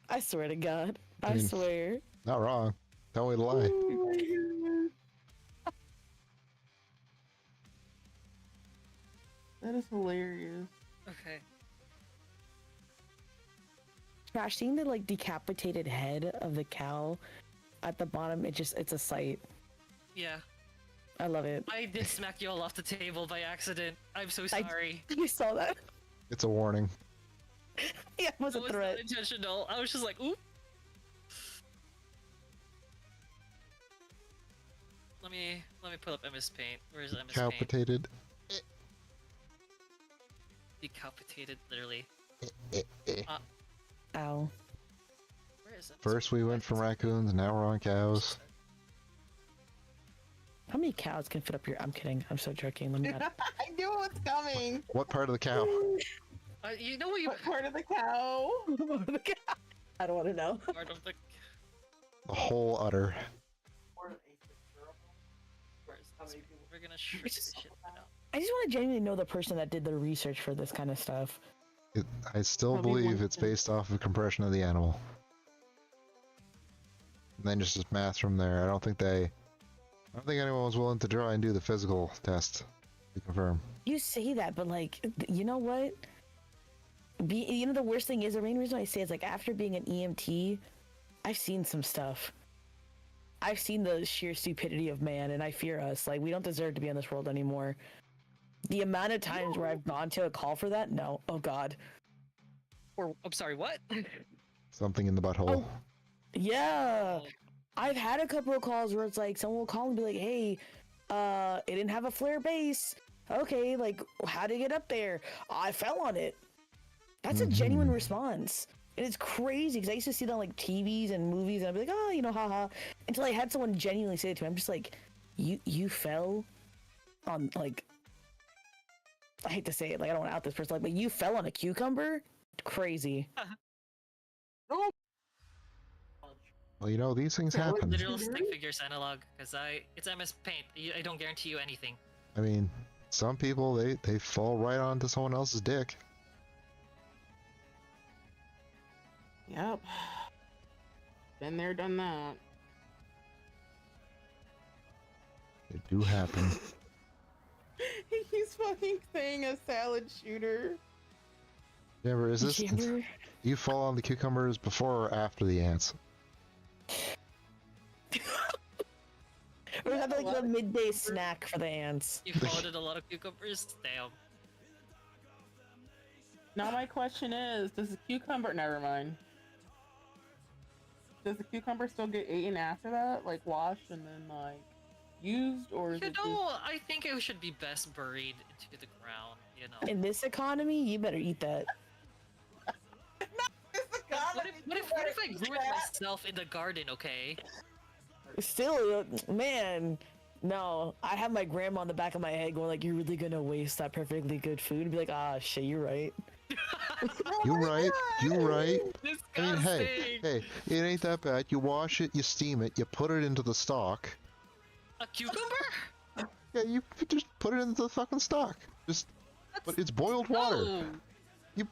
I swear to God. I I mean- swear. Not wrong. Tell me to lie. Oh my God. That is hilarious. Okay. Trash, seeing the like decapitated head of the cow at the bottom, it's a sight. Yeah. I love it. I did smack you all off the table by accident. I'm so I- sorry. You saw that? It's a warning. Yeah, it was That a was threat. not intentional. I was just like, oop. Let me pull up MS Paint. Where's MS Paint? Decapitated. Decapitated, literally. Ow. Where is it? First we went from raccoons, now we're on cows. How many cows can fit up your? I'm kidding. I'm so joking. Let me not. I knew it was coming. What part of the cow? You know what you What part of the cow? I don't want to know. part of the. The whole udder. Or a curable. Where is How this? many people- We're gonna shrink this shit out. I just want to genuinely know the person that did the research for this kind of stuff. I still Probably believe one it's thing. based off of compression of the animal. And then just math from there. I don't think anyone was willing to try and do the physical test to confirm. You say that, but like, you know what? The worst thing is the main reason I say is like after being an EMT, I've seen some stuff. I've seen the sheer stupidity of man, and I fear us. Like, we don't deserve to be in this world anymore. The amount of times where I've gone to a call for that, no. Oh God. Or I'm sorry, what? Something in the butthole. Oh. Yeah. I've had a couple of calls where it's like someone will call and be like, "Hey, it didn't have a flare base. Okay, like how to get up there? I fell on it." That's a genuine response. And it's crazy because I used to see that on like TVs and movies, and I'd be like, "Oh, you know, haha," until I had someone genuinely say it to me. I'm just like, "You fell on like." I hate to say it, like I don't want to out this person, like, but you fell on a cucumber? Crazy. Well, you know, these things Yeah, happen. Literal stick figures analog, because it's MS Paint. I don't guarantee you anything. I mean, some people, they fall right onto someone else's dick. Yep. Been there, done that. It do happen. He's fucking saying a salad shooter. Amber, is this... Amber? You fall on the cucumbers before or after the ants? Or is that like the midday snack for the ants? You followed a lot of cucumbers? Damn. Now my question is, does the cucumber... Never mind. Does the cucumber still get eaten after that? Like washed and then like used? Or is You it know, I think it should be best buried into the ground, you know. In this economy, you better eat that. What if I grew it myself in the garden, okay? Still, man, no. I have my grandma on the back of my head going like, "You're really gonna waste that perfectly good food?" And be like, "Ah, shit, you're right." You right, you right. I mean, Disgusting! hey, it ain't that bad. You wash it, you steam it, you put it into the stock. A cucumber? Yeah, you just put it into the fucking stock. But it's boiled water. No! You,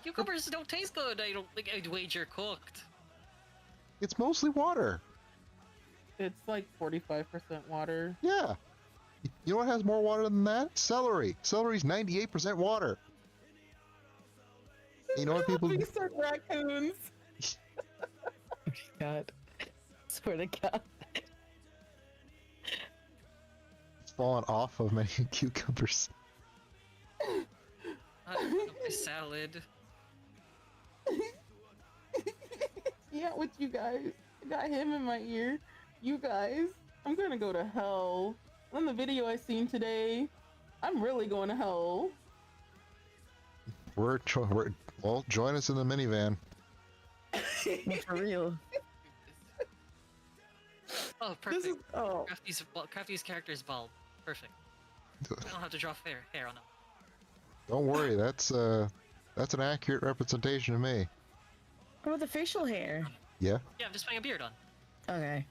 Cucumbers don't taste good. I don't think I'd wager cooked. it's mostly water. It's like 45% water. Yeah. You know what has more water than that? Celery. Celery's 98% water. You know what people... These are raccoons. God, swear to God. It's fallen off of many cucumbers. My salad. Yeah, with you guys. I got him in my ear. You guys, I'm gonna go to hell. On the video I seen today, I'm really going to hell. Well, join us in the minivan. For real. Oh, perfect. This is Crafty's character is bald. Perfect. I don't have to draw hair on him. Don't worry, that's an accurate representation of me. What about the facial hair? Yeah. Yeah, I'm just putting a beard on. Okay.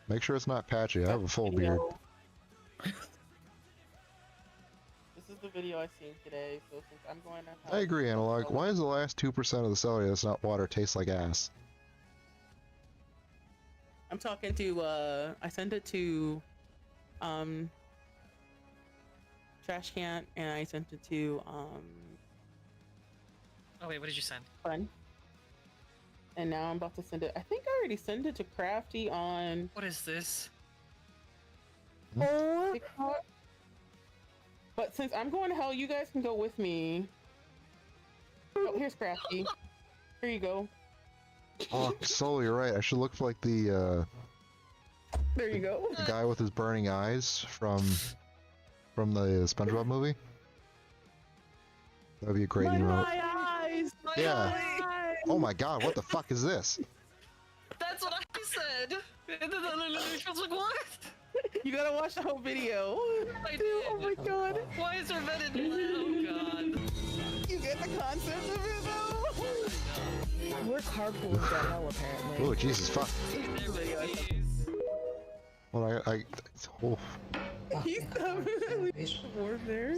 Make sure it's not patchy. I have a full beard. This is the video I seen today, so since I'm going to hell... I agree, Analog. Why is the last 2% of the celery that's not water taste like ass? I'm talking to, I sent it to, Trash Can, and I sent it to, Oh wait, what did you send? Fun. And now I'm about to send it. I think I already sent it to Crafty on What is this? TikTok. But since I'm going to hell, you guys can go with me. Oh, here's Crafty. Here you go. Oh, so you're right. I should look for like the There you go. guy with his burning eyes from the SpongeBob movie. That'd be a great emote. My eyes! Yeah. Oh my god, what the fuck is this? That's what I said! And then I was like, what? You gotta watch the whole video. I Dude, did. oh my god. Why is there red in there? Oh god. You get the concept of it though? We're carpooling to hell, apparently. Oh Jesus, fuck. Well, oh, He's definitely warfare.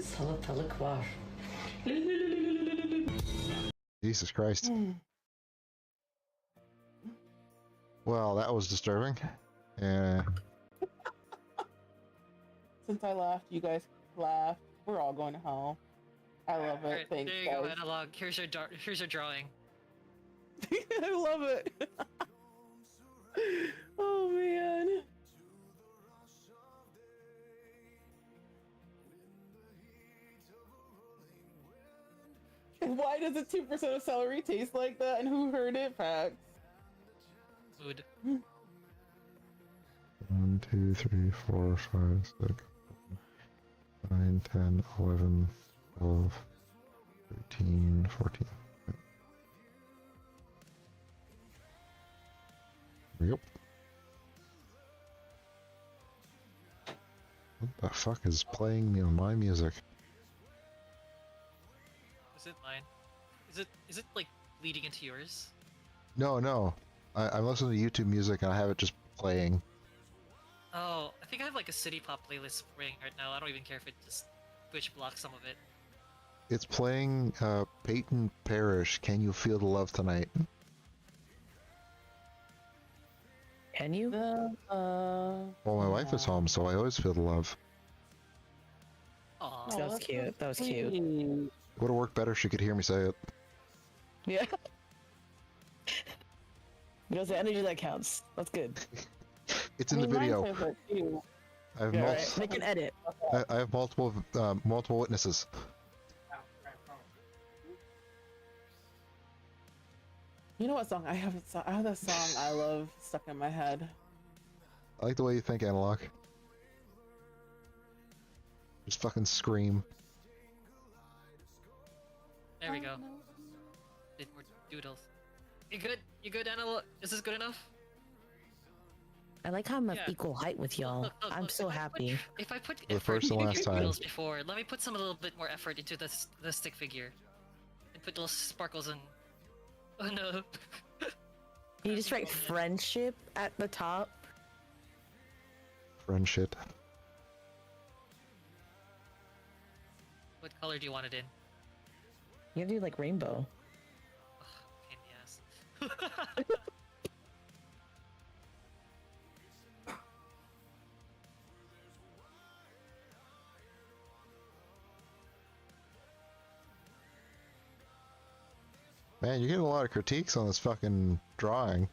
Jesus Christ. Well, that was disturbing. Yeah. Since I laughed, you guys laughed. We're all going to hell. I love it. Alright, Thanks, there you go, guys. Analog. Here's your drawing. I love it. Oh man. Why does a 2% of celery taste like that? And who heard it? Facts. Food. 1, 2, 3, 4, 5, 6, 9, 10, 11, 12, 13, 14. Yep. What the fuck is playing me on my music? Is it mine? Is it like leading into yours? No, no. I'm listening to YouTube music and I have it just playing. Oh, I think I have like a city pop playlist playing right now. I don't even care if it just Twitch blocks some of it. It's playing Peyton Parrish, Can You Feel the Love Tonight? Can you? Well, my wife is home, so I always feel the love. Aw. That was cute. That was cute. Would have worked better if she could hear me say it. Yeah. Because the energy that counts. That's good. It's in the video. I have, Yeah, right. Make an edit. I have multiple witnesses. You know what song I have? I have that song I love stuck in my head. I like the way you think, Analog. Just fucking scream. There we go. Did more doodles. You good? You good, Anna? Is this good enough? I like how I'm of Yeah. equal height with y'all. Look, I'm so happy. If I put The effort first and into last your time. doodles before, let me put a little bit more effort into the stick figure. And put those sparkles in. Oh no. Can you just write friendship at the top? Friendship. What color do you want it in? You have to do like rainbow. Ugh, pain in the ass. Man, you're getting a lot of critiques on this fucking drawing.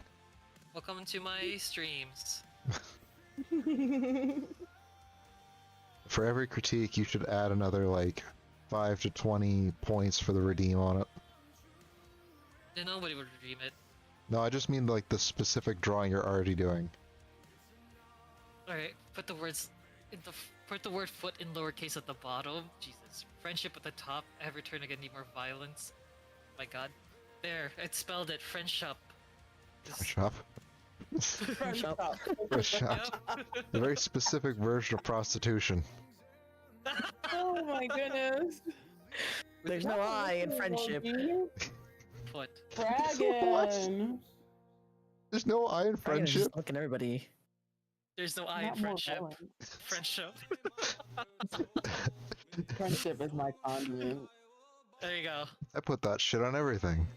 Welcome to my streams. For every critique, you should add another, like, 5 to 20 points for the redeem on it. Then nobody would redeem it. No, I just mean, like, the specific drawing you're already doing. Alright, put the words put the word foot in lowercase at the bottom. Jesus. Friendship at the top. Ever turn again need more violence. My god. There, it spelled it. Friendship. Shop. Shop. Shop. A very specific version of prostitution. Oh my goodness. There's no I in friendship. Foot. Dragon. There's no I in I'm gonna friendship. just look at everybody. There's no I in Not more friendship. violent. Friendship. Friendship is my conduit. There you go. I put that shit on everything.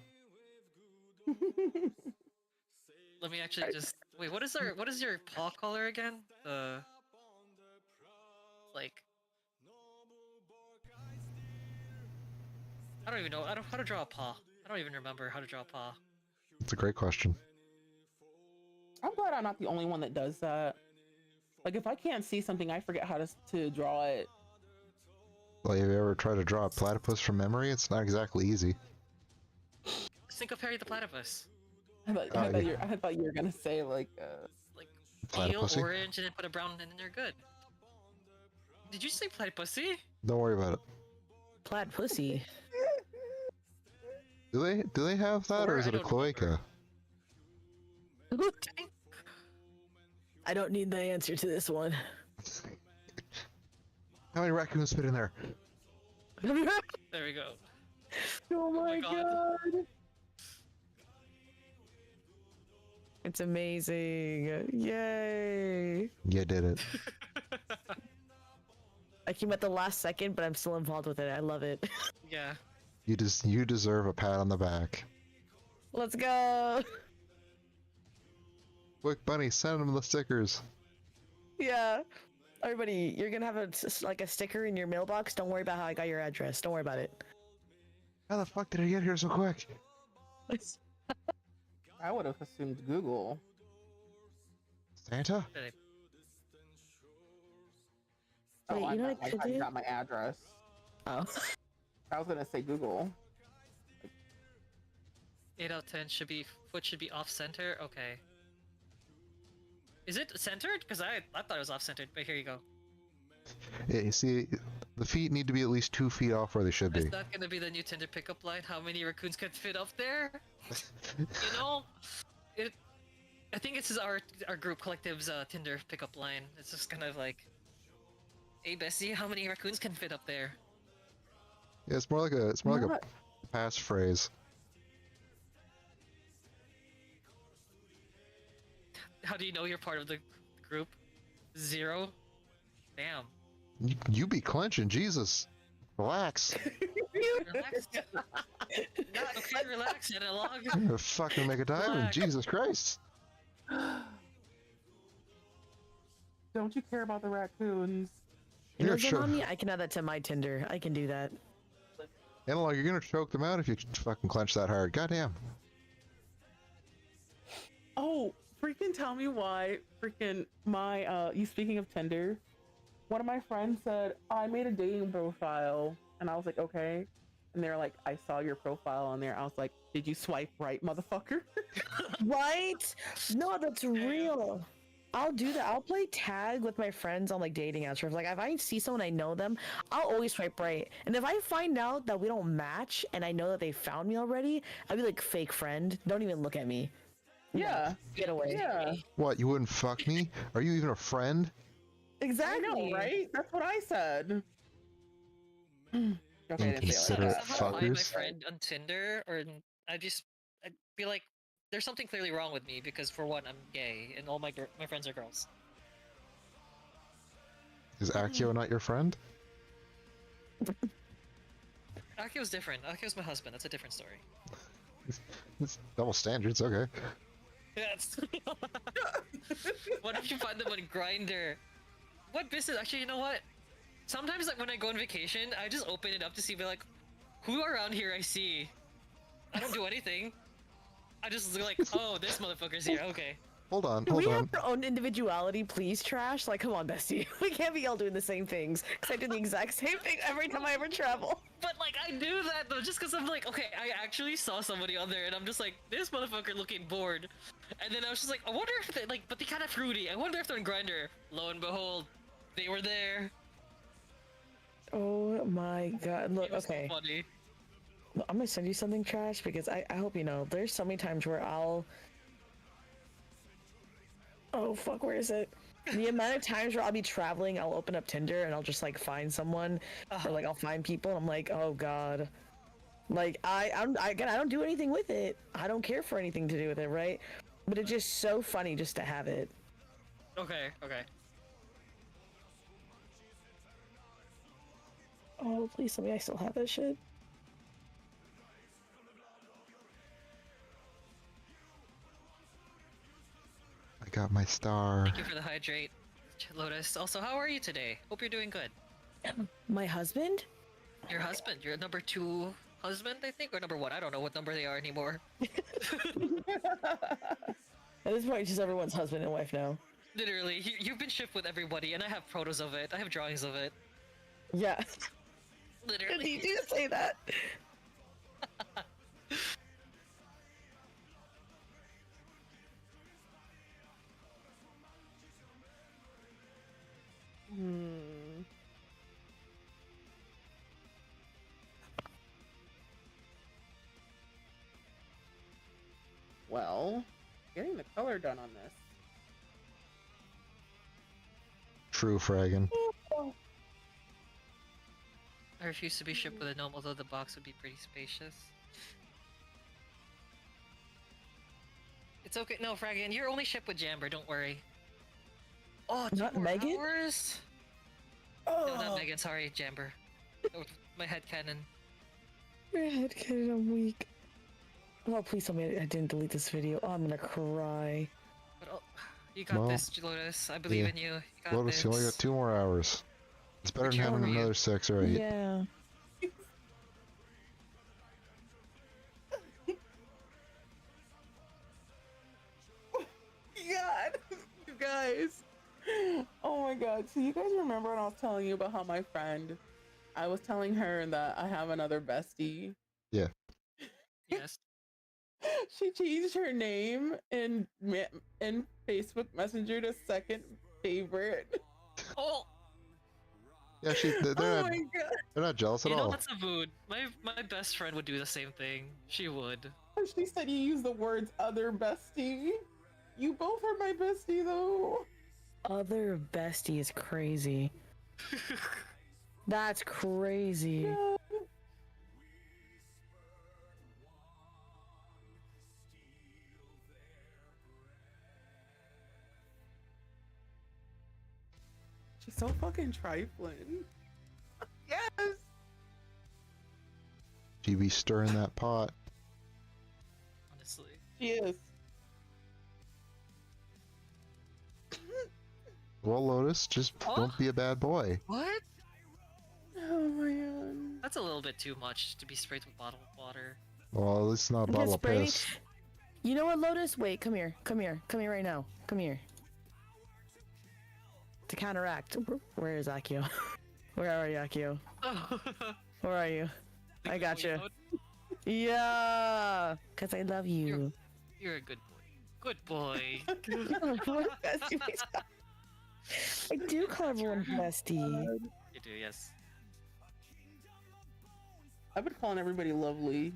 Let me actually just wait. What is your paw color again? The like. I don't even know. I don't how to draw a paw. I don't even remember how to draw a paw. It's a great question. I'm glad I'm not the only one that does that. Like if I can't see something, I forget how to draw it. Like, have you ever tried to draw a platypus from memory? It's not exactly easy. Just think of Harry the Platypus. I thought you were gonna say like Like teal, Platypusy? orange, and then put a brown, and then you're good. Did you say platypusy? Don't worry about it. Plaid pussy. Do they have that, or is I it a don't cloaca? I don't need the answer to this one. How many raccoons fit in there? There we go. oh my God. god. It's amazing. Yay. You did it. I came at the last second, but I'm still involved with it. I love it. Yeah. You deserve a pat on the back. Let's go. Quick, Bunny, send them the stickers. Yeah. Everybody, you're gonna have a sticker in your mailbox. Don't worry about how I got your address. Don't worry about it. How the fuck did I get here so quick? I would have assumed Google. Santa? Should I- Oh, Wait, I you know meant, what I like, could I do? got my address. Oh. I was gonna say Google. 8 out of 10 should be foot should be off center. Okay. Is it centered? Because I thought it was off centered, but here you go. Yeah, you see, the feet need to be at least 2 feet off where they should Is be. that gonna be the new Tinder pickup line? How many raccoons can fit up there? You know, it. I think this is our group collective's Tinder pickup line. It's just kind of like, hey Bessie, how many raccoons can fit up there? Yeah, it's more like a Not- pass phrase. How do you know you're part of the group? 0? Damn. You be clenching, Jesus. Relax. Relax. Okay, relax, analog. You're gonna fucking make a diamond, Relax. Jesus Christ. Don't you care about the raccoons? You know, You're sure. Zanami, I can add that to my Tinder. I can do that. Analog, you're gonna choke them out if you fucking clench that hard. Goddamn. Oh, freaking tell me why freaking my you speaking of Tinder, one of my friends said I made a dating profile and I was like, okay. And they're like, I saw your profile on there. I was like, did you swipe right, motherfucker? Right? No, that's real. I'll do that. I'll play tag with my friends on like dating apps. Like if I see someone I know them, I'll always swipe right. And if I find out that we don't match and I know that they found me already, I'll be like fake friend. Don't even look at me. Yeah. Get away. Yeah. What, you wouldn't fuck me? Are you even a friend? I Exactly. know, right? That's what I said. Okay, I didn't say it Inconsiderate like I that. somehow find my fuckers. friend on Tinder, or I feel like there's something clearly wrong with me because for one, I'm gay and all my friends are girls. Is Akio not your friend? Akio's different. Akio's my husband. That's a different story. It's double standards, okay. Yes. What if you find them on Grinder? What business? Actually, you know what? Sometimes, like when I go on vacation, I just open it up to see, be like, who around here I see. I don't do anything. I just like, oh, this motherfucker's here. Okay. Hold on, Do we hold have on. our own individuality, please, Trash? Like, come on, Bestie. We can't be all doing the same things. Because I do the exact same thing every time I ever travel. But like, I do that though, just because I'm like, okay, I actually saw somebody on there, and I'm just like, this motherfucker looking bored. And then I was just like, I wonder if they but they kind of fruity. I wonder if they're on Grinder. Lo and behold, they were there. Oh my god. Look, It was so okay. funny. Look, I'm gonna send you something, Trash, because I hope you know. There's so many times where I'll... Oh, fuck, where is it? The amount of times where I'll be traveling, I'll open up Tinder and I'll just like find someone, or like I'll find people, and I'm like, oh god. Like again, I don't do anything with it. I don't care for anything to do with it, right? But it's just so funny just to have it. Okay, okay. Oh, please tell me I still have that shit. I got my star. Thank you for the hydrate, Lotus. Also, how are you today? Hope you're doing good. My husband? Your husband, your number 2 husband, I think, or number 1. I don't know what number they are anymore. At this point, it's just everyone's husband and wife now. Literally, you've been shipped with everybody, and I have photos of it. I have drawings of it. Yeah. Literally. You do say that. Hmm. Well, getting the color done on this. True, Fraggin. I refuse to be shipped with a gnome, although the box would be pretty spacious. It's okay. No, Fragan, you're only shipped with Jamber. Don't worry. Oh, two Not more Megan? hours? Oh, No, not Megan. Sorry, Jamber. Oh, my head cannon. your head cannon, I'm weak. Oh, please tell me I didn't delete this video. Oh, I'm gonna cry. But oh, you got Well, this, Lotus. I believe yeah. in you. You got Lotus, this. you only got 2 more hours. It's better than Which having one are you? another 6 or 8. Yeah. God, you guys. my god. So you guys remember when I was telling you about how my friend, I was telling her that I have another bestie. Yeah. Yes. She changed her name in Facebook Messenger to second favorite. Oh, Yeah, they're Oh not my god. they're not jealous at you know all. that's a mood. My best friend would do the same thing. She would. She said you use the words other bestie. You both are my bestie though. Other bestie is crazy. That's crazy. Yeah. She's so fucking trifling. Yes. She be stirring that pot. Honestly. She is. Well, Lotus, just Huh? don't be a bad boy. What? Oh my god. That's a little bit too much to be sprayed with bottled water. Well, at least not a Because bottle of Brady- piss. You know what, Lotus? Wait, come here. Come here. Come here right now. Come here. To counteract. Where is Akio? Where are you, Akio? Where are you? I got you. Yeah! Because I love you. You're a good boy. Good boy. I do call everyone bestie. You do, yes. I've been calling everybody lovely.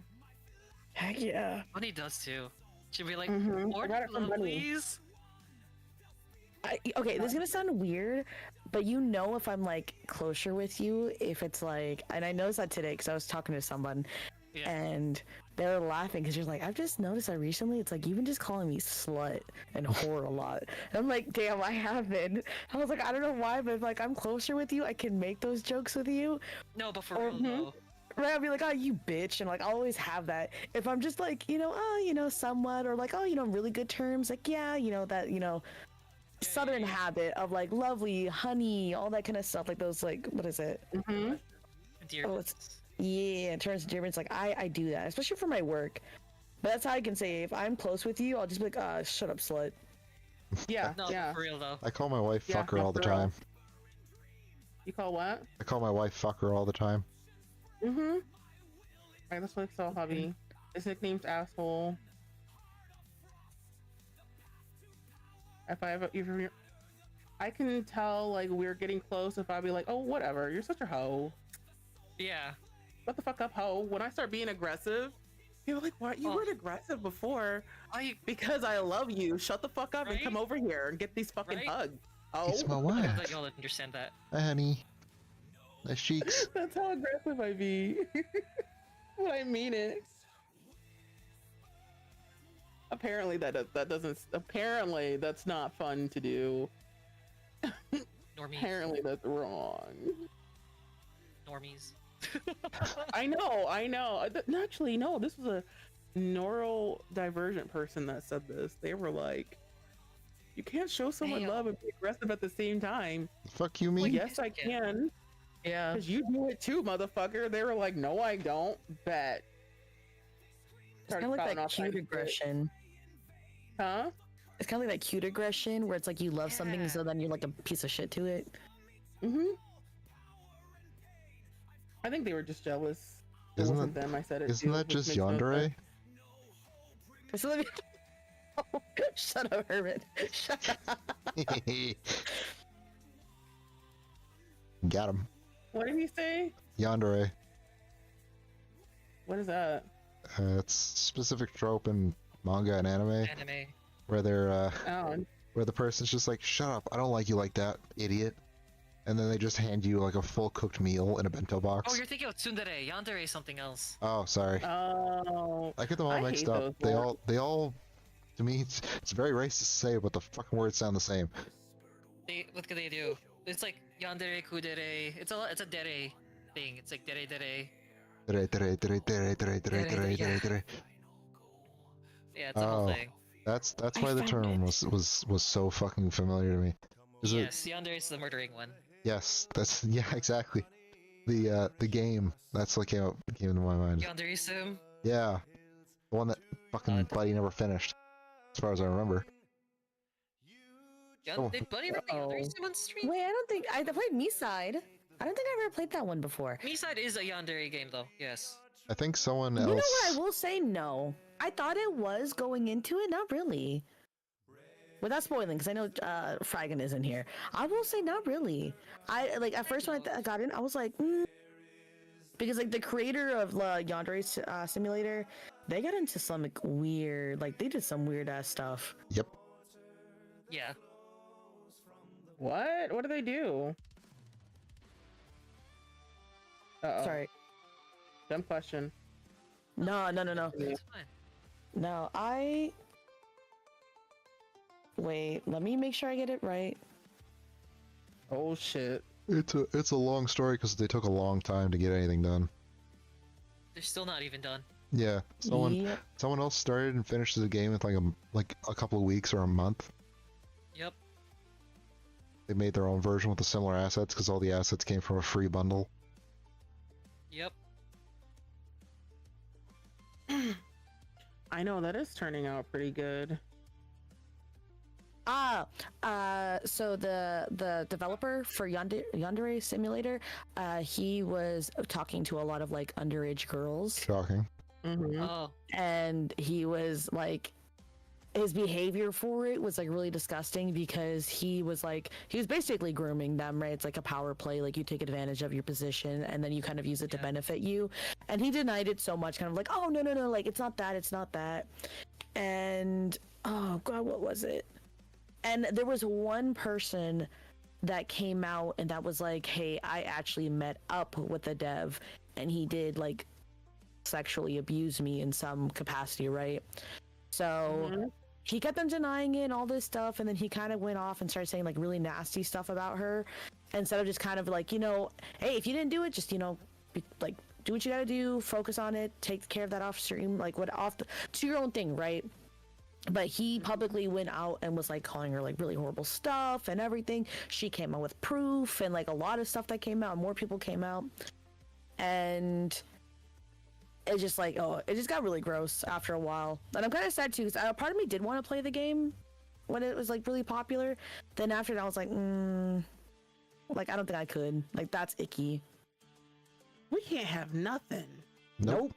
Heck yeah. Bunny does too. She'd be like, Mhm. Lord, I got it from Bunny. please. Okay, this is gonna sound weird, but you know if I'm like closer with you, if it's like, and I noticed that today because I was talking to someone, Yeah. and they were laughing because you're like, I've just noticed that recently. It's like you've been just calling me slut and whore a lot. And I'm like, damn, I haven't. I was like, I don't know why, but if like I'm closer with you, I can make those jokes with you. No, but for real though. Right, I'll be like, oh, you bitch, and like I always have that. If I'm just like, somewhat, or like, oh, really good terms, like, yeah, that, southern habit of like lovely, honey, all that kind of stuff, like those, like, what is it? Mm-hmm. Dear. Oh, yeah, in terms of German, it's like I do that, especially for my work. But that's how I can say if I'm close with you, I'll just be like, shut up, slut. Yeah, No, yeah. for real though. I call my wife Yeah, fucker all the for real. time. You call what? I call my wife fucker all the time. Mm-hmm. Alright, let's look so hubby. His nickname's asshole. I can tell like we're getting close if I be like, oh whatever, you're such a hoe. Yeah. What the fuck up, hoe? When I start being aggressive, people are like, what? You weren't aggressive before. Because I love you. Shut the fuck up and come over here and get these fucking Right? hugs. Oh, It's my I wife. thought y'all understand that. Hi, honey. Nice cheeks. that's how aggressive I be. When I mean it. Apparently that doesn't. Apparently that's not fun to do. Normies. Apparently that's wrong. Normies. I know. Actually, no. This was a neurodivergent person that said this. They were like, "You can't show someone Damn. love and be aggressive at the same time." Fuck you, Well, me? yes, I can. Yeah. Because you do it too, motherfucker. They were like, "No, I don't." Bet. It's kind of like that cute aggression. Huh? It's kind of like that cute aggression where it's like you love something, Yeah. so then you're like a piece of shit to it. Mm-hmm. I think they were just jealous. It Isn't wasn't them. I said it. Isn't too, that which just makes no yandere? sense. So let me... Shut up, Hermit. Shut up. Got him. What did he say? Yandere. What is that? It's a specific trope in manga and anime Anime. where Oh, where the person's just like, shut up, I don't like you like that, idiot. And then they just hand you like a full cooked meal in a bento box. Oh, you're thinking of tsundere. Yandere is something else. Oh, sorry. oh. I get them all I mixed hate up. those They all, to me, it's very racist to say, but the fucking words sound the same. What can they do? It's like yandere, kudere. It's a dere thing. It's like dere dere. Yeah, it's a whole Oh. thing. That's I why the found term it. was so fucking familiar to me. Is it? Yes, yandere is the murdering one. Yes, that's yeah, exactly. The game that's what came into my mind. Yanderism. Yeah, the one that fucking Buddy never finished, as far as I remember. Did Bunny run the Yandere sim on stream? Wait, I don't think I played Me Side. I don't think I ever played that one before. Me-side is a Yandere game though. Yes. I think someone You know else. what? I will say no. I thought it was going into it. Not really. Without spoiling, because I know Fragan isn't here. I will say not really. I like at first when I got in, I was like, because like the creator of Yandere Simulator, they got into some like, weird, like they did some weird ass stuff. Yep. Yeah. What? What do they do? Uh-oh. Sorry. Dumb question. No. It's fine. No, wait, let me make sure I get it right. Oh shit. It's a long story because they took a long time to get anything done. They're still not even done. Yeah, someone Yep. someone else started and finished the game in like a couple of weeks or a month. Yep. They made their own version with the similar assets because all the assets came from a free bundle. Yep. I know that is turning out pretty good. So the developer for Yandere Simulator, he was talking to a lot of like underage girls, Shocking. Mm-hmm. Oh. and he was like, his behavior for it was like really disgusting because he was basically grooming them, right? It's like a power play, like you take advantage of your position and then you kind of use it to benefit you. And he denied it so much, kind of like, oh no, like it's not that. And oh god, what was it? And there was one person that came out and that was like, hey, I actually met up with the dev and he did like sexually abuse me in some capacity, right? So he kept on denying it and all this stuff, and then he kind of went off and started saying like really nasty stuff about her instead of just kind of like, hey, if you didn't do it, just like do what you gotta do, focus on it, take care of that off stream, like do your own thing, right? But he publicly went out and was like calling her like really horrible stuff and everything. She came out with proof and like a lot of stuff that came out, more people came out, and it's just like, it just got really gross after a while. And I'm kind of sad too, because part of me did want to play the game when it was like really popular. Then after that, I was like, like I don't think I could. Like that's icky. We can't have nothing. Nope.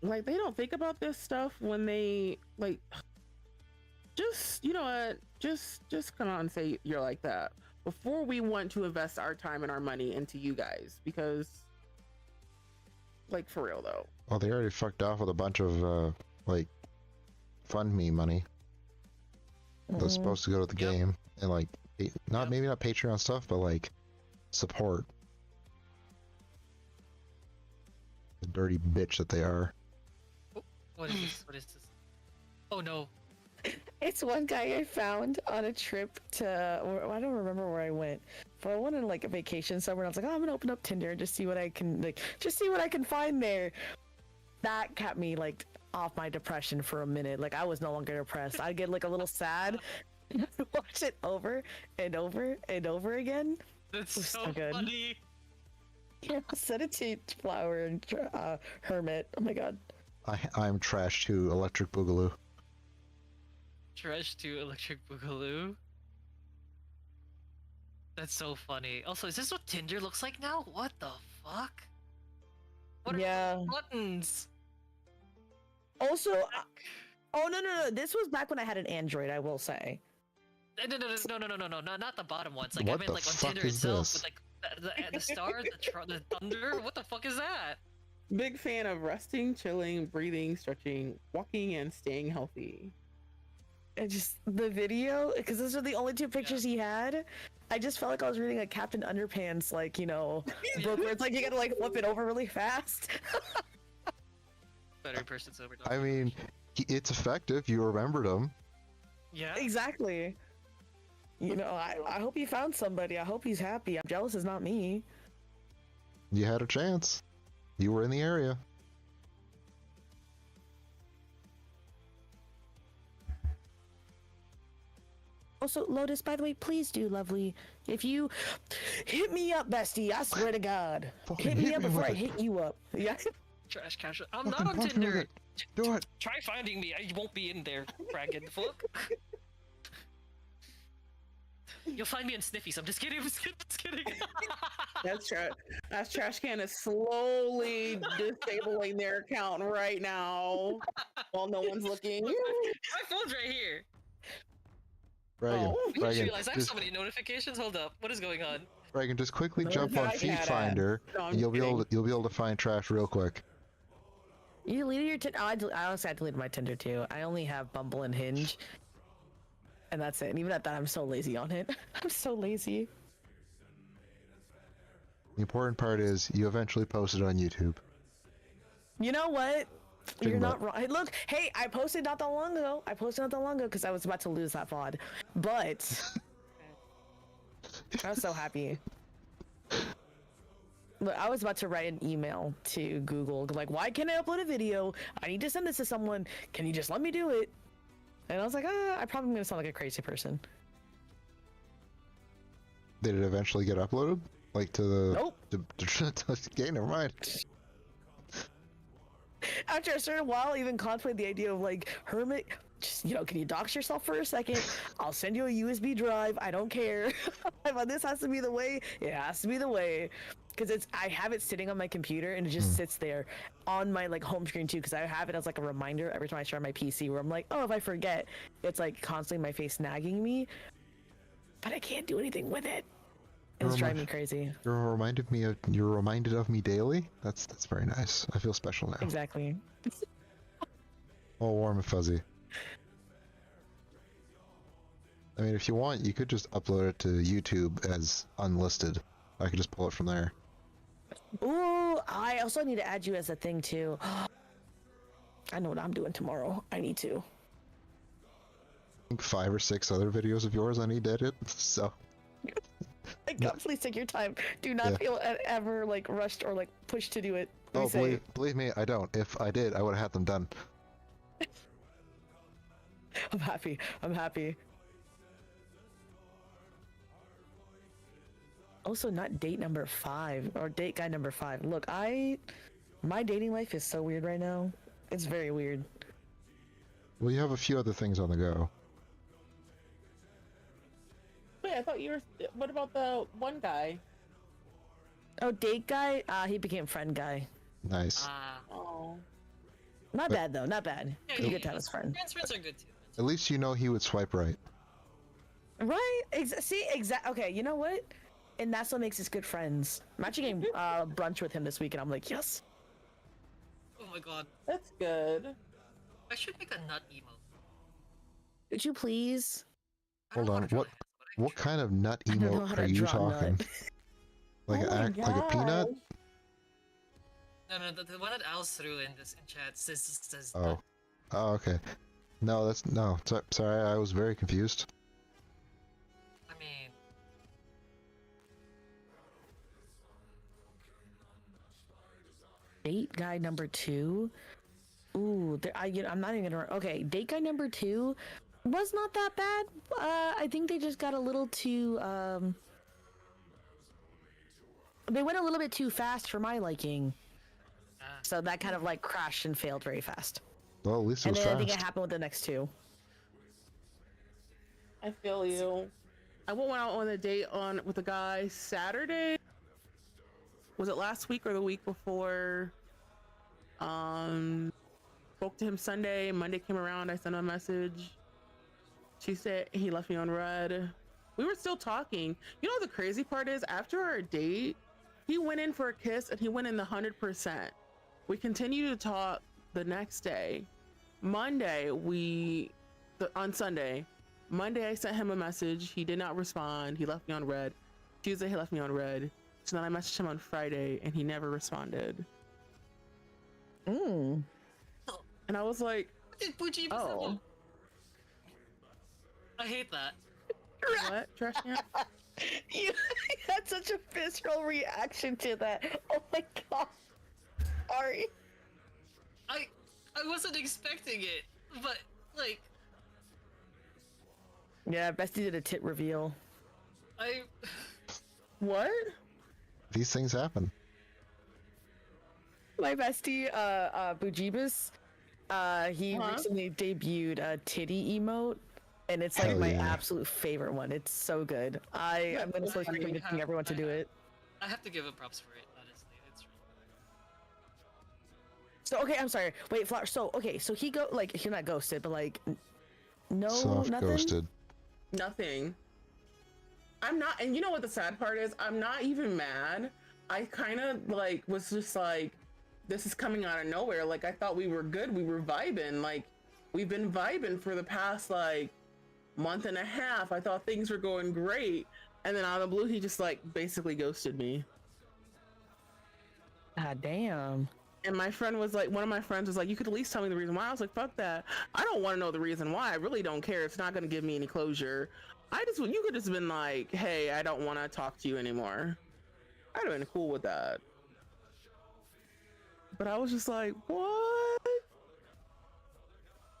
Like they don't think about this stuff when they like. Just what? Just come out and say you're like that before we want to invest our time and our money into you guys, because. Like for real though. Well, they already fucked off with a bunch of like fund me money that's supposed to go to the game and like maybe not Patreon stuff, but like support. The dirty bitch that they are. What is this? What is this? Oh no. It's one guy I found on a trip to, I don't remember where I went, but I went on like a vacation somewhere. And I was like, I'm gonna open up Tinder and just see what I can find there. That kept me like off my depression for a minute. Like I was no longer depressed. I'd get like a little sad, watch it over and over and over again. That's so so good. funny. Yeah, send it to Flower and Hermit. Oh my god. I'm trash to Electric Boogaloo. Trash to Electric Boogaloo. That's so funny. Also, is this what Tinder looks like now? What the fuck? What Yeah. are those buttons? Also, oh no. This was back when I had an Android, I will say. No, not the bottom ones. Like What I meant the like on fuck Tinder is itself this? with like the stars, the thunder. What the fuck is that? Big fan of resting, chilling, breathing, stretching, walking, and staying healthy. And just the video, because those are the only two pictures he had. I just felt like I was reading a Captain Underpants, like, book where it's like you gotta like flip it over really fast. Better person sober. I mean, it's effective. You remembered him. Yeah. Exactly. I hope he found somebody. I hope he's happy. I'm jealous it's not me. You had a chance. You were in the area. Also, Lotus, by the way, please do, lovely. If you hit me up, bestie, I swear to God. Fucking Hit me up before I with it. hit you up. Yeah. Trash cash. I'm Fucking not on punch me with Tinder. it. Do it. Try finding me. I won't be in there. Dragon. Fuck. You'll find me in Sniffies. I'm just kidding. I'm just kidding. I'm just kidding. That trash can is slowly disabling their account right now while no one's looking. My phone's right here. Reagan, Oh. I just Reagan, realized I have just, so many notifications. Hold up. What is going on? Reagan, just quickly No, jump on I Feed had Finder, No, I'm and you'll be kidding. able to find trash real quick. You deleted your Tinder? I honestly had deleted my Tinder too. I only have Bumble and Hinge. And that's it. And even at that, I'm so lazy on it. I'm so lazy. The important part is you eventually post it on YouTube. You know what? Think You're about not wrong. Hey, look, hey, I posted not that long ago. Because I was about to lose that VOD. But I was so happy. Look, I was about to write an email to Google, like, why can't I upload a video? I need to send this to someone. Can you just let me do it? And I was like, I probably gonna sound like a crazy person. Did it eventually get uploaded? Like to the... Nope. Okay, never mind. After a certain while, I even contemplated the idea of like, Hermit, just, can you dox yourself for a second? I'll send you a USB drive. I don't care. If this has to be the way, it has to be the way. Because I have it sitting on my computer and it just sits there on my like home screen too. Because I have it as like a reminder every time I start my PC where I'm like, oh, if I forget, it's like constantly my face nagging me. But I can't do anything with it. It's driving me crazy. You're reminded of me daily? That's very nice. I feel special now. Exactly. All warm and fuzzy. I mean, if you want, you could just upload it to YouTube as unlisted. I could just pull it from there. Ooh, I also need to add you as a thing too. I know what I'm doing tomorrow. I need to. I think 5 or 6 other videos of yours I need to edit, so... God, please take your time. Do not feel ever like rushed or like pushed to do it. Oh, believe me, I don't. If I did, I would have had them done. I'm happy. I'm happy. Also, not date number 5 or date guy number 5. Look, my dating life is so weird right now. It's very weird. Well, you have a few other things on the go. Wait, I thought you were. What about the one guy? Oh, date guy? He became friend guy. Nice. Oh. Not bad though. Not bad. Yeah, Good time as friend. Friends are good too. At least you know he would swipe right. Right? Okay, you know what? And that's what makes us good friends. I'm actually getting brunch with him this week, and I'm like, yes. Oh my god. That's good. I should make a nut emo. Could you please? Hold on, what kind of nut I don't know emote how are to you draw talking? nut. Like Oh my like a peanut? No, the one that Al's threw in chat says Oh. Oh, okay. No, sorry, I was very confused. I mean, Date guy number 2. Ooh, I'm not even gonna. Okay, date guy number 2 was not that bad. I think they just got a little too. They went a little bit too fast for my liking. So that kind of like crashed and failed very fast. Well, at least it And was then I fast. think it happened with the next 2. I feel you. I went out on a date with a guy Saturday. Was it last week or the week before? Spoke to him Sunday. Monday came around. I sent him a message. She said he left me on red. We were still talking. You know the crazy part is after our date, he went in for a kiss and he went in the 100%. We continued to talk the next day. Monday, on Sunday, Monday I sent him a message. He did not respond. He left me on red. Tuesday he left me on red. So then I messaged him on Friday and he never responded. Mm. And I was like, what did Buji oh. I hate that. What? Trash can? You had such a visceral reaction to that. Oh my god. Sorry. I wasn't expecting it, but like Yeah, Bestie did a tit reveal. What? These things happen. My bestie, Bujibus, he recently debuted a titty emote. and it's like Hell my yeah. absolute favorite one. It's so good. I'm gonna start funny. convincing everyone to do it. I have to give him props for it, honestly. It's really So okay, I'm sorry. Wait, Flower. So okay, so he go like he's not ghosted, but like no Soft nothing. ghosted. Nothing. I'm not, and you know what the sad part is? I'm not even mad. I kind of like was just like, this is coming out of nowhere. Like I thought we were good. We were vibing. Like we've been vibing for the past like month and a half. I thought things were going great. And then out of the blue, he just like basically ghosted me. Ah, damn. And my friend was like, one of my friends was like, you could at least tell me the reason why. I was like, fuck that. I don't want to know the reason why. I really don't care. It's not going to give me any closure. You could just been like, hey, I don't want to talk to you anymore. I'd have been cool with that. But I was just like, what?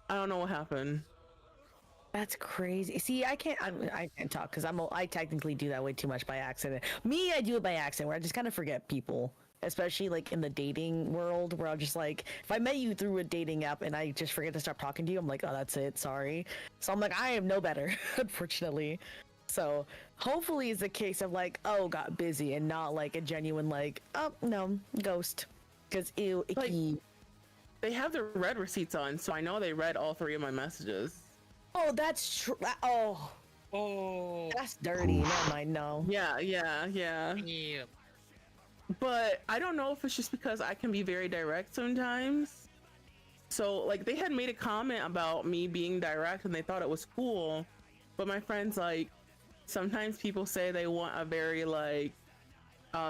I don't know what happened. That's crazy. See, I can't talk because I technically do that way too much by accident. Me, I do it by accident where I just kind of forget people, especially like in the dating world where I'm just like, if I met you through a dating app and I just forget to start talking to you, I'm like, oh, that's it. Sorry. So I'm like, I am no better, unfortunately. So hopefully it's a case of like, oh, got busy and not like a genuine like, oh no, ghost. Because ew, Like- icky. They have their read receipts on, so I know they read all 3 of my messages. Oh, that's true. Oh, Oh. that's dirty. Never mind. No. Yeah. Yeah. But I don't know if it's just because I can be very direct sometimes. So like they had made a comment about me being direct and they thought it was cool. But my friends like, sometimes people say they want a very like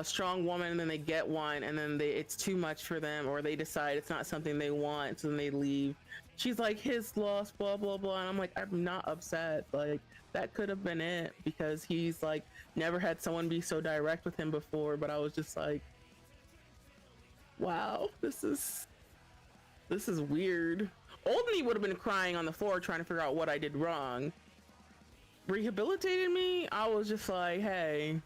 strong woman and then they get one and then it's too much for them, or they decide it's not something they want, so then they leave. She's like, his loss, blah blah blah, and I'm like, I'm not upset. Like that could have been it, because he's like never had someone be so direct with him before. But I was just like, wow, this is weird. Old me would have been crying on the floor trying to figure out what I did wrong. Rehabilitated me, I was just like, hey,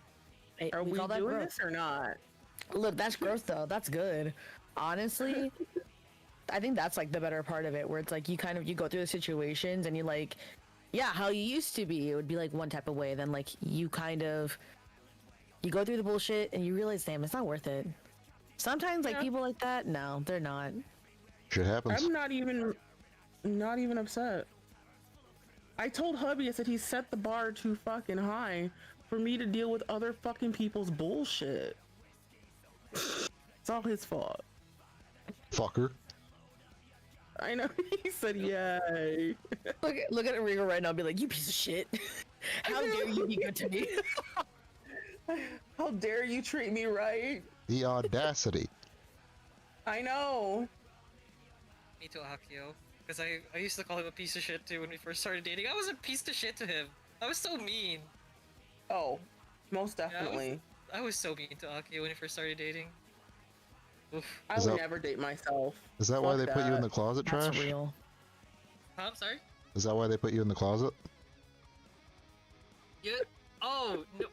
Hey, are we call that doing growth. this or not? Look, that's growth though. That's good. Honestly, I think that's like the better part of it, where it's like you go through the situations and you like, yeah, how you used to be, it would be like one type of way. Then like you go through the bullshit and you realize, damn, it's not worth it. Sometimes like Yeah. people like that, no, they're not. Shit happens. I'm not even upset. I told hubby, I said he set the bar too fucking high for me to deal with other fucking people's bullshit. It's all his fault. Fucker. I know. He said, yay. Look at Rigo right now and be like, you piece of shit. How dare you be good to me? How dare you treat me right? The audacity. I know. Me too, Akio. Because I used to call him a piece of shit too when we first started dating. I was a piece of shit to him. I was so mean. Oh, most definitely. I was so mean to Akio when we first started dating. Oof. I Is would that- never date myself. Is that why Fuck they put you in that. the closet, That's Trash? real. Huh, I'm sorry? Is that why they put you in the closet? Yeah. Oh, no.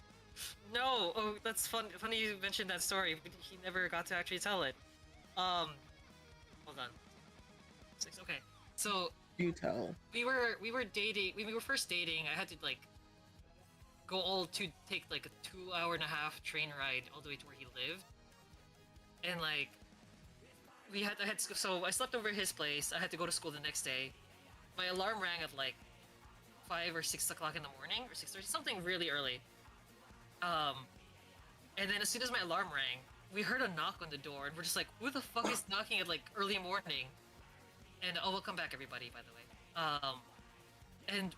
No. Oh, that's fun. Funny you mentioned that story. But he never got to actually tell it. Hold on. 6. Okay. So You tell. we were dating. We were first dating. I had to like take like a 2.5-hour train ride all the way to where he lived, and like so I slept over at his place. I had to go to school the next day. My alarm rang at like 5 or 6 o'clock in the morning, or 6:30, something really early. And then as soon as my alarm rang, we heard a knock on the door, and we're just like, who the fuck is knocking at like early morning? And oh, welcome back everybody, by the way. And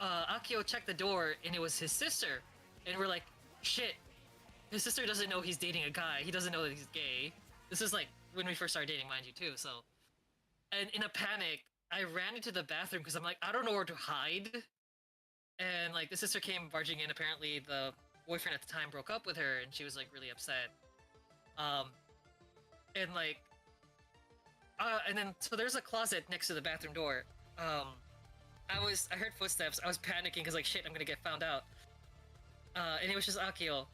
Akio checked the door, and it was his sister. And we're like, shit, his sister doesn't know he's dating a guy. He doesn't know that he's gay. This is like when we first started dating, mind you, too. So, and in a panic, I ran into the bathroom because I'm like, I don't know where to hide. And like the sister came barging in. Apparently, the boyfriend at the time broke up with her, and she was like really upset. And like, and then so there's a closet next to the bathroom door. I heard footsteps. I was panicking because like shit, I'm gonna get found out. And it was just Akio.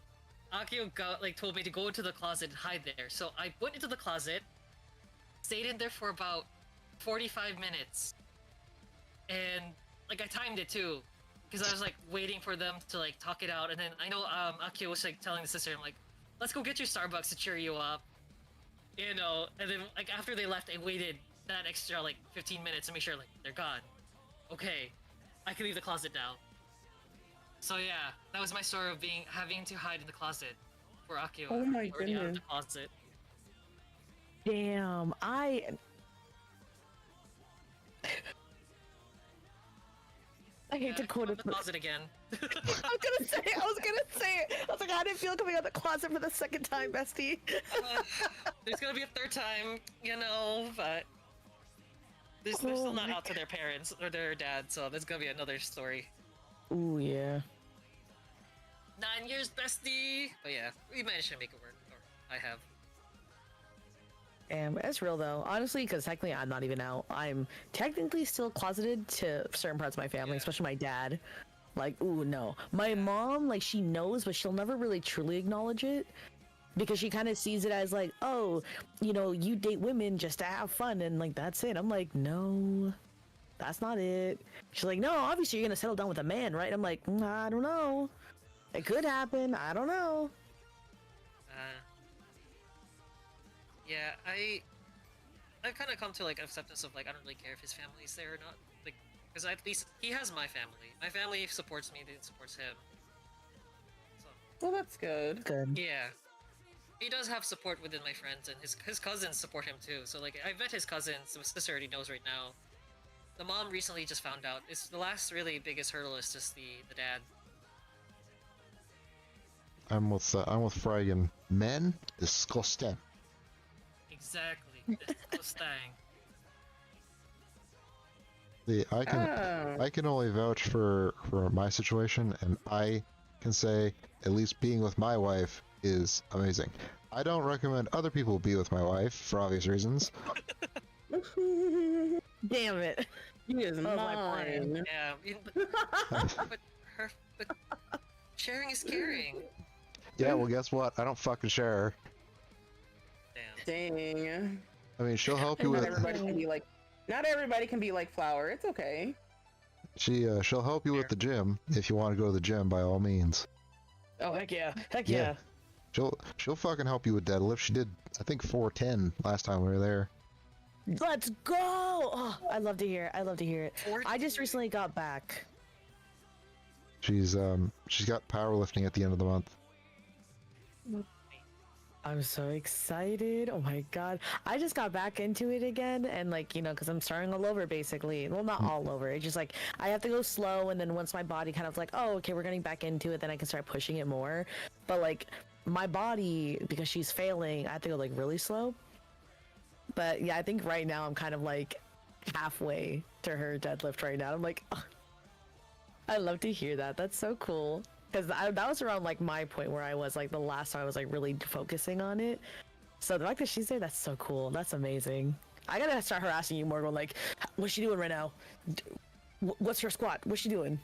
Akio told me to go into the closet and hide there. So I went into the closet, stayed in there for about 45 minutes, and like I timed it too, because I was like waiting for them to like talk it out, and then I know Akio was like telling the sister, I'm like, let's go get you Starbucks to cheer you up, you know, and then like after they left, I waited that extra like 15 minutes to make sure like they're gone. Okay, I can leave the closet now. So yeah, that was my story of having to hide in the closet for Akio. Oh my already out of the goodness. closet. Damn, I hate to I quote came it. out the closet again. I was gonna say it. I was like, how did it feel coming out the closet for the second time, bestie? There's gonna be a third time, you know, but they're still Oh not my out to their parents or their dad, so there's gonna be another story. Ooh, yeah. 9 years, bestie. But yeah, we managed to make it work. Or I have. Damn, it's real though. Honestly, because technically I'm not even out. I'm technically still closeted to certain parts of my family, Yeah. especially my dad. Like, ooh, no. My mom, like, she knows, but she'll never really truly acknowledge it. Because she kind of sees it as like, oh, you know, you date women just to have fun, and like, that's it. I'm like, no, that's not it. She's like, no, obviously you're gonna settle down with a man, right? I'm like, I don't know. It could happen. I don't know. Yeah, I've kind of come to like acceptance of like I don't really care if his family's there or not, like because at least he has my family. My family supports me, and it supports him. So Well, that's good. Good. yeah, he does have support within my friends, and his cousins support him too. So like I met his cousins. My sister already knows right now. The mom recently just found out. It's the last really biggest hurdle is just the dad. I'm with Fragan. Men, disgusting. Exactly. Disgusting. I can only vouch for my situation, and I can say at least being with my wife is amazing. I don't recommend other people be with my wife for obvious reasons. Damn it. He is Oh, my plan. mine. Yeah, but sharing is caring. Yeah, well, guess what? I don't fucking share her. Damn. Dang. I mean, she'll help you Not with everybody can be like. Not everybody can be like Flower. It's okay. she'll help you with the gym if you want to go to the gym by all means. Oh, heck yeah. Heck Yeah. yeah. She'll fucking help you with deadlift. She did, I think, 410 last time we were there. Let's go! Oh, I love to hear it. I love to hear it. I just recently got back. She's got powerlifting at the end of the month. I'm so excited. Oh my god. I just got back into it again, and like, you know, because I'm starting all over basically. Well, not all over. It's just like I have to go slow, and then once my body kind of like, oh, okay, we're getting back into it, then I can start pushing it more. But like my body, because she's failing, I have to go like really slow. But yeah, I think right now I'm kind of like halfway to her deadlift right now. I'm like, oh, I love to hear that. That's so cool. Because that was around like my point where I was like the last time I was like really focusing on it. So the fact that she's there, that's so cool. That's amazing. I gotta start harassing you more. Going like, what's she doing right now? What's her squat? What's she doing?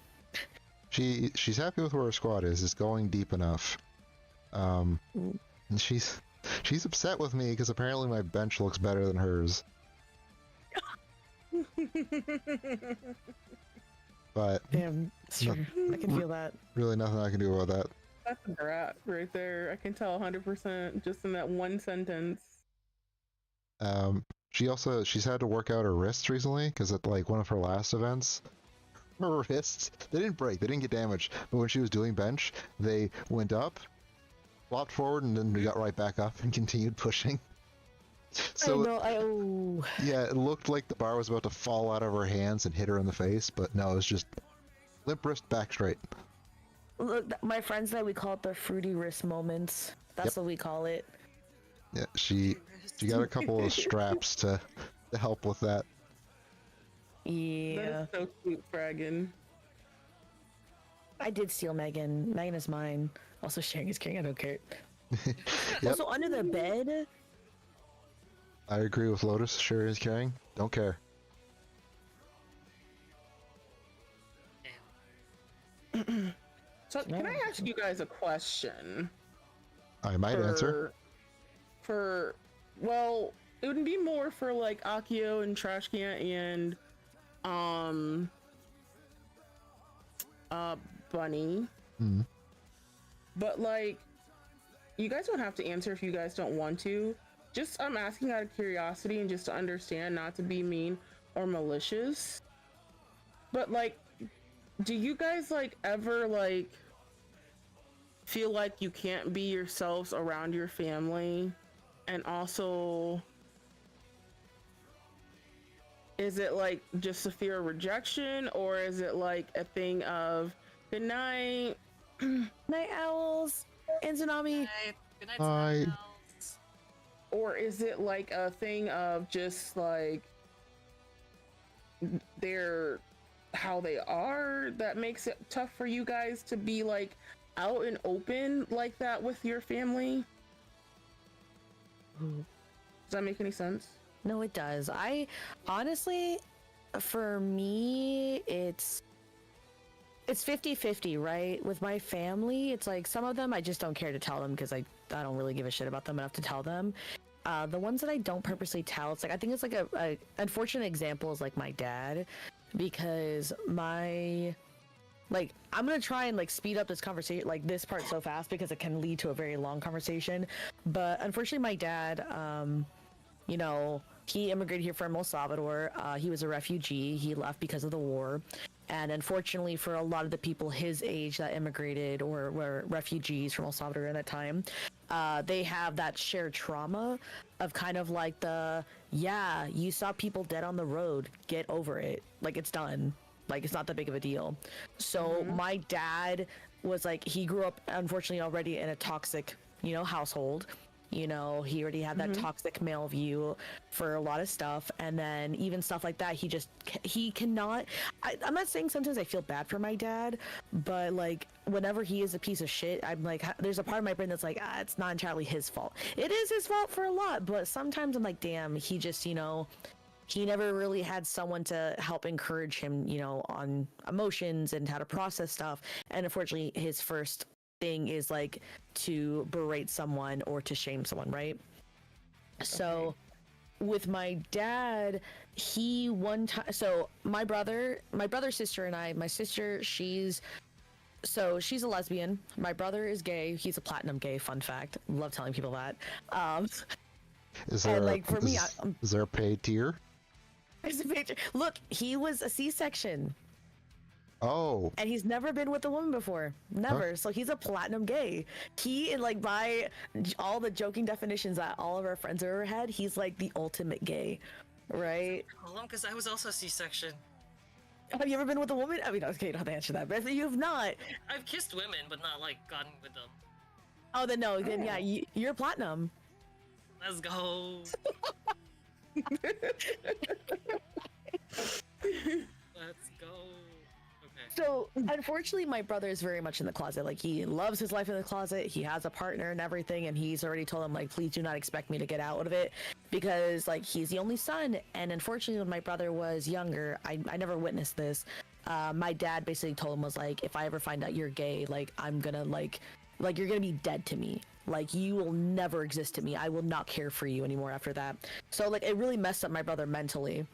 She's happy with where her squat is. It's going deep enough. And she's upset with me because apparently my bench looks better than hers. But Damn, sure. I can feel that. really nothing I can do about that. That's a brat right there. I can tell 100% just in that one sentence. She's had to work out her wrists recently because at like one of her last events, her wrists, they didn't break, they didn't get damaged, but when she was doing bench, they went up, flopped forward, and then we got right back up and continued pushing. So I know. yeah, it looked like the bar was about to fall out of her hands and hit her in the face, but no, it was just limp wrist back straight. Look, my friends that we call it the fruity wrist moments. That's what we call it. Yeah, she got a couple of straps to help with that. Yeah. That is so cute, Fragan. I did steal Megan. Megan is mine. Also, sharing is caring. I don't care. Yep. Also, under the bed. I agree with Lotus. Sure is caring. Don't care. So, can I ask you guys a question? I might answer. Well, it would be more for like Akio and Trash Can and Bunny. Hmm. But like, you guys don't have to answer if you guys don't want to. Just I'm asking out of curiosity and just to understand, not to be mean or malicious. But like, do you guys like ever like feel like you can't be yourselves around your family? And also, is it like just a fear of rejection, or is it like a thing of good night? Night owls and tsunami. Good night, Hi. Smiles. Or is it like a thing of just like they're how they are that makes it tough for you guys to be like out and open like that with your family? Does that make any sense? No, it does. I honestly, for me, it's 50-50, right? With my family, it's like some of them I just don't care to tell them because I don't really give a shit about them enough to tell them. The ones that I don't purposely tell, it's like I think it's like a unfortunate example is like my dad, because my like I'm gonna try and like speed up this conversation, like this part so fast because it can lead to a very long conversation. But unfortunately, my dad, you know, he immigrated here from El Salvador. He was a refugee. He left because of the war. And unfortunately, for a lot of the people his age that immigrated or were refugees from El Salvador at that time, they have that shared trauma of kind of like yeah, you saw people dead on the road, get over it. Like, it's done. Like, it's not that big of a deal. So my dad was like, he grew up, unfortunately, already in a toxic, household. He already had that toxic male view for a lot of stuff. And then even stuff like that, he cannot, I'm not saying sometimes I feel bad for my dad, but like whenever he is a piece of shit, I'm like, there's a part of my brain that's like, it's not entirely his fault. It is his fault for a lot, but sometimes I'm like, damn, he just, he never really had someone to help encourage him, on emotions and how to process stuff. And unfortunately, his first thing is like to berate someone or to shame someone, right? So with my dad, he one time, so my brother, sister, and I, my sister, she's a lesbian. My brother is gay. He's a platinum gay. Fun fact. Love telling people that. Is there and like for me, is there a paid tier? there's a picture. Look, he was a C-section. Oh, And he's never been with a woman before. Never. So he's a platinum gay. He, like, by all the joking definitions that all of our friends have ever had, he's like the ultimate gay, right? Hold on, because I was also C-section. Have you ever been with a woman? I mean, okay, you don't have to answer that, but if you've not, I've kissed women, but not like gotten with them. oh, then no, then yeah, you're platinum. Let's go. Let's go. Okay. So unfortunately, my brother is very much in the closet. Like, he loves his life in the closet. He has a partner and everything, and he's already told him, like, please do not expect me to get out of it, because like he's the only son. And unfortunately, when my brother was younger, I never witnessed this. My dad basically told him, was like, if I ever find out you're gay, like, I'm gonna like you're gonna be dead to me. Like, you will never exist to me. I will not care for you anymore after that. So like, it really messed up my brother mentally.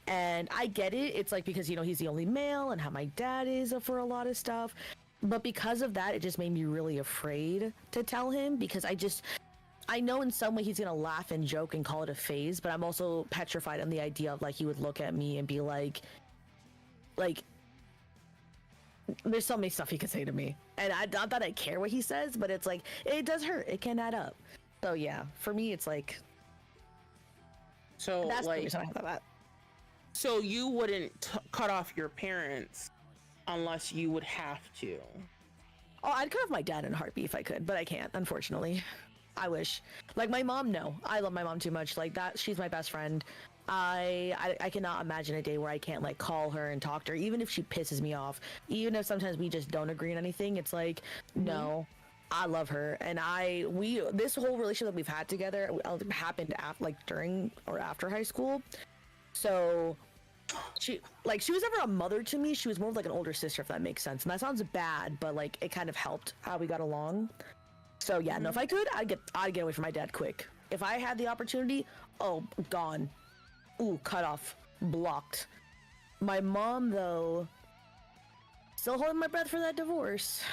And I get it. It's like, because, he's the only male and how my dad is for a lot of stuff. But because of that, it just made me really afraid to tell him, because I know in some way he's going to laugh and joke and call it a phase, but I'm also petrified on the idea of like, he would look at me and be like, there's so many stuff he could say to me. And not that I care what he says, but it's like, it does hurt. It can add up. So yeah, for me, it's like, So that's the like, reason I have that. so you wouldn't cut off your parents unless you would have to. Oh, I'd cut off my dad in a heartbeat if I could, but I can't, unfortunately. I wish. Like, my mom, no. I love my mom too much. Like, that, she's my best friend. I cannot imagine a day where I can't, like, call her and talk to her, even if she pisses me off. Even if sometimes we just don't agree on anything, it's like, no. I love her, and this whole relationship that we've had together happened during or after high school. So she was never a mother to me. She was more of like an older sister, if that makes sense. And that sounds bad, but like, it kind of helped how we got along. So yeah, no, if I could, I'd get away from my dad quick. If I had the opportunity, oh, gone. Ooh, cut off, blocked. My mom, though, still holding my breath for that divorce.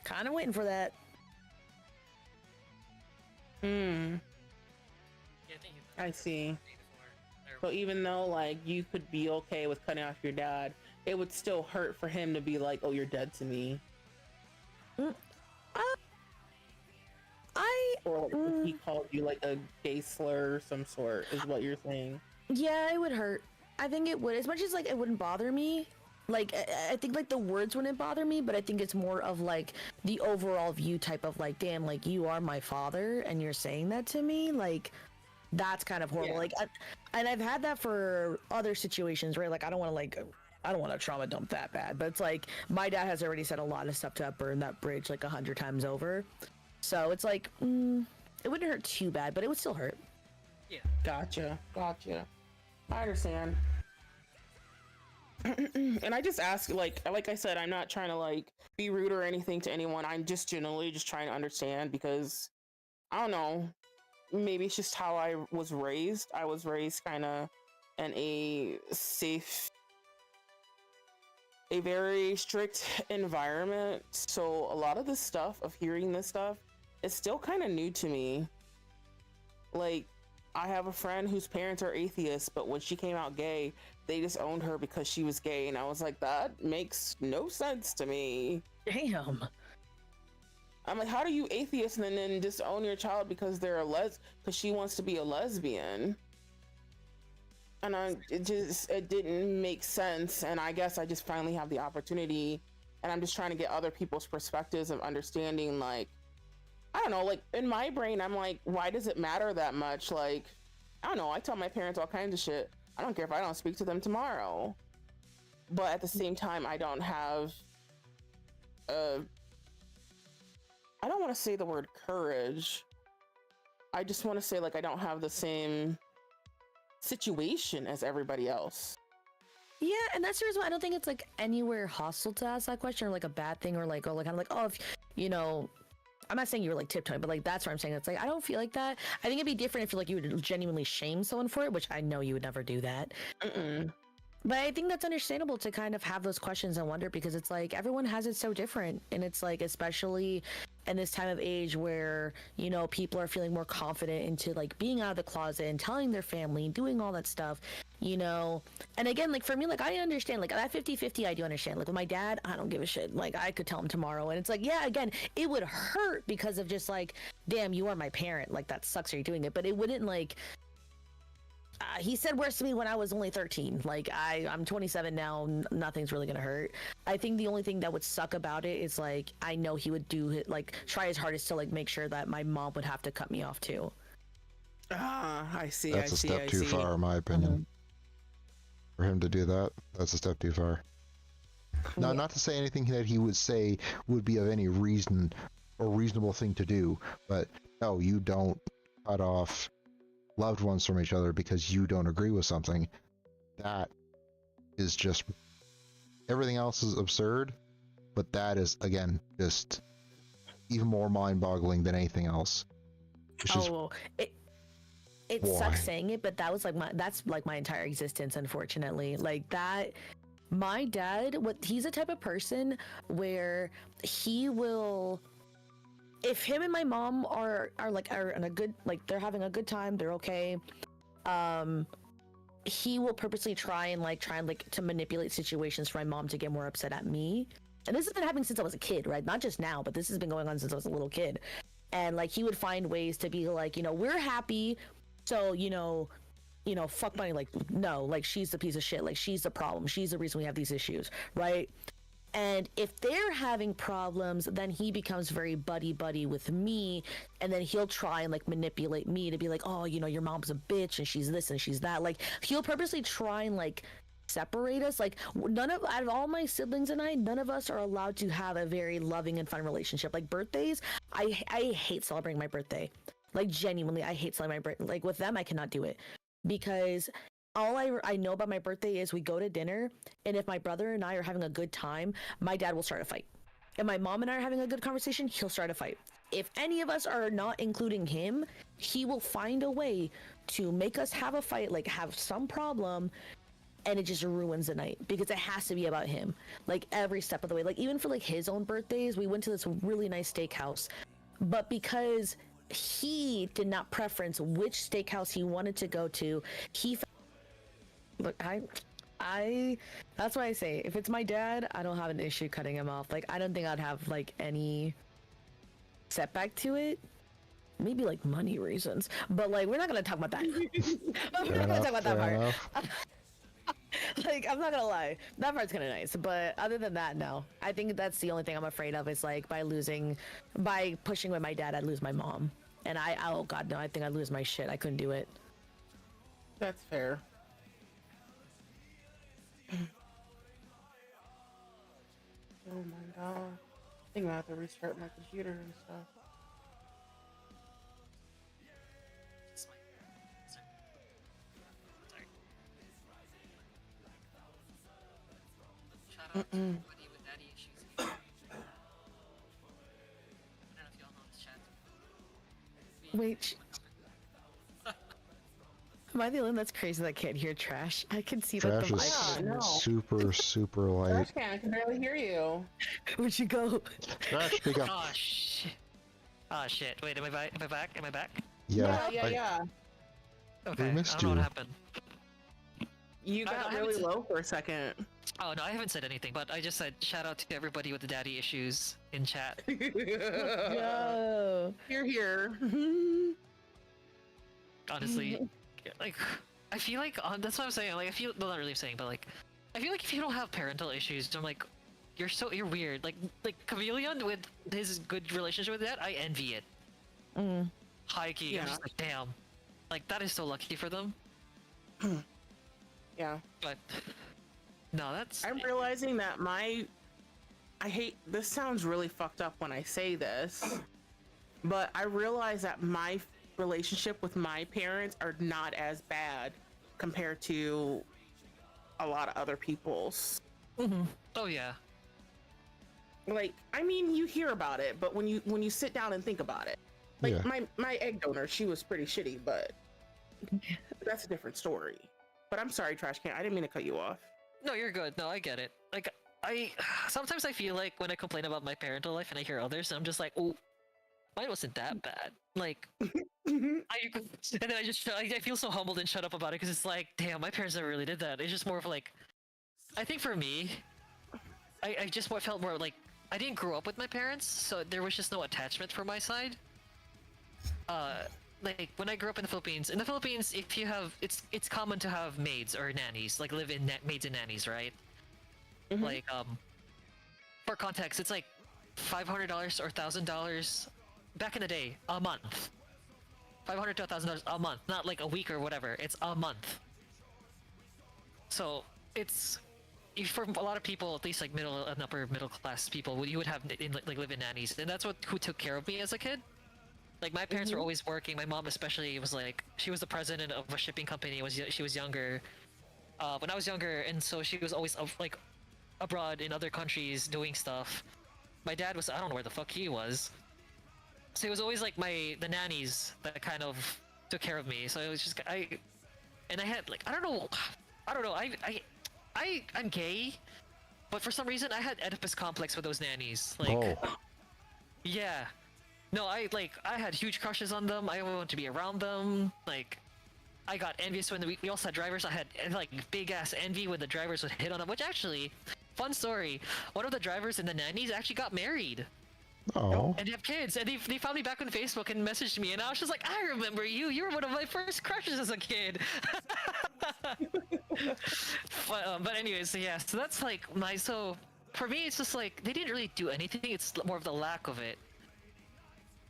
Kind of waiting for that. Hmm. Yeah, I think I see. before. So even though like you could be okay with cutting off your dad, it would still hurt for him to be like, "Oh, you're dead to me," or like, if he called you like a gay slur of some sort, is what you're saying. Yeah, it would hurt. I think it would. As much as like it wouldn't bother me. Like I think like the words wouldn't bother me, but I think it's more of like the overall view type of like, damn, like you are my father and you're saying that to me, like that's kind of horrible. Yeah. Like, and I've had that for other situations, right? Like I don't want to trauma dump that bad, but it's like my dad has already said a lot of stuff to burn that bridge like 100 times over. So it's like it wouldn't hurt too bad, but it would still hurt. Yeah. Gotcha. I understand. And I just ask, like I said, I'm not trying to like be rude or anything to anyone. I'm just generally just trying to understand because I don't know. Maybe it's just how I was raised. I was raised kind of in a very strict environment. So a lot of the stuff of hearing this stuff is still kind of new to me. Like, I have a friend whose parents are atheists, but when she came out gay, they disowned her because she was gay. And I was like, that makes no sense to me. Damn. I'm like, how do you atheist and then disown your child because they're because she wants to be a lesbian? And it didn't make sense. And I guess I just finally have the opportunity, and I'm just trying to get other people's perspectives of understanding, like, I don't know, like in my brain, I'm like, why does it matter that much? Like, I don't know. I tell my parents all kinds of shit. I don't care if I don't speak to them tomorrow. But at the same time, I don't have, I don't want to say the word courage. I just want to say like, I don't have the same situation as everybody else. Yeah, and that's the reason why I don't think it's like anywhere hostile to ask that question or like a bad thing or like, oh, like kind of like, oh, if you know, I'm not saying you were like tiptoeing, but like that's what I'm saying. It's like I don't feel like that. I think it'd be different if you like you would genuinely shame someone for it, which I know you would never do that. But I think that's understandable to kind of have those questions and wonder because it's like everyone has it so different, and it's like especially in this time of age where you know people are feeling more confident into like being out of the closet and telling their family and doing all that stuff, you know. And again, like for me, like I understand like that 50-50 I do understand. Like with my dad, I don't give a shit. Like I could tell him tomorrow, and it's like, yeah, again, it would hurt because of just like, damn, you are my parent, like that sucks that you're doing it, but it wouldn't like he said worse to me when I was only 13. Like I'm 27 now. Nothing's really gonna hurt. I think the only thing that would suck about it is like I know he would do it, like try his hardest to like make sure that my mom would have to cut me off too. I see. That's a step too far, in my opinion. For him to do that, that's a step too far. Now, not to say anything that he would say would be of any reason or reasonable thing to do, but no, you don't cut off loved ones from each other because you don't agree with something. That is just, everything else is absurd, but that is, again, just even more mind-boggling than anything else. It sucks saying it, but that's like my entire existence, unfortunately. Like that, my dad, he's the type of person where he will, if him and my mom are in a good, like they're having a good time, they're okay, he will purposely try and to manipulate situations for my mom to get more upset at me. And this has been happening since I was a kid, right? Not just now, but this has been going on since I was a little kid. And like he would find ways to be like, you know, we're happy, so you know, fuck money. Like no, like she's the piece of shit. Like she's the problem. She's the reason we have these issues, right? And if they're having problems, then he becomes very buddy with me, and then he'll try and like manipulate me to be like, oh, you know, your mom's a bitch and she's this and she's that. Like he'll purposely try and like separate us. Like out of all my siblings and I, none of us are allowed to have a very loving and fun relationship. Like birthdays, I hate celebrating my birthday. Like genuinely, I hate celebrating my birthday. Like with them, I cannot do it because all I know about my birthday is we go to dinner, and if my brother and I are having a good time, my dad will start a fight. If my mom and I are having a good conversation, he'll start a fight. If any of us are not, including him, he will find a way to make us have a fight, like have some problem, and it just ruins the night because it has to be about him, like every step of the way. Like even for like his own birthdays, we went to this really nice steakhouse, but because he did not preference which steakhouse he wanted to go to, look, I that's why I say if it's my dad, I don't have an issue cutting him off. Like I don't think I'd have like any setback to it. Maybe like money reasons, but like we're not gonna talk about that. We're not gonna talk about that part. Like I'm not gonna lie, that part's kind of nice, but other than that, no. I think that's the only thing I'm afraid of is like by pushing with my dad, I'd lose my mom, and oh god no, I think I'd lose my shit. I couldn't do it. That's fair. Oh my god. I think I have to restart my computer and stuff. Shout out to everybody with daddy issues. I don't know if y'all know this chat. Wait. Am I the only one that's crazy that can't hear trash? I can see that Trash the is mic. no. super light. I can barely hear you. Where'd you go? Trash, speak up. Oh shit. Oh shit. Wait, am I back? Am I back? Am I back? Yeah, Yeah. Okay. missed I don't know you. what happened. You I got haven't really said- low for a second. Oh no, I haven't said anything, but I just said shout out to everybody with the daddy issues in chat. Yo. You're here. Honestly, like I feel like that's what I'm saying. Like I feel well, not really saying, but like I feel like if you don't have parental issues, I'm like you're weird. Like Chameleon with his good relationship with that, I envy it. High key, I'm Yeah. just like damn, like that is so lucky for them. Yeah. But no, that's I'm realizing that I hate this sounds really fucked up when I say this, but I realize that my relationship with my parents are not as bad compared to a lot of other people's. oh yeah. Like, I mean, you hear about it, but when you sit down and think about it, like Yeah. my egg donor, she was pretty shitty, but that's a different story. But I'm sorry, Trash Can. I didn't mean to cut you off. No, you're good. No, I get it. Like I sometimes I feel like when I complain about my parental life and I hear others, I'm just like, oh, mine wasn't that bad. Like and then I feel so humbled and shut up about it because it's like, damn, my parents never really did that. It's just more of like, I think for me, I just felt more like I didn't grow up with my parents, so there was just no attachment for my side. Like when I grew up in the Philippines, if you have, it's common to have maids or nannies, like live in maids and nannies, right? Like for context, it's like $500 or $1,000 back in the day a month. $500 to $1,000 a month, not like a week or whatever. It's a month. So it's for a lot of people, at least like middle and upper middle class people, you would have like live in nannies, and that's who took care of me as a kid. Like my parents were always working. My mom especially was like she was the president of a shipping company. She was younger when I was younger, and so she was always like abroad in other countries doing stuff. My dad was I don't know where the fuck he was. So it was always like the nannies that kind of took care of me. So it was just I had like I don't know I'm gay, but for some reason I had Oedipus complex with those nannies. Like Oh, yeah. No, I had huge crushes on them. I wanted to be around them. Like, I got envious when we also had drivers. I had like big ass envy when the drivers would hit on them. Which actually, fun story. One of the drivers and the nannies actually got married oh, and have kids. And they found me back on Facebook and messaged me. And I was just like, I remember you. You were one of my first crushes as a kid. But anyways, so yeah. So that's like so for me, it's just like they didn't really do anything. It's more of the lack of it.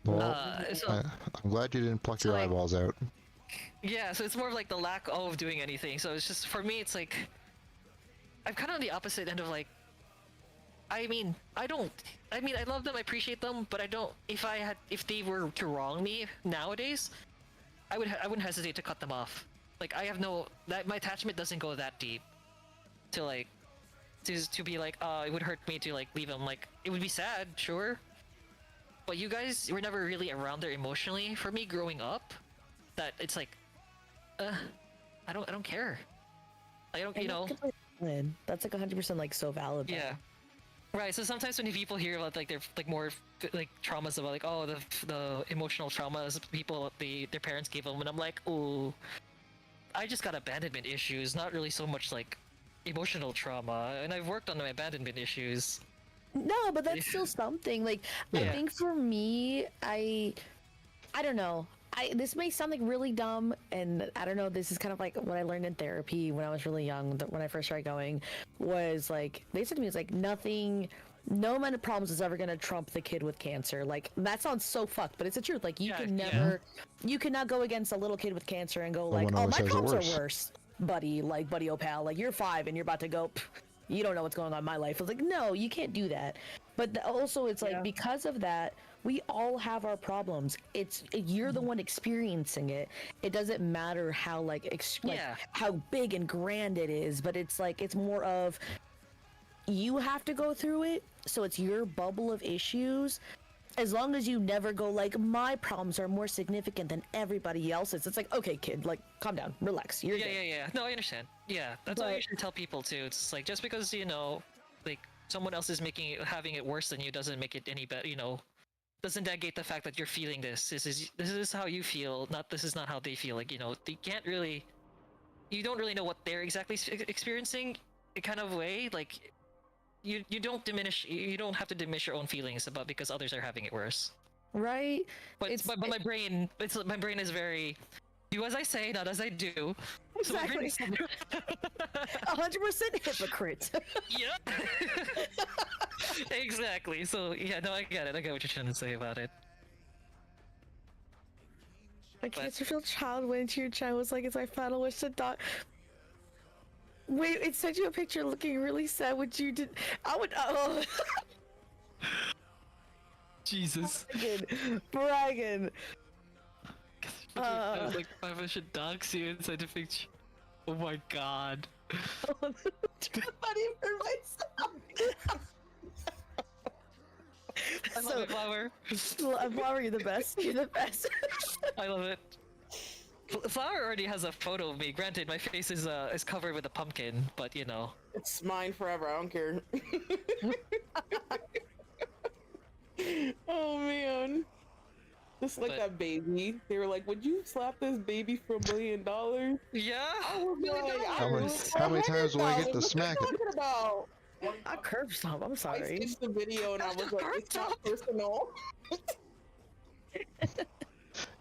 well, So I'm glad you didn't pluck so, your like- eyeballs out. yeah, so it's more of like the lack of doing anything. So it's just for me, it's like I'm kind of on the opposite end of like. I mean, I love them, I appreciate them, but I don't. If they were to wrong me nowadays, I wouldn't hesitate to cut them off. Like I have my attachment doesn't go that deep. To like, to be like, it would hurt me to like leave them. Like it would be sad, sure. But you guys were never really around there emotionally for me growing up. That it's like, I don't care. I don't, And that's completely valid. That's like 100% like so valid. though. yeah. Right. So sometimes when people hear about like their like more like traumas about like oh the emotional traumas people their parents gave them, and I'm like, oh, I just got abandonment issues, not really so much like emotional trauma, and I've worked on my abandonment issues. No, but that's still something. Like I Yeah. think for me, I don't know. This may sound like really dumb, and I don't know. This is kind of like what I learned in therapy when I was really young. When I first started going, was like they said to me, "It's like nothing, no amount of problems is ever gonna trump the kid with cancer." Like that sounds so fucked, but it's the truth. Like you Yeah, can yeah. never, you cannot go against a little kid with cancer and go like, one "Oh, always my says it problems worse." are worse, buddy." Like buddy, oh pal, like you're 5 and you're about to go. You don't know what's going on in my life. It's like, no, you can't do that. But also, it's like Yeah. because of that, we all have our problems. You're the one experiencing it. It doesn't matter how like Yeah. how big and grand it is, but it's like it's more of you have to go through it. So it's your bubble of issues. As long as you never go like my problems are more significant than everybody else's. It's like, okay, kid, like calm down, relax. You're Yeah, good. yeah. No, I understand. Yeah, that's what I But- usually tell people too. It's like just because like someone else is having it worse than you doesn't make it any better. Doesn't negate the fact that you're feeling this. This is how you feel. This is not how they feel. Like they can't really. You don't really know what they're exactly experiencing. Kind of way like. You don't diminish. You don't have to diminish your own feelings about because others are having it worse. Right? But It's- but my brain, my brain is very. Do as I say, not as I do. So my brain Exactly. is- 100% hypocrite. Yeah. Exactly. So yeah, no, I get it. I get what you're trying to say about it. A cancer-filled child went to your child was like, it's my final wish to die. Wait, it sent you a picture looking really sad. What you did? I would. Oh, Jesus. bragging. I was like, I should dox you inside the picture. Oh my god. Funny for myself. I love it, Flower. Flower, you're the best. You're the best. I love it. Flower already has a photo of me. Granted, my face is covered with a pumpkin, but It's mine forever. I don't care. Oh man. Just like But- that baby. They were like, would you slap this baby for $1 million? Yeah. I was like, How many times will I get to smack What it? are you talking about? I curb stomp. I'm I sorry. stitched the video and I was like, it's not personal.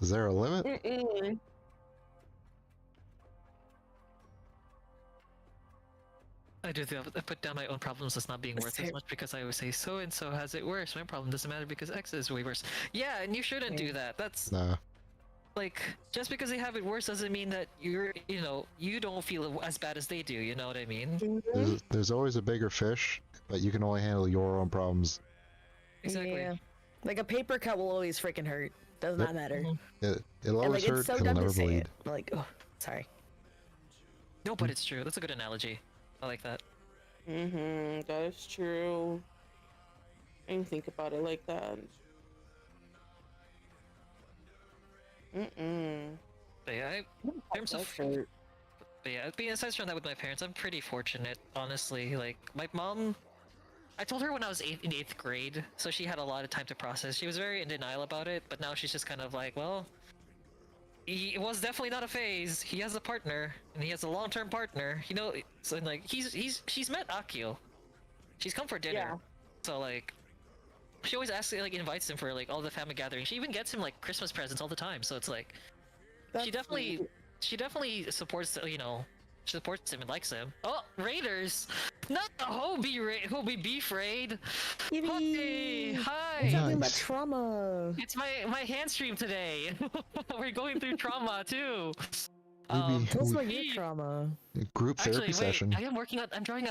Is there a limit? Mm-mm. I do. I put down my own problems as not being worth as much because I always say so and so has it worse. My problem doesn't matter because X is way worse. Yeah, and you shouldn't do that. That's Nah. like just because they have it worse doesn't mean that you don't feel as bad as they do. You know what I mean? There's always a bigger fish, but you can only handle your own problems. Exactly. Yeah. Like a paper cut will always freaking hurt. Does not matter. It'll And always like hurt. it's so It'll dumb never to say bleed. it. Like, oh, sorry. No, but it's true. That's a good analogy. I like that. Mm-hmm. That is true. I didn't think about it like that. Mm-mm. But yeah, in terms of hurt. But yeah, being aside from that with my parents, I'm pretty fortunate, honestly. Like, my mom, I told her when I was in 8th grade, so she had a lot of time to process. She was very in denial about it, but now she's just kind of like, well, it was definitely not a phase. He has a partner, and he has a long-term partner. So like, she's met Akio. She's come for dinner. Yeah. So like, she always asks, like, invites him for like all the family gatherings. She even gets him like Christmas presents all the time. So it's like, That's she definitely sweet. she definitely supports supports him and likes him. Oh, Raiders! Not the Hobie Beef Raid. Hi, Yippee! hi. We're talking about Nice. trauma. It's my hand stream today. We're going through trauma too. Maybe Tell us we- about your trauma. Group therapy Actually, wait. session. I am I'm drawing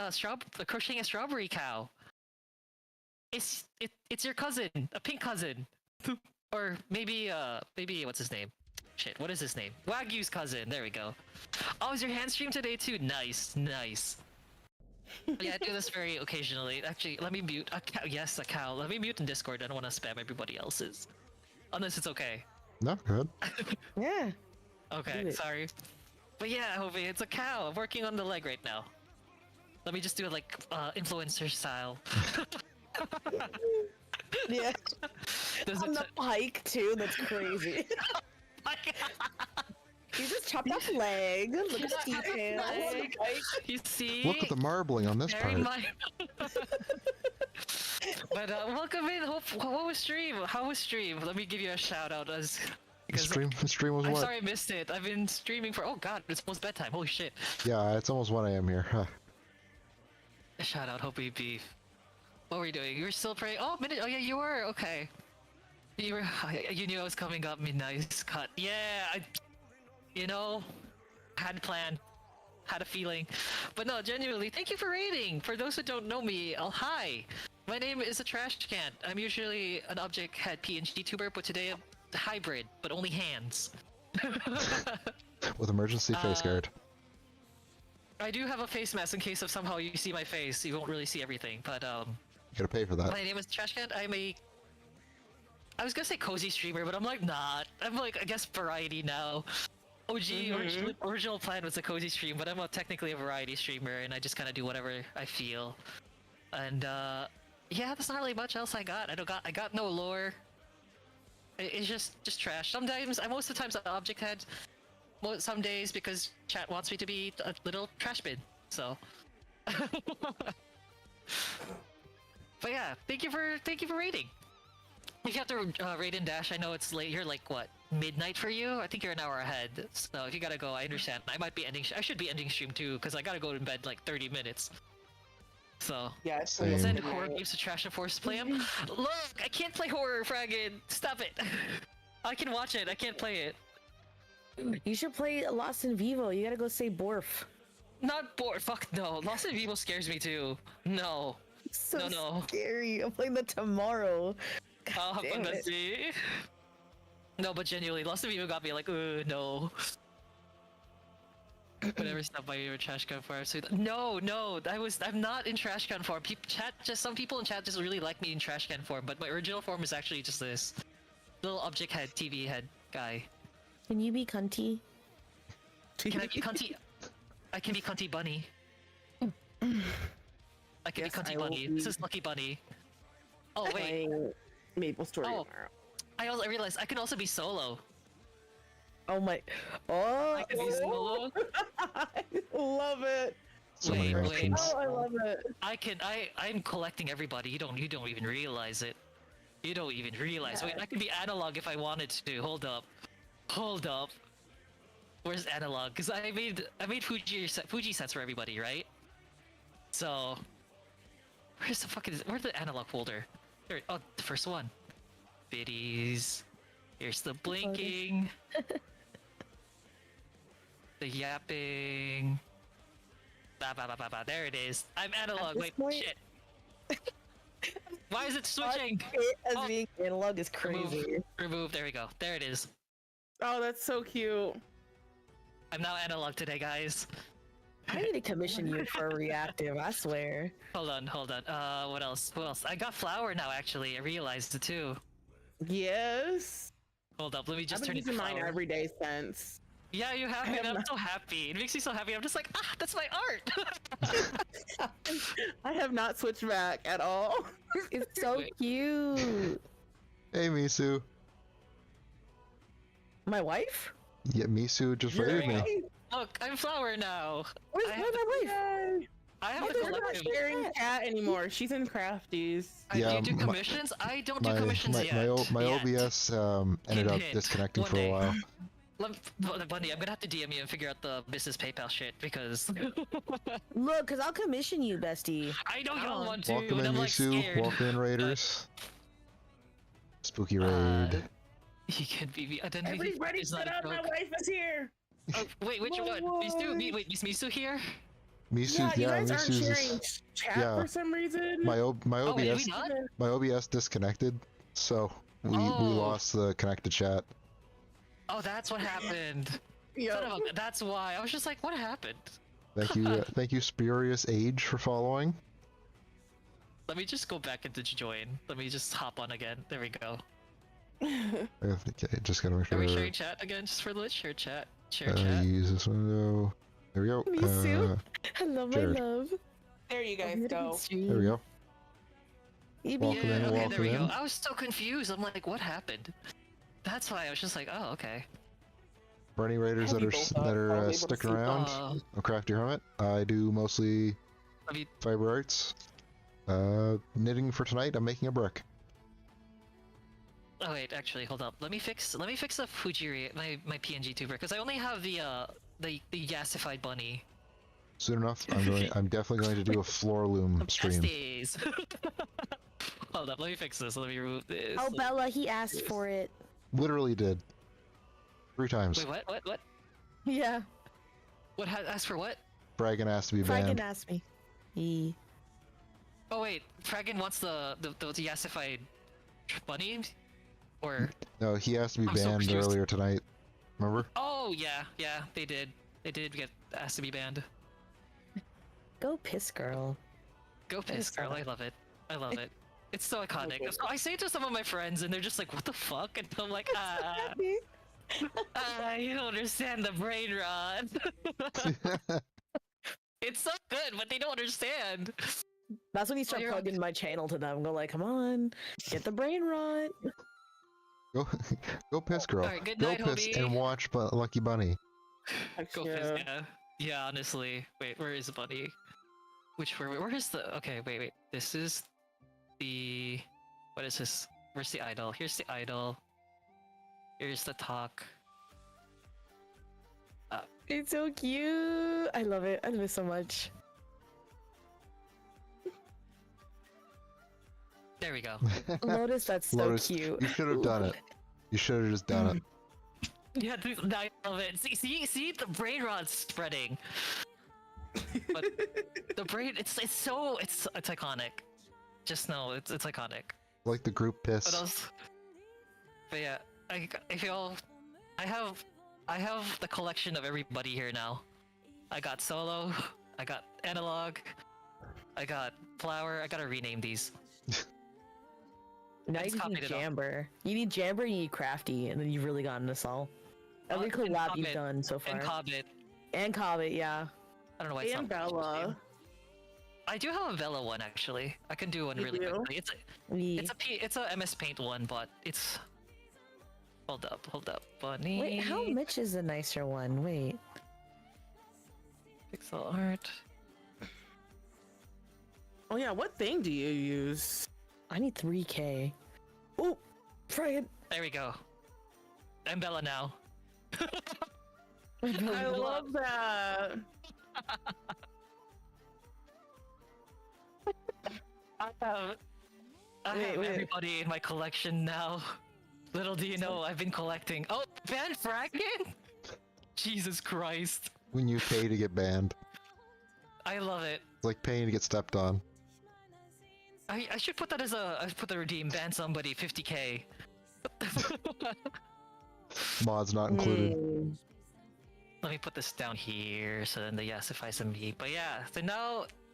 crocheting a strawberry cow. It's your cousin, a pink cousin, or maybe what's his name? Shit, what is his name? Wagyu's cousin. There we go. Oh, is your hand stream today too? Nice. Yeah, I do this very occasionally. Actually, let me mute a cow. Yes, a cow. Let me mute in Discord. I don't want to spam everybody else's. Unless it's okay. No, good. Yeah. Okay, Do it. sorry. But yeah, Hobie, it's a cow. I'm working on the leg right now. Let me just do it like influencer style. Yeah. Does On it the pike too. That's crazy. You just chopped off leg. Look at the details. Leg. You see? Look at the marbling on this Bear part. in mind. But welcome in. What was stream? How was stream? Let me give you a shout out as. Stream was I'm what? sorry I missed it. I've been streaming for. Oh god, it's almost bedtime. Holy shit. Yeah, it's almost 1 a.m. here. Huh. Shout out, Hope Beef. What were you doing? You were still praying. Oh, minute. Oh yeah, you were. Okay. You were. You knew I was coming up. Nice cut. Yeah. You know, had a plan. Had a feeling. But no, genuinely, thank you for raiding. For those who don't know me, hi. My name is a trash can. I'm usually an object head PNG tuber, but today I'm a hybrid, but only hands. With emergency face guard. I do have a face mask in case if somehow you see my face, you won't really see everything. But You gotta pay for that. my name is Trash Can. I was gonna say cozy streamer, but I'm like not. I'm like I guess variety now. OG original plan was a cozy stream, but I'm technically a variety streamer, and I just kind of do whatever I feel. And yeah, there's not really much else I got. I got no lore. It's just trash. Sometimes, most of the times, I'm object head. Some days because chat wants me to be a little trash bin. So. But yeah, thank you for raiding. If you have to raid and dash, I know it's late. You're like what, midnight for you? I think you're an hour ahead. So if you gotta go, I understand. I might be ending. I should be ending stream too because I gotta go to bed like 30 minutes. So Yeah, it's Same. send horror games to trash and force play them. Look, I can't play horror, Fraggin. Stop it. I can watch it. I can't play it. You should play Lost in Vivo. You gotta go say Borf. Not bored. Fuck no. Lost in Vivo scares me too. No. So No. scary. I'm playing that tomorrow. I'll have damn fun it. see. No, but genuinely, Lost in Vivo got me like, no. Whatever stuff by your trash can form. So no, I'm not in trash can form. Some people in chat just really like me in trash can form, but my original form is actually just this little object head, TV head guy. Can you be cunty? Can I be cunty? I can be cunty bunny. I can Yes, be cunty I will bunny. be- This is lucky bunny. Oh wait. playing Maple Story Oh. tomorrow. I realized I can also be solo. Oh my. Oh, I can be solo. I love it. So many Wait, options. Oh, I love it. I'm collecting everybody. You don't even realize it. You don't even realize. Wait, I could be analog if I wanted to. Hold up. Where's analog? Cause I made Fuji sets for everybody, right? So where's the analog folder? Here, oh, the first one. Biddies. Here's the blinking. The yapping. There it is. I'm analog. this Wait, point- shit. Why is it switching? It as Oh. being analog is crazy. Remove. There we go. There it is. Oh, that's so cute. I'm now analog today, guys. I need to commission you for a reactive. I swear. Hold on. What else? I got flour now, actually. I realized it too. Yes. Hold up. Let me I've just been turn it to using mine flour. every day since. Yeah, you have I me. have I'm not- so happy. It makes me so happy. I'm just like, that's my art. I have not switched back at all. It's so Wait. cute. Hey, Misu. My wife? Yeah, Misu just You're raided me. right. Look, I'm flour now. Where's I my have wife? Yay. I have Oh, the they're We're not collective. sharing chat anymore. She's in Crafties. Yeah, Do you do my- commissions? I don't do commissions yet. my Yet. OBS ended up Hint. disconnecting One for a day. while. Bunny, I'm gonna have to DM you and figure out the business PayPal shit because Look, cause I'll commission you, bestie. I know you don't want to, Welcome and in, I'm like Misu. scared. Welcome in, Raiders. Spooky raid. He can be identity. Everybody is not shut a up, my joke. wife is here. Oh, wait, which My one? Misu? wife. Wait, is Misu here? Misu, Yeah, you guys aren't Misu's sharing chat yeah. for some reason. my Oh, wait, OBS we not? my OBS disconnected, so we Oh. lost the connected chat. Oh, that's what happened. Yep. Son of a- that's why. I was just like, what happened? Thank you, Spurious Age, for following. Let me just go back into join. Let me just hop on again. There we go. Okay, just gotta make Are we sure. sharing chat again just for the share chat? Share chat. Use this window. There we go. Me too. Hello, my Jared. love. There you guys I'm go. There we go. Welcome Yeah, in, okay, there welcome we go. in. I was so confused. I'm like, what happened? That's why I was just like, oh, okay. For any raiders Have that you are both up? I was that able to sticking see around, I'll craft your helmet. I do mostly Have you- fiber arts. Knitting for tonight. I'm making a brick. Oh wait, actually, hold up. Let me fix the Fujiri, my PNG tuber, because I only have the yassified bunny. Soon enough, I'm definitely going to do a floor loom stream. Besties. Hold up, let me fix this. Let me remove this. Oh, Bella, he asked for it. Literally did. 3 times. Wait, what? Yeah. What asked for what? Fraggin asked to be Franken banned. asked me. He. Oh wait, Fraggin wants the yassified bunny, or No, he asked to be I'm so banned confused. earlier tonight. Remember? oh yeah, they did get asked to be banned. Go piss, girl. Go piss, girl. I love it. I love it. It's so iconic. Okay. So I say it to some of my friends, and they're just like, "What the fuck?" And I'm like, you don't understand the brain rot." It's so good, but they don't understand. That's when you start you're- plugging my channel to them. Go like, come on, get the brain rot. Go, go piss, girl. Alright, good Go night, piss homie. and watch Lucky Bunny. Go piss. Yeah. Honestly, wait, where is the bunny? Where is the? Okay, wait. This is the. What is this? Where's the idol? Here's the idol. Here's the talk. It's so cute. I love it. I love it so much. There we go. Lotus, that's so Lotus, cute. you should have done it. You should have just done it. Yeah, now I love it. See, the brain rot's spreading. But the brain, it's iconic. Just know it's iconic. Like the group What piss. else? But yeah, I feel I have the collection of everybody here now. I got Solo, I got Analog, I got Flower. I gotta rename these. Now I you just just need copied it off. Jamber. You need Jamber, you need Crafty, and then you've really gotten us all. Every And collab you've Cobbit. done so far. And Cobbit. And Cobbit, yeah. I don't know why it's And not. Bella. I do have a Vela one actually. I can do one You really do? quickly. We... It's a MS Paint one, but it's. Hold up, bunny. Wait, how much is the nicer one? Wait. Pixel art. Oh yeah, what thing do you use? I need 3K. Oh, Friggin'. There we go. I'm Bella now. I love that. I have Wait. everybody in my collection now. Little do you know, I've been collecting. Oh, Van Franken? Jesus Christ. When you pay to get banned. I love it. It's like paying to get stepped on. I should put that as I put the redeem, ban somebody, 50k. Mods not included. Let me put this down here so then they yassify some me. But yeah, so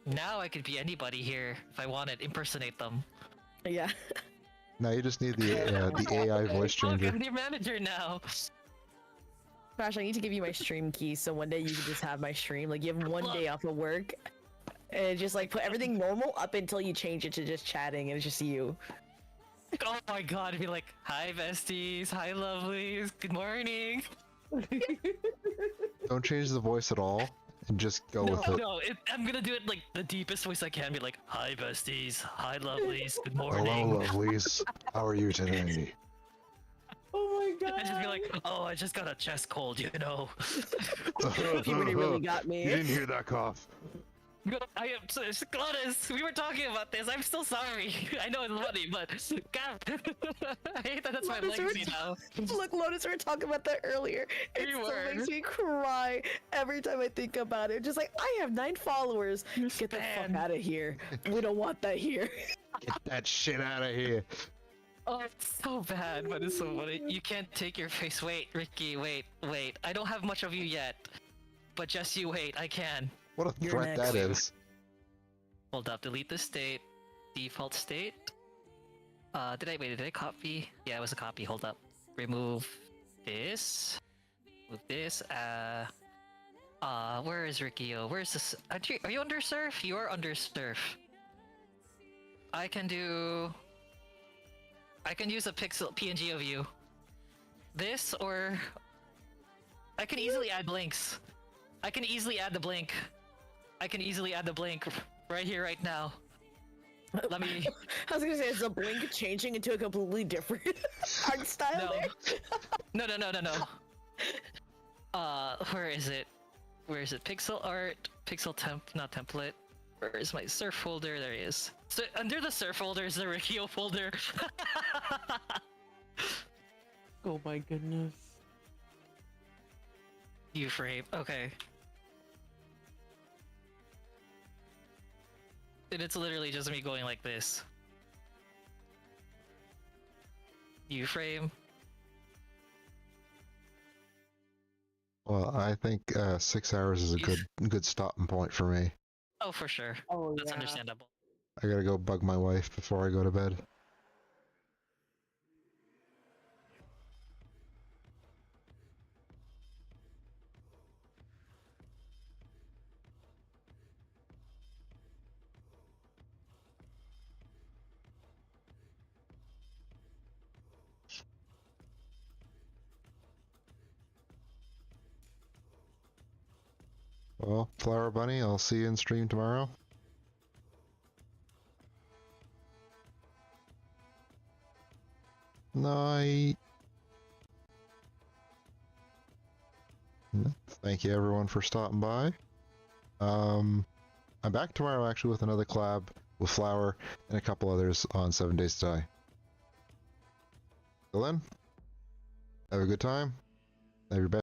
now I could be anybody here if I wanted, impersonate them. Yeah. Now you just need the AI voice Look, changer. I'm the manager now. Crash, I need to give you my stream key so one day you can just have my stream. Like, you have one day off of work and just like put everything normal up until you change it to just chatting and it's just you. Oh my god, it'd be like, hi besties, hi lovelies, good morning. Don't change the voice at all, and just go with it. No, I'm gonna do it like the deepest voice I can. Be like, hi besties, hi lovelies, good Hello, morning. lovelies. How are you today? Oh my god. And just be like, oh, I just got a chest cold, you know. You really got me. You didn't hear that cough. I am Gladys. We were talking about this. I'm still sorry. I know it's funny, but God, I hate that that's my Lotus, legacy now. Look, Lotus, we were talking about that earlier. It We still were. makes me cry every time I think about it. Just like, I have 9 followers. Get the fuck Spam. out of here. We don't want that here. Get that shit out of here. Oh, it's so bad, but it's so funny. You can't take your face. Wait, Ricky, wait. I don't have much of you yet, but just you wait. I can. What a You're threat next. that is. Hold up. Delete the state. Default state. Did I copy? Yeah, it was a copy. Hold up. Remove this. With this, where is Rikio? Where's this? Are you under surf? You are under surf. I can use a pixel PNG of you. This, or I can easily add blinks. I can easily add the blink. I can easily add the blink right here, right now. Let me. I was gonna say, is the blink changing into a completely different art style? No. No. Where is it? Where is it? Pixel art, pixel not template. Where is my surf folder? There he is. So under the surf folder is the Rikio folder. Oh my goodness. You frame. Okay. And it's literally just me going like this. You frame. Well, I think 6 hours is a good stopping point for me. Oh, for sure. Oh, That's yeah. understandable. I gotta go bug my wife before I go to bed. Well, Flower Bunny, I'll see you in stream tomorrow. Night. Thank you everyone for stopping by. I'm back tomorrow actually with another collab with Flower and a couple others on 7 Days to Die. Till then, have a good time. Have your best